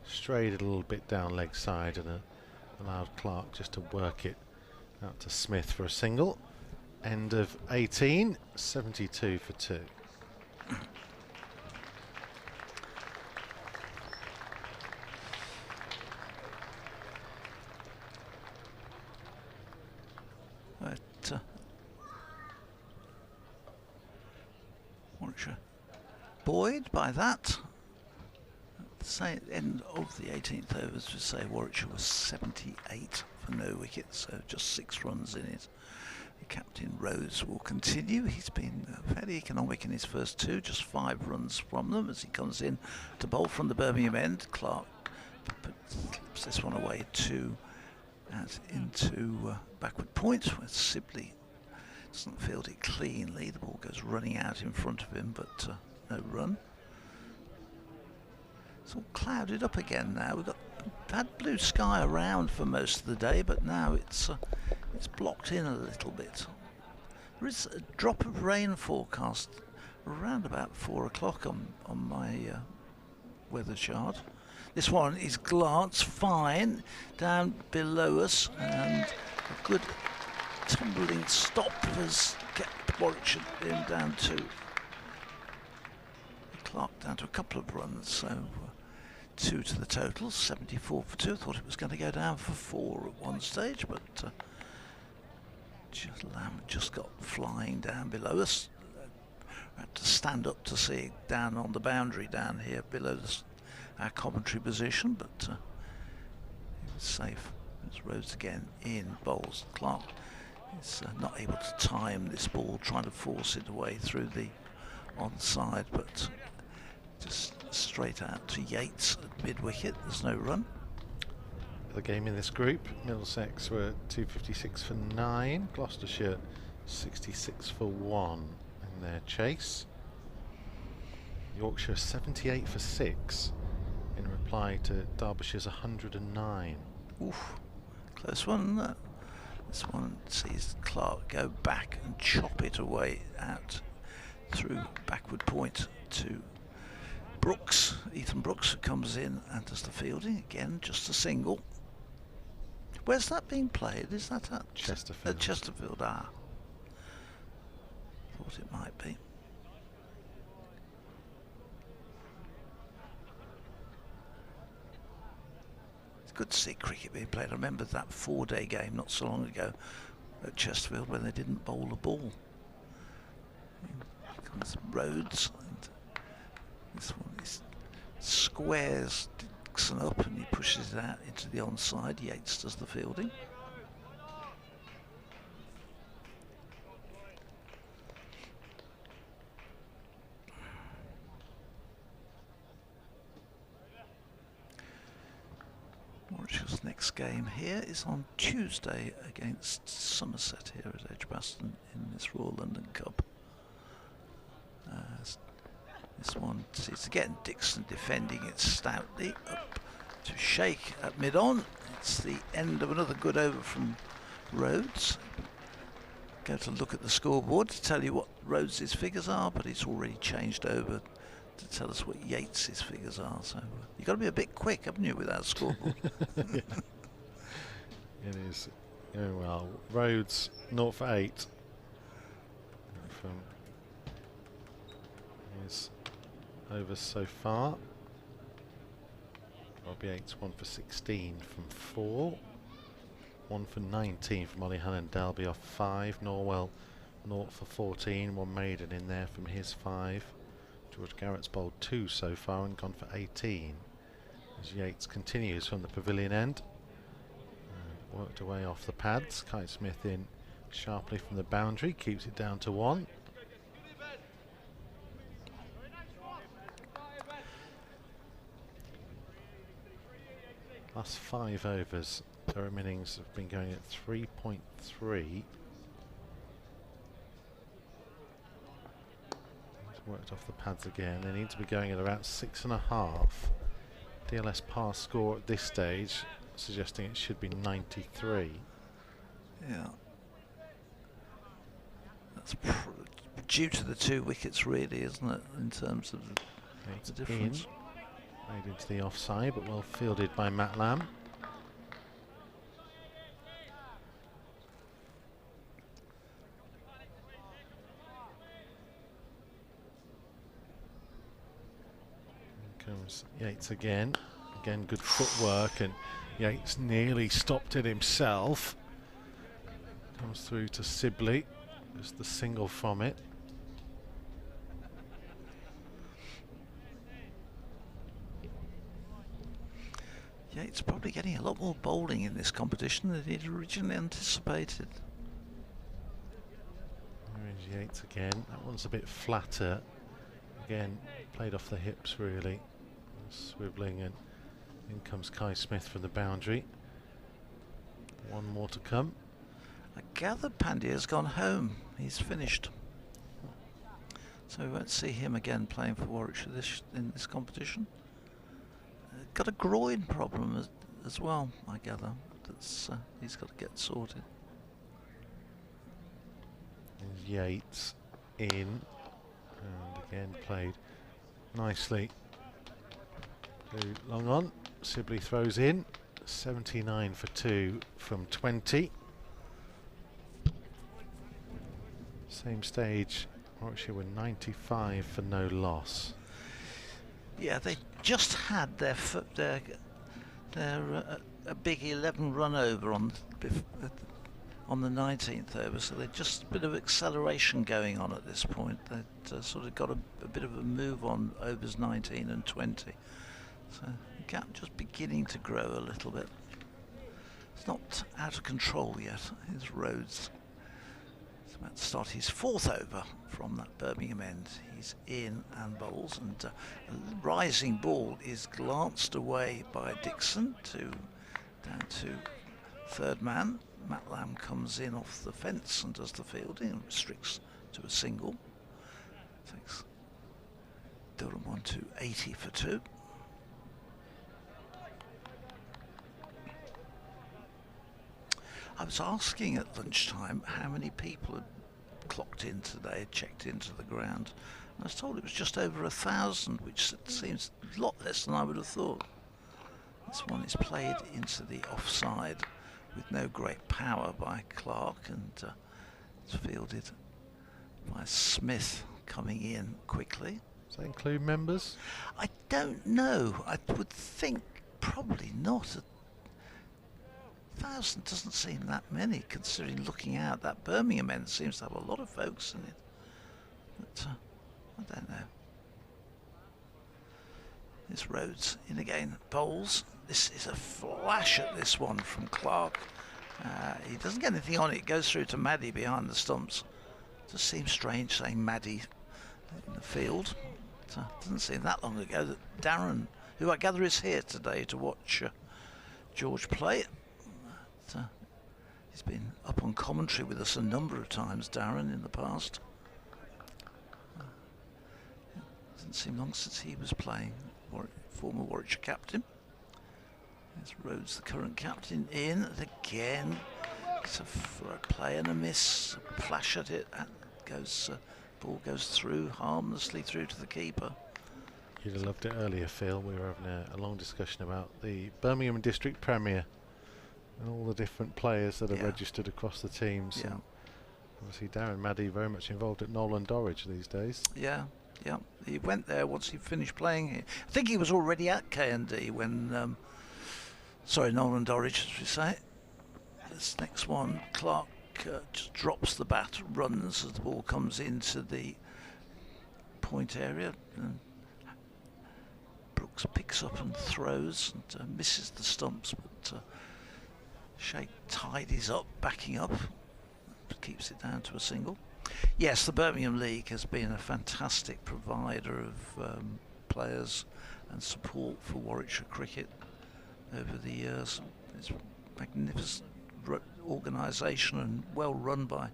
Strayed a little bit down leg side and allowed Clark just to work it out to Smith for a single. End of 18, 72 for 2. Warwickshire buoyed by that. Say end of the 18th overs, to say Warwickshire was 78 for no wickets, so just 6 runs in it. Captain Rhodes will continue. He's been fairly economic in his first 2, just 5 runs from them as he comes in to bowl from the Birmingham end. Clark slips this one away into backward point, where Sibley doesn't field it cleanly. The ball goes running out in front of him, but no run. It's all clouded up again now. We've had blue sky around for most of the day, but now it's blocked in a little bit. There is a drop of rain forecast around about 4 o'clock on my weather chart. This one is glance fine down below us, and a good tumbling stop has kept Warwickshire down to Clark down to a couple of runs, so 2 to the total, 74 for 2. Thought it was going to go down for 4 at one stage, but just got flying down below us. Had to stand up to see it down on the boundary down here below our commentary position, but it was safe. It's Rhodes again in, bowls. Clark is not able to time this ball, trying to force it away through the onside, but just straight out to Yates at mid-wicket. There's no run. The game in this group, Middlesex were 256 for 9, Gloucestershire 66 for 1 in their chase. Yorkshire 78 for 6 in reply to Derbyshire's 109. Oof, close one, isn't it? This one sees Clark go back and chop it away out through backward point to Brooks. Ethan Brooks comes in and does the fielding again, just a single. Where's that being played? Is that at Chesterfield? At Chesterfield, Thought it might be. It's good to see cricket being played. I remember that 4-day game not so long ago at Chesterfield when they didn't bowl a ball. Here comes Rhodes, and this one is squares Dixon up and he pushes it out into the onside. Yates does the fielding. Warwickshire's next game here is on Tuesday against Somerset here at Edgbaston in this Royal London Cup. This one is again Dixon defending it stoutly up to Shake at mid-on. It's the end of another good over from Rhodes. Go to look at the scoreboard to tell you what Rhodes' figures are, but it's already changed over to tell us what Yates' figures are. So you've got to be a bit quick, haven't you, with that scoreboard? Yeah. It is going well. Rhodes 0 for 8 from his overs so far. Robbie Yates 1 for 16 from 4. 1 for 19 from Ollie Hannon Dalby off 5. Norwell 0 for 14. 1 maiden in there from his 5. George Garrett's bowled 2 so far and gone for 18. As Yates continues from the pavilion end. Worked away off the pads. Kite Smith in sharply from the boundary. Keeps it down to 1. Last 5 overs, Durham innings have been going at 3.3. Worked off the pads again. They need to be going at about 6.5 DLS pass score at this stage, suggesting it should be 93. Yeah. That's due to the 2 wickets, really, isn't it, in terms of the difference? Made into the offside, but well fielded by Matt Lamb. Comes Yates again. Again, good footwork, and Yates nearly stopped it himself. Comes through to Sibley. Just the single from it. Yates probably getting a lot more bowling in this competition than he'd originally anticipated. There is Yates again. That one's a bit flatter. Again, played off the hips really. Swivelling, and in comes Kai Smith from the boundary. One more to come. I gather Pandya's gone home. He's finished. So we won't see him again playing for Warwickshire in this competition. Got a groin problem as well, I gather. That's he's got to get sorted. There's Yates in, and again played nicely. Long on, Sibley throws in, 79 for 2 from 20. Same stage, Warwickshire were 95 for no loss. Yeah, they just had their a big 11 run over on the 19th over, so they just a bit of acceleration going on at this point. They'd sort of got a bit of a move on overs 19 and 20. So the gap just beginning to grow a little bit. It's not out of control yet. His Rhodes is about to start his 4th over from that Birmingham end. He's in and bowls, and a rising ball is glanced away by Dixon down to 3rd man. Matt Lamb comes in off the fence and does the fielding and restricts to a single. Takes Durham on to 80 for 2. I was asking at lunchtime how many people had clocked in today, checked into the ground. And I was told it was just over 1,000, which seems a lot less than I would have thought. This one is played into the offside with no great power by Clark, and it's fielded by Smith coming in quickly. Does that include members? I don't know. I would think probably not. 1,000 doesn't seem that many, considering looking out that Birmingham end seems to have a lot of folks in it. But I don't know. This Rhodes in again, bowls. This is a flash at this one from Clark. He doesn't get anything on it. It goes through to Maddie behind the stumps. Just seems strange saying Maddie in the field. It doesn't seem that long ago that Darren, who I gather is here today to watch George play. He's been up on commentary with us a number of times, Darren, in the past. Doesn't seem long since he was playing, former Warwickshire captain. There's Rhodes, the current captain, in again. It's a play and a miss, a flash at it, and ball goes through harmlessly through to the keeper. You'd have loved it earlier, Phil. We were having a long discussion about the Birmingham District Premier and all the different players that are registered across the teams. Yeah. Obviously Darren Maddie very much involved at Nolan Dorridge these days. Yeah, yeah. He went there once he finished playing here. I think he was already at K&D when, sorry, Nolan Dorridge, as we say. This next one, Clark just drops the bat, runs as the ball comes into the point area, and Brooks picks up and throws and misses the stumps, but Shake tidies up, backing up, keeps it down to a single. Yes, the Birmingham League has been a fantastic provider of players and support for Warwickshire cricket over the years. It's a magnificent organisation and well run by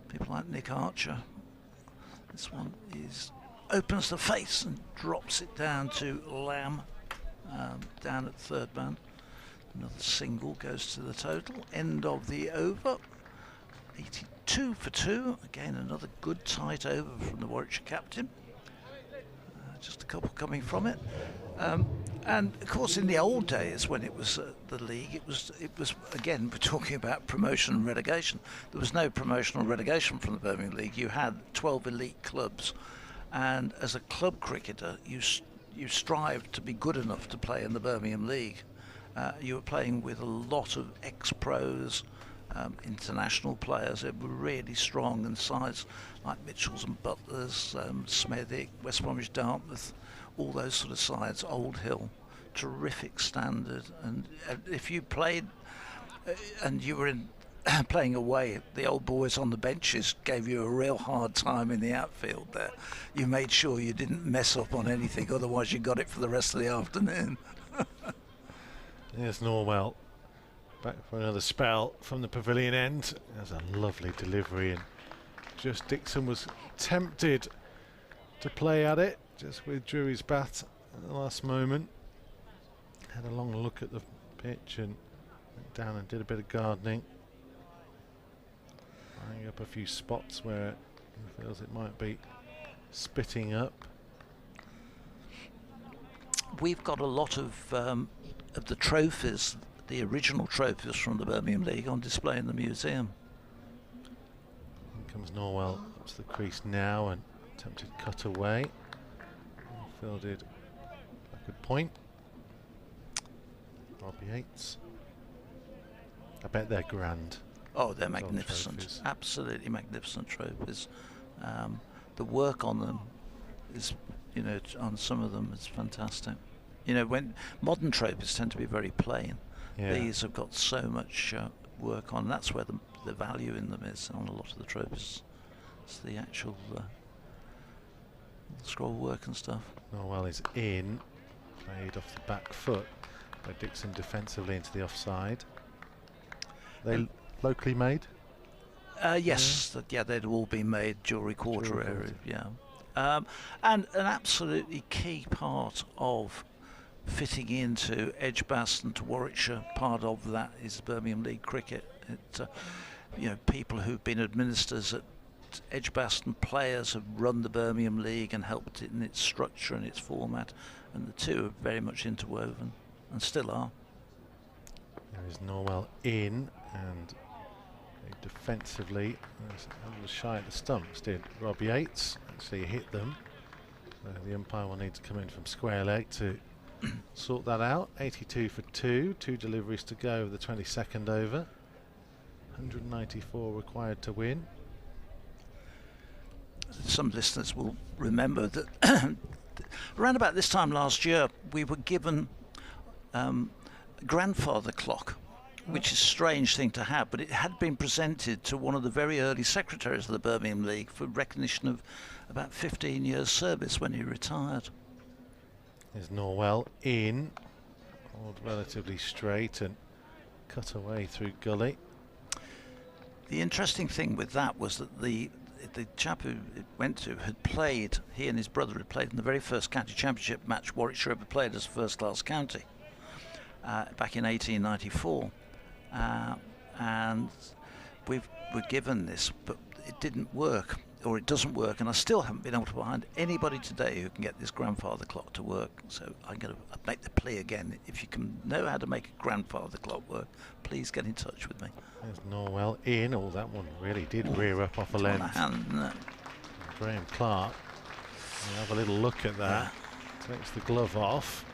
people like Nick Archer. This one opens the face and drops it down to Lamb, down at third man. Another single goes to the total. End of the over. 82 for 2. Again, another good tight over from the Warwickshire captain. Just a couple coming from it. And of course, in the old days when it was the league, it was again, we're talking about promotion and relegation. There was no promotion or relegation from the Birmingham League. You had 12 elite clubs, and as a club cricketer, you strived to be good enough to play in the Birmingham League. You were playing with a lot of ex-pros, international players that were really strong in size, like Mitchells and Butlers, Smethwick, West Bromwich, Dartmouth, all those sort of sides, Old Hill, terrific standard. And if you played and you were playing away, the old boys on the benches gave you a real hard time in the outfield there. You made sure you didn't mess up on anything, otherwise you got it for the rest of the afternoon. There's Norwell back for another spell from the pavilion end. There's a lovely delivery, and just Dixon was tempted to play at it, just withdrew his bat at the last moment. Had a long look at the pitch and went down and did a bit of gardening, eyeing up a few spots where he feels it might be spitting up. We've got a lot of the trophies, the original trophies from the Birmingham League, on display in the museum. In comes Norwell up to the crease now, and attempted cut away. Fielded a good point. Robbie Yates. I bet they're grand. Oh, they're magnificent. Absolutely magnificent trophies. The work on them is, you know, on some of them is fantastic. You know, when modern trophies tend to be very plain, these have got so much work on. That's where the value in them is on a lot of the trophies. It's the actual scroll work and stuff. Norwell is in, played off the back foot by Dixon defensively into the offside. They locally made? Yes, they'd all been made jewellery quarter area, and an absolutely key part of fitting into Edgbaston to Warwickshire. Part of that is Birmingham League cricket. You know, people who've been administrators at Edgbaston, players have run the Birmingham League and helped it in its structure and its format, and the two are very much interwoven and still are. There is Norwell in, and defensively a little shy at the stumps did Rob Yates. Actually hit them. The umpire will need to come in from square leg to sort that out. 82 for 2, 2 deliveries to go of the 22nd over. 194 required to win. Some listeners will remember that around about this time last year we were given a grandfather clock, which is a strange thing to have, but it had been presented to one of the very early secretaries of the Birmingham League for recognition of about 15 years service when he retired. There's Norwell in, hauled relatively straight and cut away through gully. The interesting thing with that was that the chap who it went to had played, he and his brother had played in the very first county championship match Warwickshire ever played as a first-class county back in 1894. And we were given this, but it didn't work, or it doesn't work, and I still haven't been able to find anybody today who can get this grandfather clock to work. So I'm going to make the plea again. If you can know how to make a grandfather clock work, please get in touch with me. There's Norwell in. Oh, that one really did rear up off a length. Graham Clark, we'll have a little look at that. Takes the glove off.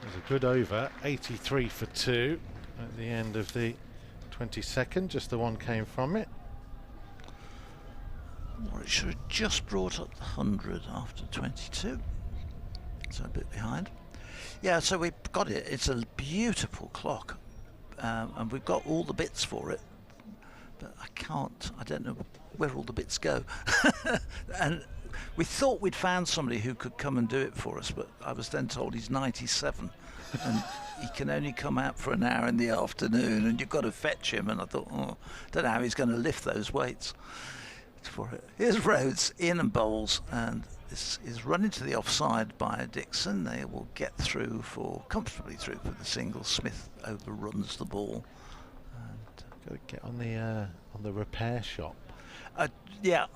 It was a good over, 83 for 2 at the end of the 22nd, just the one came from it. Warwickshire had just brought up the 100 after 22, so a bit behind. Yeah, so we've got it. It's a beautiful clock, and we've got all the bits for it, but I don't know where all the bits go. And we thought we'd found somebody who could come and do it for us, but I was then told he's 97 and he can only come out for an hour in the afternoon, and you've got to fetch him. And I thought, don't know how he's going to lift those weights for it. Here's Rhodes in and bowls, and This is run into the offside by Dixon. They will get through comfortably through for the single. Smith overruns the ball. Got to get on the repair shop. Yeah.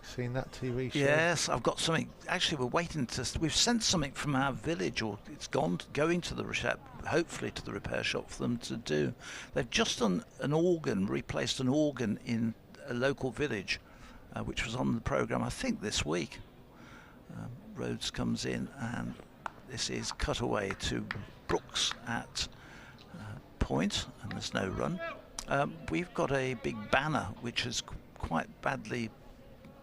Seen that TV show? Yes, I've got something. Actually, we're waiting we've sent something from our village, or it's going to the hopefully to the repair shop for them to do. They've just done replaced an organ in a local village, which was on the programme, I think, this week. Rhodes comes in, and this is cut away to Brooks at point, and there's no run. We've got a big banner which has quite badly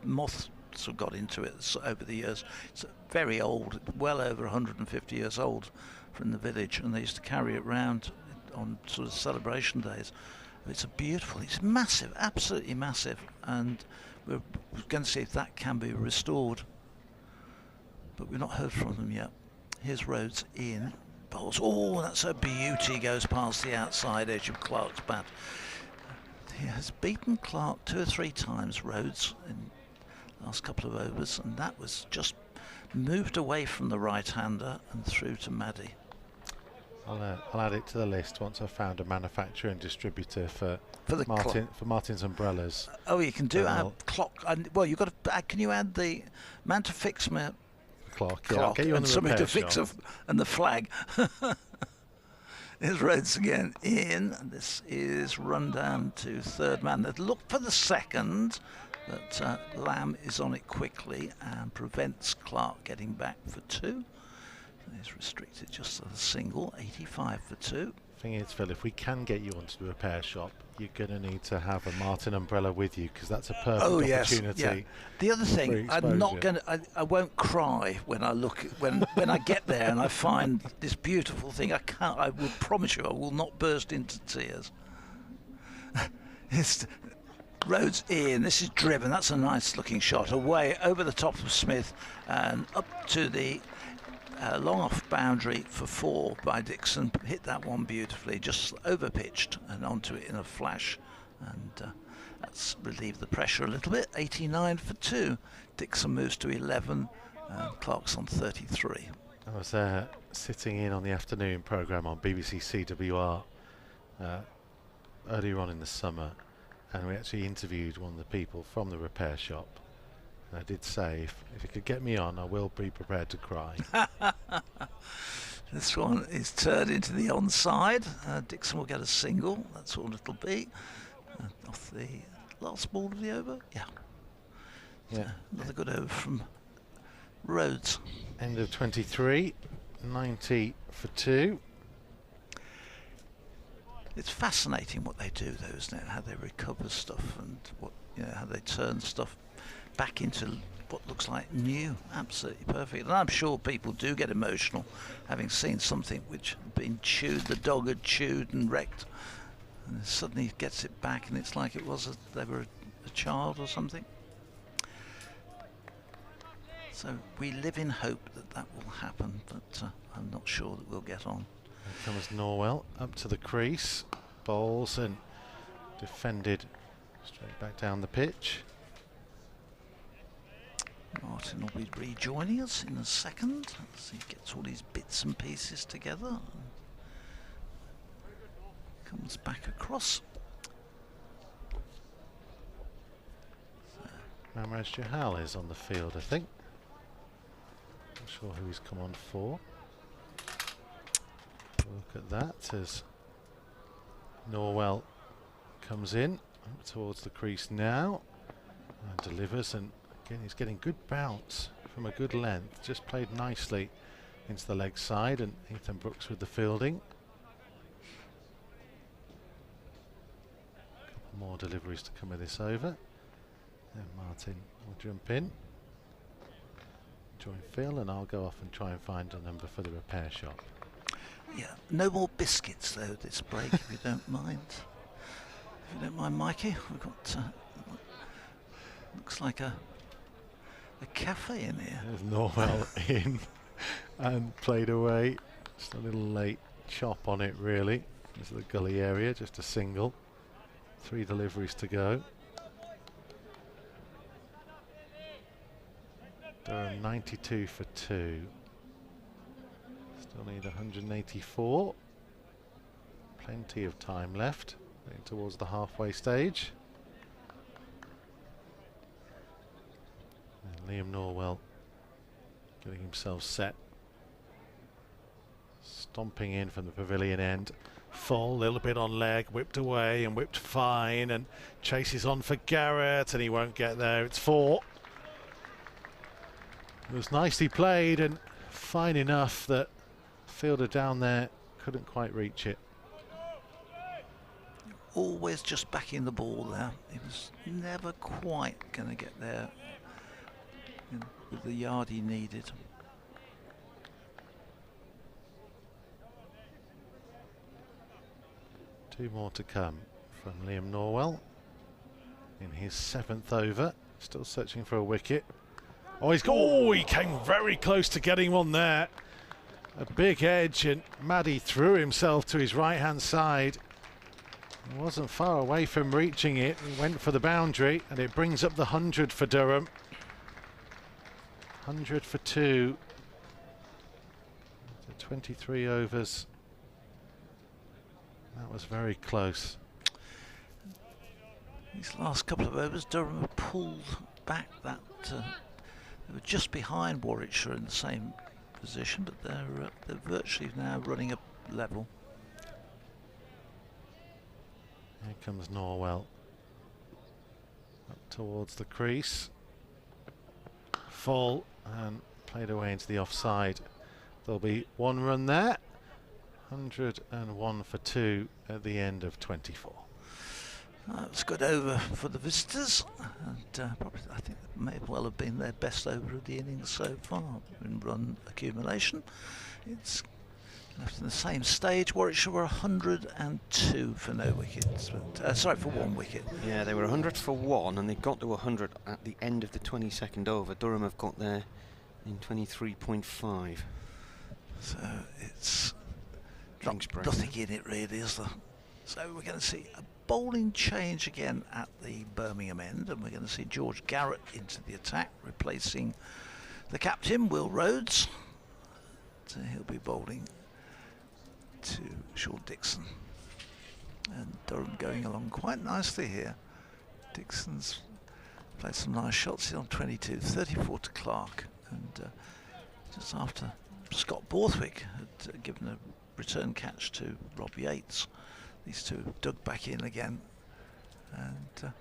moths have got into it over the years. It's very old, well over 150 years old, from the village, and they used to carry it round on sort of celebration days. It's it's massive, absolutely massive, and we're going to see if that can be restored, but we've not heard from them yet. Here's Rhodes in. Bowls. Oh, that's a beauty, goes past the outside edge of Clark's bat. He has beaten Clark 2 or 3 times, Rhodes, in the last couple of overs, and that was just moved away from the right-hander and through to Maddie. I'll add it to the list once I've found a manufacturer and distributor for Martin's umbrellas. Oh, you can do our clock. Well, you've got to. Can you add the man to fix my clock? Yeah, I'll get you on and the somebody to repair fix shop. and the flag. Here's Rhodes again in. This is run down to third man. They'd look for the second, but Lamb is on it quickly and prevents Clark getting back for 2. He's restricted just to the single, 85 for 2. Thing is, Phil, if we can get you onto the repair shop, you're going to need to have a Martin umbrella with you, because that's a perfect opportunity. Yeah. The other thing, I'm not going to. I won't cry when I look when I get there and I find this beautiful thing. I will promise you, I will not burst into tears. It's Rhodes in. This is driven. That's a nice looking shot away over the top of Smith and up to the long off boundary for 4 by Dixon. Hit that one beautifully, just over pitched and onto it in a flash, and that's relieved the pressure a little bit. 89 for 2. Dixon moves to 11 and Clark's on 33. I was sitting in on the afternoon programme on BBC CWR earlier on in the summer, and we actually interviewed one of the people from the repair shop. I did say, if you could get me on, I will be prepared to cry. This one is turned into the onside. Dixon will get a single. That's all it'll be. Off the last ball of the over. Yeah. Another good over from Rhodes. End of 23, 90 for 2. It's fascinating what they do, though, isn't it? How they recover stuff and how they turn stuff back into what looks like new. Absolutely perfect. And I'm sure people do get emotional having seen something which had been chewed, the dog had chewed and wrecked, and suddenly gets it back and it's like it was they were a child or something. So we live in hope that will happen, but I'm not sure that we'll get on. Here comes Norwell up to the crease, bowls and defended straight back down the pitch. Martin will be rejoining us in a second as he gets all these bits and pieces together and comes back across. Ramraj Johal is on the field, I think. Not sure who he's come on for. Look at that as Norwell comes in up towards the crease now and delivers, and again he's getting good bounce from a good length, just played nicely into the leg side, and Ethan Brooks with the fielding. A couple more deliveries to come with this over. And Martin will jump in, join Phil, and I'll go off and try and find a number for the repair shop. Yeah, no more biscuits though this break, if you don't mind. If you don't mind, Mikey, we've got looks like a cafe in here. There's Norwell in and played away. Just a little late chop on it, really. This is the gully area, just a single. 3 deliveries to go. Durham 92 for 2. Still need 184. Plenty of time left, getting towards the halfway stage. And Liam Norwell getting himself set. Stomping in from the pavilion end. Full, little bit on leg, whipped away and whipped fine, and chases on for Garrett, and he won't get there. It's 4. It was nicely played and fine enough that fielder down there couldn't quite reach it. Always just backing the ball there. He was never quite going to get there with the yard he needed. Two more to come from Liam Norwell in his 7th over. Still searching for a wicket. Oh, he came very close to getting one there. A big edge, and Maddy threw himself to his right-hand side. He wasn't far away from reaching it. He went for the boundary, and it brings up the 100 for Durham. 100 for 2. 23 overs. That was very close. These last couple of overs, Durham have pulled back that. They were just behind Warwickshire in the same position, but they're virtually now running up level. Here comes Norwell. Up towards the crease. Full and played away into the offside. There'll be 1 run there. 101 for 2 at the end of 24. It was a good over for the visitors, and probably I think it may well have been their best over of the innings so far in run accumulation. It's left in the same stage. Warwickshire were 102 for no wickets, but, sorry, for 1 wicket. Yeah, they were 100 for 1, and they got to 100 at the end of the 22nd over. Durham have got there in 23.5. So it's nothing in it really, is there? So we're going to see a bowling change again at the Birmingham end, and we're going to see George Garrett into the attack, replacing the captain, Will Rhodes. So he'll be bowling to Sean Dixon. And Durham going along quite nicely here. Dixon's played some nice shots here on 22, 34 to Clark, and just after Scott Borthwick had given a return catch to Rob Yates. These two dug back in again and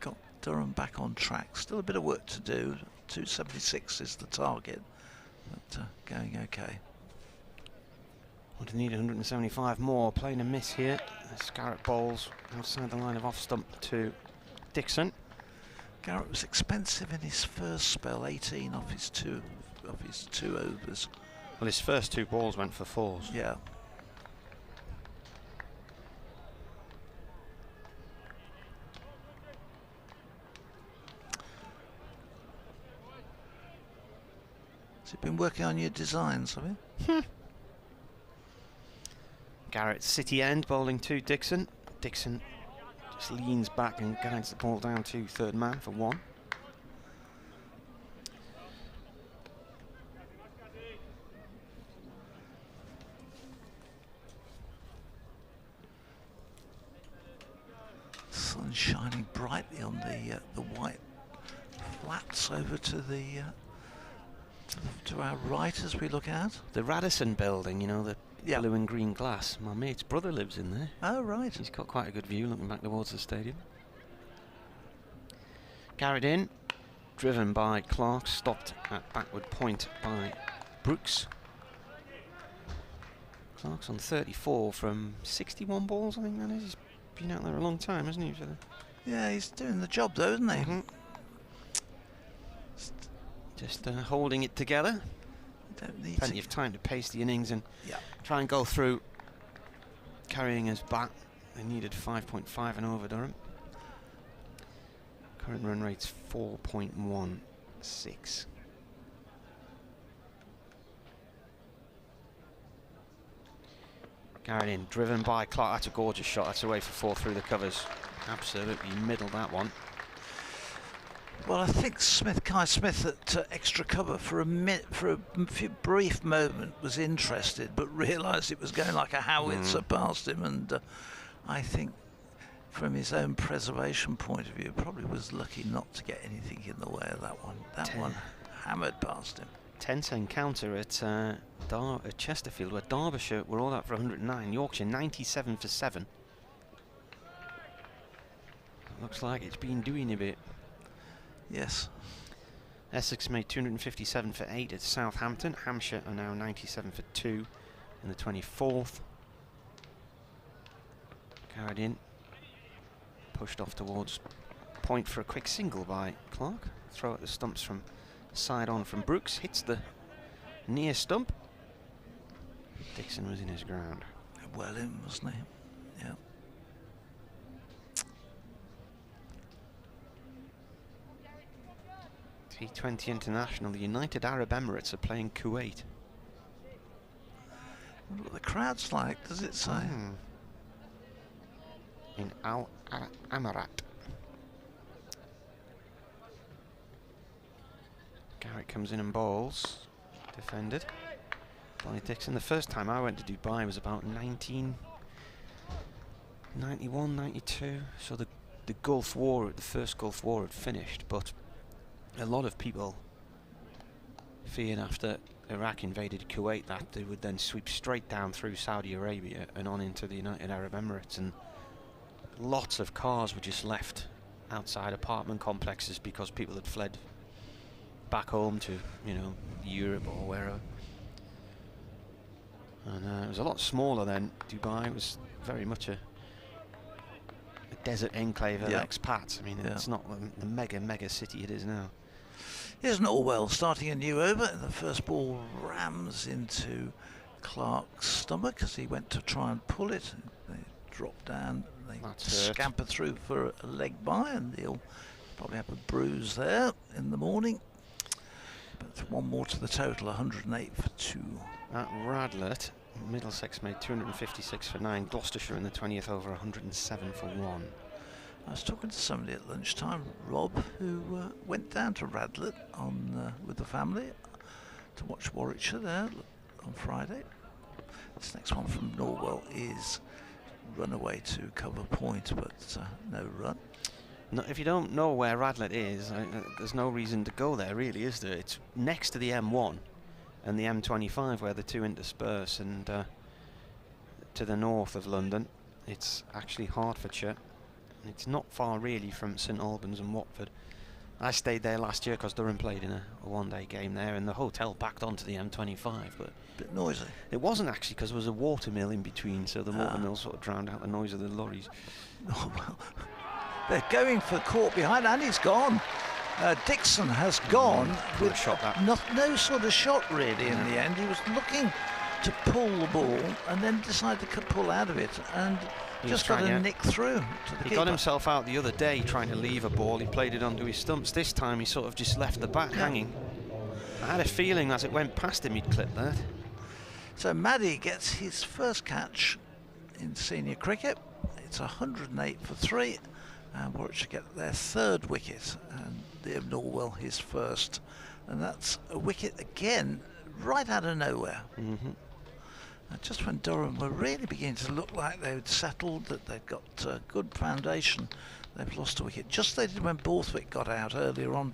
got Durham back on track. Still a bit of work to do. 276 is the target, but going okay. Would need 175 more. Playing a miss here. Garrett bowls outside the line of off stump to Dixon. Garrett was expensive in his first spell, 18 off his two overs. Well, his first 2 balls went for 4s. Yeah. So you've been working on your designs, have you? Garrett city end bowling to Dixon. Dixon just leans back and guides the ball down to 3rd man for 1. Sun shining brightly on the white flats over to the to our right as we look out. The Radisson building, you know, the blue and green glass. My mate's brother lives in there. Oh, right. He's got quite a good view looking back towards the stadium. Garrett in, driven by Clark, stopped at backward point by Brooks. Clark's on 34 from 61 balls, I think that is. He's been out there a long time, hasn't he? Yeah, he's doing the job though, isn't he? Mm-hmm. Just holding it together. Don't need plenty of time to pace the innings and try and go through carrying his bat. They needed 5.5 and over Durham. Current run rate's 4.16. Garrett in, driven by Clark. That's a gorgeous shot. That's away for 4 through the covers. Absolutely middled that one. Well, I think Kai Smith at extra cover for a brief moment was interested, but realised it was going like a howitzer past him, and I think from his own preservation point of view, probably was lucky not to get anything in the way of that one. That one hammered past him. Tense encounter at Chesterfield, where Derbyshire were all out for 109, Yorkshire 97 for 7. Looks like it's been doing a bit. Yes. Essex made 257 for 8 at Southampton. Hampshire are now 97 for 2 in the 24th. Carried in. Pushed off towards point for a quick single by Clark. Throw at the stumps from side on from Brooks. Hits the near stump. Dixon was in his ground. Well in, wasn't he? Yeah. T20 International, the United Arab Emirates are playing Kuwait. I wonder what the crowd's like, does it say? In Al Amarat. Garrett comes in and bowls. Defended by Dixon. The first time I went to Dubai was about 1991, 92. So the Gulf War, the first Gulf War had finished, but a lot of people feared after Iraq invaded Kuwait that they would then sweep straight down through Saudi Arabia and on into the United Arab Emirates, and lots of cars were just left outside apartment complexes because people had fled back home to, you know, Europe or wherever. And it was a lot smaller then. Dubai was very much a desert enclave of expats. I mean, it's not the mega city it is now. Here's Norwell starting a new over. The first ball rams into Clark's stomach as he went to try and pull it. They dropped down. They scamper through for a leg by, and he'll probably have a bruise there in the morning. But one more to the total, 108 for 2. At Radlett, Middlesex made 256 for 9. Gloucestershire in the 20th over 107 for 1. I was talking to somebody at lunchtime, Rob, who went down to Radlett with the family to watch Warwickshire there on Friday. This next one from Norwell is run away to cover point, but no run. No, if you don't know where Radlett is, there's no reason to go there, really, is there? It's next to the M1 and the M25 where the two intersperse, and to the north of London it's actually Hertfordshire. It's not far really from St Albans and Watford. I stayed there last year because Durham played in a one-day game there, and the hotel backed onto the M25, but bit noisy. It wasn't actually, because there was a water mill in between, so the water mill sort of drowned out the noise of the lorries. Oh, well. They're going for caught behind, and he's gone. Dixon has gone with no sort of shot really in the end. He was looking to pull the ball and then decided to pull out of it, and just got a nick through to the keeper. He got himself out the other day trying to leave a ball. He played it onto his stumps. This time he sort of just left the bat hanging. I had a feeling as it went past him he'd clip that. So Maddie gets his first catch in senior cricket. It's 108 for 3. And Warwickshire get their third wicket, and Liam Norwell his first. And that's a wicket again, right out of nowhere. Just when Durham were really beginning to look like they'd settled, that they'd got a good foundation, they've lost a wicket. Just they did when Borthwick got out earlier on.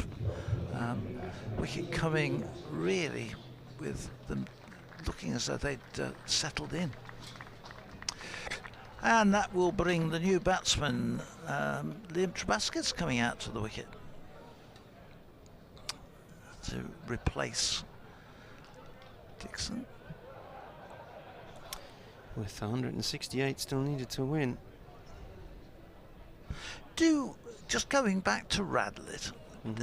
Wicket coming really with them looking as though they'd settled in. And that will bring the new batsman, Liam Trebaskus, coming out to the wicket to replace Dixon. With 168 still needed to win. Just going back to Radlett,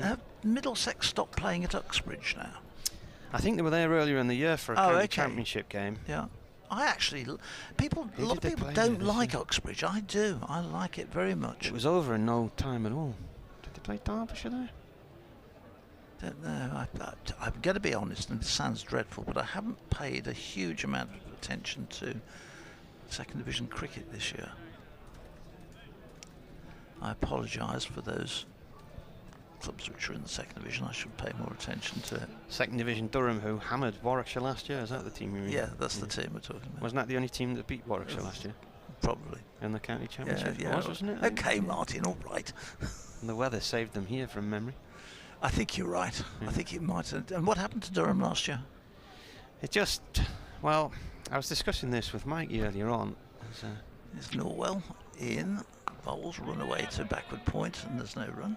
have Middlesex stopped playing at Uxbridge now? I think they were there earlier in the year for a county championship game. Yeah. A lot of people don't like Uxbridge. I do. I like it very much. It was over in no time at all. Did they play Derbyshire there? Don't know. I'm going to be honest, and it sounds dreadful, but I haven't paid a huge amount of attention to second division cricket this year. I apologise for those clubs which are in the second division, I should pay more attention to it. Second division Durham, who hammered Warwickshire last year. Is that the team you mean? Yeah, that's the team we're talking about. Wasn't that the only team that beat Warwickshire last year? Probably. In the county championship? Yeah, wasn't it? Okay, Martin, all right. And the weather saved them here from memory. I think you're right. Yeah. I think it might have. And what happened to Durham last year? It just, well, I was discussing this with Mikey earlier on. It's Norwell in. Bowles run away to backward point, and there's no run.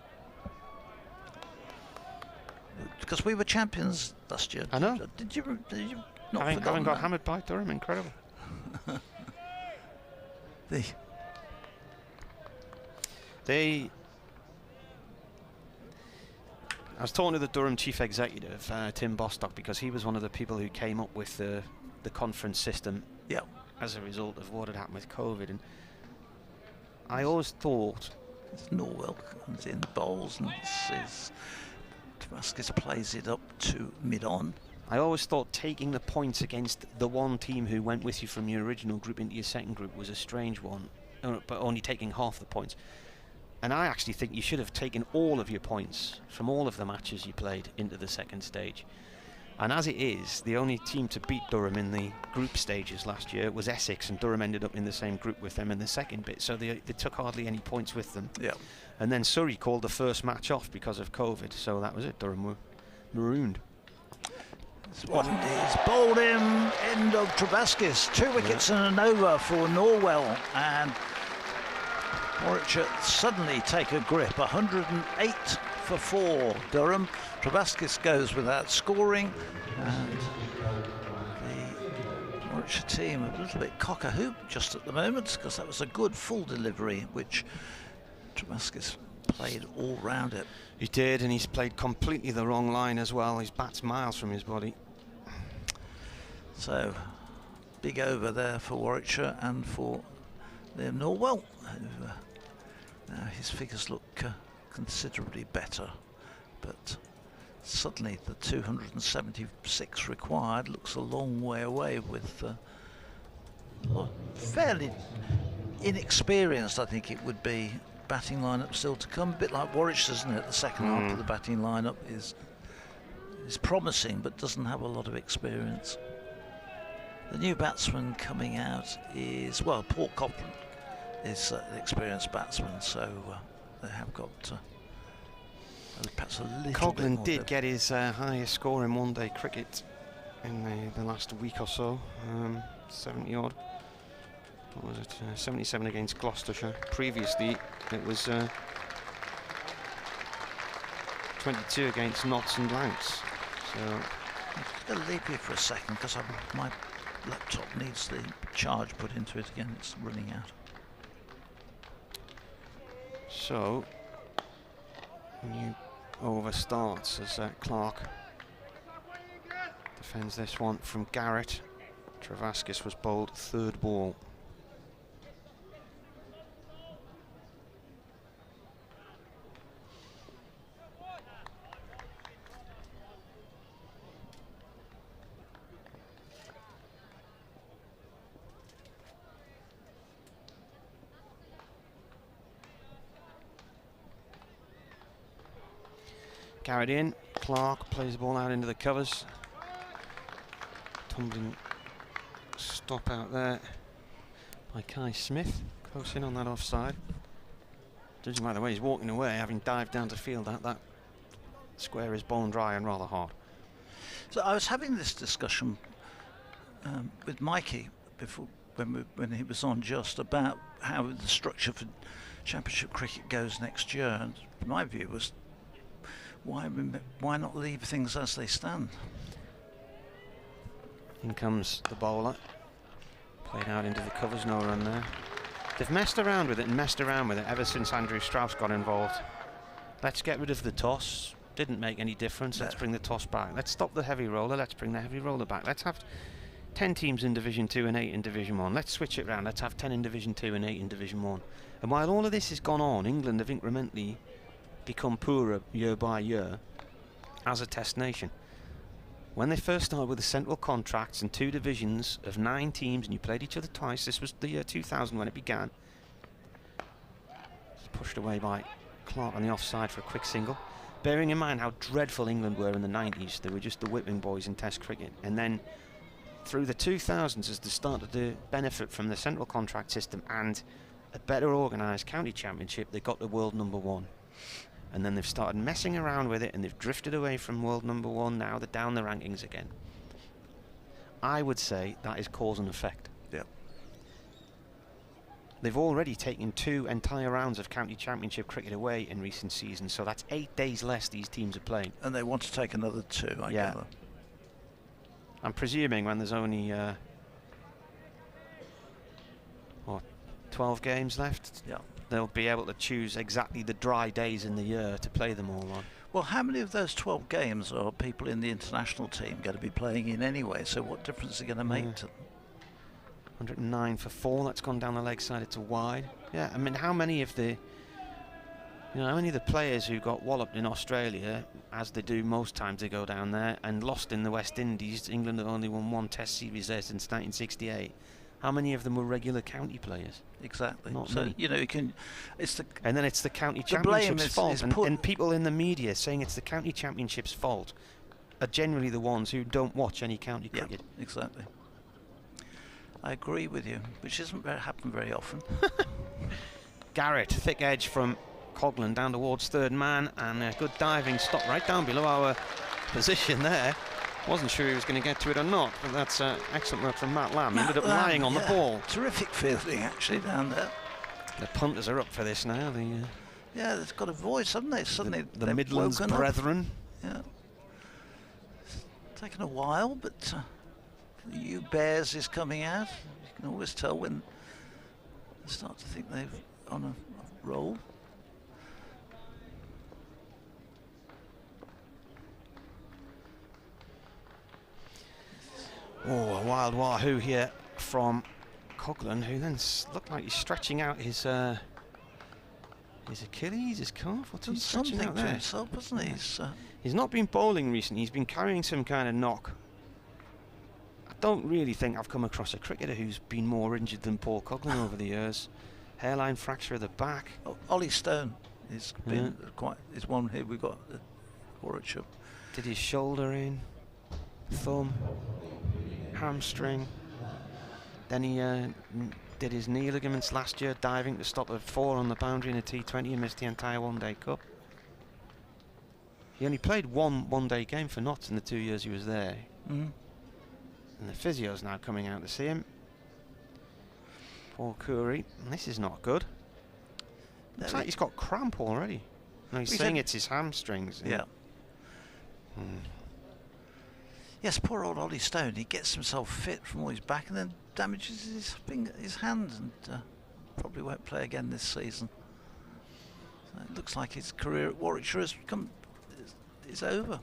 Because we were champions last year. I know. Did you not having got hammered by Durham, incredible. I was talking to the Durham chief executive, Tim Bostock, because he was one of the people who came up with the conference system as a result of what had happened with COVID. And I always thought... Norwell comes in, bowls, and Damascus plays it up to mid-on. I always thought taking the points against the one team who went with you from your original group into your second group was a strange one, but only taking half the points. And I actually think you should have taken all of your points from all of the matches you played into the second stage. And as it is, the only team to beat Durham in the group stages last year was Essex, and Durham ended up in the same group with them in the second bit, so they took hardly any points with them. Yeah. And then Surrey called the first match off because of COVID, so that was it. Durham were marooned. It's what it is. Bowled in, end of Trevaskis. 2 wickets and an over for Norwell, and Warwickshire suddenly take a grip. 108 for 4. Durham. Trevaskis goes without scoring, and the Warwickshire team a little bit cock-a-hoop just at the moment, because that was a good full delivery which Trevaskis played all round it. He did, and he's played completely the wrong line as well. His bat's miles from his body. So, big over there for Warwickshire and for Liam Norwell. Now his figures look considerably better, but suddenly the 276 required looks a long way away with fairly inexperienced, I think it would be, batting lineup still to come. A bit like Warwickshire, isn't it? The second half of the batting lineup is promising, but doesn't have a lot of experience. The new batsman coming out is, well, Paul Copland is an experienced batsman, so they have got perhaps a little Copland bit more did get his highest score in one-day cricket in the last week or so, 70 odd. What was it? 77 against Gloucestershire. Previously, it was 22 against Notts and Lancs. So I'm going to leave you for a second because my laptop needs the charge put into it again. It's running out. So, new over starts as Clark defends this one from Garrett. Trevaskis was bowled third ball. Carried in, Clark plays the ball out into the covers. Tumbling stop out there by Kai Smith, close in on that offside. Judging by the way he's walking away, having dived down to field, that square is bone dry and rather hard. So I was having this discussion with Mikey before, when he was on, just about how the structure for Championship cricket goes next year, and my view was, why not leave things as they stand? In comes the bowler, played out into the covers, no run there. They've messed around with it and messed around with it ever since Andrew Strauss got involved. Let's get rid of the toss, didn't make any difference, let's bring the toss back. Let's stop the heavy roller, let's bring the heavy roller back. Let's have 10 teams in Division 2 and 8 in Division 1. Let's switch it round, let's have 10 in Division 2 and 8 in Division 1. And while all of this has gone on, England have incrementally become poorer year by year as a test nation. When they first started with the central contracts and 2 divisions of 9 teams and you played each other twice, this was the year 2000 when it began. It's pushed away by Clark on the offside for a quick single. bearing in mind how dreadful England were in the 90s, they were just the whipping boys in Test cricket, and then through the 2000s, as they started to benefit from the central contract system and a better organised county championship, they got to world #1. And then they've started messing around with it, and they've drifted away from world #1. Now they're down the rankings again. I would say that is cause and effect. Yep. They've already taken 2 entire rounds of county championship cricket away in recent seasons, so that's 8 days less these teams are playing. And they want to take another 2, I gather. I'm presuming when there's only 12 games left, they'll be able to choose exactly the dry days in the year to play them all on. Well, how many of those 12 games are people in the international team going to be playing in anyway? So what difference is it going to make to them? 109 for 4. That's gone down the leg side. It's a wide. Yeah, I mean, how many of the players who got walloped in Australia, as they do most times they go down there, and lost in the West Indies? England have only won 1 Test series there since 1968. How many of them were regular county players? Exactly. Not so many. You can. And then it's the county the blame championship's is fault, put and people in the media saying it's the county championship's fault are generally the ones who don't watch any county cricket. Exactly. I agree with you, which doesn't happen very often. Garrett, thick edge from Coghlan down towards third man, and a good diving stop right down below our position there. Wasn't sure he was going to get to it or not, but that's excellent work from Matt Lamb. He ended up lying on the ball. Terrific fielding actually down there. The punters are up for this now. Yeah, they've got a voice, haven't they? Suddenly the Midlands brethren. Yeah. It's taken a while, but the U Bears is coming out. You can always tell when they start to think they've on a roll. Oh, a wild wahoo here from Coghlan, who then looked like he's stretching out his Achilles, his calf. What's he stretching out there? Himself, hasn't he? He's not been bowling recently. He's been carrying some kind of knock. I don't really think I've come across a cricketer who's been more injured than Paul Coghlan over the years. Hairline fracture of the back. Oh, Ollie Stone has been is one here we got at Warwickshire. Did his shoulder in, thumb, hamstring. Then he did his knee ligaments last year, diving to stop a 4 on the boundary in a T20 and missed the entire one-day cup. He only played one one-day game for Notts in the 2 years he was there. And the physio's now coming out to see him. Paul Curry, and this is not good. Looks like he's got cramp already. No, he's saying it's his hamstrings. Yeah. Yes, poor old Ollie Stone. He gets himself fit from all his back and then damages his hand, and probably won't play again this season. So it looks like his career at Warwickshire is over.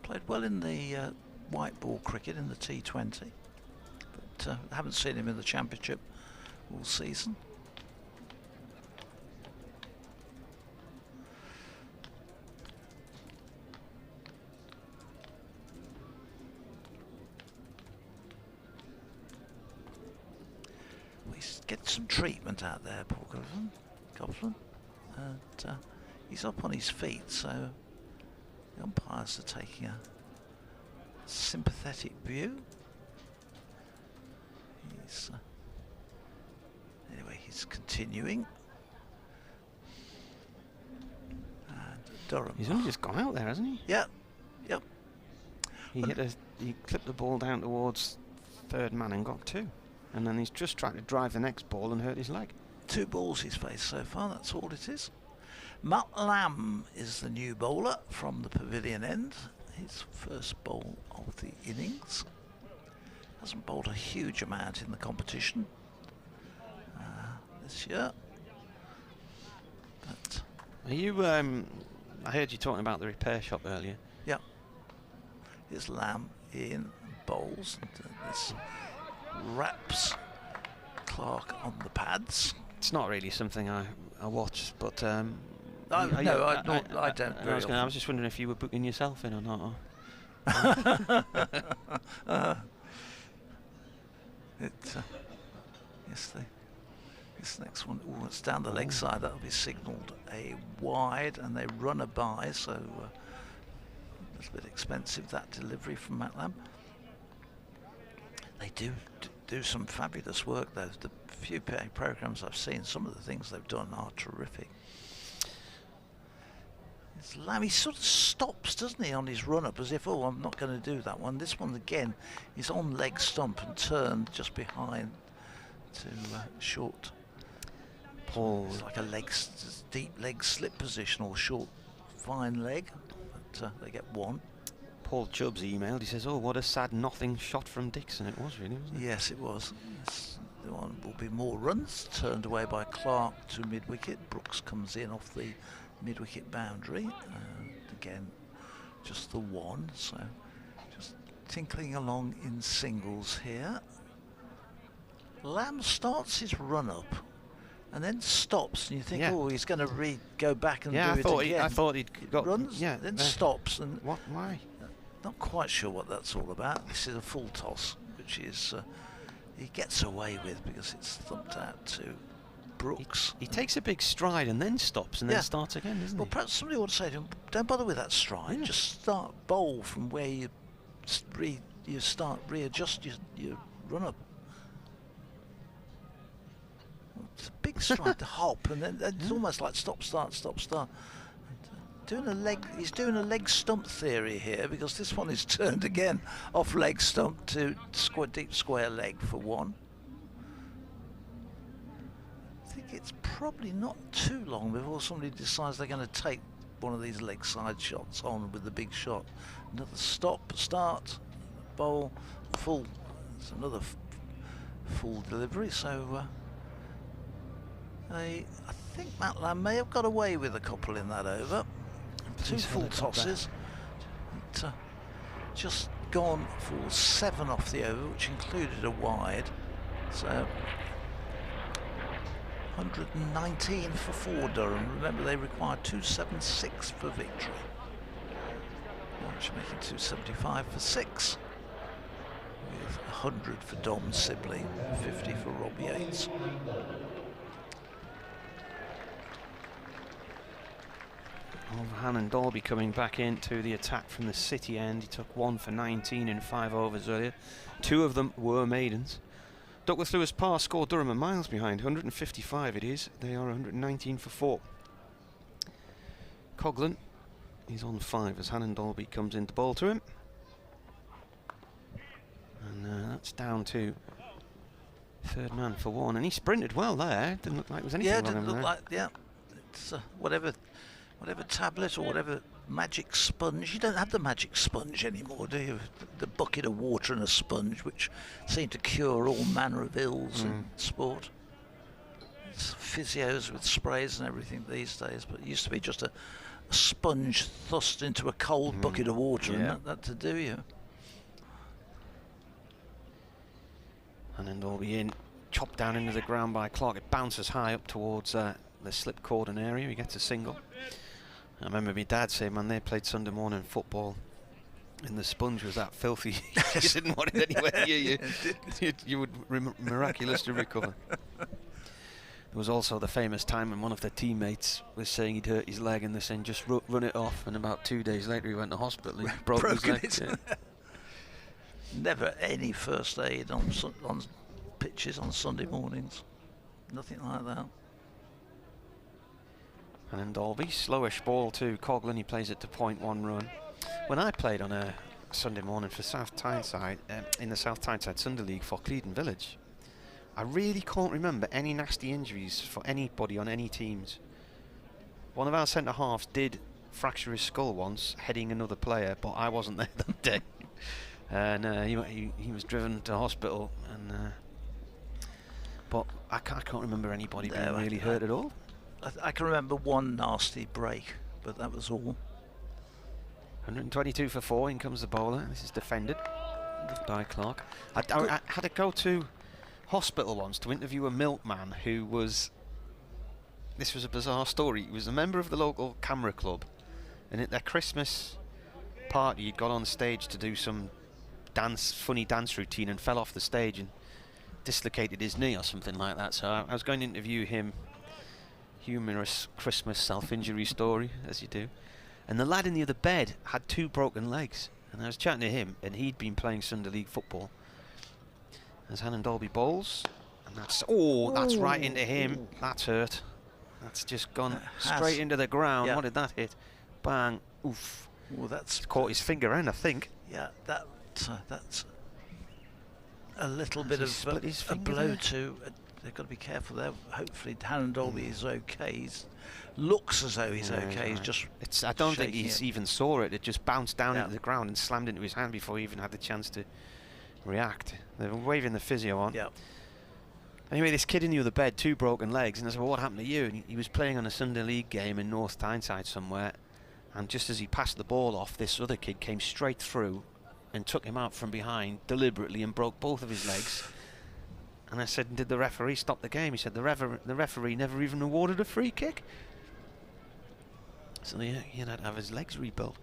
Played well in the white ball cricket in the T20, but haven't seen him in the championship all season. Get some treatment out there, Paul Coghlan. And he's up on his feet, so the umpires are taking a sympathetic view. Anyway, he's continuing. And Durham. He's only just gone out there, hasn't he? Yeah. Yep. He clipped the ball down towards third man and got 2. And then he's just trying to drive the next ball and hurt his leg. 2 balls he's faced so far, that's all it is. Matt Lamb is the new bowler from the pavilion end. His first bowl of the innings. Hasn't bowled a huge amount in the competition this year. But are you, I heard you talking about the repair shop earlier. Yeah. Here's Lamb in bowls. And this Raps Clark on the pads. It's not really something I watch, but I don't. I was just wondering if you were booking yourself in or not. Yes, This next one, it's down the leg side. That'll be signalled a wide, and they run a by, so a little bit expensive, that delivery from Matt Lamb. They do some fabulous work, though. The few programmes I've seen, some of the things they've done are terrific. It's Lamb, he sort of stops, doesn't he, on his run-up, as if, oh, I'm not going to do that one. This one, again, is on leg stump and turned just behind to short. Paul. It's like a deep leg slip position or short, fine leg, but they get one. Paul Chubbs emailed, he says, oh, what a sad nothing shot from Dixon. It was really, wasn't it? Yes, it was. The one will be more runs, turned away by Clark to mid-wicket. Brooks comes in off the mid-wicket boundary. Again, just the one, so just tinkling along in singles here. Lamb starts his run-up and then stops, and you think, oh, he's going to go back and do it again. I thought he'd got... runs, then stops. And what? Why? Not quite sure what that's all about. This is a full toss, which is he gets away with because it's thumped out to Brooks. He takes a big stride and then stops and then starts again, doesn't he? Well, perhaps somebody ought to say to him, don't bother with that stride. Just start bowl from where you readjust your run-up. It's a big stride to hop, and then it's almost like stop, start, stop, start. He's doing a leg stump theory here, because this one is turned again off leg stump to deep square leg for one. I think it's probably not too long before somebody decides they're going to take one of these leg side shots on with the big shot. Another stop, start, bowl, full. It's another full delivery, so I think Matt Lamb may have got away with a couple in that over. Two full tosses. Just gone for 7 off the over, which included a wide. So 119 for 4 Durham. Remember, they require 276 for victory. March making 275 for 6. With 100 for Dom Sibley, 50 for Rob Yates. Hannon Dolby coming back into the attack from the City end. He took 1 for 19 in 5 overs earlier. 2 of them were maidens. Duckworth Lewis Parr scored Durham a miles behind. 155 it is. They are 119 for 4. Coghlan, he's on 5 as Hannon Dolby comes in to bowl to him. And that's down to third man for 1. And he sprinted well there. Didn't look like there was anything wrong didn't look there. like, it's whatever tablet or whatever magic sponge. You don't have the magic sponge anymore, do you? The bucket of water and a sponge, which seem to cure all manner of ills in sport. It's physios with sprays and everything these days, but it used to be just a sponge thrust into a cold bucket of water and that to do you. And then Dolby in, chopped down into the ground by Clark. It bounces high up towards the slip cordon area. He gets a single. I remember my dad saying, man, they played Sunday morning football and the sponge was that filthy. You didn't want it anywhere near you. You would miraculously recover. There was also the famous time when one of the teammates was saying he'd hurt his leg and they said, just run it off. And about 2 days later he went to hospital and broke his leg. Never any first aid on pitches on Sunday mornings. Nothing like that. And then Dolby, slowish ball to Coghlan. He plays it to 0.1 run. When I played on a Sunday morning for South Tyneside, in the South Tyneside Sunday League for Clevedon Village, I really can't remember any nasty injuries for anybody on any teams. One of our centre halves did fracture his skull once, heading another player, but I wasn't there that day. And he was driven to hospital, and but I can't remember anybody being really hurt at all. I can remember one nasty break, but that was all. 122 for 4, in comes the bowler. This is defended by Clark. I had to go to hospital once to interview a milkman who was... This was a bizarre story. He was a member of the local camera club, and at their Christmas party he'd got on stage to do some funny dance routine and fell off the stage and dislocated his knee or something like that. So I was going to interview him. Humorous Christmas self-injury story, as you do. And the lad in the other bed had 2 broken legs. And I was chatting to him, and he'd been playing Sunday League football. As Hannon Dolby bowls, and that's that's right into him. That's hurt. That's just gone straight into the ground. Yeah. What did that hit? Bang! Oof! Well, that's caught his finger in, I think. Yeah, that's a little bit of a blow there? to. They've got to be careful there. Hopefully, Hannon Dolby is okay. He looks as though he's okay. He's just. I don't think he's even saw it. It just bounced down into the ground and slammed into his hand before he even had the chance to react. They were waving the physio on. Yeah. Anyway, this kid in the other bed, 2 broken legs, and I said, well, what happened to you? And he was playing on a Sunday League game in North Tyneside somewhere, and just as he passed the ball off, this other kid came straight through and took him out from behind deliberately and broke both of his legs. And I said, did the referee stop the game? He said, the referee never even awarded a free kick. So he had to have his legs rebuilt.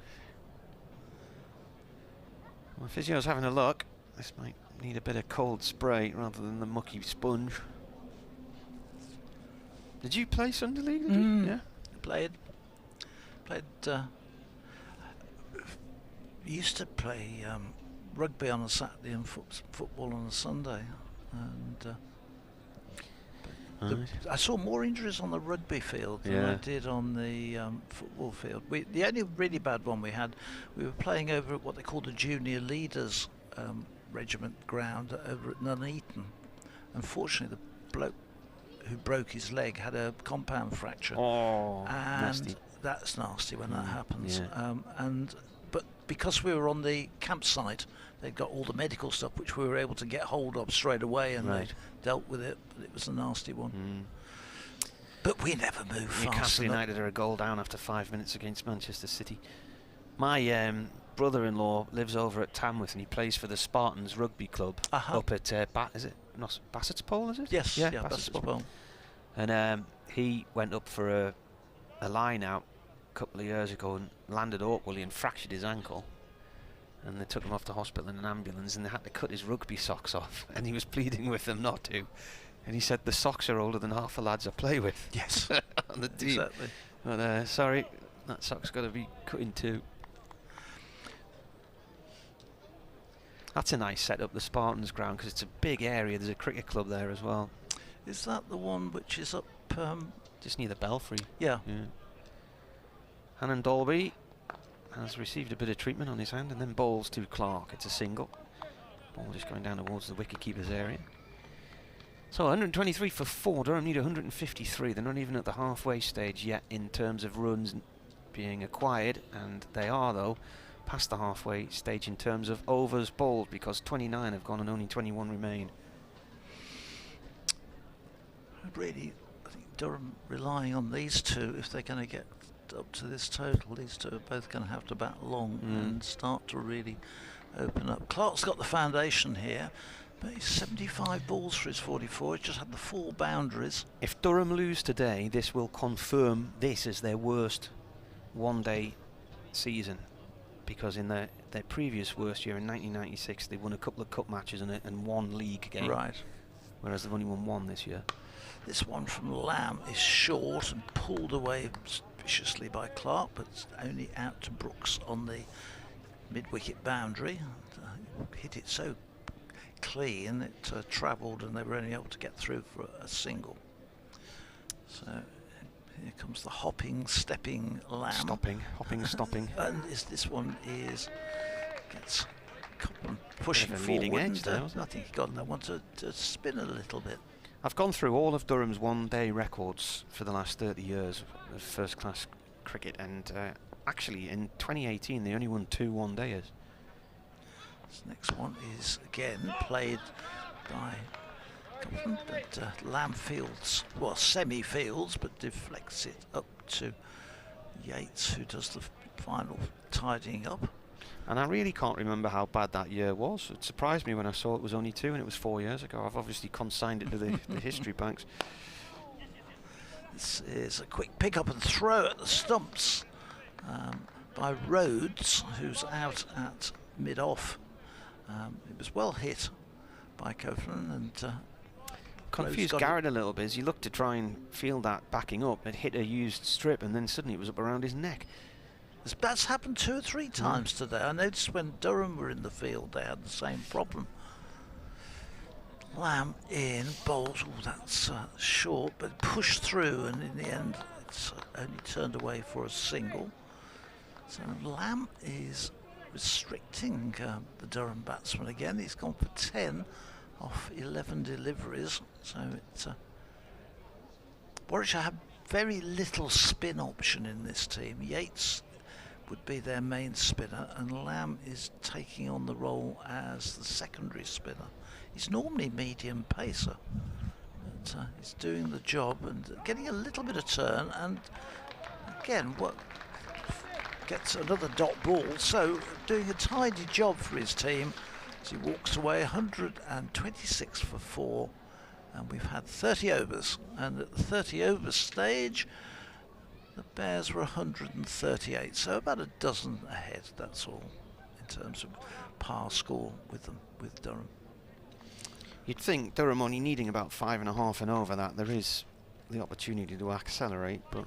Well, physio's having a look. This might need a bit of cold spray rather than the mucky sponge. Did you play Sunday League? Did you? Yeah. Played. Used to play rugby on a Saturday and football on a Sunday, and I saw more injuries on the rugby field than I did on the football field. The only really bad one we were playing over at what they call the Junior Leaders Regiment ground over at Nuneaton. Unfortunately, the bloke who broke his leg had a compound fracture. Oh, and nasty. That's nasty when that happens. But because we were on the campsite, they'd got all the medical stuff which we were able to get hold of straight away, and they dealt with it. But it was a nasty one. But we never moved fast. Newcastle United are a goal down after 5 minutes against Manchester City. My brother-in-law lives over at Tamworth, and he plays for the Spartans Rugby Club up at is it Bassett's Pole? Is it? Yes, Bassett's Pole. And he went up for a line out a couple of years ago and landed awkwardly and fractured his ankle. And they took him off to hospital in an ambulance, and they had to cut his rugby socks off. And he was pleading with them not to. And he said the socks are older than half the lads I play with. Yes, on the team. Exactly. But sorry, that sock's got to be cut in 2. That's a nice setup, the Spartans ground, because it's a big area. There's a cricket club there as well. Is that the one which is up just near the Belfry? Yeah. Hannon Dolby has received a bit of treatment on his hand and then bowls to Clark. It's a single. Ball just going down towards the wicket-keeper's area. So 123 for 4. Durham need 153. They're not even at the halfway stage yet in terms of runs being acquired, and they are, though, past the halfway stage in terms of overs bowled, because 29 have gone and only 21 remain. Really, I think Durham relying on these two if they're going to get up to this total. These two are both going to have to bat long and start to really open up. Clark's got the foundation here, but he's 75 balls for his 44. He's just had the 4 boundaries. If Durham lose today, this will confirm this as their worst one-day season, because in their previous worst year in 1996 they won a couple of cup matches and 1 league game. Right. Whereas they've only won 1 this year. This one from Lamb is short and pulled away viciously by Clark, but it's only out to Brooks on the mid-wicket boundary. Hit it so clean it travelled, and they were only able to get through for a single. So here comes the hopping, stepping Lamb. Hopping, stopping. And this one gets pushing forward. Leading edge there, I think he got that one to spin a little bit. I've gone through all of Durham's one-day records for the last 30 years of first-class cricket, and actually in 2018 they only won 2 one-dayers. This next one is again played by Compton, but Lamb fields, well, semi-fields, but deflects it up to Yates, who does the final tidying up. And I really can't remember how bad that year was. It surprised me when I saw it was only 2 and it was 4 years ago. I've obviously consigned it to the history banks. This is a quick pick-up and throw at the stumps by Rhodes, who's out at mid-off. It was well hit by Copeland, and confused Garrett a little bit as he looked to try and field that backing up. It hit a used strip, and then suddenly it was up around his neck. That's happened 2 or 3 times today. I noticed when Durham were in the field, they had the same problem. Lamb in, bowls, that's short, but pushed through, and in the end, it's only turned away for a single. So Lamb is restricting the Durham batsman again. He's gone for 10 off 11 deliveries. So it's Warwickshire have very little spin option in this team. Yates would be their main spinner, and Lamb is taking on the role as the secondary spinner. He's normally medium pacer, but he's doing the job and getting a little bit of turn, and again what gets another dot ball, so doing a tidy job for his team as he walks away. 126 for 4, and we've had 30 overs, and at the 30 overs stage the Bears were 138, so about a dozen ahead, that's all, in terms of par score with them, with Durham. You'd think Durham only needing about 5.5 and over that there is the opportunity to accelerate, but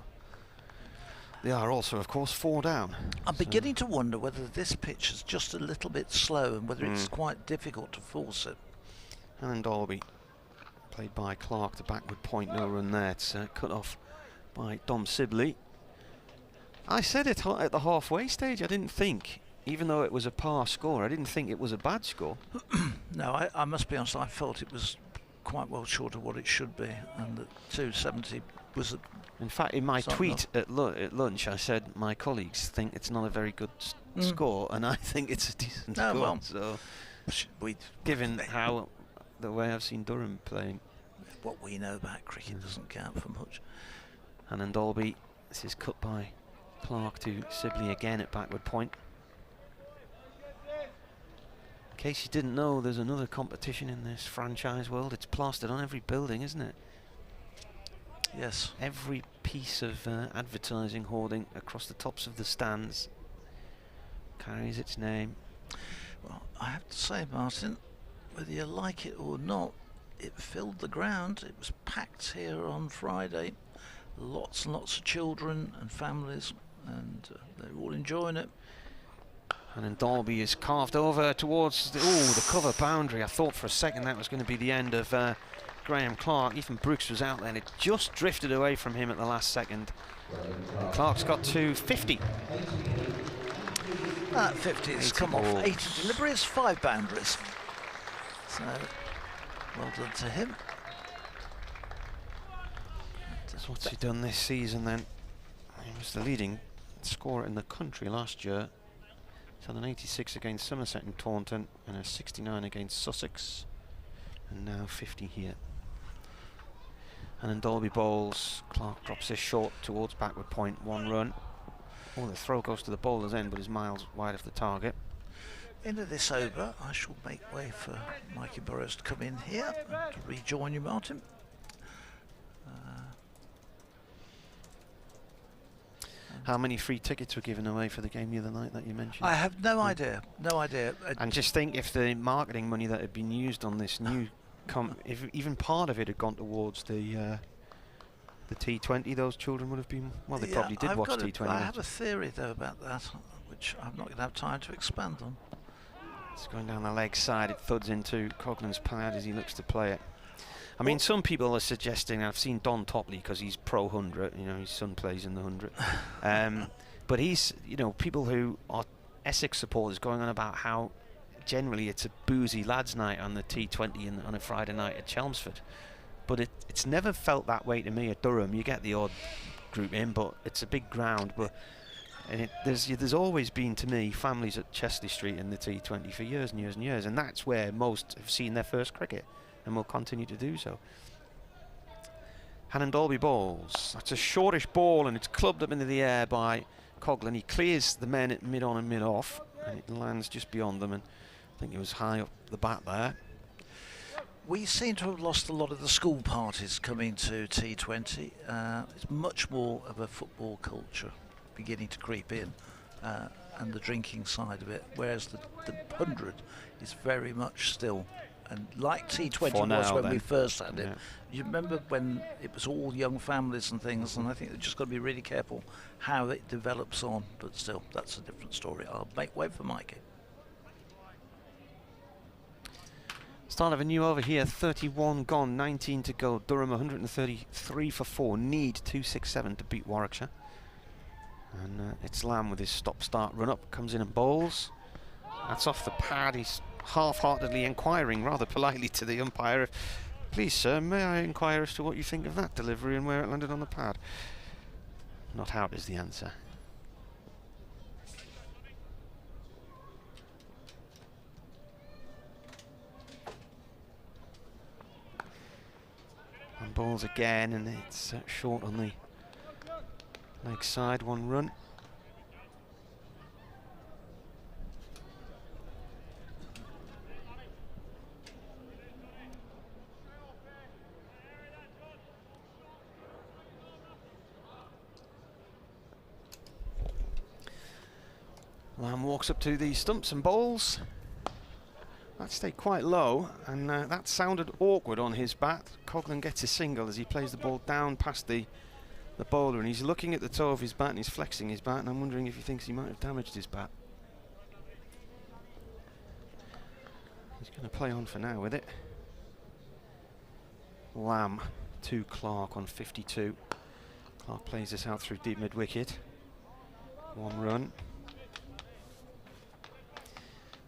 they are also, of course, 4 down. I'm beginning to wonder whether this pitch is just a little bit slow and whether it's quite difficult to force it. And Dalby, played by Clark to backward point, no run there. It's cut off by Dom Sibley. I said it at the halfway stage. I didn't think, even though it was a par score, I didn't think it was a bad score. No, I must be honest, I felt it was quite well short of what it should be, and that 270 was... In fact, in my tweet at lunch, I said my colleagues think it's not a very good score, and I think it's a decent score. Well, so, given how the way I've seen Durham playing, what we know about cricket doesn't count for much. And then Dalby, this is cut by Clark to Sibley again at backward point. In case you didn't know, there's another competition in this franchise world. It's plastered on every building, isn't it? Yes. Every piece of advertising hoarding across the tops of the stands carries its name. Well, I have to say, Martin, whether you like it or not, it filled the ground. It was packed here on Friday. Lots and lots of children and families, and they're all enjoying it. And then Dalby is carved over towards the cover boundary. I thought for a second that was going to be the end of Graham Clark. Ethan Brooks was out there, and it just drifted away from him at the last second. And Clark's got to 50. 50 has come off 80 deliveries, 5 boundaries. So, well done to him. So what's he done this season then? He was the leading scorer in the country last year. He's had an 86 against Somerset and Taunton, and a 69 against Sussex, and now 50 here. And then Dalby bowls. Clark drops this short towards backward point, 1 run. Oh, the throw goes to the bowler's end, but is miles wide of the target. Into this over, I shall make way for Mikey Burrows to come in here to rejoin you, Martin. How many free tickets were given away for the game the other night that you mentioned? I have no idea, no idea. And just think, if the marketing money that had been used on this new, if even part of it had gone towards the T20, those children would have been, well, they probably did watch T20. I have a theory though about that, which I'm not going to have time to expand on. It's going down the leg side. It thuds into Coughlan's pad as he looks to play it. I mean, some people are suggesting, I've seen Don Topley because he's pro 100, you know, his son plays in the 100. But he's, you know, people who are Essex supporters going on about how generally it's a boozy lads' night on the T20 on a Friday night at Chelmsford. But it's never felt that way to me at Durham. You get the odd group in, but it's a big ground. And there's always been, to me, families at Chesley Street in the T20 for years and years and years, and that's where most have seen their first cricket, and will continue to do so. Hannon Dalby bowls. That's a shortish ball, and it's clubbed up into the air by Coughlan. He clears the men at mid-on and mid-off, and it lands just beyond them, and I think it was high up the bat there. We seem to have lost a lot of the school parties coming to T20. It's much more of a football culture beginning to creep in, and the drinking side of it, whereas the 100 is very much still And like T20 For was now, when then. we first had it. Yeah. You remember when it was all young families and things, and I think they've just got to be really careful how it develops on. But still, that's a different story. I'll wait for Mikey. Start of a new over here, 31 gone, 19 to go. Durham 133 for 4. Need 267 to beat Warwickshire. And it's Lamb with his stop-start run-up. Comes in and bowls. That's off the pad. He's half-heartedly inquiring rather politely to the umpire. Please, sir, may I inquire as to what you think of that delivery and where it landed on the pad? Not out is the answer. And balls again, and it's short on the leg side, 1 run. Lamb walks up to the stumps and bowls. That stayed quite low, and that sounded awkward on his bat. Coghlan gets a single as he plays the ball down past the bowler, and he's looking at the toe of his bat and he's flexing his bat, and I'm wondering if he thinks he might have damaged his bat. He's going to play on for now with it. Lamb to Clark on 52. Clark plays this out through deep mid-wicket. 1 run.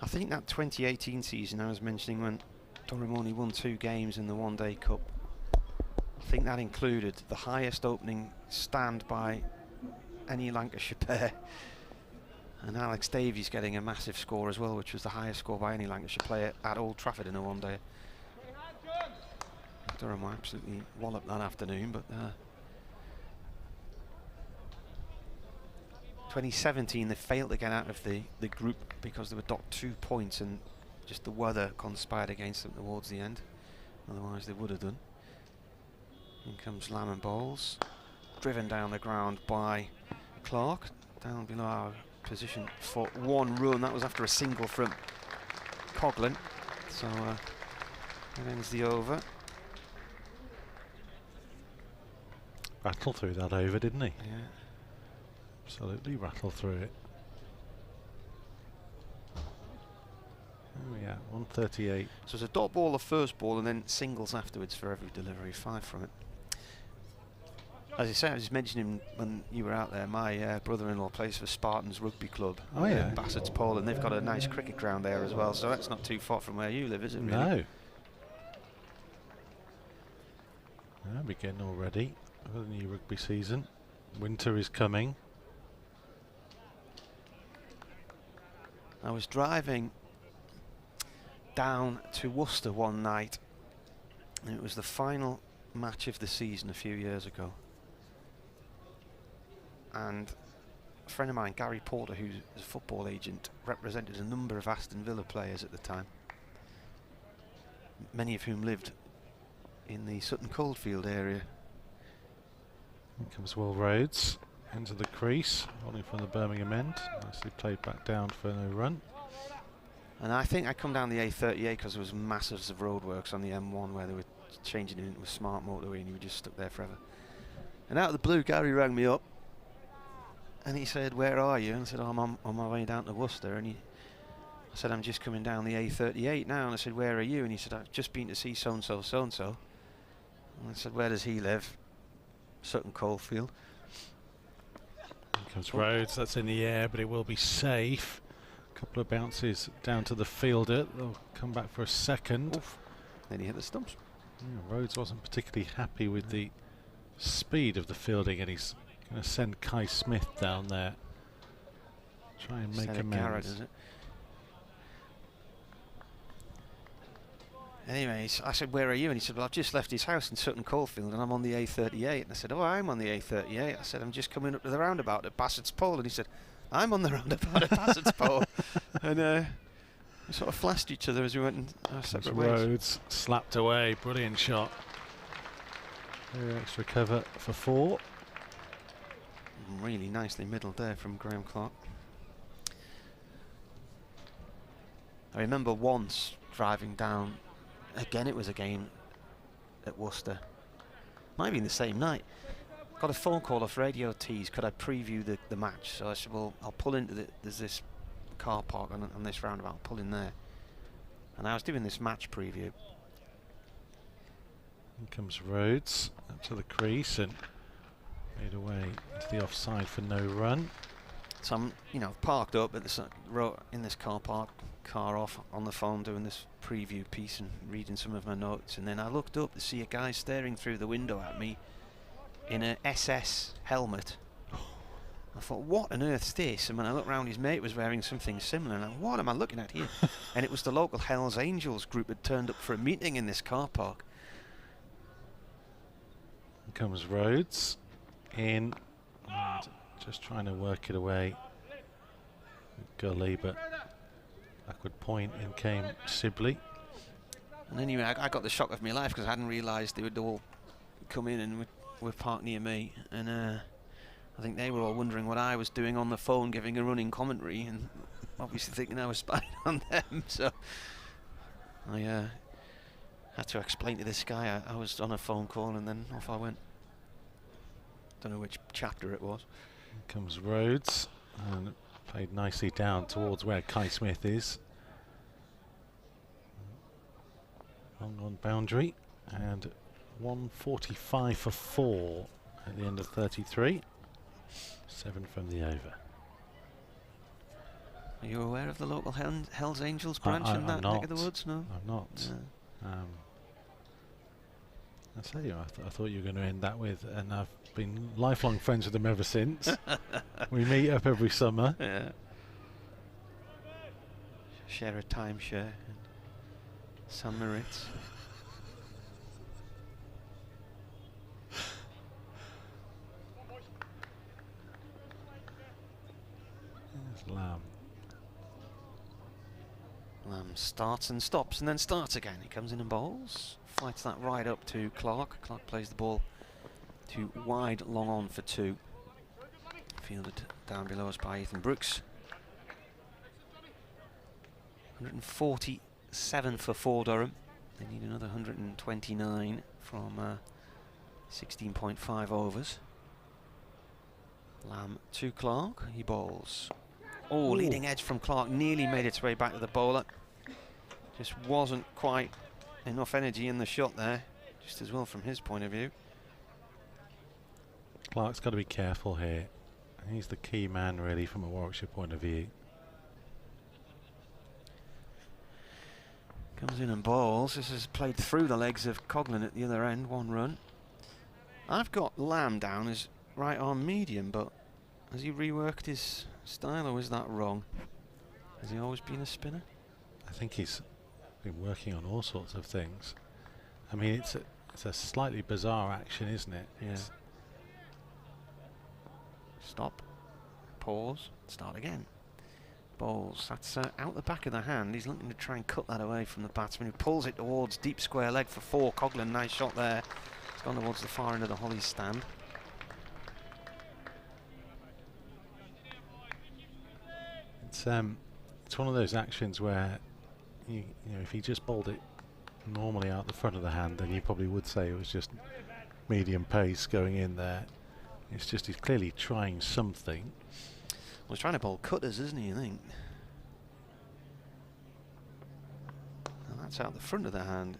I think that 2018 season I was mentioning, when Durham only won 2 games in the One Day Cup, I think that included the highest opening stand by any Lancashire pair, and Alex Davies getting a massive score as well, which was the highest score by any Lancashire player at Old Trafford in a one day. Durham absolutely walloped that afternoon, but 2017 they failed to get out of the group because they were docked 2 points, and just the weather conspired against them towards the end. Otherwise they would have done. In comes Lamb and bowls, driven down the ground by Clark, down below our position for 1 run. That was after a single from Coghlan, so that ends the over. Rattled through that over, didn't he? Yeah. Absolutely rattled through it. Oh yeah, 138. So it's a dot ball the first ball and then singles afterwards for every delivery, 5 from it. As I say, I was mentioning when you were out there, my brother-in-law plays for Spartans Rugby Club. Oh yeah. Bassett's Pole, and they've got a nice cricket ground there as well, so that's not too far from where you live, is it really? No. We're getting all ready for the new rugby season. Winter is coming. I was driving down to Worcester one night, and it was the final match of the season a few years ago. And a friend of mine, Gary Porter, who's a football agent, represented a number of Aston Villa players at the time, many of whom lived in the Sutton Coldfield area. Here comes Will Rhodes into the crease, only from the Birmingham end. Nicely played back down for no run. And I think I come down the A38 because there was masses of roadworks on the M1 where they were changing it into a smart motorway, and you were just stuck there forever. And out of the blue, Gary rang me up and he said, "Where are you?" And I said, "Oh, I'm on my way down to Worcester." And I said, "I'm just coming down the A38 now." And I said, "Where are you?" And he said, "I've just been to see so-and-so, so-and-so." And I said, "Where does he live?" Sutton Coldfield. Here comes Rhodes, that's in the air, but it will be safe. A couple of bounces down to the fielder. They'll come back for a second. Oof. Then he hit the stumps. Yeah, Rhodes wasn't particularly happy with the speed of the fielding, and he's going to send Kai Smith down there. Try and make amends. Garrett, is it? Anyway, I said, "Where are you?" And he said, "Well, I've just left his house in Sutton Coldfield and I'm on the A38. And I said, "Oh, I'm on the A38. I said, "I'm just coming up to the roundabout at Bassett's Pole." And he said, "I'm on the roundabout at Bassett's Pole." And we sort of flashed each other as we went our separate ways. Rhodes slapped away, brilliant shot. Very extra cover for 4. Really nicely middled there from Graham Clark. I remember once driving down again, it was a game at Worcester. Might be in the same night. Got a phone call off Radio Tees. Could I preview the match? So I said, well, I'll pull into there's this car park on this roundabout. I'll pull in there. And I was doing this match preview. In comes Rhodes up to the crease and made away into the offside for no run. So I'm, parked up at this in this car park, car off on the phone doing this preview piece and reading some of my notes. And then I looked up to see a guy staring through the window at me in an SS helmet. I thought, what on earth's this? And when I looked round, his mate was wearing something similar. And I thought, what am I looking at here? And it was the local Hells Angels group had turned up for a meeting in this car park. Here comes Rhodes in, and just trying to work it away. Gully, but backward point in came Sibley. And anyway, I got the shock of my life because I hadn't realised they would all come in and were parked near me. And I think they were all wondering what I was doing on the phone, giving a running commentary, and obviously thinking I was spying on them. So I had to explain to this guy I was on a phone call, and then off I went. Don't know which chapter it was. Here comes Rhodes, and played nicely down towards where Kai Smith is. Long on boundary, and 145 for 4 at the end of 33. 7 from the over. Are you aware of the local Hells Angels branch in that neck of the woods? No, I'm not. No. I tell you, I thought you were going to end that with, and I've been lifelong friends with them ever since. We meet up every summer. Yeah. Share a timeshare in San Moritz. Lamb. Lamb starts and stops and then starts again. He comes in and bowls. Fights that right up to Clark. Clark plays the ball to wide, long on for 2. Fielded down below us by Ethan Brooks. 147 for 4 Durham. They need another 129 from 16.5 overs. Lamb to Clark. He bowls. Oh, leading edge from Clark, nearly made its way back to the bowler. Just wasn't quite enough energy in the shot there, just as well from his point of view. Clark's got to be careful here. He's the key man really from a Warwickshire point of view. Comes in and bowls. This is played through the legs of Coughlin at the other end, 1 run. I've got Lamb down as right arm medium, but has he reworked his style, or is that wrong? Has he always been a spinner? I think he's been working on all sorts of things. I mean, it's a slightly bizarre action, isn't it? Yeah. Stop. Pause. Start again. Bowls. That's out the back of the hand. He's looking to try and cut that away from the batsman, who pulls it towards deep square leg for 4. Coughlin, nice shot there. It's gone towards the far end of the Hollies stand. It's one of those actions where you know, if he just bowled it normally out the front of the hand, then you probably would say it was just medium pace going in there. It's just he's clearly trying something. Well, he's trying to bowl cutters, isn't he, I think? And that's out the front of the hand.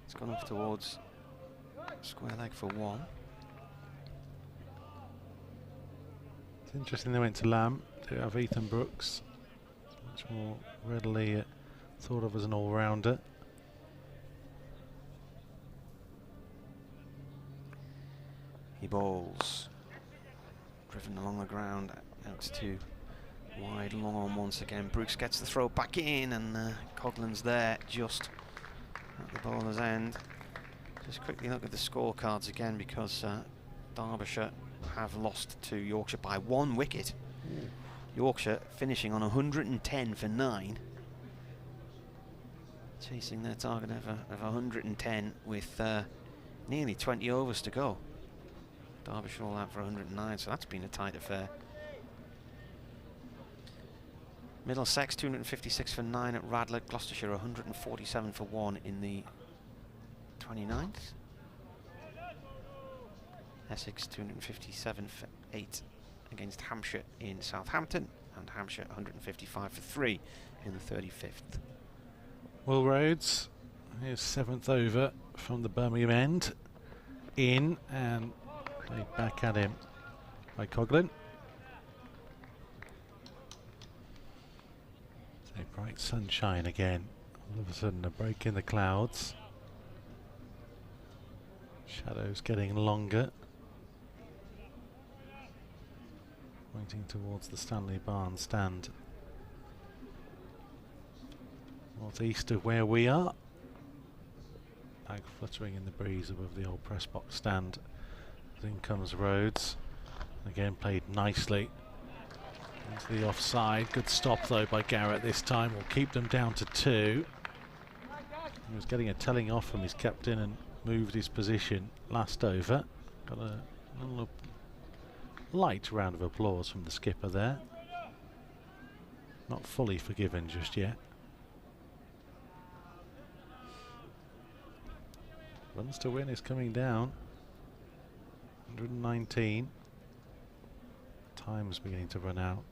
It's gone off towards square leg for 1. It's interesting they went to Lamb. They have Ethan Brooks, much more readily thought of as an all-rounder. He bowls. Driven along the ground, out to wide, long on once again. Brooks gets the throw back in, and Coughlin's there just at the bowler's end. Just quickly look at the scorecards again, because Derbyshire have lost to Yorkshire by 1 wicket. Yorkshire finishing on 110 for 9. Chasing their target of 110 with nearly 20 overs to go. Derbyshire all out for 109, so that's been a tight affair. Middlesex 256 for 9 at Radlett. Gloucestershire 147 for 1 in the 29th. Essex 257 for 8 against Hampshire in Southampton, and Hampshire 155 for 3 in the 35th. Will Rhodes, his 7th over from the Birmingham end, in and played back at him by Coughlin. So bright sunshine again. All of a sudden a break in the clouds. Shadows getting longer. Pointing towards the Stanley Barn stand. Northeast of where we are. Flag fluttering in the breeze above the old press box stand. In comes Rhodes. Again played nicely. Into the offside. Good stop though by Garrett this time. Will keep them down to 2. He was getting a telling off from his captain and moved his position last over. Got a little light round of applause from the skipper there. Not fully forgiven just yet. Runs to win is coming down. 119. Time's beginning to run out.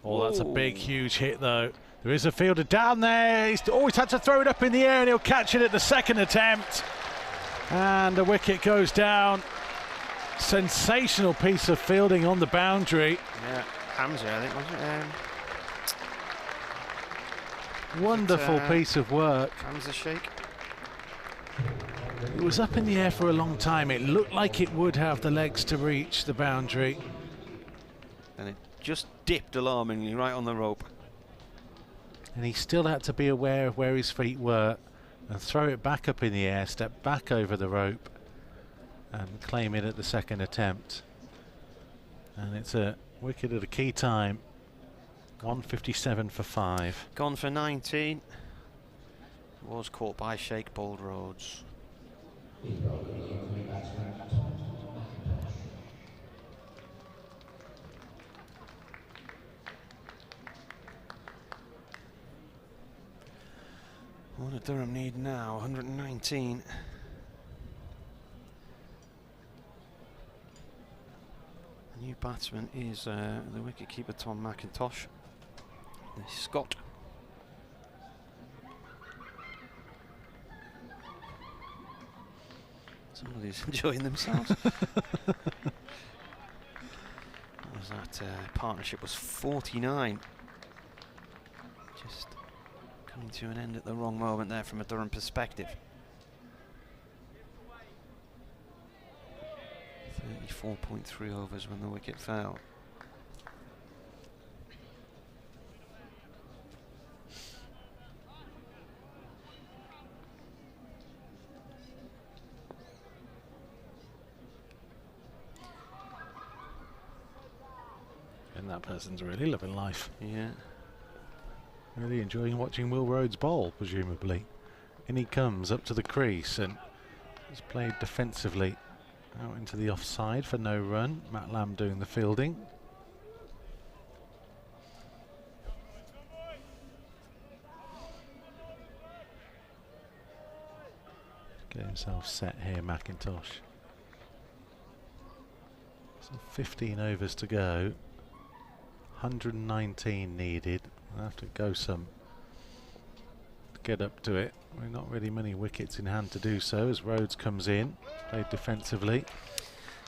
Oh, that's a big, huge hit though. There is a fielder down there. He's always had to throw it up in the air and he'll catch it at the second attempt. And the wicket goes down. Sensational piece of fielding on the boundary. Yeah, Hamza, I think, wasn't it? Wonderful piece of work. Hamza shake. It was up in the air for a long time. It looked like it would have the legs to reach the boundary. And it just dipped alarmingly right on the rope. And he still had to be aware of where his feet were and throw it back up in the air, step back over the rope and claim it at the second attempt. And it's a wicket at a key time. 157 for 5. Gone for 19. Was caught by Sheikh Bold Rhodes. What did Durham need now? 119. The new batsman is the wicketkeeper Tom McIntosh, the Scot. Somebody's enjoying themselves. What was that? Partnership was 49. Just coming to an end at the wrong moment there from a Durham perspective. 34.3 overs when the wicket fell. And that person's really loving life. Yeah. Really enjoying watching Will Rhodes bowl, presumably. In he comes up to the crease and he's played defensively out into the offside for no run. Matt Lamb doing the fielding. Get himself set here, McIntosh. So 15 overs to go. 119 needed. We'll have to go some to get up to it. We're not really many wickets in hand to do so as Rhodes comes in, played defensively.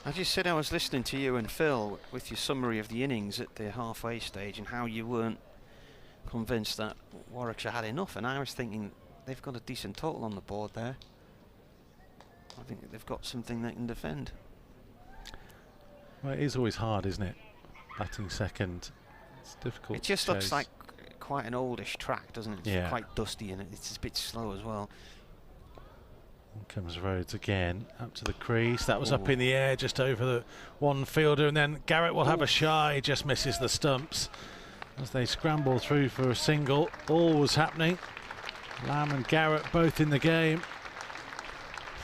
As you said, I was listening to you and Phil with your summary of the innings at the halfway stage and how you weren't convinced that Warwickshire had enough, and I was thinking they've got a decent total on the board there. I think they've got something they can defend. Well, it is always hard, isn't it? Batting second. It's difficult. It just looks like quite an oldish track, doesn't it? It's yeah. quite dusty and it's a bit slow as well. In comes Rhodes again, up to the crease. That was up in the air, just over the one fielder, and then Garrett will have a shy, just misses the stumps as they scramble through for a single. All was happening. Lamb and Garrett both in the game.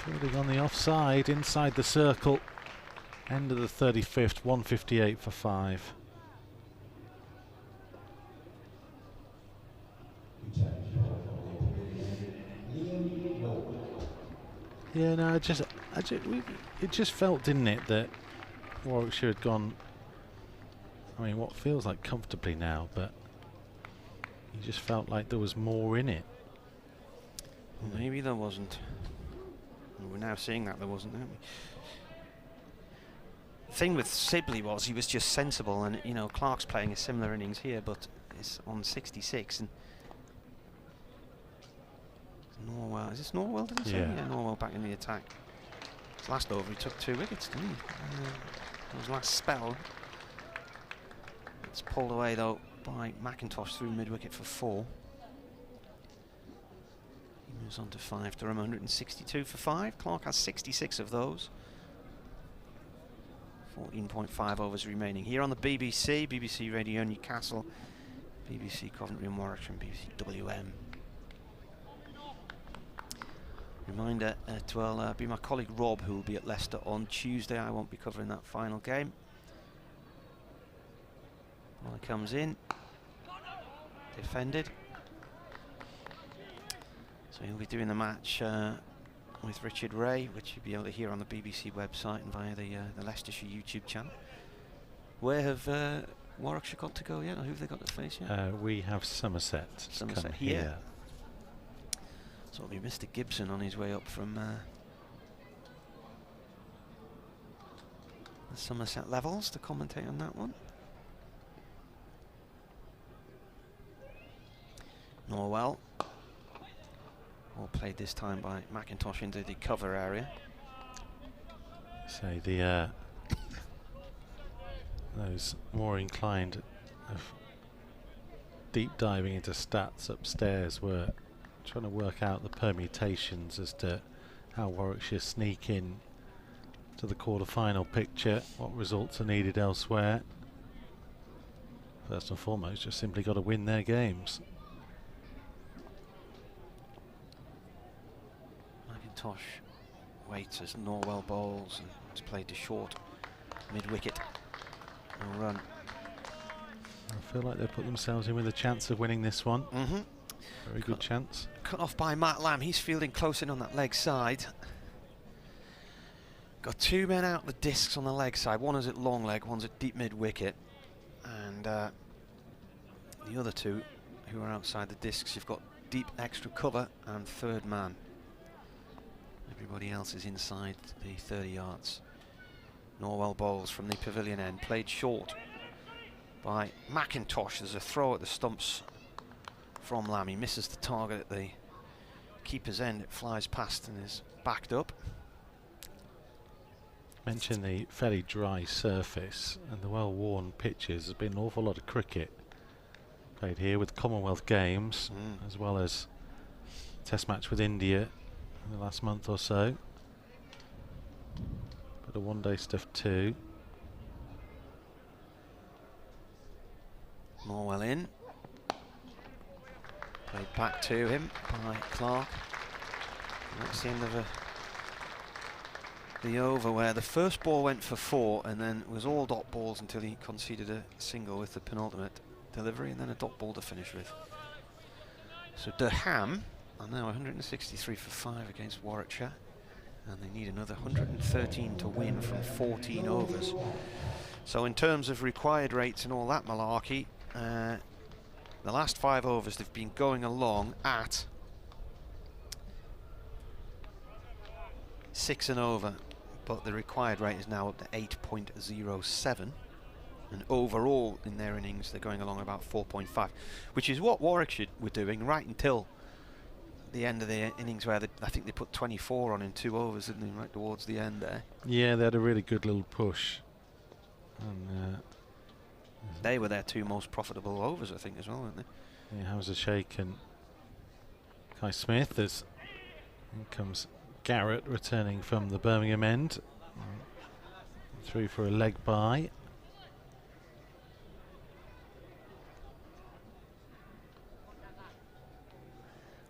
Fielding on the offside, inside the circle. End of the 35th, 158 for 5. Yeah, no, it just felt, didn't it, that Warwickshire had gone, I mean, what feels like comfortably now, but you just felt like there was more in it. Maybe there wasn't. We're now seeing that there wasn't, aren't we? The thing with Sibley was he was just sensible, and you know Clark's playing a similar innings here, but it's on 66. And Norwell, is this Norwell? Did he say? Yeah, Norwell back in the attack. His last over, he took 2 wickets, didn't he? His last spell. It's pulled away though by McIntosh through mid-wicket for 4. He moves on to 5. Durham 162 for 5. Clark has 66 of those. 14.5 overs remaining here on the BBC, BBC Radio Newcastle, BBC Coventry and Warwickshire, and BBC WM. Reminder, it will be my colleague Rob who will be at Leicester on Tuesday. I won't be covering that final game. Ball comes in, defended. So he'll be doing the match with Richard Ray, which you'll be able to hear on the BBC website and via the Leicestershire YouTube channel. Where have Warwickshire got to go yet, or who have they got to face yet? We have Somerset. Somerset here. So it'll be Mr. Gibson on his way up from the Somerset levels to commentate on that one. Norwell. All played this time by McIntosh into the cover area. So those more inclined of deep diving into stats upstairs were trying to work out the permutations as to how Warwickshire sneak in to the quarter-final picture, what results are needed elsewhere. First and foremost, just simply got to win their games. McIntosh waits as Norwell bowls and it's played to short mid-wicket. No run. I feel like they put themselves in with a chance of winning this one. Very good chance. Cut off by Matt Lamb. He's fielding close in on that leg side. Got 2 men out the discs on the leg side. One is at long leg, one's at deep mid-wicket. And the other 2 who are outside the discs, you've got deep extra cover and third man. Everybody else is inside the 30 yards. Norwell bowls from the pavilion end, played short by McIntosh. There's a throw at the stumps from Lamb. He misses the target at the keeper's end. It flies past and is backed up. Mention the fairly dry surface and the well-worn pitches. There's been an awful lot of cricket played here with Commonwealth Games, as well as Test match with India in the last month or so. But a one-day stuff too. Norwell in. Played back to him by Clark. That's the end of the over, where the first ball went for 4 and then it was all dot balls until he conceded a single with the penultimate delivery, and then a dot ball to finish with. So Durham are now 163 for 5 against Warwickshire, and they need another 113 to win from 14 overs. So in terms of required rates and all that malarkey, the last 5 overs they've been going along at 6 and over, but the required rate is now up to 8.07, and overall in their innings they're going along about 4.5, which is what Warwickshire were doing right until the end of the innings, where I think they put 24 on in 2 overs, didn't they, right towards the end there. Yeah, they had a really good little push. And they were their 2 most profitable overs, I think, as well, weren't they? Yeah, How's a shake and Kai Smith. In comes Garrett returning from the Birmingham end. Through for a leg bye.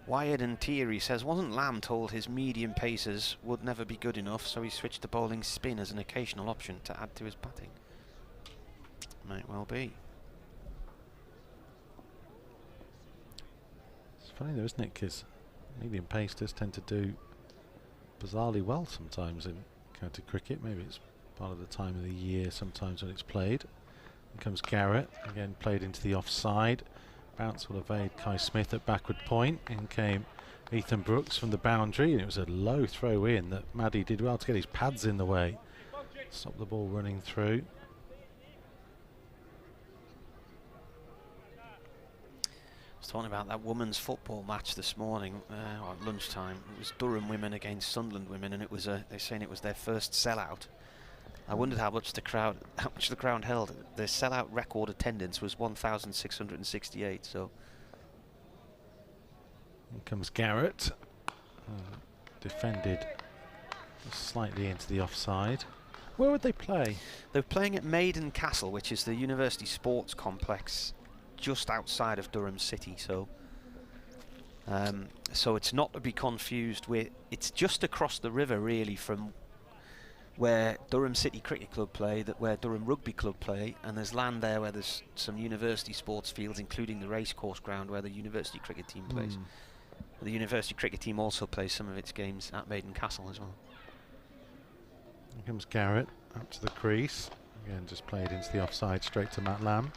Wyatt and Thierry says, wasn't Lamb told his medium paces would never be good enough, so he switched to bowling spin as an occasional option to add to his batting? Might well be. It's funny though, isn't it? Because medium pace does tend to do bizarrely well sometimes in county cricket. Maybe it's part of the time of the year sometimes when it's played. Here comes Garrett, again played into the offside. Bounce will evade Kai Smith at backward point. In came Ethan Brooks from the boundary, and it was a low throw in that Maddie did well to get his pads in the way. Stop the ball running through. I was talking about that women's football match this morning at lunchtime. It was Durham women against Sunderland women, and it was they're saying it was their first sellout. I wondered how much the crowd held. Their sellout record attendance was 1,668. So here comes Garrett, defended slightly into the offside. Where would they play? They're playing at Maiden Castle, which is the university sports complex just outside of Durham City. So it's not to be confused with. It's just across the river, really, from where Durham City Cricket Club play, where Durham Rugby Club play, and there's land there where there's some university sports fields, including the racecourse ground where the university cricket team plays. The university cricket team also plays some of its games at Maiden Castle as well. Here comes Garrett up to the crease. Again, just played into the offside, straight to Matt Lamb.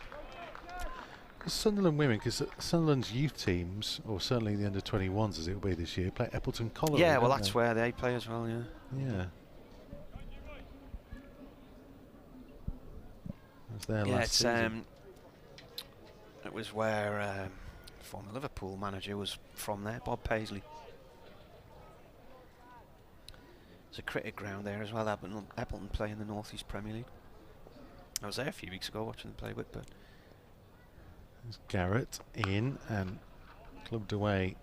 Sunderland women, because Sunderland's youth teams, or certainly the under-21s as it will be this year, play Eppleton Colliery. Yeah, well, that's where they play as well, yeah. Yeah. Was there last season. It was where former Liverpool manager was from there, Bob Paisley. There's a cricket ground there as well. Eppleton play in the North East Premier League. I was there a few weeks ago watching them play Whitburn. There's Garrett in and clubbed away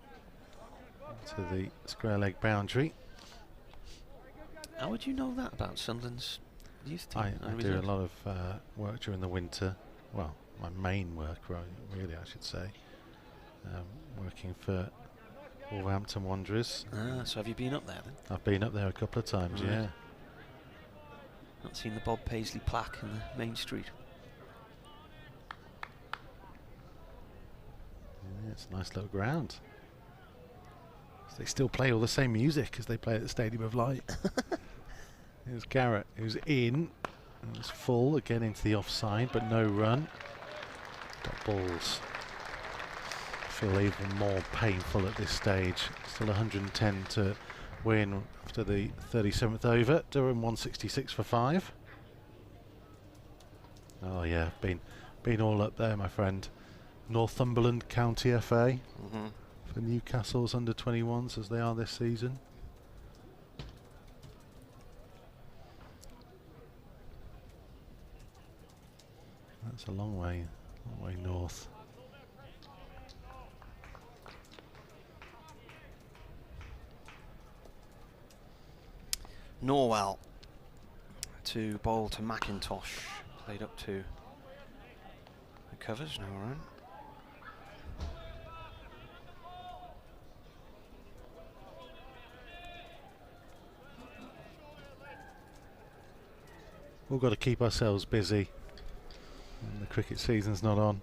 to the square leg boundary. How would you know that about Sunderland's youth team? I do a lot of work during the winter. Well, my main work, really, I should say. Working for Wolverhampton Wanderers. So have you been up there then? I've been up there a couple of times, yeah. Not seen the Bob Paisley plaque in the main street. Yeah, it's a nice little ground. So they still play all the same music as they play at the Stadium of Light. Here's Garrett, who's in. And it's full, again into the offside, but no run. Got balls. Feel even more painful at this stage. Still 110 to win after the 37th over. Durham 166 for 5. Oh yeah, been all up there, my friend. Northumberland County FA for Newcastle's under-21s as they are this season. That's a long way north. Norwell to bowl to McIntosh, played up to the covers, now around. We've got to keep ourselves busy when the cricket season's not on.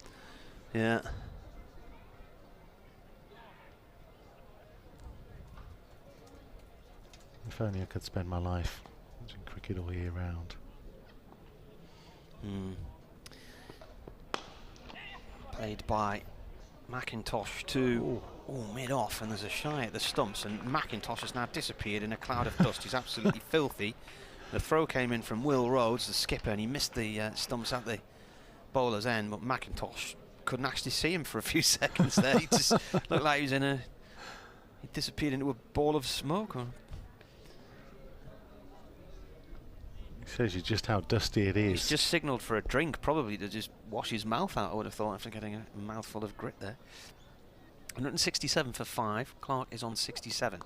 Yeah. If only I could spend my life watching cricket all year round. Played by McIntosh to mid-off, and there's a shy at the stumps, and McIntosh has now disappeared in a cloud of dust. He's absolutely filthy. The throw came in from Will Rhodes, the skipper, and he missed the stumps at the bowler's end, but McIntosh couldn't actually see him for a few seconds there. He just looked like he was he disappeared into a ball of smoke. Shows you just how dusty it is. He's just signalled for a drink, probably to just wash his mouth out, I would have thought, after getting a mouthful of grit there. 167 for 5. Clark is on 67.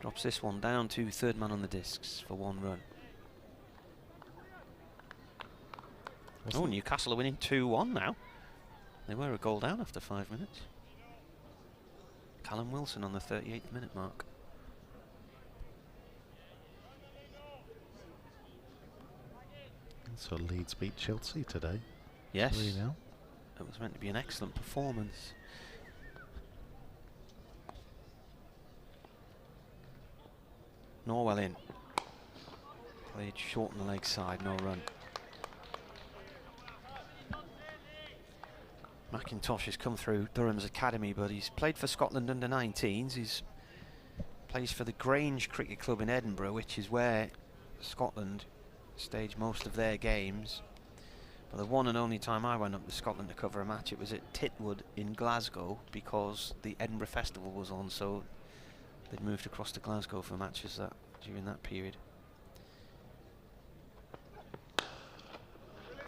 Drops this one down to third man on the discs for 1 run. Newcastle are winning 2-1 now. They were a goal down after 5 minutes. Callum Wilson on the 38th minute mark. So Leeds beat Chelsea today. Yes. 3-0. It was meant to be an excellent performance. Norwell in. Played short on the leg side, no run. McIntosh has come through Durham's academy, but he's played for Scotland under 19s. He's plays for the Grange Cricket Club in Edinburgh, which is where Scotland stage most of their games. But the one and only time I went up to Scotland to cover a match, it was at Titwood in Glasgow, because the Edinburgh Festival was on, so they'd moved across to Glasgow for matches during that period.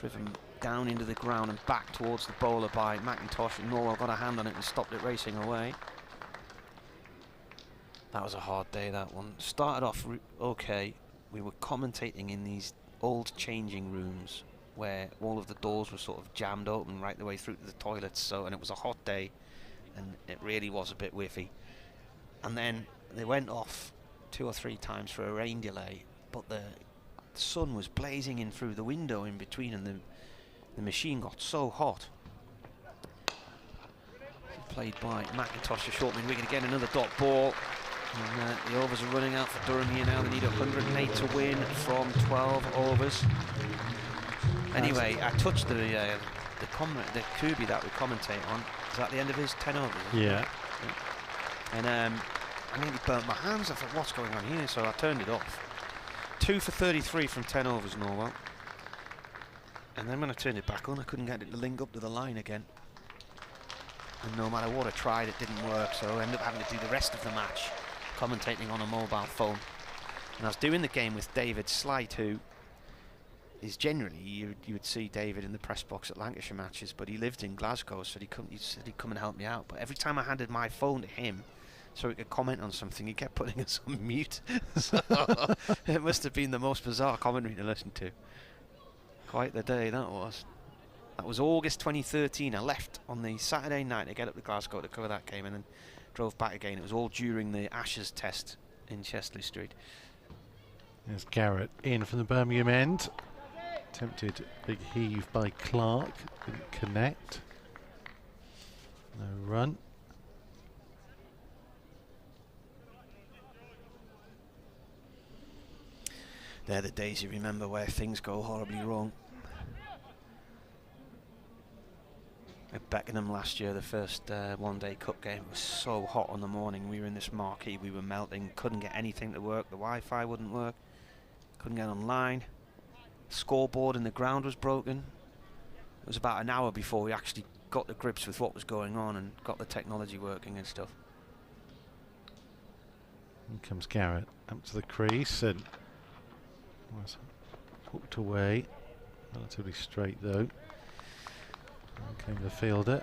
Driven down into the ground and back towards the bowler by McIntosh, and Norwell got a hand on it and stopped it racing away. That was a hard day, that one. Started off okay. We were commentating in these old changing rooms where all of the doors were sort of jammed open right the way through to the toilets, and it was a hot day and it really was a bit whiffy. And then they went off 2 or 3 times for a rain delay, but the sun was blazing in through the window in between, and the machine got so hot. Played by McIntosh, a short mid-wicket again, another dot ball. And the overs are running out for Durham here now. They need 108 to win from 12 overs. Anyway, I touched the Kubi that we commentate on. Is that the end of his 10 overs? Yeah. And I nearly burnt my hands. I thought, what's going on here? So I turned it off. 2 for 33 from 10 overs, Norwell. And then when I turned it back on, I couldn't get it to link up to the line again. And no matter what I tried, it didn't work. So I ended up having to do the rest of the match commentating on a mobile phone. And I was doing the game with David Slight, who is generally, you would see David in the press box at Lancashire matches, but he lived in Glasgow, so he said he'd come and help me out. But every time I handed my phone to him so he could comment on something, he kept putting us on mute. So it must have been the most bizarre commentary to listen to. Quite the day that was. That was August 2013. I left on the Saturday night to get up to Glasgow to cover that game, and then drove back again. It was all during the Ashes test in Chesley Street. There's Garrett in from the Birmingham end. Attempted big heave by Clark. Didn't connect. No run. They're the days you remember where things go horribly wrong. At Beckenham last year, the first one-day cup game, it was so hot on the morning. We were in this marquee, we were melting, couldn't get anything to work. The Wi-Fi wouldn't work, couldn't get online. Scoreboard in the ground was broken. It was about an hour before we actually got to grips with what was going on and got the technology working and stuff. In comes Garrett up to the crease and was hooked away. Relatively straight though. Came the fielder,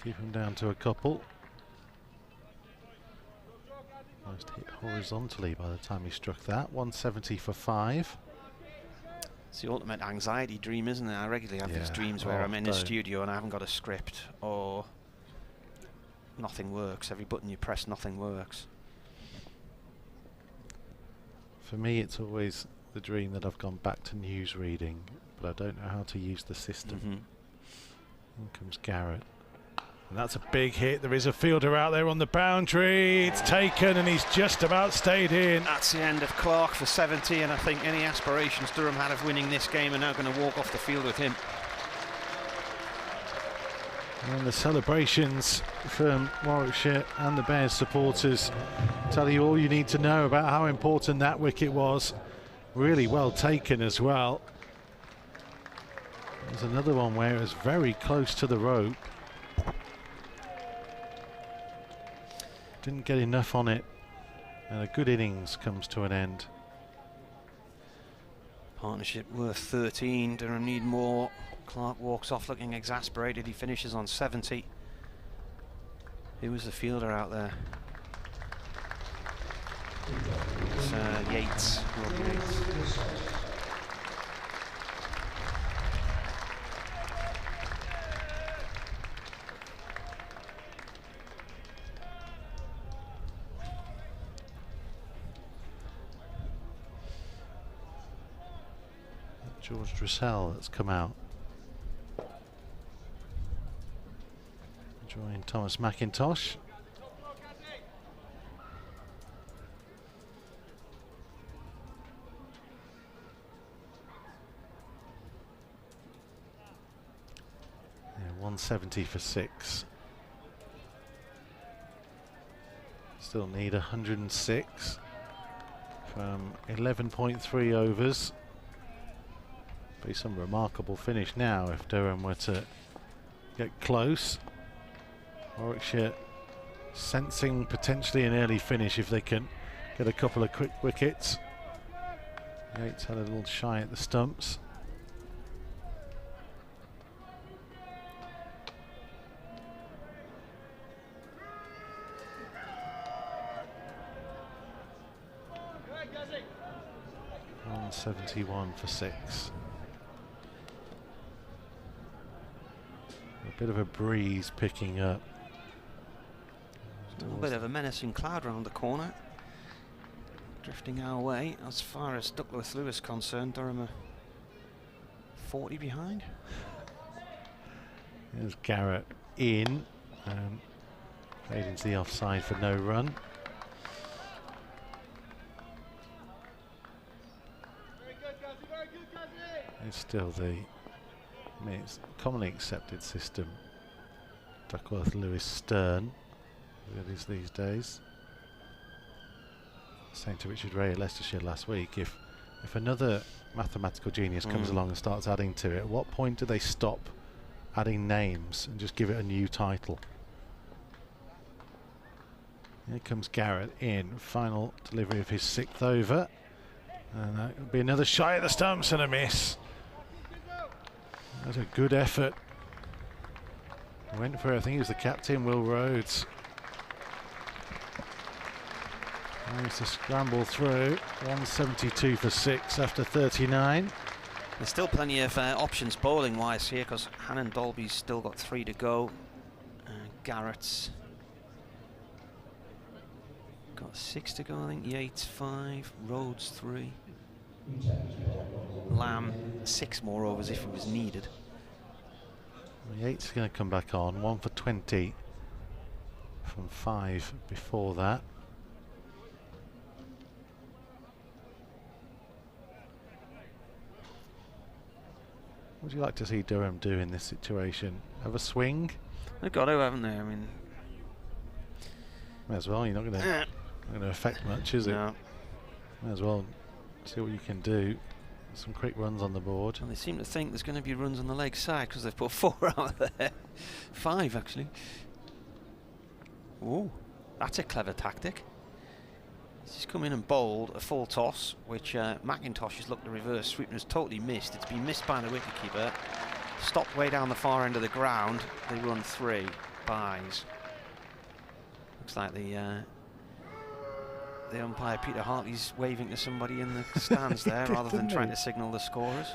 keep him down to a couple. Almost hit horizontally by the time he struck that. 170 for 5. It's the ultimate anxiety dream, isn't it? I regularly have these dreams where I'm in the studio and I haven't got a script, or nothing works. Every button you press, nothing works. For me, it's always the dream that I've gone back to news reading, but I don't know how to use the system. In comes Garrett. And that's a big hit. There is a fielder out there on the boundary. It's taken and he's just about stayed in. That's the end of Clark for 70, and I think any aspirations Durham had of winning this game are now going to walk off the field with him. And the celebrations from Warwickshire and the Bears supporters tell you all you need to know about how important that wicket was. Really well taken as well. There's another one where it was very close to the rope. Didn't get enough on it, and a good innings comes to an end. Partnership worth 13. Durham need more. Clark walks off looking exasperated. He finishes on 70. Who was the fielder out there? It's Yates. Rob Yates. George Dressel that's come out. Join Thomas McIntosh. 170 for 6. Still need 106 from 11.3 overs. Be some remarkable finish now if Durham were to get close. Warwickshire sensing potentially an early finish if they can get a couple of quick wickets. Yates had a little shy at the stumps. $171 for 6. A bit of a breeze picking up. A little bit of a menacing cloud round the corner. Drifting our way. As far as Duckworth Lewis concerned, Durham are 40 behind. There's Garrett in. Played into the offside for no run. It's still it's commonly accepted system. Duckworth Lewis Stern. It is these days. Saying to Richard Ray at Leicestershire last week, if another mathematical genius comes along and starts adding to it, at what point do they stop adding names and just give it a new title? Here comes Garrett in, final delivery of his 6th over, and that will be another shy at the stumps and a miss. That's a good effort. Went for it, I think it was the captain, Will Rhodes. Managed to scramble through. 172 for 6 after 39. There's still plenty of options bowling wise here because Hannon Dolby's still got 3 to go. Garrett's got 6 to go, I think. Yates 5, Rhodes 3. Lamb 6 more overs if it was needed. Well, Yates is going to come back on. 1 for 20 from 5 before that. What would you like to see Durham do in this situation? Have a swing? They've got to, haven't they? I mean, may as well. You're not going to affect much, is it? No. May as well see what you can do. Some quick runs on the board. And they seem to think there's going to be runs on the leg side because they've put 4 out there. 5 actually. Oh, that's a clever tactic. He's come in and bowled a full toss, which McIntosh has looked to reverse sweep and has totally missed. It's been missed by the wicketkeeper. Stopped way down the far end of the ground. They run 3 byes. Looks like the umpire Peter Hartley's waving to somebody in the stands there rather than trying to signal the scorers.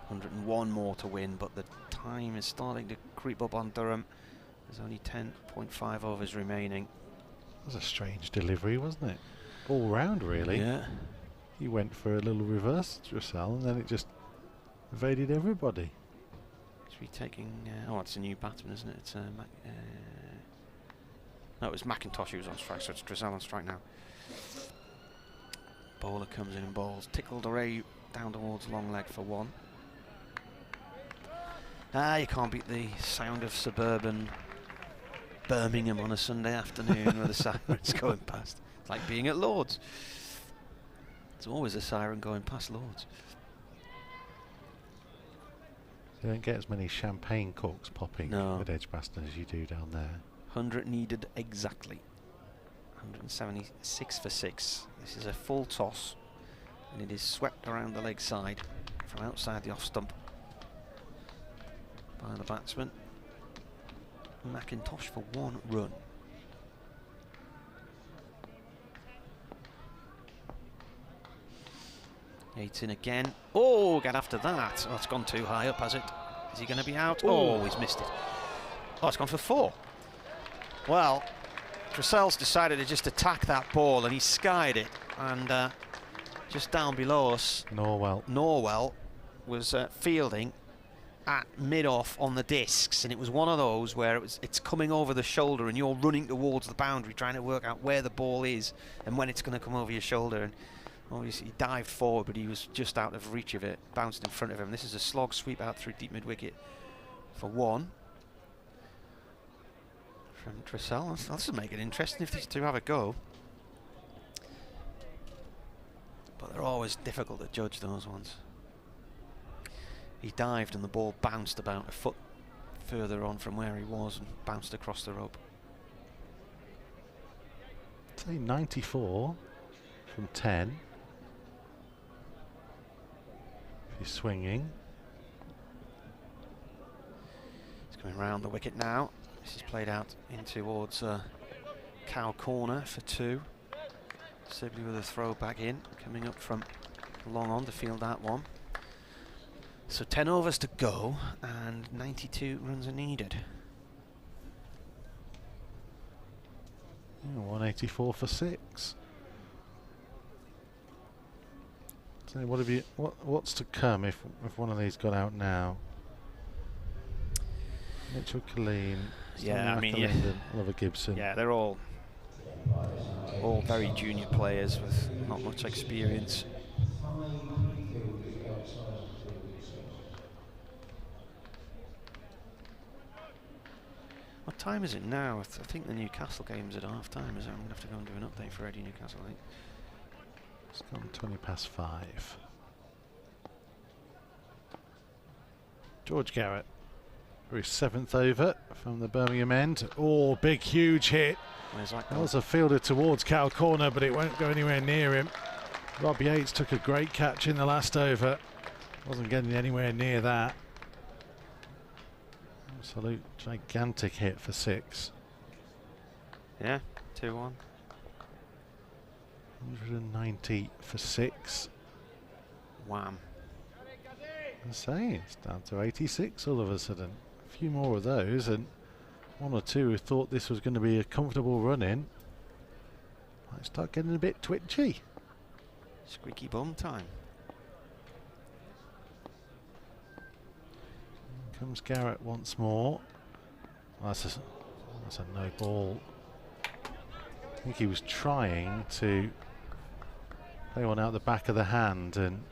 101 more to win, but the time is starting to creep up on Durham. There's only 10.5 overs remaining. That was a strange delivery, wasn't it? All round, really. Yeah. He went for a little reverse Dressel, and then it just evaded everybody. Should be taking. Oh, it's a new batsman, isn't it? It's no, it was McIntosh who was on strike, so it's Dressel on strike now. Bowler comes in and bowls. Tickled Array down towards long leg for 1. You can't beat the sound of suburban Birmingham on a Sunday afternoon with the sirens going past. It's like being at Lord's. There's always a siren going past Lord's. You don't get as many champagne corks popping at Edgbaston as you do down there. 100 needed exactly. 176 for 6. This is a full toss, and it is swept around the leg side from outside the off stump by the batsman. McIntosh for 1 run. Yates in again. Oh, get after that. Oh, it's gone too high up, has it? Is he going to be out? Oh, he's missed it. Oh, it's gone for 4. Well, Dressel's decided to just attack that ball, and he skied it. And just down below us, Norwell was fielding at mid-off on the discs, and it was one of those where it's coming over the shoulder and you're running towards the boundary trying to work out where the ball is and when it's going to come over your shoulder, and Obviously, he dived forward, but he was just out of reach of it, bounced in front of him. This is a slog sweep out through deep mid-wicket for 1. From Dressel. This will make it interesting if these two have a go. But they're always difficult to judge, those ones. He dived and the ball bounced about a foot further on from where he was and bounced across the rope. Say 94 from 10. If you're swinging. He's coming round the wicket now. This is played out in towards cow corner for 2. Sibley with a throw back in, coming up from long on to field that one. So 10 overs to go and 92 runs are needed. Yeah, 184 for 6. So what have you? What's to come if one of these got out now? Mitchell Killeen, Yeah, I mean, Oliver Gibson. Yeah, they're all very junior players with not much experience. What time is it now? I think the Newcastle game's at half time. I'm going to have to go and do an update for Eddie Newcastle, I think. It's gone 20 past 5. George Garrett for his 7th over from the Birmingham end. Oh, big, huge hit. Where's that That was a fielder towards cow corner, but it won't go anywhere near him. Rob Yates took a great catch in the last over. Wasn't getting anywhere near that. Absolute gigantic hit for 6. Yeah, 2-1. 190 for 6. Wham. I say, it's down to 86 all of a sudden. A few more of those, and 1 or 2 who thought this was going to be a comfortable run in might start getting a bit twitchy. Squeaky bum time. Here comes Garrett once more. That's a no ball. I think he was trying to play one out the back of the hand, and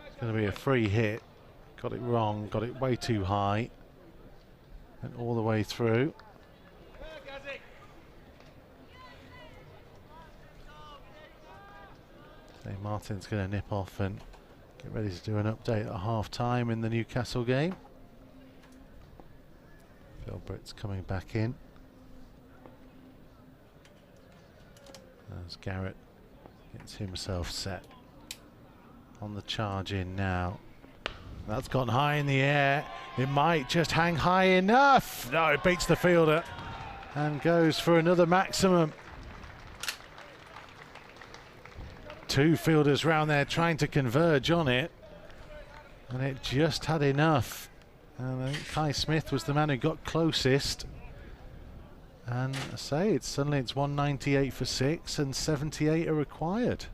it's going to be a free hit. Got it wrong, got it way too high. Went all the way through. So Martin's going to nip off and get ready to do an update at half time in the Newcastle game. Phil Britt's coming back in. As Garrett gets himself set on the charge in now. That's gone high in the air. It might just hang high enough. No, it beats the fielder and goes for another maximum. 2 fielders round there trying to converge on it, and it just had enough. And I think Kai Smith was the man who got closest. And I say, suddenly it's 198 for 6 and 78 are required.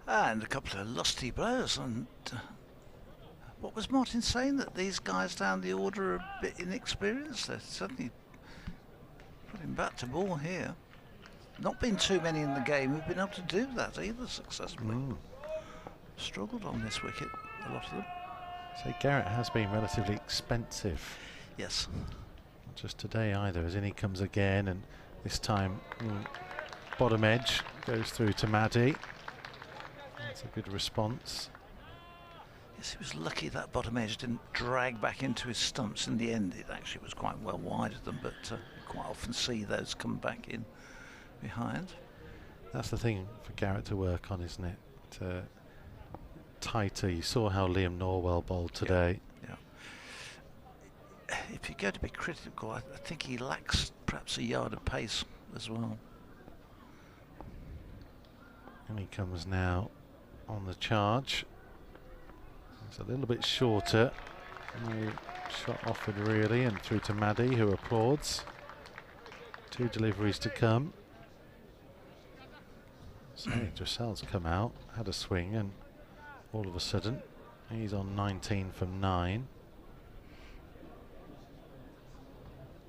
And a couple of lusty blows. And what was Martin saying? That these guys down the order are a bit inexperienced? They're suddenly putting back to ball here. Not been too many in the game who've been able to do that either successfully. Struggled on this wicket, a lot of them. So Garrett has been relatively expensive. Yes. Not just today either, as in he comes again, and this time bottom edge goes through to Maddie. That's a good response. Yes, he was lucky that bottom edge didn't drag back into his stumps in the end. It actually was quite well wide of them, but you quite often see those come back in behind. That's the thing for Garrett to work on, isn't it? Tighter. You saw how Liam Norwell bowled today. Yeah. If you're going to be critical, I think he lacks perhaps a yard of pace as well. And he comes now on the charge. It's a little bit shorter. No shot offered really, and through to Maddie, who applauds. 2 deliveries to come. So Dressel's come out, had a swing, and all of a sudden he's on 19 from 9.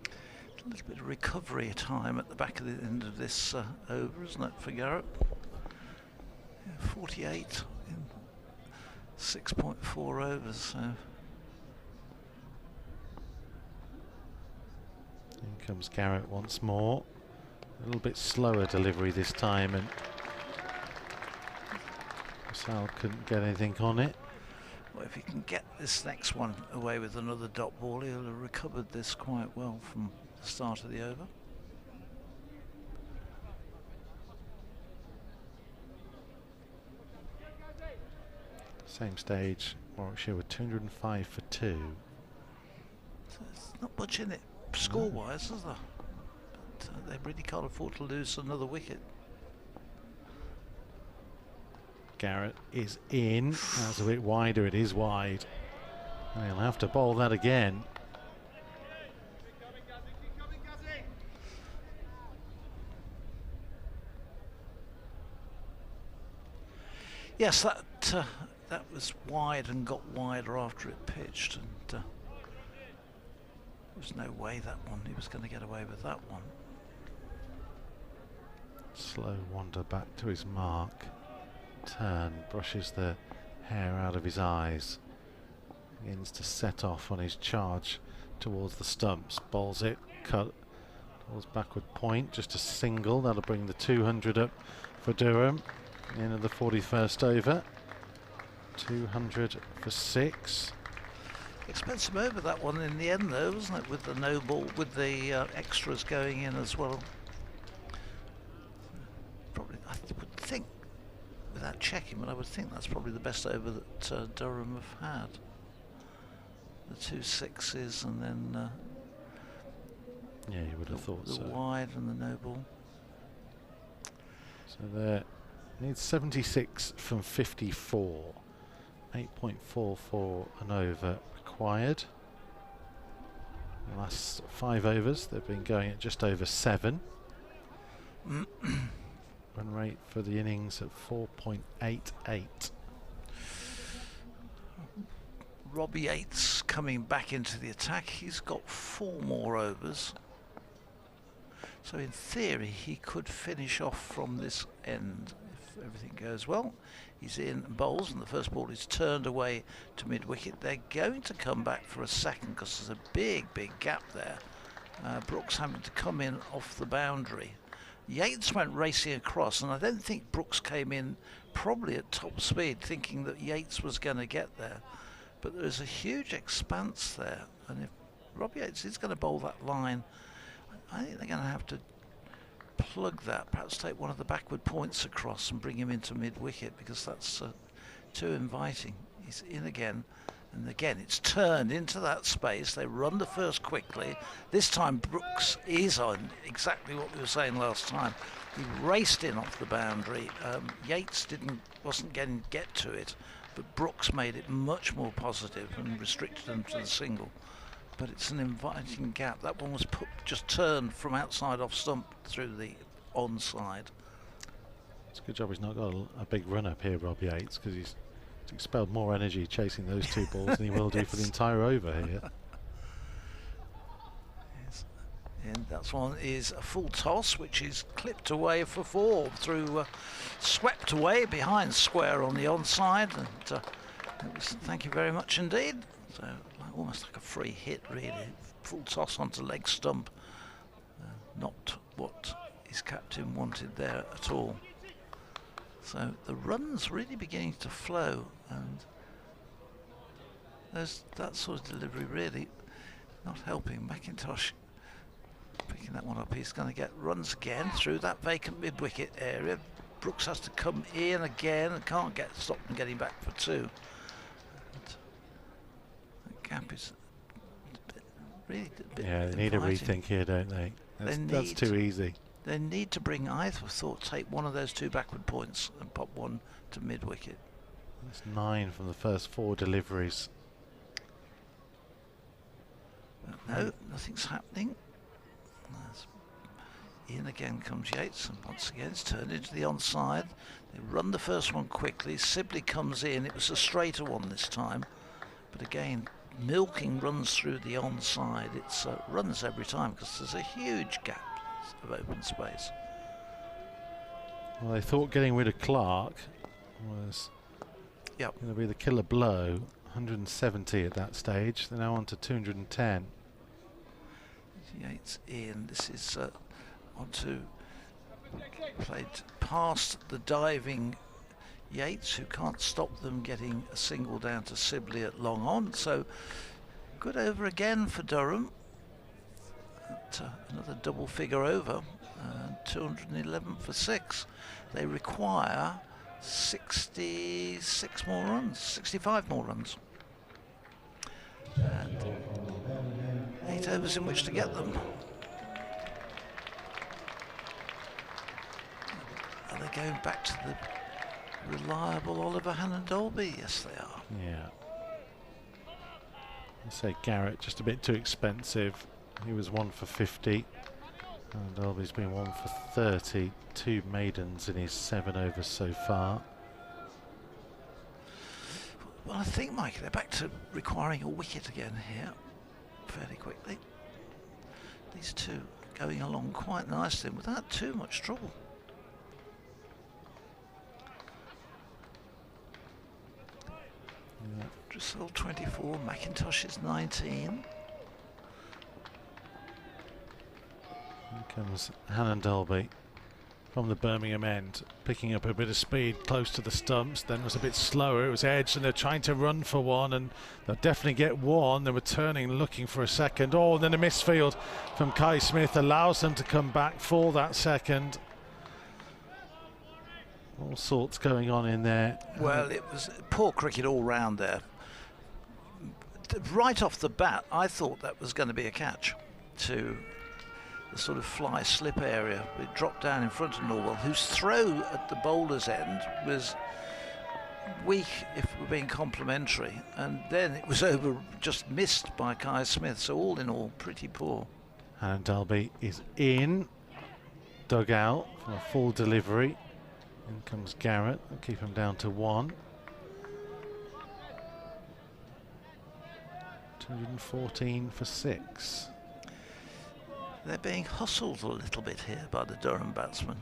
A little bit of recovery time at the back of the end of this over, isn't it, for Garrett? 48 in 6.4 overs. So. In comes Garrett once more. A little bit slower delivery this time, and Sal couldn't get anything on it. Well, if he can get this next one away with another dot ball, he'll have recovered this quite well from the start of the over. Same stage, Warwickshire with 205 for 2. So there's not much in it score-wise, is there? But they really can't afford to lose another wicket. Garrett is in. That's a bit wider. It is wide. And he'll have to bowl that again. Yes, that was wide and got wider after it pitched, and there was no way that one he was going to get away with that one. Slow wander back to his mark. Turn, brushes the hair out of his eyes. Begins to set off on his charge towards the stumps. Bowls it, cut towards backward point. Just a single. That'll bring the 200 up for Durham. End of the 41st over. 200 for 6. Expensive over that one in the end, though, wasn't it? With the no ball, with the extras going in as well. Probably, I would think, without checking, but I would think that's probably the best over that Durham have had. The 2 6s and then yeah, you would have thought the so. wide and the no ball. So there needs 76 from 54. 8.44 an over required. The last 5 overs they've been going at just over 7. Run rate for the innings at 4.88. Robbie Yates coming back into the attack. He's got 4 more overs. So in theory he could finish off from this end if everything goes well. He's in bowls and the first ball is turned away to mid-wicket. They're going to come back for a second because there's a big gap there. Brooks having to come in off the boundary. Yates went racing across, and I don't think Brooks came in probably at top speed thinking that Yates was going to get there. But there's a huge expanse there, and if Rob Yates is going to bowl that line, I think they're going to have to plug that, perhaps take one of the backward points across and bring him into mid-wicket, because that's too inviting. He's in again, and again it's turned into that space. They run the first quickly. This time Brooks is on exactly what we were saying last time. He raced in off the boundary. Yates wasn't getting get to it, but Brooks made it much more positive and restricted them to the single. But it's an inviting gap. That one was just turned from outside off stump through the onside. It's a good job he's not got a big run up here, Rob Yates, because he's expelled more energy chasing those 2 balls than he will do for the entire over here. Yes. And that one is a full toss, which is clipped away for 4 through, swept away behind square on the onside. And it was, thank you very much indeed. So almost like a free hit, really. Full toss onto leg stump. Not what his captain wanted there at all. So the run's really beginning to flow, and that sort of delivery really not helping. McIntosh picking that one up. He's going to get runs again through that vacant mid-wicket area. Brooks has to come in again and can't stop them getting back for 2. Gap is really a bit yeah, they need a rethink here, don't they? That's too easy. They need to bring either thought, take one of those 2 backward points and pop one to mid-wicket. That's 9 from the first 4 deliveries. No, nothing's happening. In again comes Yates, and once again it's turned into the onside. They run the first one quickly. Sibley comes in. It was a straighter one this time, but again, milking runs through the onside. It's runs every time because there's a huge gap of open space. Well, they thought getting rid of Clark was Yep. going to be the killer blow. 170 at that stage. They're now on to 210. Yates in. This is played past the diving Yates, who can't stop them getting a single down to Sibley at long on. So good over again for Durham. Another double figure over. 211 for 6. They require 66 more runs, 65 more runs. And 8 overs in which to get them. Are they going back to the reliable Oliver Hannon-Dolby? Yes, they are. Yeah. I say Garrett just a bit too expensive. He was 1 for 50. And Dolby's been 1 for 30. 2 maidens in his 7 overs so far. Well, I think, Mike, they're back to requiring a wicket again here fairly quickly. These two going along quite nicely without too much trouble. Yeah. Dressel 24, McIntosh is 19. Here comes Hannon-Dolby from the Birmingham end, picking up a bit of speed close to the stumps. Then was a bit slower. It was edged, and they're trying to run for one, and they'll definitely get one. They're returning, looking for a second. Oh, and then a misfield from Kai Smith allows them to come back for that second. All sorts going on in there. Well, it was poor cricket all round there. Right off the bat, I thought that was going to be a catch to the sort of fly slip area. It dropped down in front of Norwell, whose throw at the bowler's end was weak, if we're being complimentary, and then it was over, just missed by Kai Smith. So all in all, pretty poor. Hannon-Dolby is in, dug out for a full delivery. In comes Garrett. They'll keep him down to 1. 214 for 6. They're being hustled a little bit here by the Durham batsmen,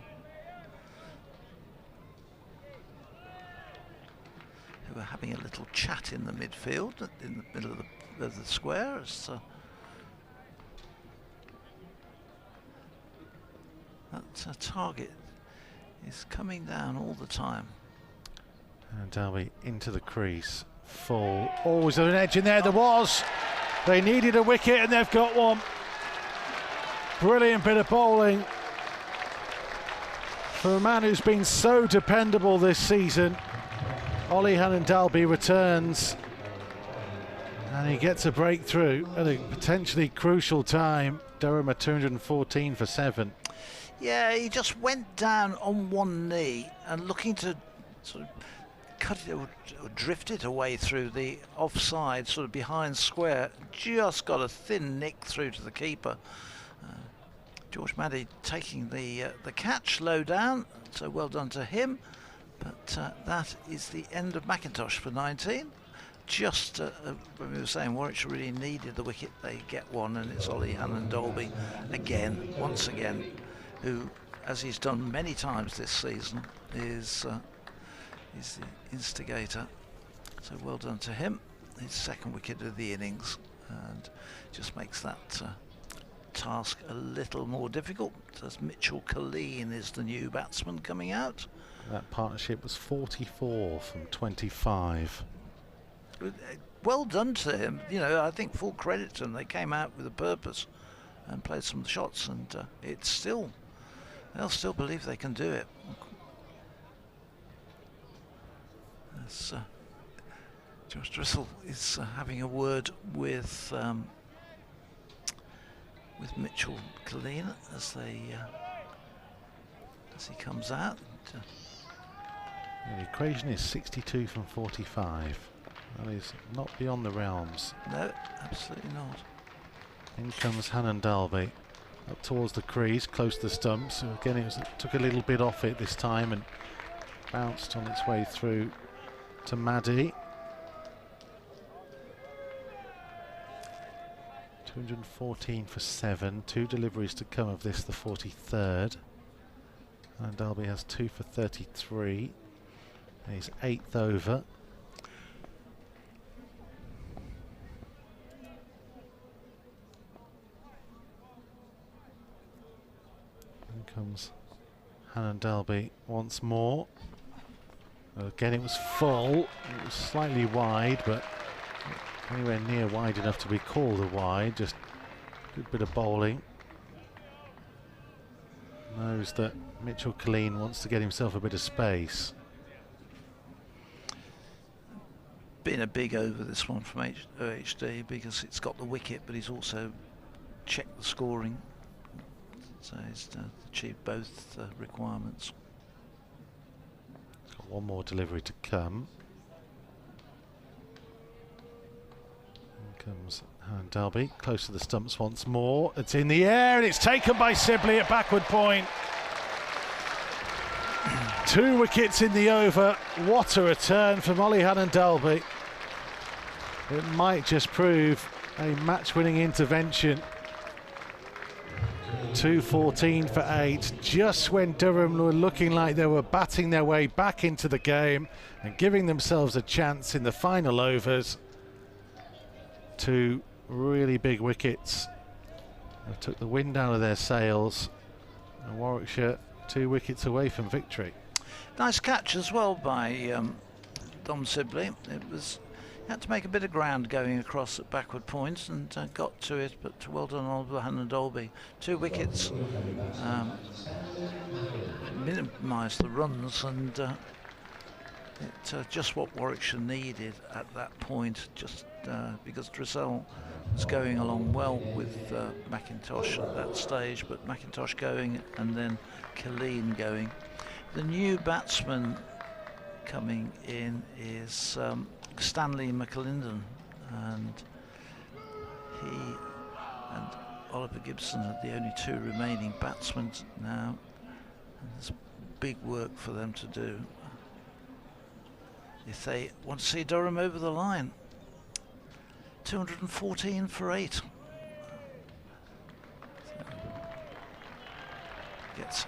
who are having a little chat in the midfield, in the middle of the square. As, that target is coming down all the time. And Dalby into the crease, full. Oh, is there an edge in there? There was. They needed a wicket and they've got one. Brilliant bit of bowling for a man who's been so dependable this season. Ollie Hannon-Dalby returns and he gets a breakthrough at a potentially crucial time. Durham at 214 for 7. Yeah, he just went down on one knee and looking to sort of cut it or drift it away through the offside, sort of behind square. Just got a thin nick through to the keeper. George Maddy taking the catch low down, so well done to him. But that is the end of McIntosh for 19. Just when we were saying Warwickshire really needed the wicket, they get one, and it's Ollie Hannon-Dolby again, once again, who, as he's done many times this season, is the instigator. So well done to him. His second wicket of the innings, and just makes that task a little more difficult, as Mitchell Colleen is the new batsman coming out. That partnership was 44 from 25. Well done to him. You know, I think full credit to them. They came out with a purpose and played some shots, and it's still, they'll still believe they can do it. As Josh Dressel is having a word with Mitchell Colleen as he comes out. The equation is 62 from 45. That is not beyond the realms. No, absolutely not. In comes Hannon-Dalby up towards the crease, close to the stumps. So again, it took a little bit off it this time and bounced on its way through to Maddy. 214 for 7. 2 deliveries to come of this, the 43rd. And Dalby has 2 for 33. His 8th over. Here comes Hannah Delby once more. Again, it was full. It was slightly wide, but anywhere near wide enough to be called a wide. Just a good bit of bowling. Knows that Mitchell Killeen wants to get himself a bit of space. Been a big over this one from OHD because it's got the wicket, but he's also checked the scoring. So he's achieved both requirements. Got one more delivery to come. Here comes Hannah Delby, close to the stumps once more. It's in the air and it's taken by Sibley at backward point. 2 wickets in the over. What a return from Ollie Hannah Delby. It might just prove a match-winning intervention. 2:14 for 8, just when Durham were looking like they were batting their way back into the game and giving themselves a chance in the final overs. 2 really big wickets. They took the wind out of their sails, and Warwickshire 2 wickets away from victory. Nice catch as well by Dom Sibley. He had to make a bit of ground going across at backward points and got to it, but well done on Hannah Delby. 2 wickets, minimised the runs, and just what Warwickshire needed at that point, just because Dressel was going along well with McIntosh at that stage, but McIntosh going and then Killeen going. The new batsman coming in is Stanley McAlinden, and he and Oliver Gibson are the only 2 remaining batsmen now, and there's big work for them to do if they want to see Durham over the line. 214 for 8. Gets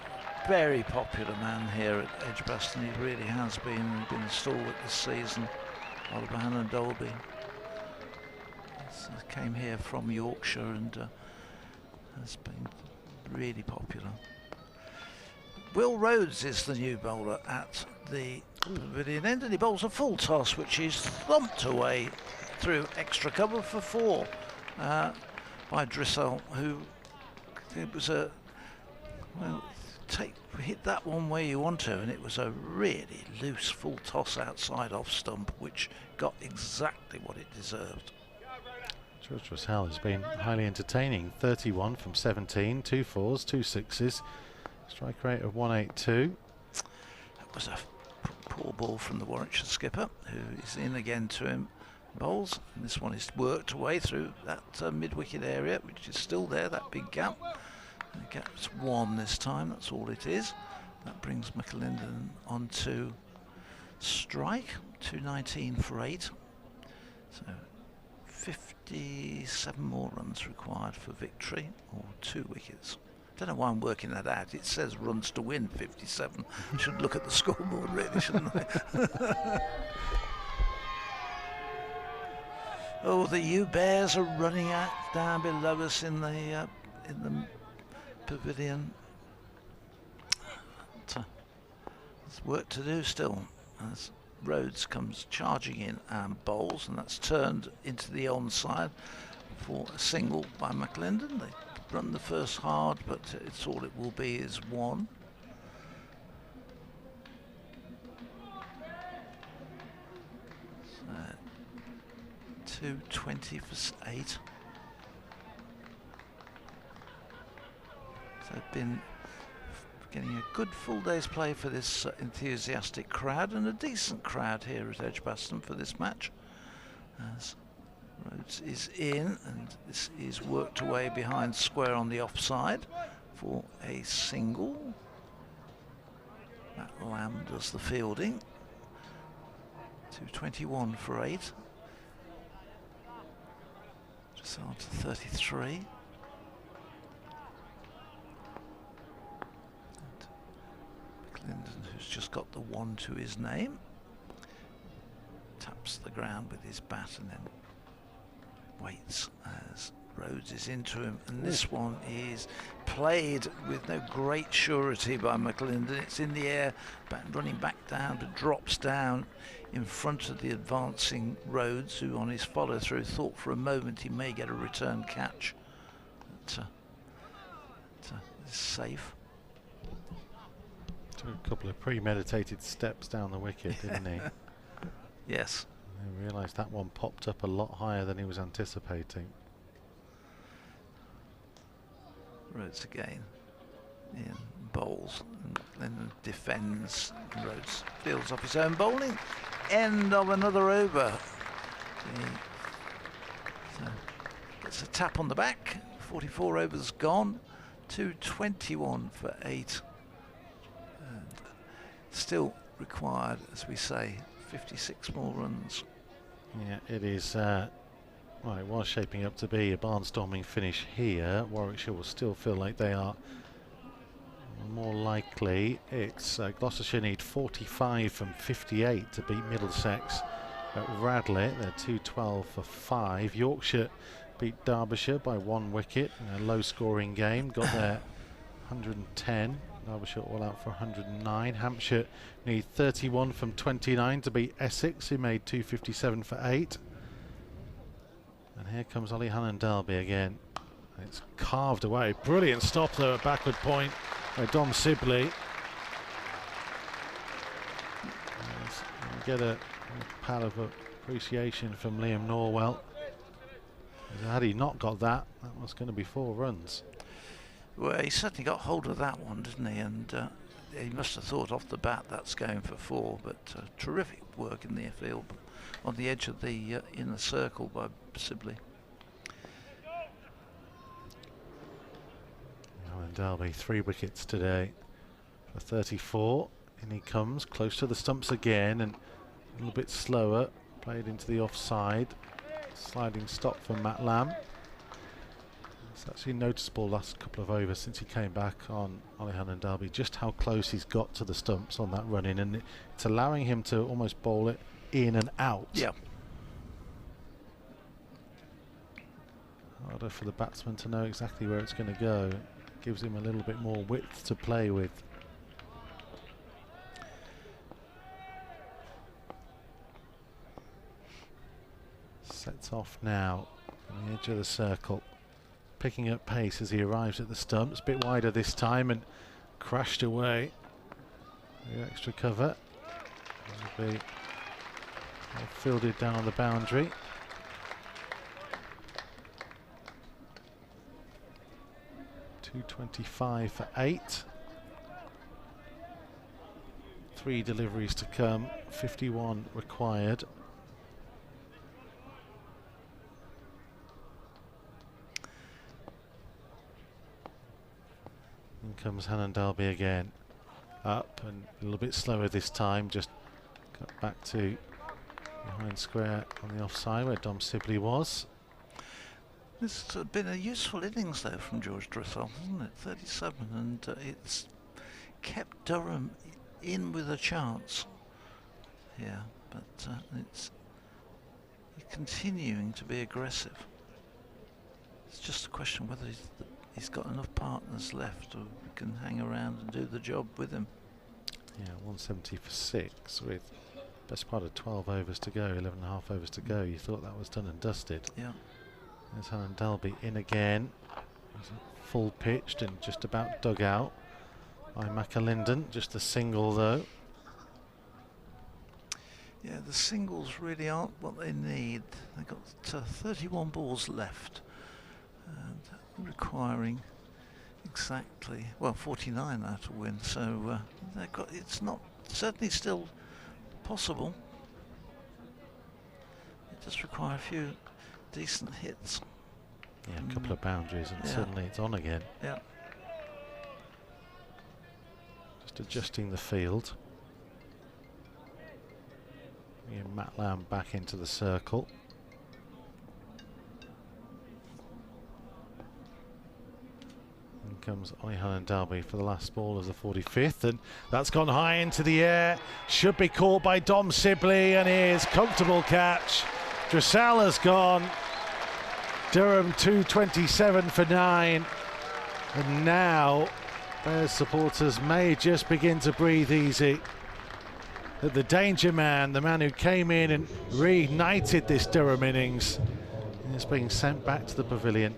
very popular man here at Edgbaston. He really has been a stalwart this season. Oliver Hannah Delby came here from Yorkshire and has been really popular. Will Rhodes is the new bowler at the pavilion end, and he bowls a full toss, which he's thumped away through extra cover for 4 by Dressel, who it was a hit that one where you want to, and it was a really loose full toss outside off stump, which got exactly what it deserved. George Dressel has been highly entertaining. 31 from 17, 2 4s, 2 6s, strike rate of 182. That was a poor ball from the Warwickshire skipper, who is in again to him. Bowls, and this one is worked away through that mid-wicket area, which is still there, that big gap. The gap's 1 this time, that's all it is. That brings McAlinden on to strike, 219 for 8. So 57 more runs required for victory, or 2 wickets. Don't know why I'm working that out. It says runs to win 57. I should look at the scoreboard really, shouldn't I? Oh, the U-Bears are running out down below us in the pavilion. There's work to do still, as Rhodes comes charging in and bowls, and that's turned into the onside for a single by McAlinden. They run the first hard, but it's all it will be is 1. So 220 for 8. So they've been getting a good full day's play for this enthusiastic crowd, and a decent crowd here at Edgbaston for this match. As Rhodes is in, and this is worked away behind square on the offside for a single. Matt Lamb does the fielding. 221 for 8. Just on to 33. McAlinden, who's just got the 1 to his name. taps the ground with his bat and then waits as Rhodes is into him, and this one is played with no great surety by McLinden. It's in the air, running back down, but drops down in front of the advancing Rhodes, who on his follow through thought for a moment he may get a return catch. But, it's safe. Took a couple of premeditated steps down the wicket, didn't he? Yes. I realised that one popped up a lot higher than he was anticipating. Rhodes again in bowls and then defends. Rhodes fields off his own bowling. End of another over. Gets a tap on the back. 44 overs gone. 221 for 8. And still required, as we say, 56 more runs. Yeah, it is. Well, it was shaping up to be a barnstorming finish here. Warwickshire will still feel like they are more likely. It's Gloucestershire need 45 from 58 to beat Middlesex at Radlett. They're 212 for 5. Yorkshire beat Derbyshire by 1 wicket in a low-scoring game. Got their 110. Derbyshire all out for 109. Hampshire need 31 from 29 to beat Essex, who made 257 for 8. And here comes Ollie Hannon-Dalby again. It's carved away. Brilliant stop though at backward point by Dom Sibley. Get a pat of appreciation from Liam Norwell. Had he not got that, that was going to be 4 runs. Well, he certainly got hold of that one, didn't he? And he must have thought off the bat that's going for 4. But terrific work in the field on the edge of the inner circle by Sibley. And Dalby 3 wickets today for 34. In he comes, close to the stumps again, and a little bit slower. Played into the offside. Sliding stop from Matt Lamb. It's actually noticeable last couple of overs since he came back on Ollie Hannon-Dalby just how close he's got to the stumps on that run in, and it's allowing him to almost bowl it in and out. Yeah. Harder for the batsman to know exactly where it's going to go. Gives him a little bit more width to play with. Sets off now on the edge of the circle, picking up pace as he arrives at the stumps. Bit wider this time and crashed away. The extra cover will be fielded down on the boundary. .225 for 8. 3 deliveries to come, 51 required. In comes Hannon-Dalby again. Up and a little bit slower this time, just got back to behind square on the offside where Dom Sibley was. This has been a useful innings though from George Dressel, hasn't it? 37, and it's kept Durham in with a chance here, but it's continuing to be aggressive. It's just a question whether he's got enough partners left who can hang around and do the job with him. Yeah, 170 for 6 with best part of 12 overs to go, 11 and a half overs to go. You thought that was done and dusted. Yeah. There's Hannon-Dalby in again. He's full pitched and just about dug out by McAlinden. Just a single though. Yeah, the singles really aren't what they need. They've got 31 balls left and requiring exactly, well, 49 now to win. So they've got, it's not certainly still possible. It just requires a few decent hits. Yeah, a couple of boundaries and yeah. suddenly it's on again. Yeah. Just adjusting the field. Bringing Matt Lamb back into the circle. In comes Ollie and Dalby for the last ball of the 45th, and that's gone high into the air. Should be caught by Dom Sibley, and here's comfortable catch. Dressel has gone. Durham 227 for 9, and now Bears supporters may just begin to breathe easy. That the danger man, the man who came in and reignited this Durham innings, is being sent back to the pavilion.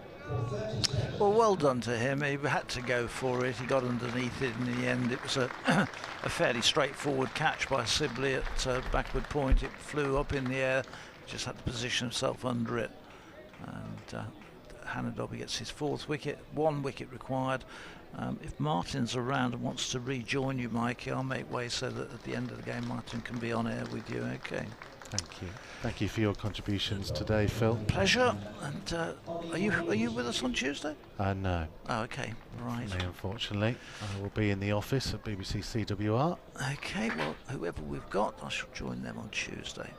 Well, well done to him. He had to go for it. He got underneath it in the end. It was a fairly straightforward catch by Sibley at backward point. It flew up in the air, just had to position himself under it. And Hannah Dobby gets his 4th wicket, 1 wicket required. If Martin's around and wants to rejoin you, Mikey, I'll make way so that at the end of the game Martin can be on air with you. Okay. Thank you. Thank you for your contributions today, Phil. Pleasure. And are you with us on Tuesday? No. Oh, okay. Right. Me, unfortunately. I will be in the office at BBC CWR. Okay, well, whoever we've got, I shall join them on Tuesday.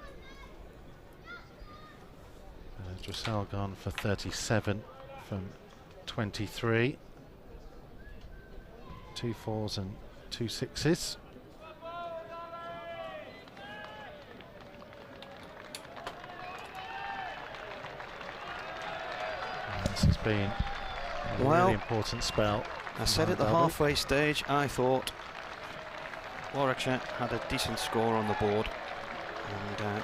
Dressel gone for 37 from 23. 2 4s and 2 6s. This has been a really important spell. I said at the halfway stage, I thought Warwickshire had a decent score on the board, and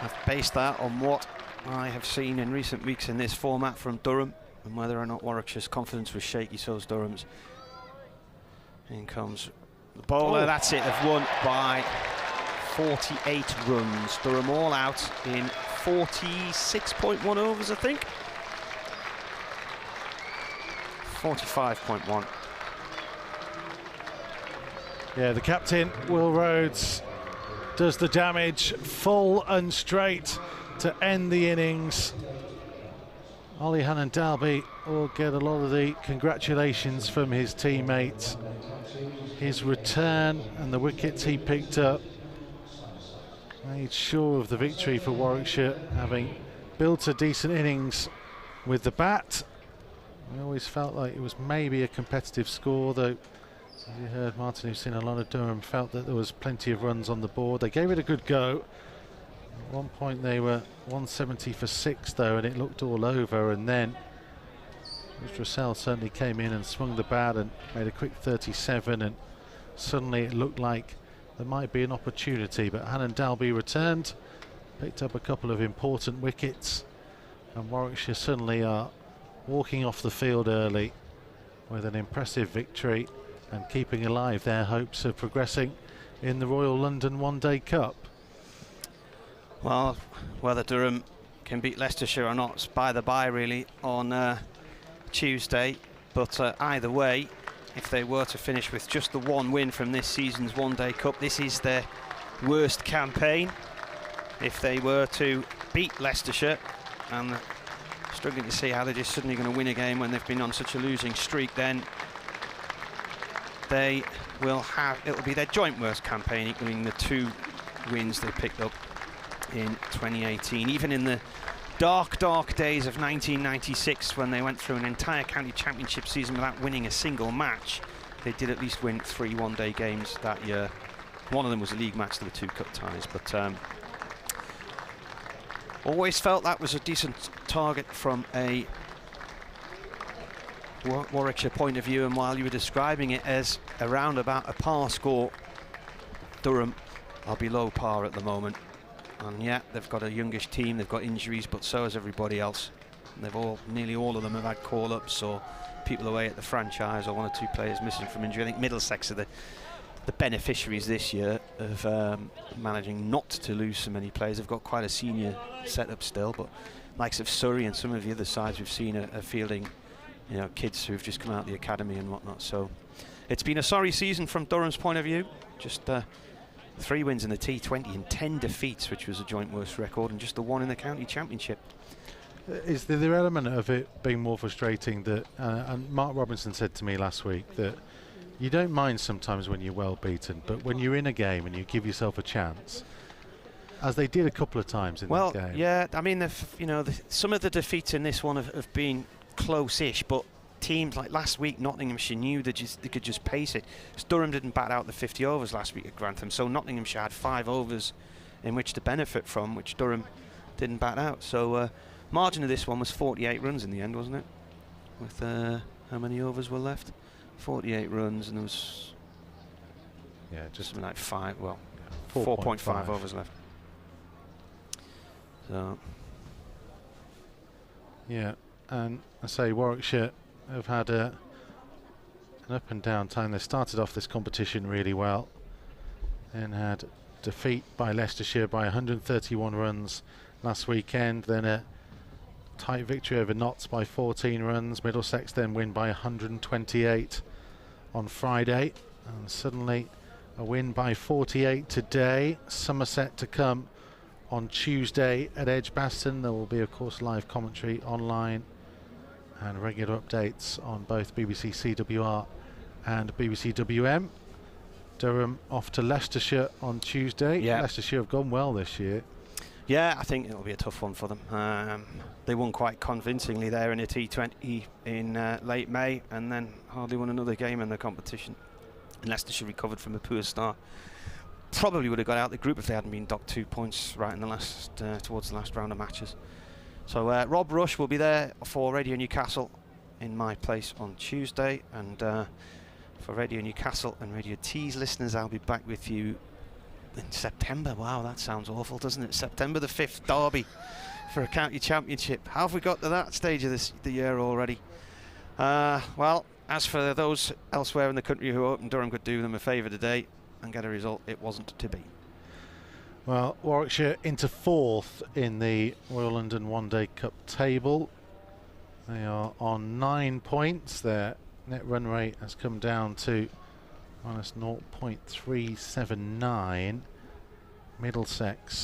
I've based that on what I have seen in recent weeks in this format from Durham, and whether or not Warwickshire's confidence was shaky, so's Durham's. In comes the bowler. That's it. They've won by 48 runs. Durham all out in 46.1 overs, I think. 45.1. Yeah, the captain, Will Rhodes, does the damage full and straight to end the innings. Ollie and Dalby will get a lot of the congratulations from his teammates. His return and the wickets he picked up made sure of the victory for Warwickshire, having built a decent innings with the bat. We always felt like it was maybe a competitive score, though, as you heard Martin, who's seen a lot of Durham, felt that there was plenty of runs on the board. They gave it a good go. At one point they were 170 for 6 though, and it looked all over, and then Dressel certainly came in and swung the bat and made a quick 37, and suddenly it looked like there might be an opportunity, but Hannon Dalby returned, picked up a couple of important wickets, and Warwickshire suddenly are walking off the field early with an impressive victory and keeping alive their hopes of progressing in the Royal London One Day Cup. Well, whether Durham can beat Leicestershire or not is by the by really on Tuesday, but either way, if they were to finish with just the 1 win from this season's One Day Cup, this is their worst campaign. If they were to beat Leicestershire, and struggling to see how they're just suddenly going to win a game when they've been on such a losing streak, then they will have, it'll be their joint worst campaign, equaling the 2 wins they picked up in 2018. Even in the dark days of 1996, when they went through an entire county championship season without winning a single match, they did at least win 3 one-day games that year. One of them was a league match, there were 2 cup ties, but always felt that was a decent target from a Warwickshire point of view, and while you were describing it as around about a par score, Durham are below par at the moment. And yeah, they've got a youngish team, they've got injuries, but so has everybody else. And they've nearly all of them have had call-ups or people away at the franchise, or 1 or 2 players missing from injury. I think Middlesex are the beneficiaries this year of managing not to lose so many players. They've got quite a senior setup still, but likes of Surrey and some of the other sides we've seen are fielding, you know, kids who've just come out of the academy and whatnot. So it's been a sorry season from Durham's point of view. Just 3 wins in the T20 and 10 defeats, which was a joint worst record, and just the 1 in the county championship. Is there the element of it being more frustrating that, and Mark Robinson said to me last week that you don't mind sometimes when you're well beaten, but when you're in a game and you give yourself a chance, as they did a couple of times in that game. Well, yeah, I mean, you know, some of the defeats in this one have been close-ish, but teams like last week, Nottinghamshire knew they could just pace it. Durham didn't bat out the 50 overs last week at Grantham, so Nottinghamshire had 5 overs in which to benefit from, which Durham didn't bat out. So margin of this one was 48 runs in the end, wasn't it? With how many overs were left? 48 runs, and there was just something like 4.5 overs left. So yeah, and I say Warwickshire have had an up and down time. They started off this competition really well and had defeat by Leicestershire by 131 runs last weekend, then a tight victory over Notts by 14 runs. Middlesex then win by 128 on Friday, and suddenly a win by 48 today. Somerset to come on Tuesday at Edgbaston. There will be, of course, live commentary online and regular updates on both BBC CWR and BBC WM. Durham off to Leicestershire on Tuesday. Yeah. Leicestershire have gone well this year. Yeah, I think it'll be a tough one for them. They won quite convincingly there in a T20 in late May, and then hardly won another game in the competition. And Leicestershire recovered from a poor start. Probably would have got out the group if they hadn't been docked 2 points right in the last towards the last round of matches. So Rob Rush will be there for Radio Newcastle in my place on Tuesday, and for Radio Newcastle and Radio T's listeners, I'll be back with you in September. Wow, that sounds awful, doesn't it? September the 5th, Derby for a county championship. How have we got to that stage of the year already? Well, as for those elsewhere in the country who hoped Durham could do them a favour today and get a result, it wasn't to be. Well, Warwickshire into 4th in the Royal London One Day Cup table. They are on 9 points. Their net run rate has come down to minus 0.379. Middlesex